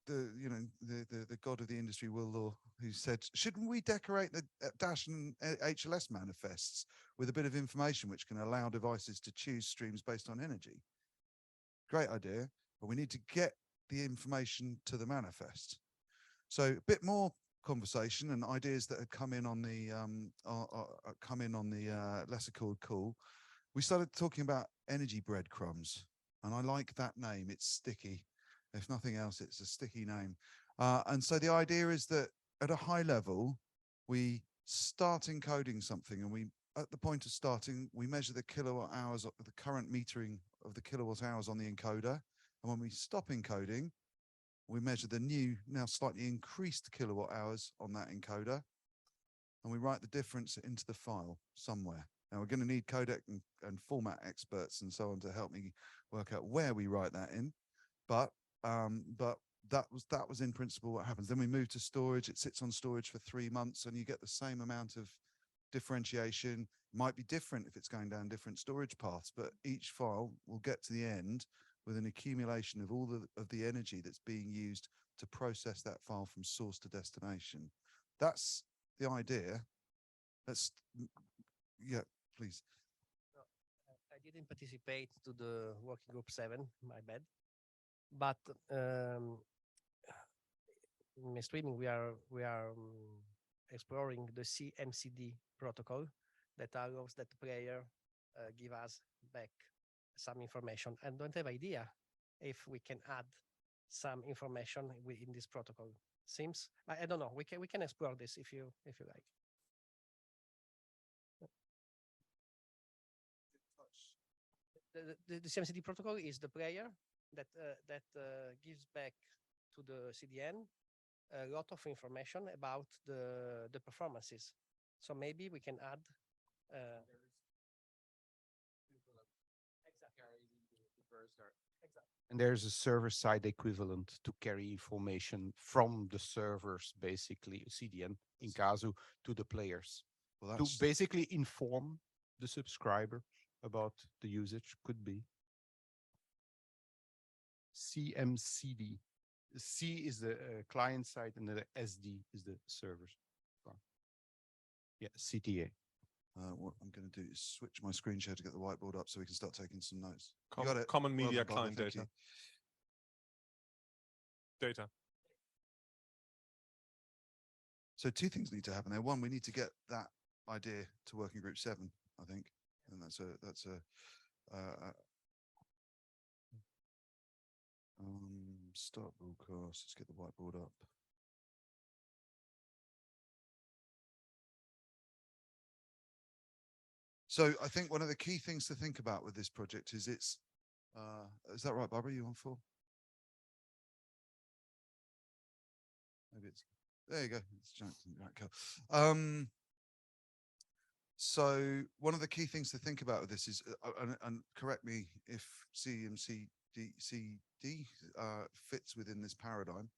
[SPEAKER 1] the god of the industry, Will Law, who said, shouldn't we decorate the Dash and HLS manifests with a bit of information which can allow devices to choose streams based on energy? Great idea, but we need to get the information to the manifest. So a bit more conversation and ideas that had come in on the lesser called call. We started talking about energy breadcrumbs, and I like that name. It's sticky. If nothing else, it's a sticky name. And so the idea is that at a high level, we start encoding something, and at the point of starting, we measure the kilowatt hours of the current metering of the kilowatt hours on the encoder. And when we stop encoding, we measure the new, now slightly increased kilowatt hours on that encoder, and we write the difference into the file somewhere. Now we're going to need codec and format experts and so on to help me work out where we write that in. But that was in principle what happens. Then we move to storage. It sits on storage for 3 months, and you get the same amount of differentiation. It might be different if it's going down different storage paths, but each file will get to the end with an accumulation of all of the energy that's being used to process that file from source to destination. That's the idea. Yeah, please.
[SPEAKER 10] I didn't participate to the working group 7, my bad. But in my streaming, we are exploring the CMCD protocol that allows that player give us back some information. I don't have idea if we can add some information within this protocol. Seems I don't know. We can explore this if you like. The CMCD protocol is the player that gives back to the CDN a lot of information about the performances. So maybe we can add.
[SPEAKER 19] And there's a server-side equivalent to carry information from the servers, basically CDN in Casu, to the players, to basically inform the subscriber about the usage? Could be. CMCD. C is the client side and the SD is the server. Yeah, CTA.
[SPEAKER 1] What I'm going to do is switch my screen share to get the whiteboard up so we can start taking some notes. You
[SPEAKER 5] Com-
[SPEAKER 1] got it.
[SPEAKER 5] common
[SPEAKER 1] Well
[SPEAKER 5] media
[SPEAKER 1] done, Barbara,
[SPEAKER 5] client
[SPEAKER 1] thank
[SPEAKER 5] data.
[SPEAKER 1] you.
[SPEAKER 5] Data.
[SPEAKER 1] So two things need to happen there. One, we need to get that idea to working group 7, I think, and that's a start broadcast. Let's get the whiteboard up. So I think one of the key things to think about with this project is is that right, Barbara? You on 4? Maybe it's, there you go. It's Jackson. Right, cool. So one of the key things to think about with this is, and correct me if CMCD fits within this paradigm.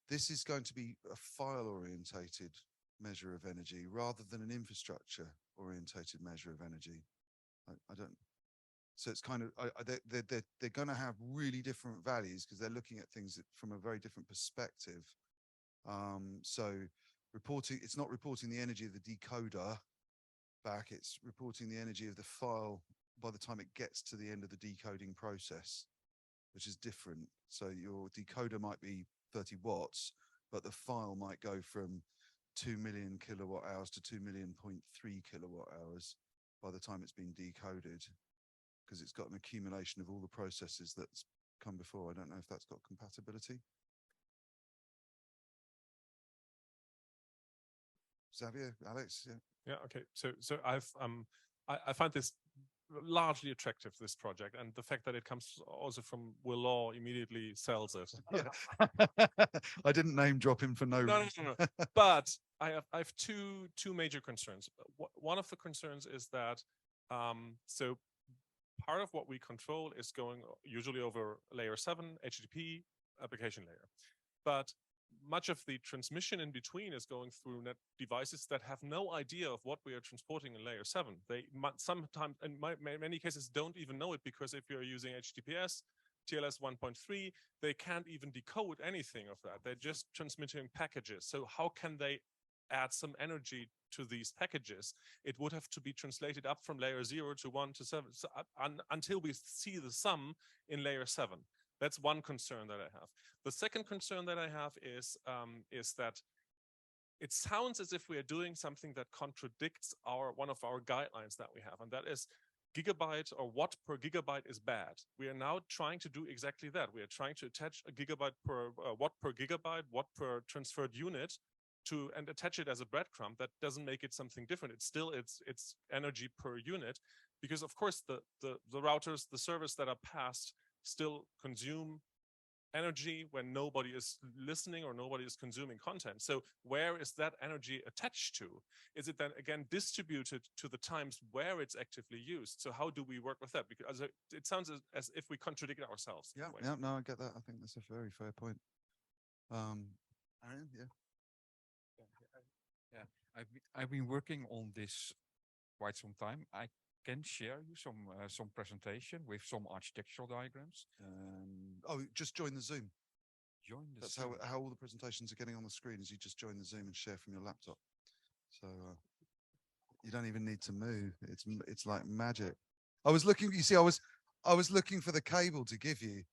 [SPEAKER 1] This is going to be a file orientated measure of energy rather than an infrastructure orientated measure of energy. I don't. So it's kind of they're going to have really different values because they're looking at things from a very different perspective. So reporting, it's not reporting the energy of the decoder back, it's reporting the energy of the file by the time it gets to the end of the decoding process, which is different. So your decoder might be 30 watts, but the file might go from 2 million kilowatt hours to 2 million 0.3 kilowatt hours by the time it's been decoded, because it's got an accumulation of all the processes that's come before. I don't know if that's got compatibility. Xavier, Alex, yeah.
[SPEAKER 5] Yeah. Okay. So I find this largely attractive, this project, and the fact that it comes also from Will Law immediately sells it.
[SPEAKER 1] Yeah. I didn't name drop him for no reason.
[SPEAKER 5] No. But I have two major concerns. One of the concerns is that so part of what we control is going usually over layer 7 HTTP application layer, but much of the transmission in between is going through net devices that have no idea of what we are transporting in layer 7. They sometimes, in many cases, don't even know it, because if you're using HTTPS, TLS 1.3, they can't even decode anything of that. They're just transmitting packages. So how can they add some energy to these packages? It would have to be translated up from layer 0 to 1 to 7 so until we see the sum in layer 7. That's one concern that I have. The second concern that I have is that it sounds as if we are doing something that contradicts one of our guidelines that we have, and that is gigabyte or watt per gigabyte is bad. We are now trying to do exactly that. We are trying to attach a gigabyte per watt per gigabyte, watt per transferred unit and attach it as a breadcrumb. That doesn't make it something different. It's still it's energy per unit, because of course the routers, the servers that are passed still consume energy when nobody is listening or nobody is consuming content. So where is that energy attached to? Is it then again distributed to the times where it's actively used? So how do we work with that? Because it sounds as if we contradict ourselves.
[SPEAKER 1] Yeah, yeah, no, I get that. I think that's a very fair point. Aaron, yeah.
[SPEAKER 9] Yeah, I've been working on this quite some time. I can share you some presentation with some architectural diagrams.
[SPEAKER 1] Oh, just join the Zoom.
[SPEAKER 9] Join the
[SPEAKER 1] That's
[SPEAKER 9] Zoom.
[SPEAKER 1] how all the presentations are getting on the screen, is you just join the Zoom and share from your laptop. So you don't even need to move. It's like magic. I was looking, you see, I was looking for the cable to give you.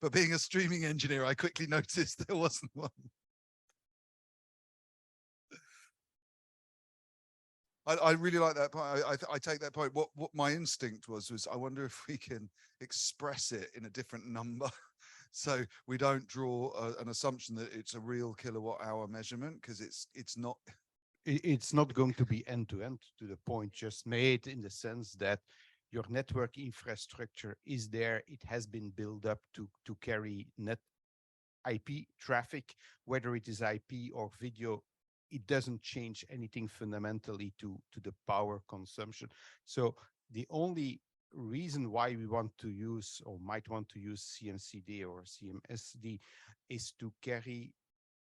[SPEAKER 1] But being a streaming engineer, I quickly noticed there wasn't one. I really like that point. I take that point. What my instinct was I wonder if we can express it in a different number, so we don't draw an assumption that it's a real kilowatt hour measurement, because it's not.
[SPEAKER 19] It's not going to be end to end, to the point just made, in the sense that your network infrastructure is there. It has been built up to carry net IP traffic, whether it is IP or video. It doesn't change anything fundamentally to the power consumption. So the only reason why we want to use or might want to use CMCD or CMSD is to carry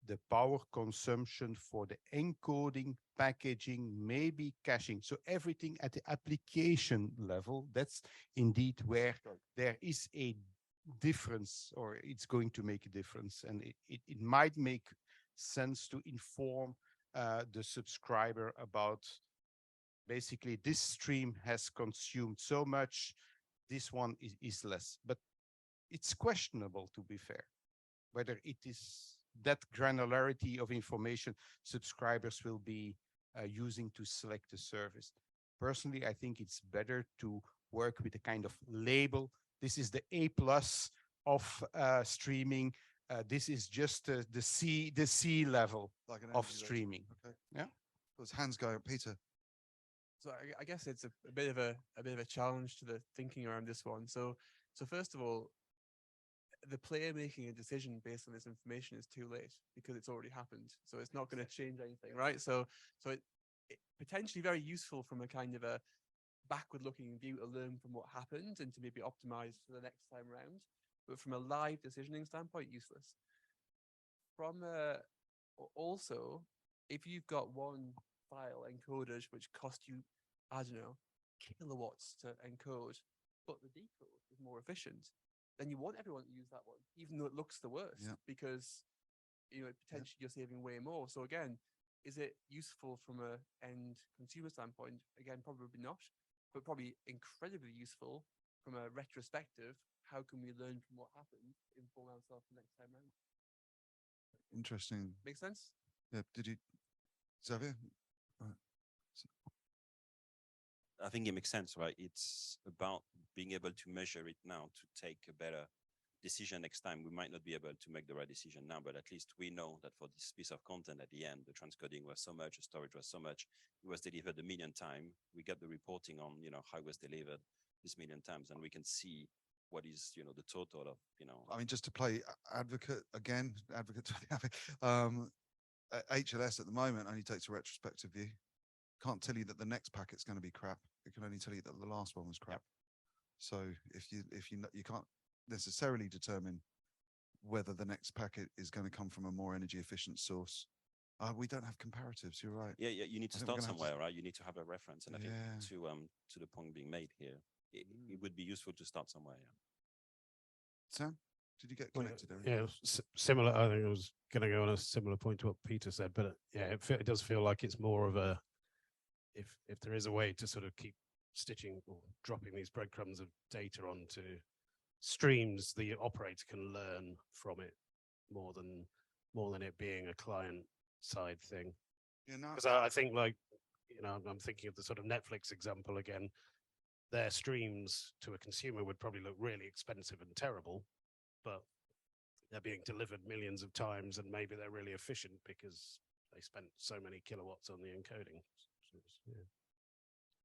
[SPEAKER 19] the power consumption for the encoding, packaging, maybe caching. So everything at the application level, that's indeed where there is a difference, or it's going to make a difference. And it might make sense to inform the subscriber about basically this stream has consumed so much, this one is less. But it's questionable, to be fair, whether it is that granularity of information subscribers will be using to select a service. Personally, I think it's better to work with a kind of label. This is the A+ of streaming. This is just the C level
[SPEAKER 1] Like an
[SPEAKER 19] of
[SPEAKER 1] energy rating.
[SPEAKER 19] streaming.
[SPEAKER 1] Okay.
[SPEAKER 19] Yeah.
[SPEAKER 1] There's hands going, Peter.
[SPEAKER 20] So I guess it's a bit of a challenge to the thinking around this one. So first of all, the player making a decision based on this information is too late because it's already happened. So it's not going to change anything, right? So it potentially very useful from a kind of a backward-looking view to learn from what happened and to maybe optimize for the next time around. But from a live decisioning standpoint, useless. From also, if you've got one file encoded which cost you, I don't know, kilowatts to encode, but the decode is more efficient, then you want everyone to use that one, even though it looks the worst, because potentially you're saving way more. So again, is it useful from a end consumer standpoint? Again, probably not, but probably incredibly useful from a retrospective. How can we learn from what happened, inform ourselves the next time around?
[SPEAKER 1] Interesting.
[SPEAKER 20] Make sense?
[SPEAKER 1] Yeah. Did you, Xavier?
[SPEAKER 12] I think it makes sense, right? It's about being able to measure it now to take a better decision next time. We might not be able to make the right decision now, but at least we know that for this piece of content at the end, the transcoding was so much, the storage was so much, it was delivered 1 million times. We get the reporting on, how it was delivered this 1 million times, and we can see what is, the total of,
[SPEAKER 1] I mean, just to play advocate again, advocate. HLS at the moment only takes a retrospective view. Can't tell you that the next packet's going to be crap. It can only tell you that the last one was crap. So if you can't necessarily determine whether the next packet is going to come from a more energy efficient source. We don't have comparatives. You're right.
[SPEAKER 12] Yeah, you need to
[SPEAKER 1] I think we're
[SPEAKER 12] start
[SPEAKER 1] gonna have
[SPEAKER 12] somewhere, right? You need to have a reference, and I think to the point being made here, it would be useful to start somewhere. Yeah.
[SPEAKER 1] Sam, did you get connected?
[SPEAKER 18] Yeah, similar. I think I was going to go on a similar point to what Peter said, but yeah, it does feel like it's more of a, if there is a way to sort of keep stitching or dropping these breadcrumbs of data onto streams, the operator can learn from it more than it being a client side thing.
[SPEAKER 1] Yeah, no,
[SPEAKER 18] because I think, like, I'm thinking of the sort of Netflix example again. Their streams to a consumer would probably look really expensive and terrible, but they're being delivered millions of times, and maybe they're really efficient because they spent so many kilowatts on the encoding. So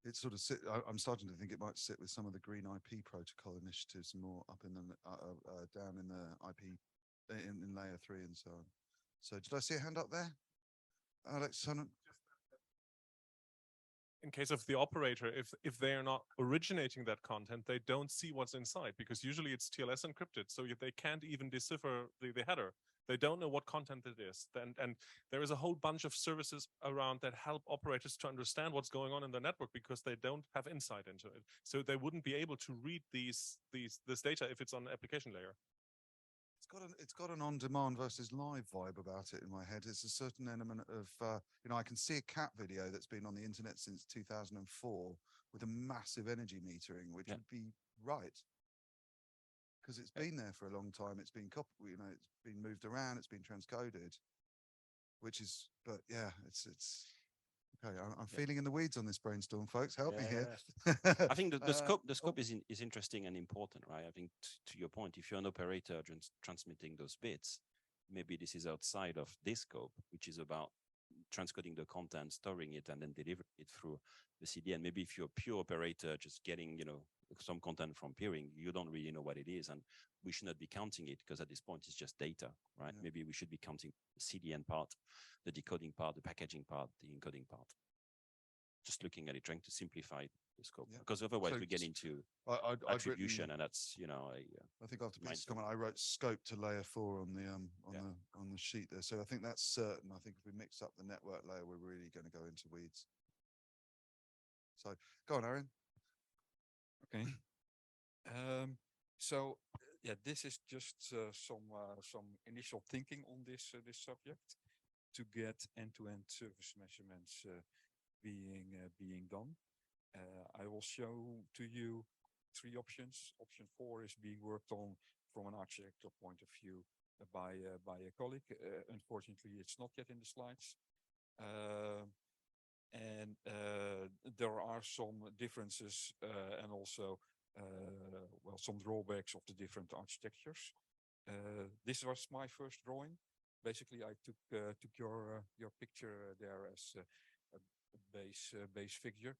[SPEAKER 1] It's sort of I'm starting to think it might sit with some of the green IP protocol initiatives more up in the down in the IP in layer 3 and so on. So did I see a hand up there, Alex?
[SPEAKER 5] In case of the operator, if they are not originating that content, they don't see what's inside, because usually it's TLS encrypted, so they can't even decipher the header. They don't know what content it is. And there is a whole bunch of services around that help operators to understand what's going on in their network, because they don't have insight into it. So they wouldn't be able to read this data if it's on the application layer.
[SPEAKER 1] It's got an on-demand versus live vibe about it in my head. It's a certain element of, I can see a cat video that's been on the internet since 2004 with a massive energy metering, which would be right. Because it's been there for a long time. It's been copied, it's been moved around, it's been transcoded, but yeah, it's okay. I'm feeling in the weeds on this brainstorm, folks. Help me here.
[SPEAKER 12] I think the scope is interesting and important, right? I think to your point, if you're an operator transmitting those bits, maybe this is outside of this scope, which is about transcoding the content, storing it, and then delivering it through the CDN. Maybe if you're a pure operator, just getting, some content from peering, you don't really know what it is, and we should not be counting it, because at this point it's just data, right? Yeah. Maybe we should be counting the CDN part, the decoding part, the packaging part, the encoding part. just looking at it, trying to simplify the scope,
[SPEAKER 1] Yeah.
[SPEAKER 12] because otherwise
[SPEAKER 1] So
[SPEAKER 12] we get
[SPEAKER 1] s-
[SPEAKER 12] into
[SPEAKER 1] I'd
[SPEAKER 12] attribution,
[SPEAKER 1] written-
[SPEAKER 12] and that's, you know,
[SPEAKER 1] I think after Peter's
[SPEAKER 12] mindset.
[SPEAKER 1] comment, I wrote scope to layer 4 on the
[SPEAKER 12] Yeah.
[SPEAKER 1] on the sheet there. So I think that's certain. I think if we mix up the network layer, we're really going to go into weeds. So go on, Aaron.
[SPEAKER 9] Okay. So yeah, this is just some initial thinking on this subject to get end-to-end service measurements being done. I will show to you 3 options. Option 4 is being worked on from an architectural point of view by a colleague. Unfortunately, it's not yet in the slides. And there are some differences and also well, some drawbacks of the different architectures. This was my first drawing. Basically, I took your picture there as a base figure,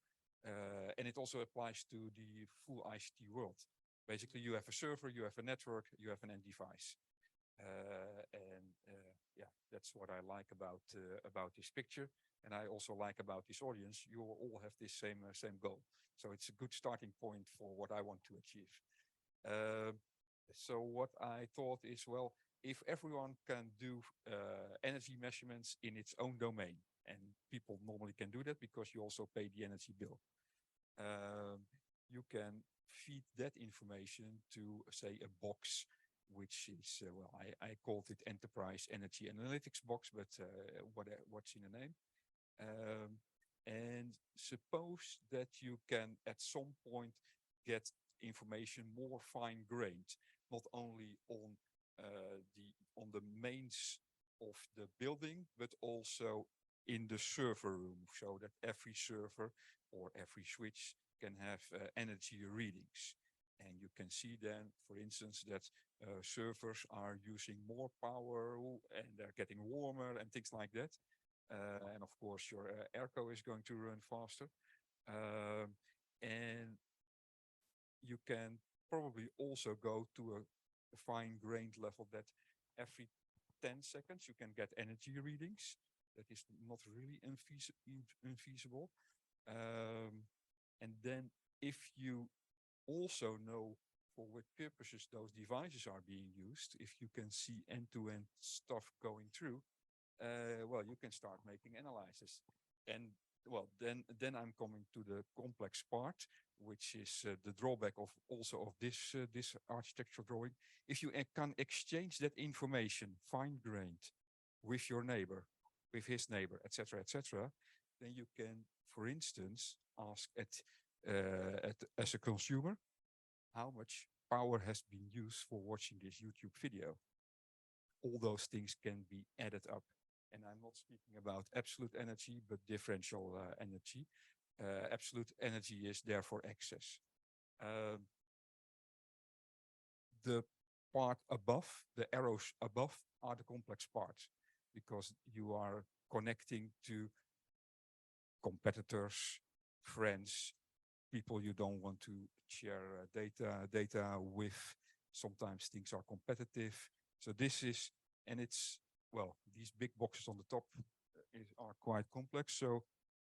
[SPEAKER 9] and it also applies to the full ICT world. Basically, you have a server, you have a network, you have an end device, and yeah, that's what I like about this picture. And I also like about this audience, you all have this same goal. So it's a good starting point for what I want to achieve. So what I thought is, well, if everyone can do energy measurements in its own domain, and people normally can do that because you also pay the energy bill, you can feed that information to, say, a box, which is, well, I called it Enterprise Energy Analytics Box, but what's in the name? And suppose that you can at some point get information more fine-grained, not only on the mains of the building, but also in the server room, so that every server or every switch can have energy readings. And you can see then, for instance, that servers are using more power and they're getting warmer and things like that. And of course, your airco is going to run faster. And you can probably also go to a fine-grained level that every 10 seconds you can get energy readings. That is not really unfeasible. And then if you also know for what purposes those devices are being used, if you can see end-to-end stuff going through, well, you can start making analysis. And well, then I'm coming to the complex part, which is the drawback of also of this this architectural drawing. If you can exchange that information fine-grained with your neighbor, with his neighbor, etc., then you can, for instance, ask as a consumer, how much power has been used for watching this YouTube video. All those things can be added up. And I'm not speaking about absolute energy, but differential energy. Absolute energy is therefore excess. The part above, the arrows above, are the complex parts, because you are connecting to competitors, friends, people you don't want to share data with. Sometimes things are competitive. So this is, and it's, well, these big boxes on the top are quite complex. So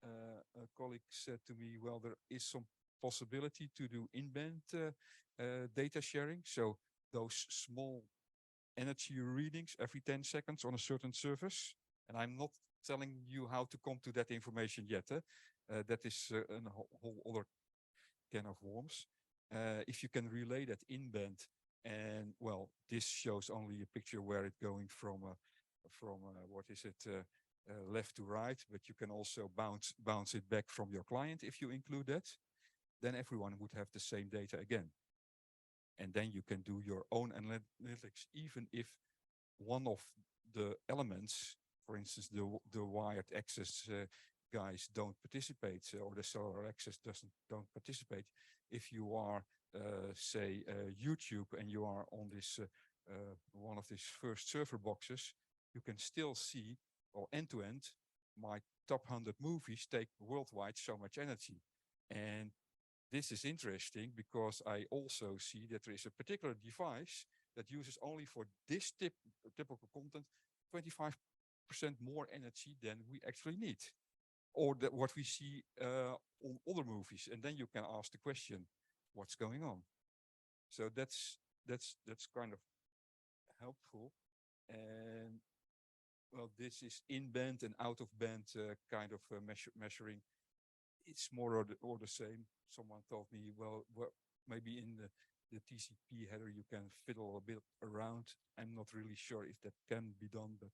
[SPEAKER 9] a colleague said to me, well, there is some possibility to do in-band data sharing. So those small energy readings every 10 seconds on a certain service. And I'm not telling you how to come to that information yet. That is a whole other can of worms. If you can relay that in-band, and well, this shows only a picture where it's going from what is it, left to right, but you can also bounce it back from your client if you include that. Then everyone would have the same data again. And then you can do your own analytics, even if one of the elements, for instance, the wired access guys don't participate, or the solar access don't participate. If you are, say, YouTube, and you are on this one of these first server boxes, you can still see, or end-to-end, my top 100 movies take worldwide so much energy. And this is interesting because I also see that there is a particular device that uses only for this typical content 25% more energy than we actually need. or that what we see on other movies, and then you can ask the question, what's going on? So that's kind of helpful. And well, this is in band and out of band kind of measuring. It's more or the same. Someone told me, well, maybe in the TCP header you can fiddle a bit around. I'm not really sure if that can be done, but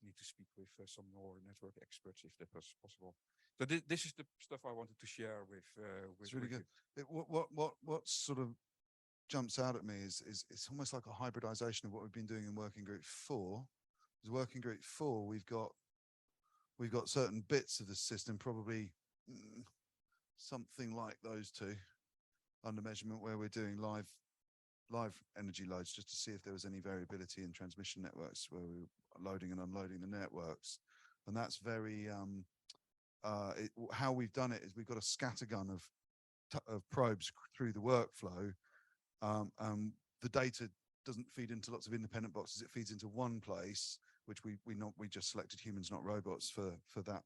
[SPEAKER 9] need to speak with some more network experts if that was possible. So this is the stuff I wanted to share with.
[SPEAKER 1] It's really good. What sort of jumps out at me is it's almost like a hybridization of what we've been doing in Working Group 4. Because Working Group 4, we've got certain bits of the system, probably something like those two under measurement, where we're doing live energy loads just to see if there was any variability in transmission networks where we were loading and unloading the networks. And that's very how we've done it is we've got a scattergun of probes through the workflow. The data doesn't feed into lots of independent boxes. It feeds into one place, which we just selected humans, not robots, for that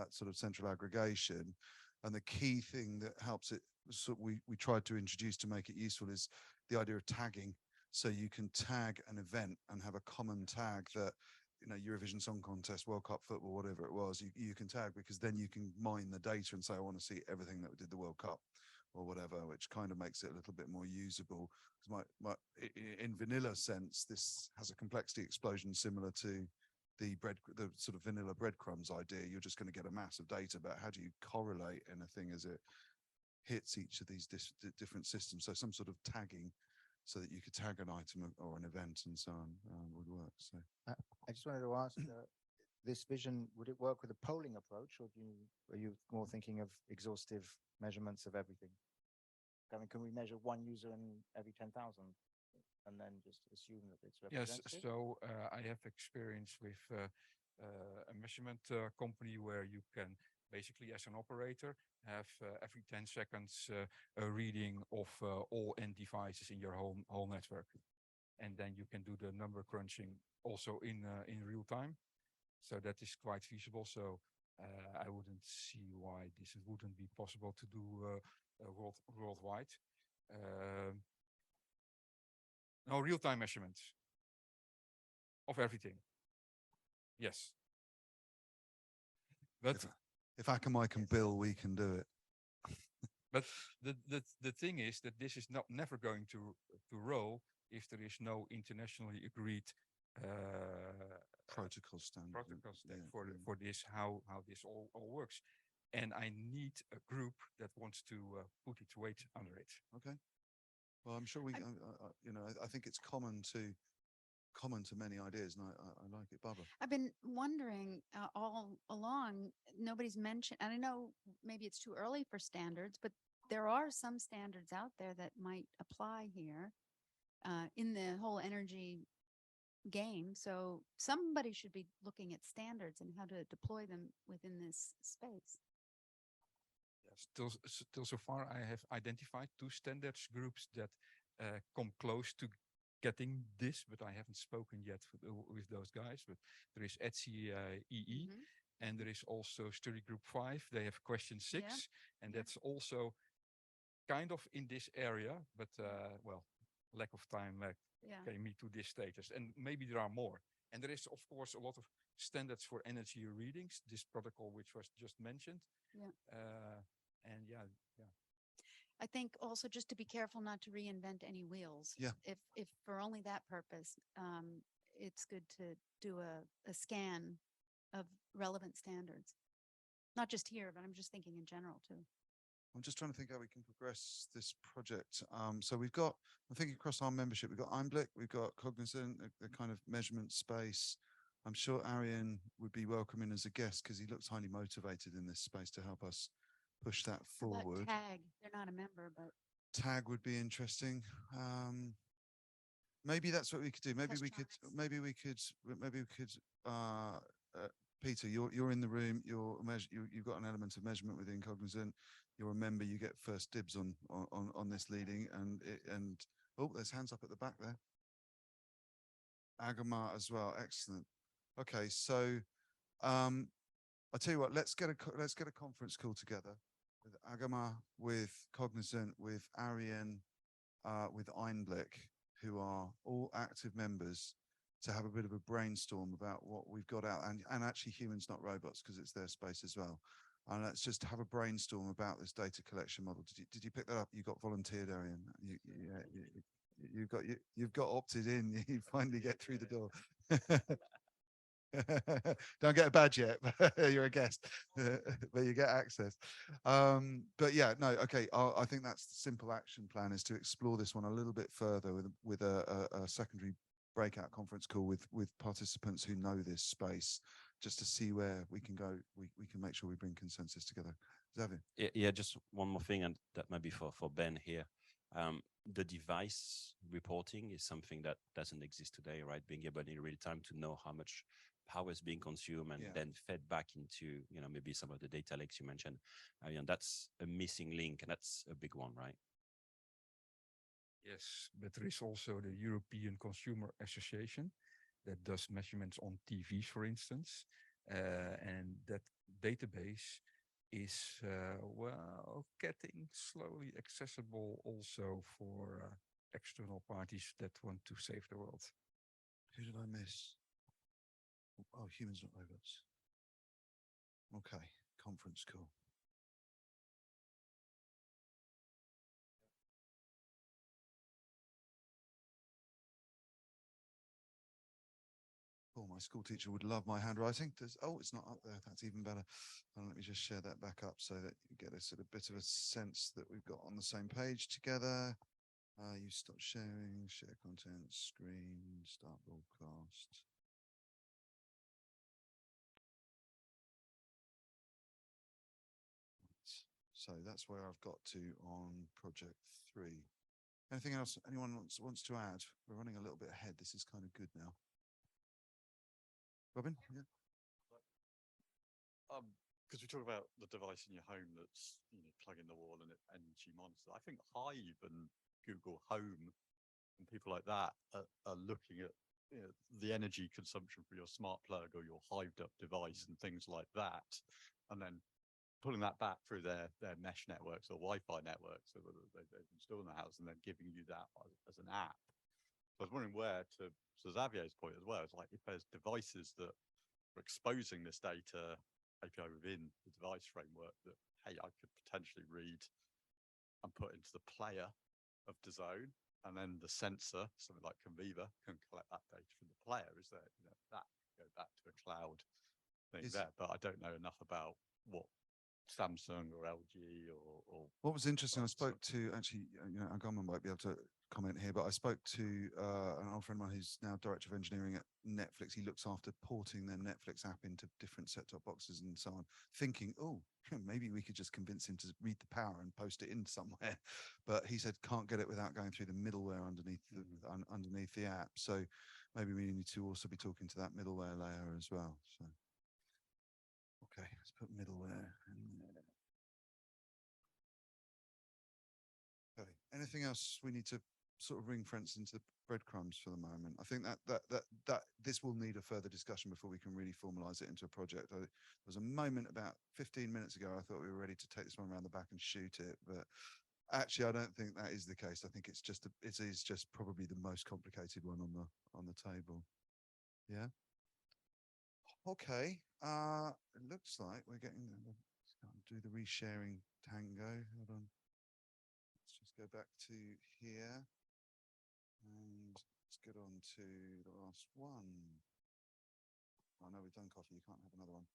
[SPEAKER 1] sort of central aggregation. And the key thing that helps it, so we tried to introduce to make it useful, is the idea of tagging. So you can tag an event and have a common tag that, you know, Eurovision Song Contest, World Cup football, whatever it was, you can tag, because then you can mine the data and say, I want to see everything that did the World Cup or whatever, which kind of makes it a little bit more usable. In vanilla sense, this has a complexity explosion similar to the sort of vanilla breadcrumbs idea. You're just going to get a mass of data, but how do you correlate anything as it hits each of these different systems? So some sort of tagging, so that you could tag an item or an event and so on, would work. So
[SPEAKER 15] I just wanted to ask, this vision, would it work with a polling approach, or are you more thinking of exhaustive measurements of everything? I mean, can we measure one user in every 10,000 and then just assume that it's representative?
[SPEAKER 9] Yes, so I have experience with a measurement company where you can basically, as an operator, have every 10 seconds a reading of all end devices in your whole network. And then you can do the number crunching also in real time. So that is quite feasible. So I wouldn't see why this wouldn't be possible to do worldwide. No, real-time measurements of everything. Yes. But
[SPEAKER 1] if Akamai can bill, we can do it.
[SPEAKER 9] But the thing is that this is never going to roll if there is no internationally agreed
[SPEAKER 1] protocol standard
[SPEAKER 9] for this, how this all works. And I need a group that wants to put its weight under it.
[SPEAKER 1] Okay. Well, I'm sure we, you know, I think it's common to many ideas, and I like it. Barbara.
[SPEAKER 19] I've been wondering all along, nobody's mentioned, and I know maybe it's too early for standards, but there are some standards out there that might apply here in the whole energy game. So somebody should be looking at standards and how to deploy them within this space.
[SPEAKER 9] Still so far, I have identified 2 standards groups that come close to getting this, but I haven't spoken yet with those guys. But there is ETSI EE, and there is also Study Group 5. They have question 6, and that's also kind of in this area, but well, lack of time came me to this status. And maybe there are more. And there is, of course, a lot of standards for energy readings, this protocol which was just mentioned.
[SPEAKER 19] Yeah.
[SPEAKER 9] And yeah.
[SPEAKER 19] I think also just to be careful not to reinvent any wheels.
[SPEAKER 1] Yeah.
[SPEAKER 19] If for only that purpose, it's good to do a scan of relevant standards. Not just here, but I'm just thinking in general too.
[SPEAKER 1] I'm just trying to think how we can progress this project. So we've got, I'm thinking across our membership, we've got Einblick, we've got Cognizant, a kind of measurement space. I'm sure Arian would be welcome in as a guest because he looks highly motivated in this space to help us push that
[SPEAKER 19] How about
[SPEAKER 1] forward.
[SPEAKER 19] TAG, they're not a member, but
[SPEAKER 1] TAG would be interesting. Maybe that's what we could do. Maybe we could, Peter, you're in the room. You've got an element of measurement within Cognizant. You're a member. You get first dibs on this leading. And oh, there's hands up at the back there. Agamar as well. Excellent. Okay, so I tell you what, let's get a conference call together with Agama, with Cognizant, with Arian, with Einblick, who are all active members, to have a bit of a brainstorm about what we've got out, and actually humans not robots, because it's their space as well. And let's just have a brainstorm about this data collection model. Did you pick that up? You got volunteered, Arian. You've got opted in. You finally get through the door. Don't get a badge yet. You're a guest, but you get access. But yeah, no, okay. I think that's the simple action plan, is to explore this one a little bit further with a secondary breakout conference call with participants who know this space, just to see where we can go. We can make sure we bring consensus together. Xavier?
[SPEAKER 12] Yeah, just one more thing, and that might be for Ben here. The device reporting is something that doesn't exist today, right? Being able in real time to know how much power is being consumed and then fed back into, maybe some of the data lakes you mentioned. That's a missing link, and that's a big one, right?
[SPEAKER 9] Yes, but there is also the European Consumer Association that does measurements on TVs, for instance, and that database is getting slowly accessible also for external parties that want to save the world.
[SPEAKER 1] Who did I miss? Oh, humans not robots. Okay, conference call. Oh, my school teacher would love my handwriting. Oh, it's not up there. That's even better. Let me just share that back up so that you get a sort of bit of a sense that we've got on the same page together. You stop sharing, share content, screen, start broadcast. So that's where I've got to on project 3. Anything else anyone wants to add? We're running a little bit ahead. This is kind of good now. Robin? Yeah.
[SPEAKER 14] Because we talk about the device in your home that's plug in the wall and it energy monitors. I think Hive and Google Home and people like that are looking at the energy consumption for your smart plug or your hived up device and things like that, and then pulling that back through their mesh networks or Wi-Fi networks that they've installed in the house, and then giving you that as an app. So I was wondering where, to Xavier's point as well, it's like if there's devices that are exposing this data API within the device framework that, hey, I could potentially read and put into the player of DAZN, and then the sensor, something like Conviva, can collect that data from the player. Is there, that go back to a cloud thing there? But I don't know enough about what Samsung or LG or
[SPEAKER 1] what was interesting, I spoke to, actually, Agama might be able to comment here, but I spoke to an old friend of mine who's now director of engineering at Netflix. He looks after porting their Netflix app into different set-top boxes and so on, thinking, oh, maybe we could just convince him to read the power and post it in somewhere. But he said can't get it without going through the middleware underneath the app. So maybe we need to also be talking to that middleware layer as well. So okay, let's put middleware in there. Okay. Anything else we need to sort of ring fence into breadcrumbs for the moment? I think that this will need a further discussion before we can really formalize it into a project. There was a moment about 15 minutes ago, I thought we were ready to take this one around the back and shoot it, but actually I don't think that is the case. I think it is just probably the most complicated one on the table. Yeah. Okay. It looks like we're getting do the resharing tango. Hold on. Let's just go back to here and let's get on to the last one. I know we've done coffee. You can't have another one.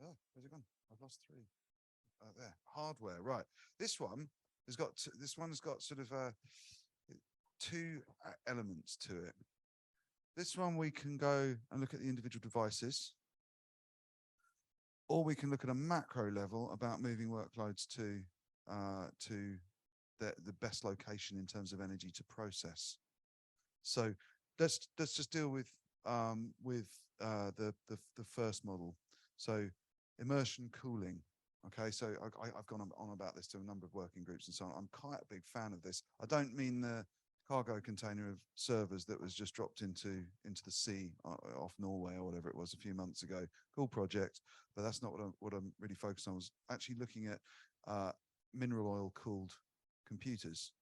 [SPEAKER 1] Oh, where's it gone? I've lost 3. There, hardware. Right. This one has got. This one's got sort of 2 elements to it. This one we can go and look at the individual devices, or we can look at a macro level about moving workloads to the best location in terms of energy to process. So let's just deal with the first model. So immersion cooling. Okay, so I've gone on about this to a number of working groups and so on. I'm quite a big fan of this. I don't mean the cargo container of servers that was just dropped into the sea off Norway or whatever it was a few months ago. Cool project, but that's not what I'm really focused on. I was actually looking at mineral oil cooled computers.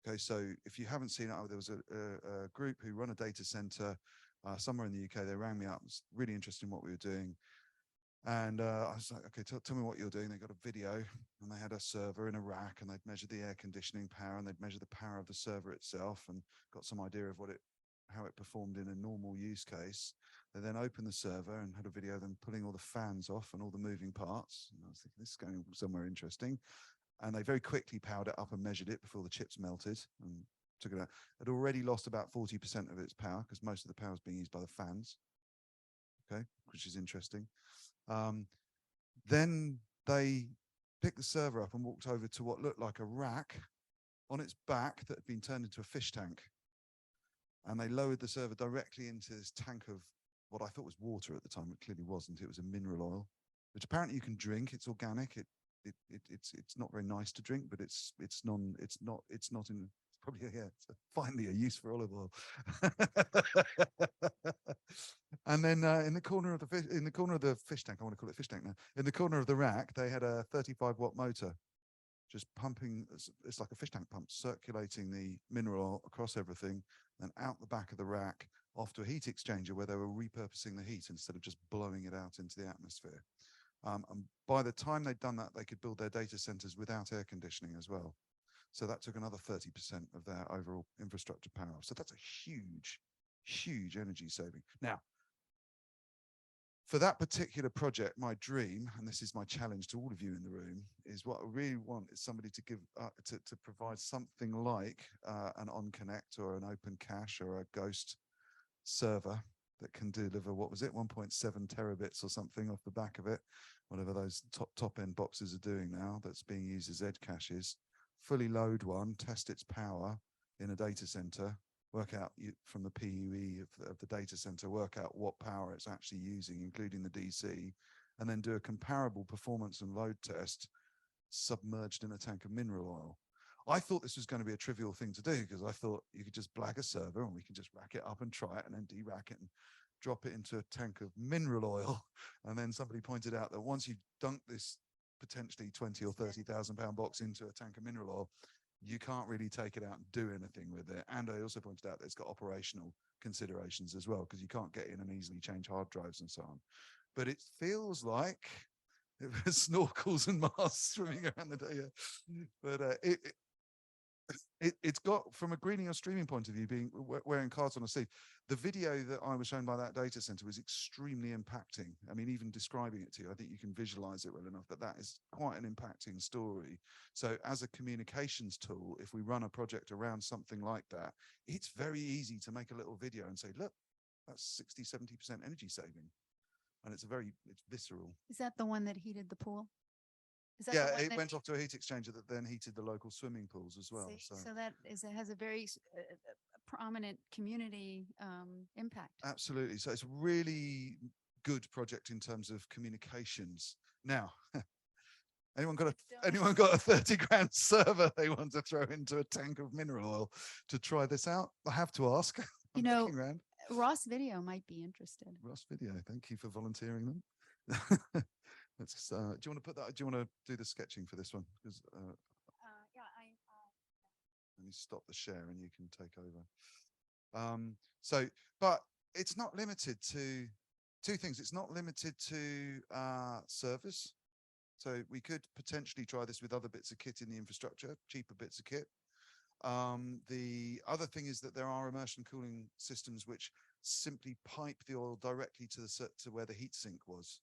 [SPEAKER 1] Okay, so if you haven't seen it, there was a group who run a data center somewhere in the UK. They rang me up. It was really interested in what we were doing. And I was like, okay, tell me what you're doing. They got a video and they had a server in a rack and they'd measured the air conditioning power and they'd measured the power of the server itself and got some idea of how it performed in a normal use case. They then opened the server and had a video of them pulling all the fans off and all the moving parts. And I was thinking, this is going somewhere interesting. And they very quickly powered it up and measured it before the chips melted and took it out. It already lost about 40% of its power because most of the power is being used by the fans. Okay, which is interesting. Then they picked the server up and walked over to what looked like a rack on its back that had been turned into a fish tank. And they lowered the server directly into this tank of what I thought was water at the time. It clearly wasn't. It was a mineral oil, which apparently you can drink. It's organic. It's not very nice to drink, but it's probably it's finally a use for olive oil. And then in the corner of the fish tank, I want to call it fish tank now. In the corner of the rack, they had a 35-watt motor, just pumping. It's like a fish tank pump, circulating the mineral oil across everything, and out the back of the rack, off to a heat exchanger where they were repurposing the heat instead of just blowing it out into the atmosphere. And by the time they'd done that, they could build their data centers without air conditioning as well. So that took another 30% of their overall infrastructure power. So that's a huge, huge energy saving. Now, for that particular project, my dream, and this is my challenge to all of you in the room, is what I really want is somebody to give to provide something like an on-connect or an open cache or a ghost server that can deliver, what was it, 1.7 terabits or something off the back of it, whatever those top end boxes are doing now, that's being used as edge caches. Fully load one, test its power in a data center, work out from the PUE of the data center, work out what power it's actually using, including the DC, and then do a comparable performance and load test submerged in a tank of mineral oil. I thought this was going to be a trivial thing to do because I thought you could just blag a server and we can just rack it up and try it and then de-rack it and drop it into a tank of mineral oil. And then somebody pointed out that once you dunk this potentially 20 or 30,000 pound box into a tank of mineral oil, you can't really take it out and do anything with it. And I also pointed out that it's got operational considerations as well, because you can't get in and easily change hard drives and so on. But it feels like it was snorkels and masks swimming around the day. But it's got, from a greening or streaming point of view, being wearing cards on a sleeve, the video that I was shown by that data center was extremely impacting. I mean, even describing it to you, I think you can visualize it well enough, but that is quite an impacting story. So as a communications tool, if we run a project around something like that, it's very easy to make a little video and say, look, that's 60-70% energy saving. And it's visceral.
[SPEAKER 19] Is that the one that heated the pool? Is that
[SPEAKER 1] Yeah,
[SPEAKER 19] the one
[SPEAKER 1] it
[SPEAKER 19] that
[SPEAKER 1] went off to a heat exchanger that then heated the local swimming pools as well.
[SPEAKER 19] So that it has a very prominent community impact.
[SPEAKER 1] Absolutely. So it's a really good project in terms of communications. Now, anyone got a 30 grand server they want to throw into a tank of mineral oil to try this out? I have to ask.
[SPEAKER 19] You know, Ross Video might be interested.
[SPEAKER 1] Ross Video, thank you for volunteering them. Let's, do you want to put that? Do you want to do the sketching for this one? Because
[SPEAKER 19] yeah,
[SPEAKER 1] let me stop the share and you can take over. But it's not limited to two things. It's not limited to servers. So we could potentially try this with other bits of kit in the infrastructure, cheaper bits of kit. The other thing is that there are immersion cooling systems which simply pipe the oil directly to where the heat sink was.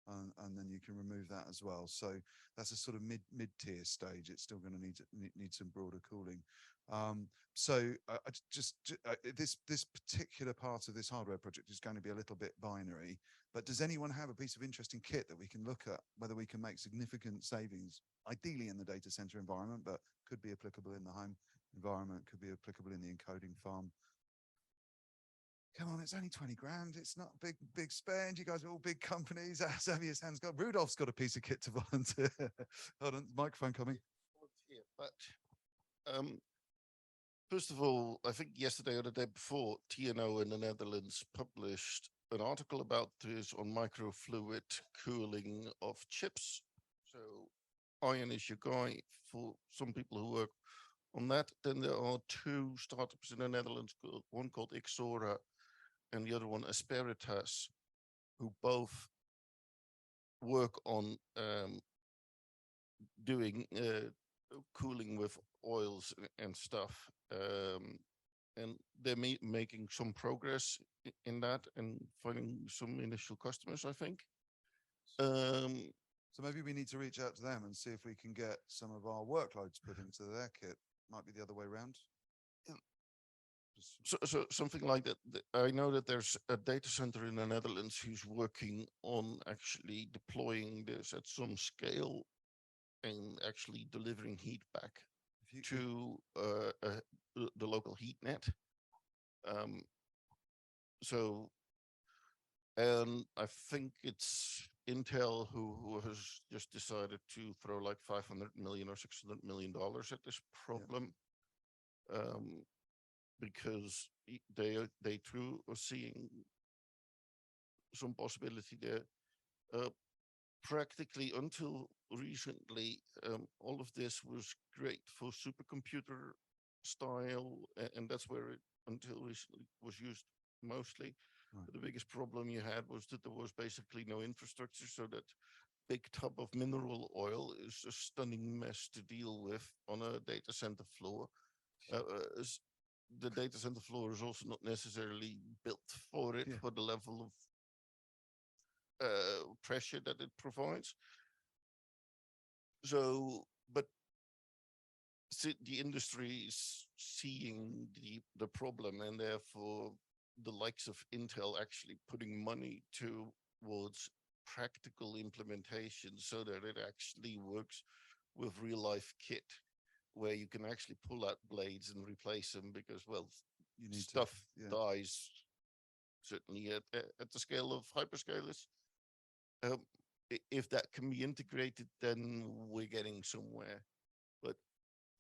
[SPEAKER 1] And then you can remove that as well. So that's a sort of mid-tier stage. It's still going to need some broader cooling. This particular part of this hardware project is going to be a little bit binary. But does anyone have a piece of interesting kit that we can look at, whether we can make significant savings, ideally in the data center environment, but could be applicable in the home environment, could be applicable in the encoding farm? Come on, it's only 20 grand. It's not a big spend. You guys are all big companies. Xavier's hands got. Rudolph's got a piece of kit to volunteer. Hold on, microphone coming.
[SPEAKER 2] But First of all, I think yesterday or the day before, TNO in the Netherlands published an article about this on microfluid cooling of chips. So Ian is your guy for some people who work on that. Then there are two startups in the Netherlands, one called Ixora and the other one Asperitas, who both work on doing cooling with oils and stuff. And they're making some progress in that and finding some initial customers, I think.
[SPEAKER 1] So maybe we need to reach out to them and see if we can get some of our workloads put into their kit. Might be the other way around.
[SPEAKER 2] So something like that. I know that there's a data center in the Netherlands who's working on actually deploying this at some scale and actually delivering heat back to the local heat net. So, and I think it's Intel who has just decided to throw like 500 million or $600 million at this problem. Because they too are seeing some possibility there. Practically until recently, all of this was great for supercomputer style, and that's where it until recently was used mostly. The biggest problem you had was that there was basically no infrastructure, so that big tub of mineral oil is a stunning mess to deal with on a data center floor. The data center floor is also not necessarily built for it, for the level of pressure that it provides. So, but the industry is seeing the problem, and therefore the likes of Intel actually putting money towards practical implementation so that it actually works with real life kit, where you can actually pull out blades and replace them because, well, you need stuff dies certainly at the scale of hyperscalers. If that can be integrated, then we're getting somewhere. But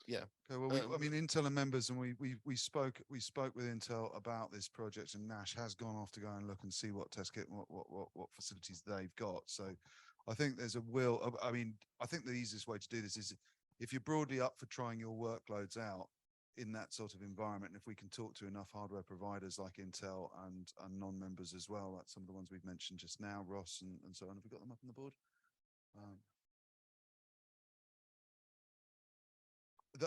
[SPEAKER 2] yeah.
[SPEAKER 1] Okay, well, I mean, Intel are members, and we spoke with Intel about this project, and Nash has gone off to go and look and see what test kit, what facilities they've got. So I think there's a will. I mean, I think the easiest way to do this is if you're broadly up for trying your workloads out in that sort of environment, and if we can talk to enough hardware providers like Intel and non-members as well, like some of the ones we've mentioned just now, Ross and so on. Have we got them up on the board?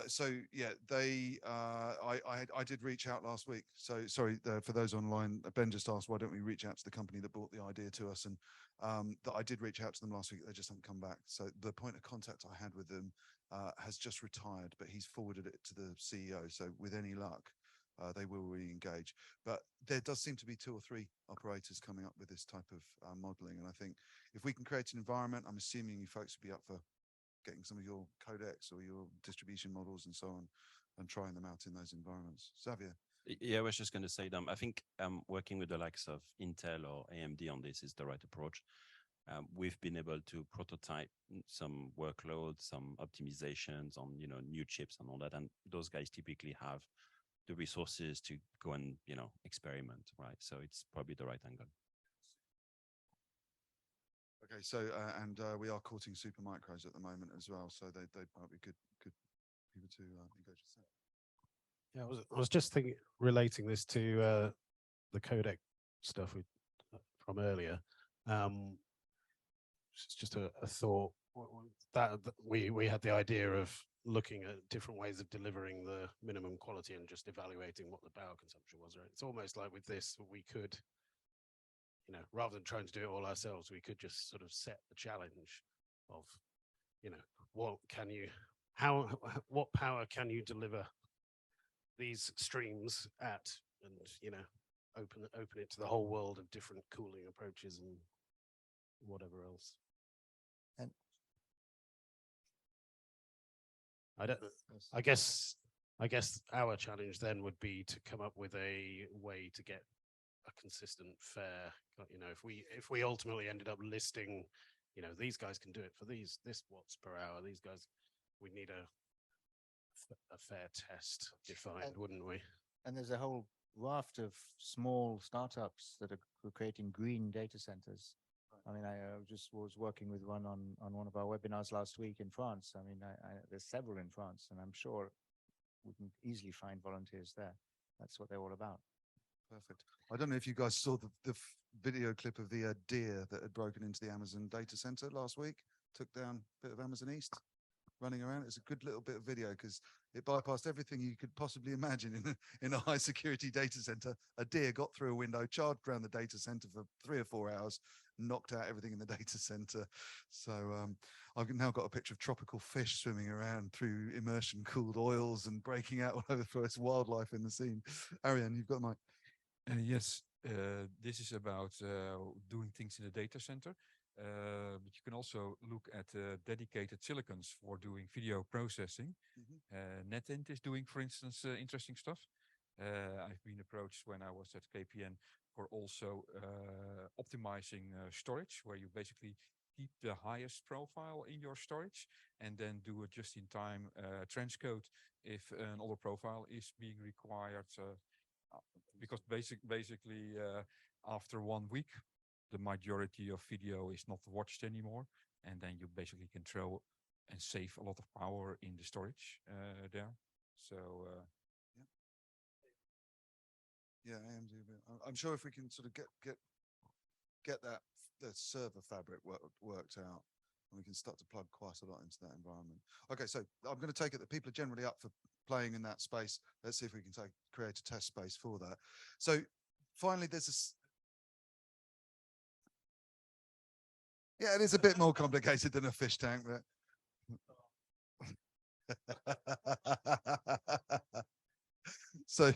[SPEAKER 1] So yeah, I did reach out last week. So sorry for those online. Ben just asked why don't we reach out to the company that brought the idea to us, and that I did reach out to them last week. They just haven't come back. So the point of contact I had with them has just retired, but he's forwarded it to the CEO. So with any luck, they will re-engage. But there does seem to be 2 or 3 operators coming up with this type of modeling, and I think if we can create an environment, I'm assuming you folks would be up for getting some of your codecs or your distribution models and so on and trying them out in those environments. Xavier?
[SPEAKER 12] Yeah, I was just going to say, I think working with the likes of Intel or AMD on this is the right approach. We've been able to prototype some workloads, some optimizations on new chips and all that, and those guys typically have the resources to go and experiment, right? So it's probably the right angle.
[SPEAKER 1] Okay, so and we are courting Supermicros at the moment as well, so they might be good people to engage with.
[SPEAKER 21] Yeah, I was just thinking, relating this to the codec stuff from earlier. It's just a thought that we had the idea of looking at different ways of delivering the minimum quality and just evaluating what the power consumption was. Right? It's almost like with this, we could, rather than trying to do it all ourselves, we could just sort of set the challenge of, what power can you deliver these streams at, and open it to the whole world of different cooling approaches and whatever else.
[SPEAKER 15] And
[SPEAKER 21] I guess our challenge then would be to come up with a way to get a consistent, fair, if we ultimately ended up listing, these guys can do it for this watts per hour, these guys, we need a fair test defined, wouldn't we?
[SPEAKER 15] And there's a whole raft of small startups that are creating green data centers. I mean, I just was working with one on one of our webinars last week in France. I mean, there's several in France, and I'm sure we can easily find volunteers there. That's what they're all about.
[SPEAKER 1] Perfect. I don't know if you guys saw the video clip of the deer that had broken into the Amazon data center last week, took down a bit of Amazon East, running around. It's a good little bit of video because it bypassed everything you could possibly imagine in a high security data center. A deer got through a window, charged around the data center for 3 or 4 hours, knocked out everything in the data center. So I've now got a picture of tropical fish swimming around through immersion cooled oils and breaking out all over the place, wildlife in the scene. Ariane, you've got the mic.
[SPEAKER 7] Yes, this is about doing things in the data center. But you can also look at dedicated silicons for doing video processing. NetInt is doing, for instance, interesting stuff. I've been approached when I was at KPN for also optimizing storage, where you basically keep the highest profile in your storage and then do a just-in-time transcode if another profile is being required. Because basically after 1 week, the majority of video is not watched anymore, and then you basically can throw and save a lot of power in the storage there. So
[SPEAKER 1] yeah, AMD. I'm sure if we can sort of get that the server fabric worked out, and we can start to plug quite a lot into that environment. Okay, so I'm going to take it that people are generally up for playing in that space. Let's see if we can create a test space for that. So finally, there's yeah, it is a bit more complicated than a fish tank, but so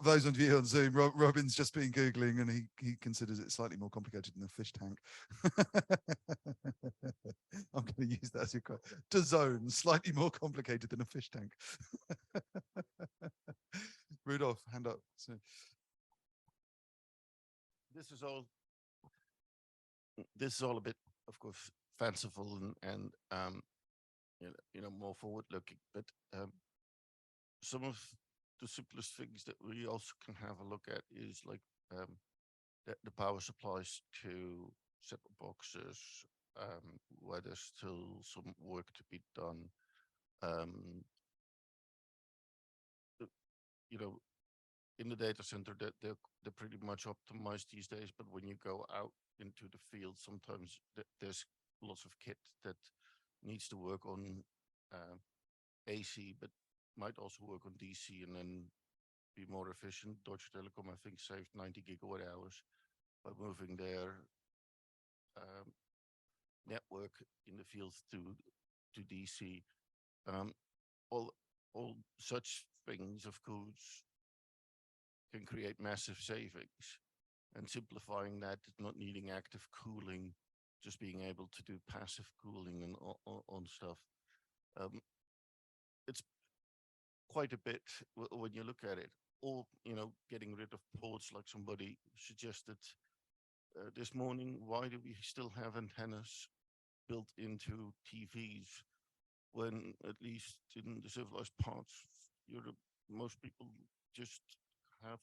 [SPEAKER 1] those of you on Zoom, Robin's just been Googling and he considers it slightly more complicated than a fish tank. I'm going to use that as your quote. To zone, slightly more complicated than a fish tank. Rudolph, hand up. So.
[SPEAKER 2] This is all a bit, of course, fanciful and more forward looking, but some of the simplest things that we also can have a look at is like the power supplies to set-top boxes, where there's still some work to be done. In the data center, that they're pretty much optimized these days, but when you go out into the field, sometimes there's lots of kit that needs to work on AC, but might also work on DC and then be more efficient. Deutsche Telekom, I think, saved 90 gigawatt hours by moving their network in the field to DC. All such things, of course, can create massive savings, and simplifying that, not needing active cooling, just being able to do passive cooling and on stuff. It's quite a bit when you look at it. Or, getting rid of ports like somebody suggested this morning. Why do we still have antennas built into TVs when, at least in the civilized parts of Europe, most people just have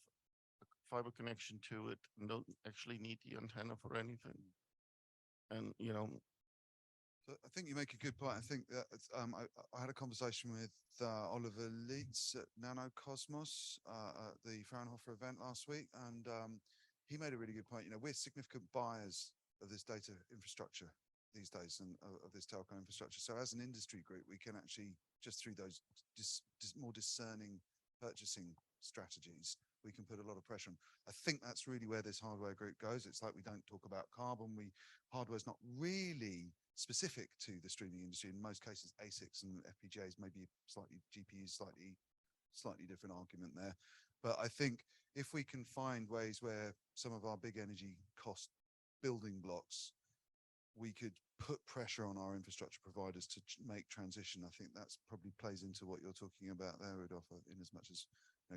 [SPEAKER 2] a fiber connection to it and don't actually need the antenna for anything? And
[SPEAKER 1] So I think you make a good point. I think that I had a conversation with Oliver Leitz at Nanocosmos at the Fraunhofer event last week, and he made a really good point. We're significant buyers of this data infrastructure these days and of this telco infrastructure. So as an industry group, we can actually, just through those more discerning purchasing strategies, we can put a lot of pressure on. I think that's really where this hardware group goes. It's like we don't talk about carbon. Hardware's not really specific to the streaming industry. In most cases, ASICs and FPGAs, maybe slightly GPUs, slightly different argument there. But I think if we can find ways where some of our big energy cost building blocks, we could put pressure on our infrastructure providers to make transition. I think that's probably plays into what you're talking about there, Rudolph, in as much as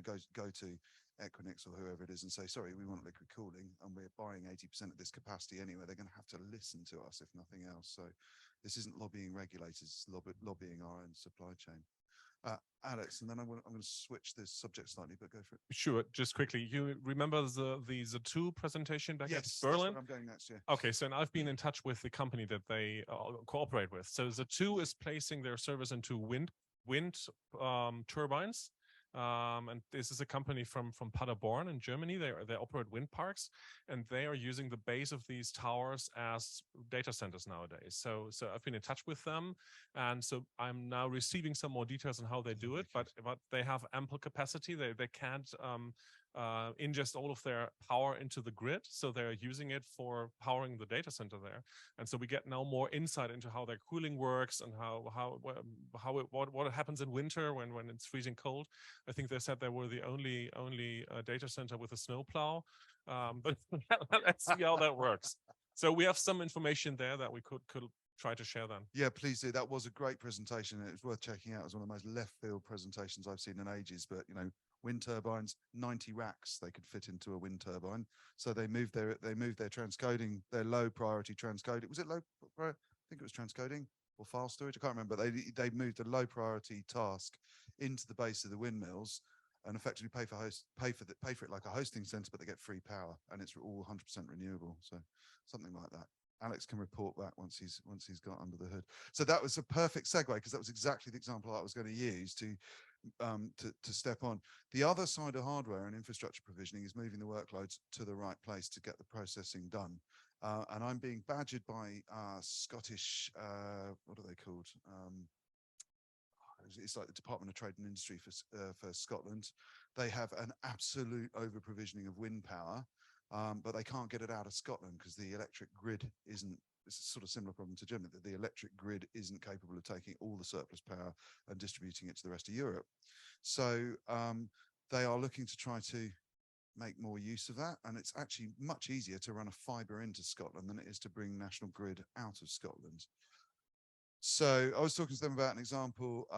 [SPEAKER 1] go to Equinix or whoever it is and say, sorry, we want liquid cooling and we're buying 80% of this capacity anyway. They're going to have to listen to us, if nothing else. So this isn't lobbying regulators, it's lobbying our own supply chain. Alex, and then I'm going to switch this subject slightly, but go for it.
[SPEAKER 5] Sure, just quickly, you remember the two presentation back at
[SPEAKER 1] Yes,
[SPEAKER 5] Berlin?
[SPEAKER 1] that's where I'm going next, yeah.
[SPEAKER 5] Okay, so I've been in touch with the company that they cooperate with. So the two is placing their service into wind turbines. And this is a company from Paderborn in Germany. They operate wind parks, and they are using the base of these towers as data centers nowadays. So I've been in touch with them, and so I'm now receiving some more details on how they do it. But they have ample capacity. They can't ingest all of their power into the grid, so they're using it for powering the data center there. And so we get now more insight into how their cooling works and what happens in winter when it's freezing cold. I think they said they were the only data center with a snowplow, but let's see how that works. So we have some information there that we could try to share then.
[SPEAKER 1] Yeah, please do. That was a great presentation. It was worth checking out. It was one of the most left field presentations I've seen in ages. But wind turbines, 90 racks they could fit into a wind turbine. So they moved their transcoding, their low priority transcoding. Was it low? I think it was transcoding or file storage. I can't remember. They moved a low priority task into the base of the windmills and effectively pay for it like a hosting center, but they get free power and it's all 100% renewable. So something like that. Alex can report back once he's got under the hood. So that was a perfect segue because that was exactly the example I was going to use to step on. The other side of hardware and infrastructure provisioning is moving the workloads to the right place to get the processing done. And I'm being badgered by Scottish, what are they called? It's like the Department of Trade and Industry for Scotland. They have an absolute over provisioning of wind power. But they can't get it out of Scotland because the electric grid isn't. It's a sort of similar problem to Germany, that the electric grid isn't capable of taking all the surplus power and distributing it to the rest of Europe. So they are looking to try to make more use of that. And it's actually much easier to run a fibre into Scotland than it is to bring national grid out of Scotland. So I was talking to them about an example,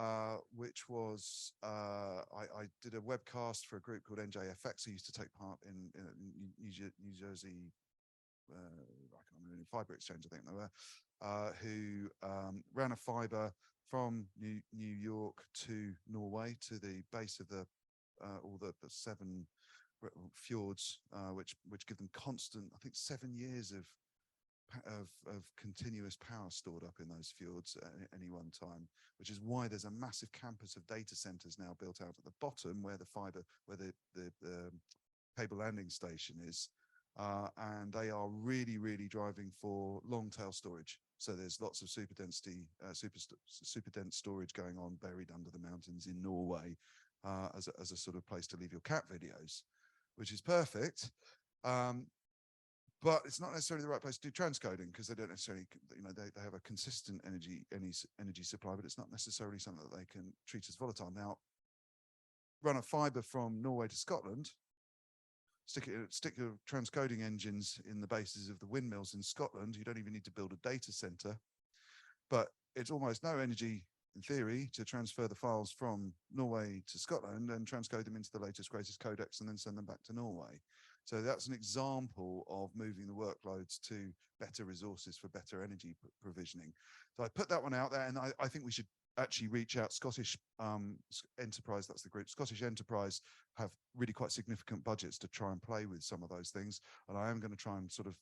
[SPEAKER 1] which was I did a webcast for a group called NJFX, who used to take part in New Jersey, I can't remember, Fibre Exchange, I think they were, who ran a fibre from New York to Norway to the base of all the 7 fjords, which give them constant, I think 7 years of continuous power stored up in those fjords at any one time, which is why there's a massive campus of data centers now built out at the bottom where the cable landing station is, and they are really driving for long tail storage. So there's lots of super dense storage going on buried under the mountains in Norway, as a sort of place to leave your cat videos, which is perfect. But it's not necessarily the right place to do transcoding because they don't necessarily, they have a consistent energy supply, but it's not necessarily something that they can treat as volatile. Now, run a fibre from Norway to Scotland, stick your transcoding engines in the bases of the windmills in Scotland. You don't even need to build a data center, but it's almost no energy in theory to transfer the files from Norway to Scotland and transcode them into the latest, greatest codecs and then send them back to Norway. So that's an example of moving the workloads to better resources for better energy provisioning. So I put that one out there, and I think we should actually reach out. Scottish Enterprise, that's the group. Scottish Enterprise have really quite significant budgets to try and play with some of those things. And I am going to try and sort of,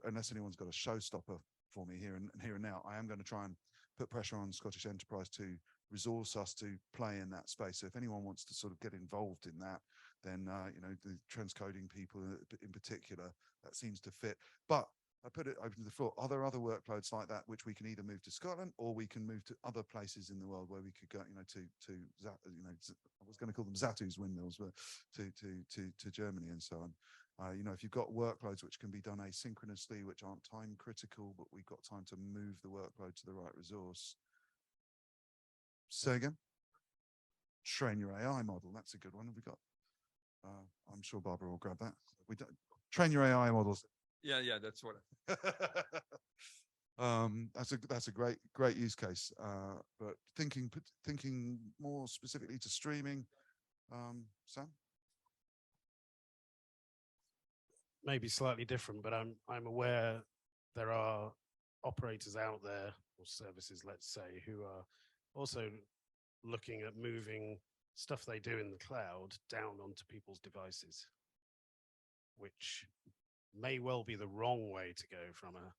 [SPEAKER 1] unless anyone's got a showstopper for me here and now, I am going to try and put pressure on Scottish Enterprise to resource us to play in that space. So if anyone wants to sort of get involved in that, then the transcoding people in particular, that seems to fit. But I put it open to the floor. Are there other workloads like that which we can either move to Scotland or we can move to other places in the world where we could go, I was going to call them Zatu's windmills, but to Germany and so on. If you've got workloads which can be done asynchronously, which aren't time critical, but we've got time to move the workload to the right resource. Say again? Train your AI model. That's a good one. Have we got? I'm sure Barbara will grab that. We don't train your AI models.
[SPEAKER 9] Yeah, that's what.
[SPEAKER 1] That's a great use case. But thinking more specifically to streaming, Sam.
[SPEAKER 21] Maybe slightly different, but I'm aware there are operators out there or services, let's say, who are also looking at moving stuff they do in the cloud down onto people's devices, which may well be the wrong way to go from a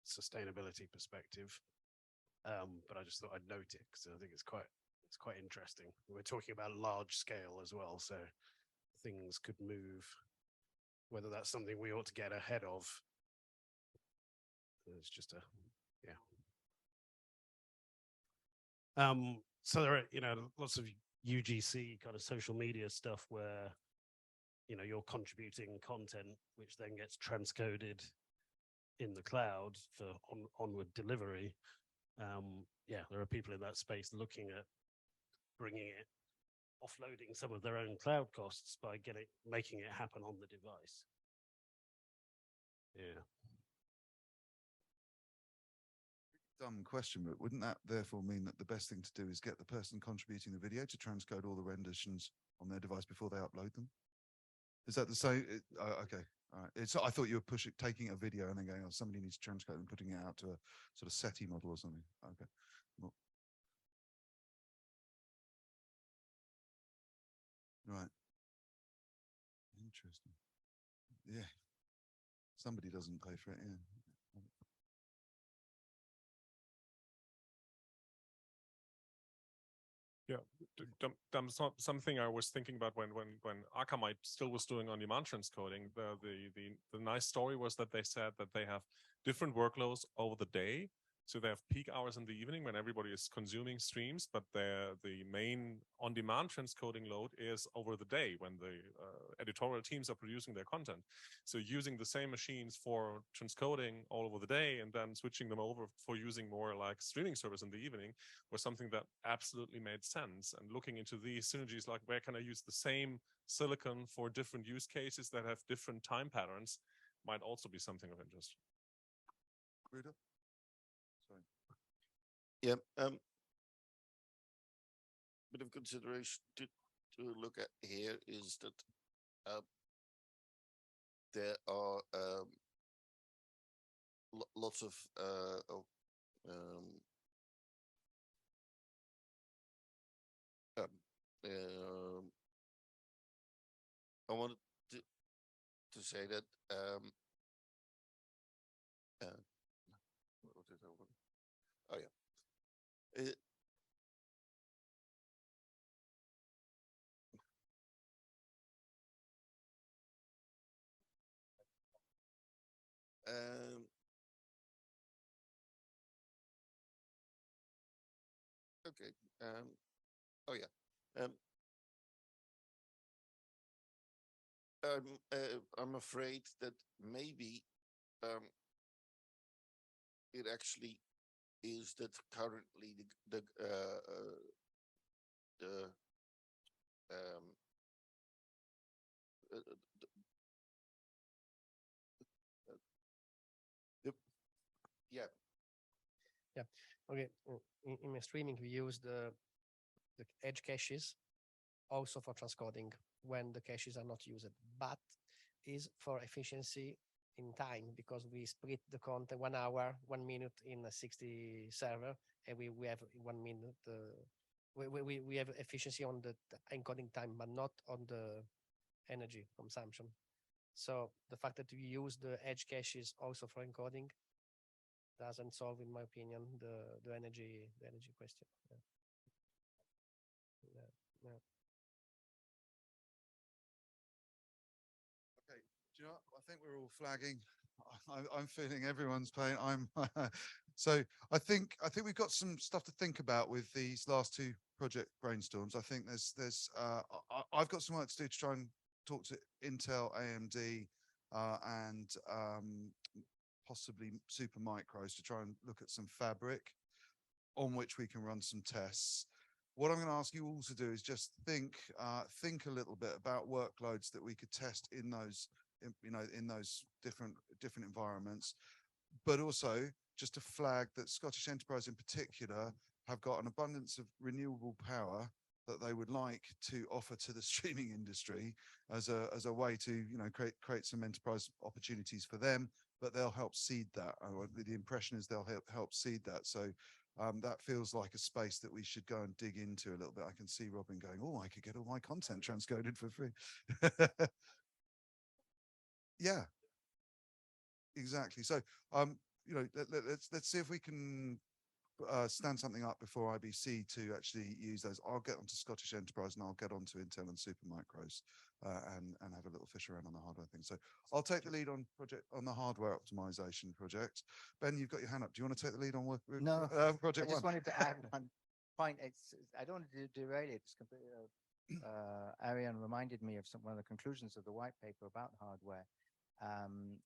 [SPEAKER 21] sustainability perspective. But I just thought I'd note it because I think it's quite interesting. We're talking about large scale as well, so things could move. Whether that's something we ought to get ahead of, it's just so there are, lots of UGC kind of social media stuff where, you're contributing content, which then gets transcoded in the cloud for onward delivery. There are people in that space looking at bringing it, offloading some of their own cloud costs by making it happen on the device. Yeah.
[SPEAKER 1] Dumb question, but wouldn't that therefore mean that the best thing to do is get the person contributing the video to transcode all the renditions on their device before they upload them? Is that the same? Okay. All right. I thought you were taking a video and then going, oh, somebody needs to transcode and putting it out to a sort of SETI model or something. Okay. Well, right. Interesting. Yeah. Somebody doesn't pay for it, yeah.
[SPEAKER 5] Yeah, something I was thinking about when Akamai still was doing on-demand transcoding. The nice story was that they said that they have different workloads over the day. So they have peak hours in the evening when everybody is consuming streams, but the main on-demand transcoding load is over the day when the editorial teams are producing their content. So using the same machines for transcoding all over the day and then switching them over for using more like streaming service in the evening was something that absolutely made sense. And looking into these synergies, like where can I use the same silicon for different use cases that have different time patterns, might also be something of interest.
[SPEAKER 1] Rita? Sorry.
[SPEAKER 2] Yeah, bit of consideration to look at here is that there are lots of I wanted to say that what did I want? Oh yeah. Okay. Oh yeah. I'm afraid that maybe it actually is that currently the yeah.
[SPEAKER 10] Yeah. Okay. In my streaming, we use the edge caches also for transcoding when the caches are not used, but is for efficiency in time because we split the content 1 hour, 1 minute in a 60 server, and we have 1 minute. We have efficiency on the encoding time, but not on the energy consumption. So the fact that we use the edge caches also for encoding doesn't solve, in my opinion, the energy question. Yeah. Yeah.
[SPEAKER 1] Okay, do you know what? I think we're all flagging. I'm feeling everyone's pain. So I think we've got some stuff to think about with these last two project brainstorms. I think I've got some work to do to try and talk to Intel, AMD, and possibly Supermicros to try and look at some fabric on which we can run some tests. What I'm going to ask you all to do is just think a little bit about workloads that we could test in those, in those different environments, but also just to flag that Scottish Enterprise in particular have got an abundance of renewable power that they would like to offer to the streaming industry as a way to create some enterprise opportunities for them, but they'll help seed that. The impression is they'll help seed that. So that feels like a space that we should go and dig into a little bit. I can see Robin going, oh, I could get all my content transcoded for free. Yeah, exactly. So, you know, let's see if we can stand something up before IBC to actually use those. I'll get onto Scottish Enterprise and I'll get onto Intel and Supermicros and have a little fish around on the hardware thing. So I'll take the lead on the hardware optimization project. Ben, you've got your hand up. Do you want to take the lead on work?
[SPEAKER 15] No,
[SPEAKER 1] project
[SPEAKER 15] I just
[SPEAKER 1] one?
[SPEAKER 15] wanted to add one point. I don't want to derail it. It's completely, Ariane reminded me of one of the conclusions of the white paper about hardware.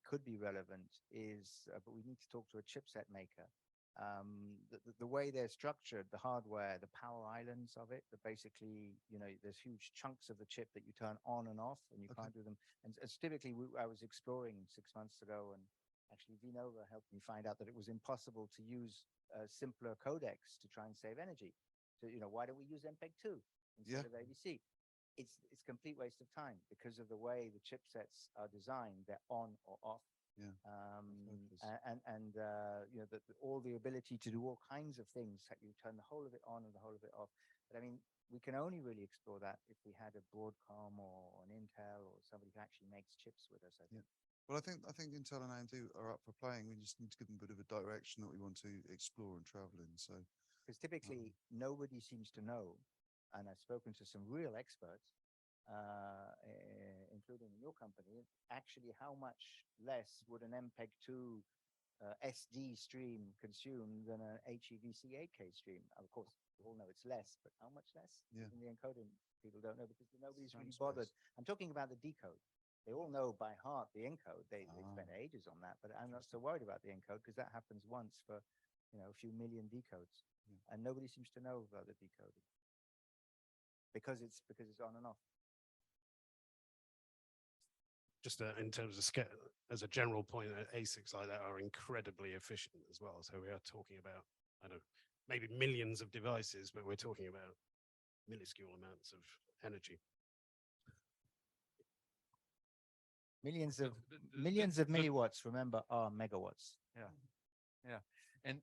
[SPEAKER 15] Could be relevant is, but we need to talk to a chipset maker. The way they're structured, the hardware, the power islands of it, that basically, you know, there's huge chunks of the chip that you turn on and off, and you can't do them. And typically, I was exploring 6 months ago, and actually Vinova helped me find out that it was impossible to use simpler codecs to try and save energy. So, you know, why don't we use MPEG-2 instead of ABC? It's complete waste of time because of the way the chipsets are designed. They're on or off.
[SPEAKER 1] Yeah.
[SPEAKER 15] You know, all the ability to do all kinds of things. You turn the whole of it on and the whole of it off. But I mean, we can only really explore that if we had a Broadcom or an Intel or somebody who actually makes chips with us. I think.
[SPEAKER 1] Well, I think Intel and AMD are up for playing. We just need to give them a bit of a direction that we want to explore and travel in. So,
[SPEAKER 15] because typically nobody seems to know, and I've spoken to some real experts, including in your company, actually how much less would an MPEG-2 SD stream consume than an HEVC 8K stream? Of course, we all know it's less, but how much less?
[SPEAKER 1] Yeah.
[SPEAKER 15] Even the encoding people don't know because nobody's really bothered. I'm talking about the decode. They all know by heart the encode. They spend ages on that, but I'm not so worried about the encode because that happens once for, you know, a few million decodes, and nobody seems to know about the decoding because it's on and off.
[SPEAKER 21] Just in terms of scale, as a general point, ASICs like that are incredibly efficient as well. So we are talking about, I don't know, maybe millions of devices, but we're talking about minuscule amounts of energy.
[SPEAKER 15] Millions of milliwatts, remember, are megawatts.
[SPEAKER 9] Yeah. And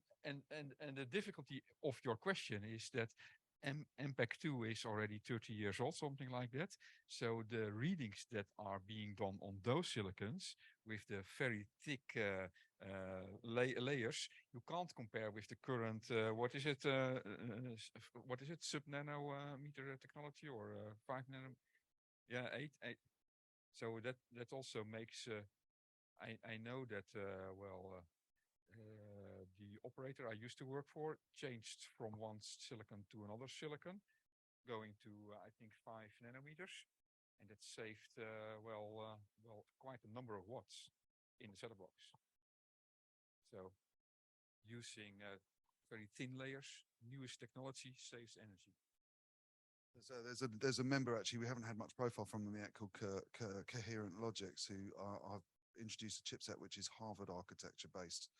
[SPEAKER 9] the difficulty of your question is that MPEG-2 is already 30 years old, something like that. So the readings that are being done on those silicons with the very thick layers, you can't compare with the current, what is it, sub-nanometer technology or 5 nano? Yeah, 8. So that also makes, I know that, the operator I used to work for changed from one silicon to another silicon, going to, I think, 5 nanometers. And that saved, quite a number of watts in the setup box. So using very thin layers, newest technology saves energy.
[SPEAKER 1] There's a member, actually, we haven't had much profile from them yet, called Coherent Logics, who are introduced a chipset which is Harvard architecture based,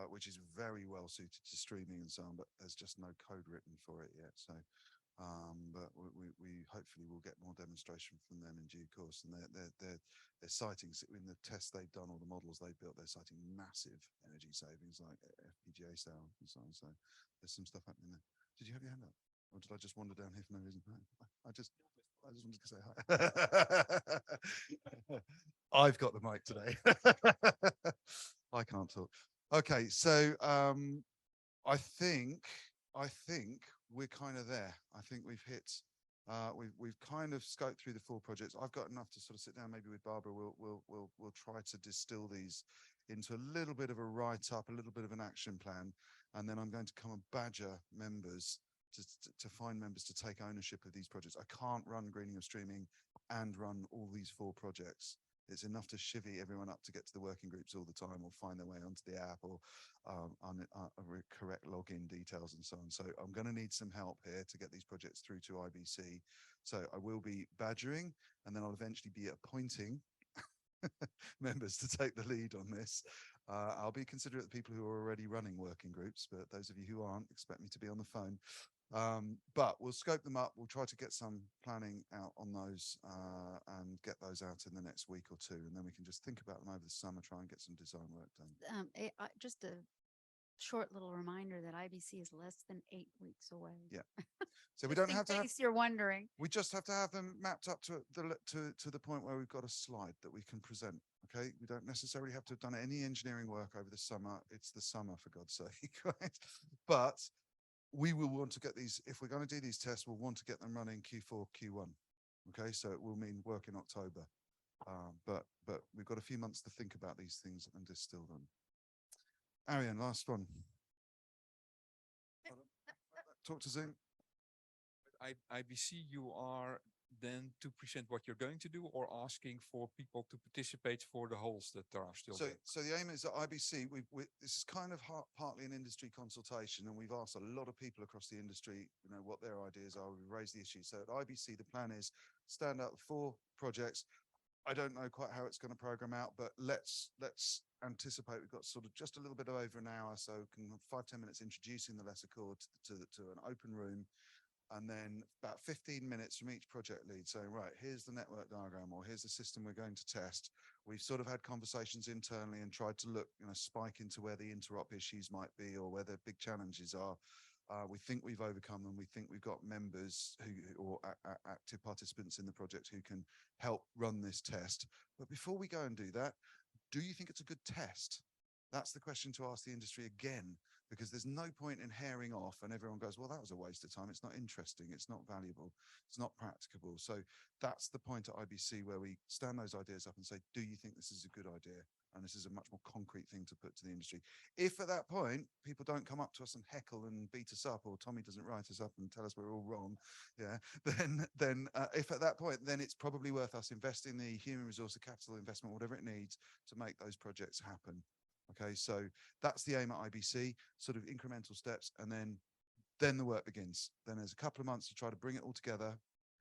[SPEAKER 1] which is very well suited to streaming and so on, but there's just no code written for it yet. So, but we hopefully will get more demonstration from them in due course. And they're citing in the tests they've done, or the models they've built, they're citing massive energy savings like FPGA style and so on. So there's some stuff happening there. Did you have your hand up? Or did I just wander down here for no reason? I just wanted to say hi. I've got the mic today. I can't talk. Okay, so I think we're kind of there. I think we've hit. We've kind of scoped through the 4 projects. I've got enough to sort of sit down maybe with Barbara. We'll try to distill these into a little bit of a write-up, a little bit of an action plan, and then I'm going to come and badger members to find members to take ownership of these projects. I can't run Greening of Streaming and run all these 4 projects. It's enough to chivvy everyone up to get to the working groups all the time, or find their way onto the app, or correct login details and so on. So I'm going to need some help here to get these projects through to IBC. So I will be badgering, and then I'll eventually be appointing members to take the lead on this. I'll be considerate of people who are already running working groups, but those of you who aren't, expect me to be on the phone. But we'll scope them up. We'll try to get some planning out on those and get those out in the next week or 2, and then we can just think about them over the summer, try and get some design work done.
[SPEAKER 8] Just a short little reminder that IBC is less than 8 weeks away.
[SPEAKER 1] Yeah. So we don't
[SPEAKER 8] In
[SPEAKER 1] have to have,
[SPEAKER 8] case you're wondering.
[SPEAKER 1] we just have to have them mapped up to the point where we've got a slide that we can present. Okay. We don't necessarily have to have done any engineering work over the summer. It's the summer, for God's sake, right? But we will want to get these, if we're going to do these tests, we'll want to get them running Q4, Q1. Okay. So it will mean work in October. But we've got a few months to think about these things and distill them. Ariane, last one. Talk to Zoom.
[SPEAKER 9] IBC, you are then to present what you're going to do, or asking for people to participate for the holes that are still
[SPEAKER 1] So,
[SPEAKER 9] there?
[SPEAKER 1] so the aim is that IBC, this is kind of partly an industry consultation, and we've asked a lot of people across the industry, you know, what their ideas are. We've raised the issue. So at IBC, the plan is stand out 4 projects. I don't know quite how it's going to program out, but let's anticipate we've got sort of just a little bit over an hour, so can 5-10 minutes introducing the lesser core to an open room, and then about 15 minutes from each project lead saying, right, here's the network diagram, or here's the system we're going to test. We've sort of had conversations internally and tried to look, you know, spike into where the interop issues might be or where the big challenges are. We think we've overcome them. We think we've got members or active participants in the project who can help run this test. But before we go and do that, do you think it's a good test? That's the question to ask the industry again, because there's no point in herring off and everyone goes, well, that was a waste of time. It's not interesting. It's not valuable. It's not practicable. So that's the point at IBC where we stand those ideas up and say, do you think this is a good idea? And this is a much more concrete thing to put to the industry. If at that point, people don't come up to us and heckle and beat us up, or Tommy doesn't write us up and tell us we're all wrong, yeah, then if at that point, then it's probably worth us investing the human resource, the capital investment, whatever it needs to make those projects happen. Okay, so that's the aim at IBC, sort of incremental steps, and then the work begins. Then there's a couple of months to try to bring it all together.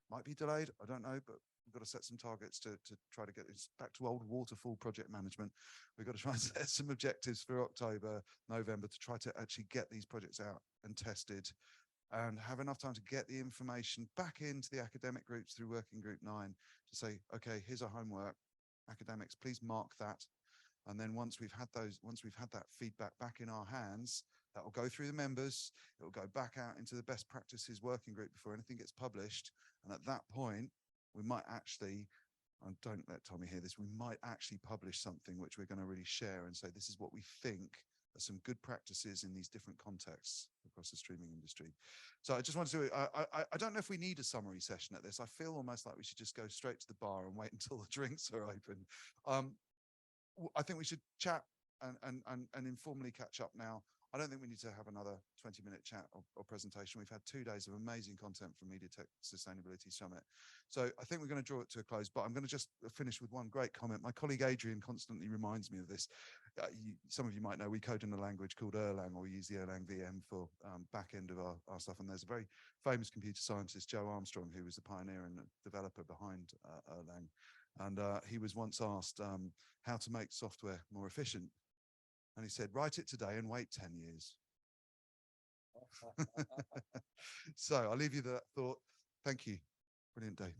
[SPEAKER 1] Might be delayed, I don't know, but we've got to set some targets to try to get this back to old waterfall project management. We've got to try and set some objectives for October, November to try to actually get these projects out and tested and have enough time to get the information back into the academic groups through Working Group 9 to say, okay, here's our homework. Academics, please mark that. And then once we've had that feedback back in our hands, that will go through the members. It will go back out into the best practices working group before anything gets published. And at that point, we might actually, and don't let Tommy hear this, we might actually publish something which we're going to really share and say, this is what we think are some good practices in these different contexts across the streaming industry. So I just wanted to, I don't know if we need a summary session at this. I feel almost like we should just go straight to the bar and wait until the drinks are open. I think we should chat and informally catch up now. I don't think we need to have another 20-minute chat or presentation. We've had 2 days of amazing content from MediaTek Sustainability Summit. So I think we're going to draw it to a close, but I'm going to just finish with one great comment. My colleague Adrian constantly reminds me of this. Some of you might know we code in a language called Erlang, or we use the Erlang VM for back end of our stuff. And there's a very famous computer scientist, Joe Armstrong, who was the pioneer and developer behind Erlang. And he was once asked how to make software more efficient. And he said, write it today and wait 10 years. So I'll leave you that thought. Thank you. Brilliant day.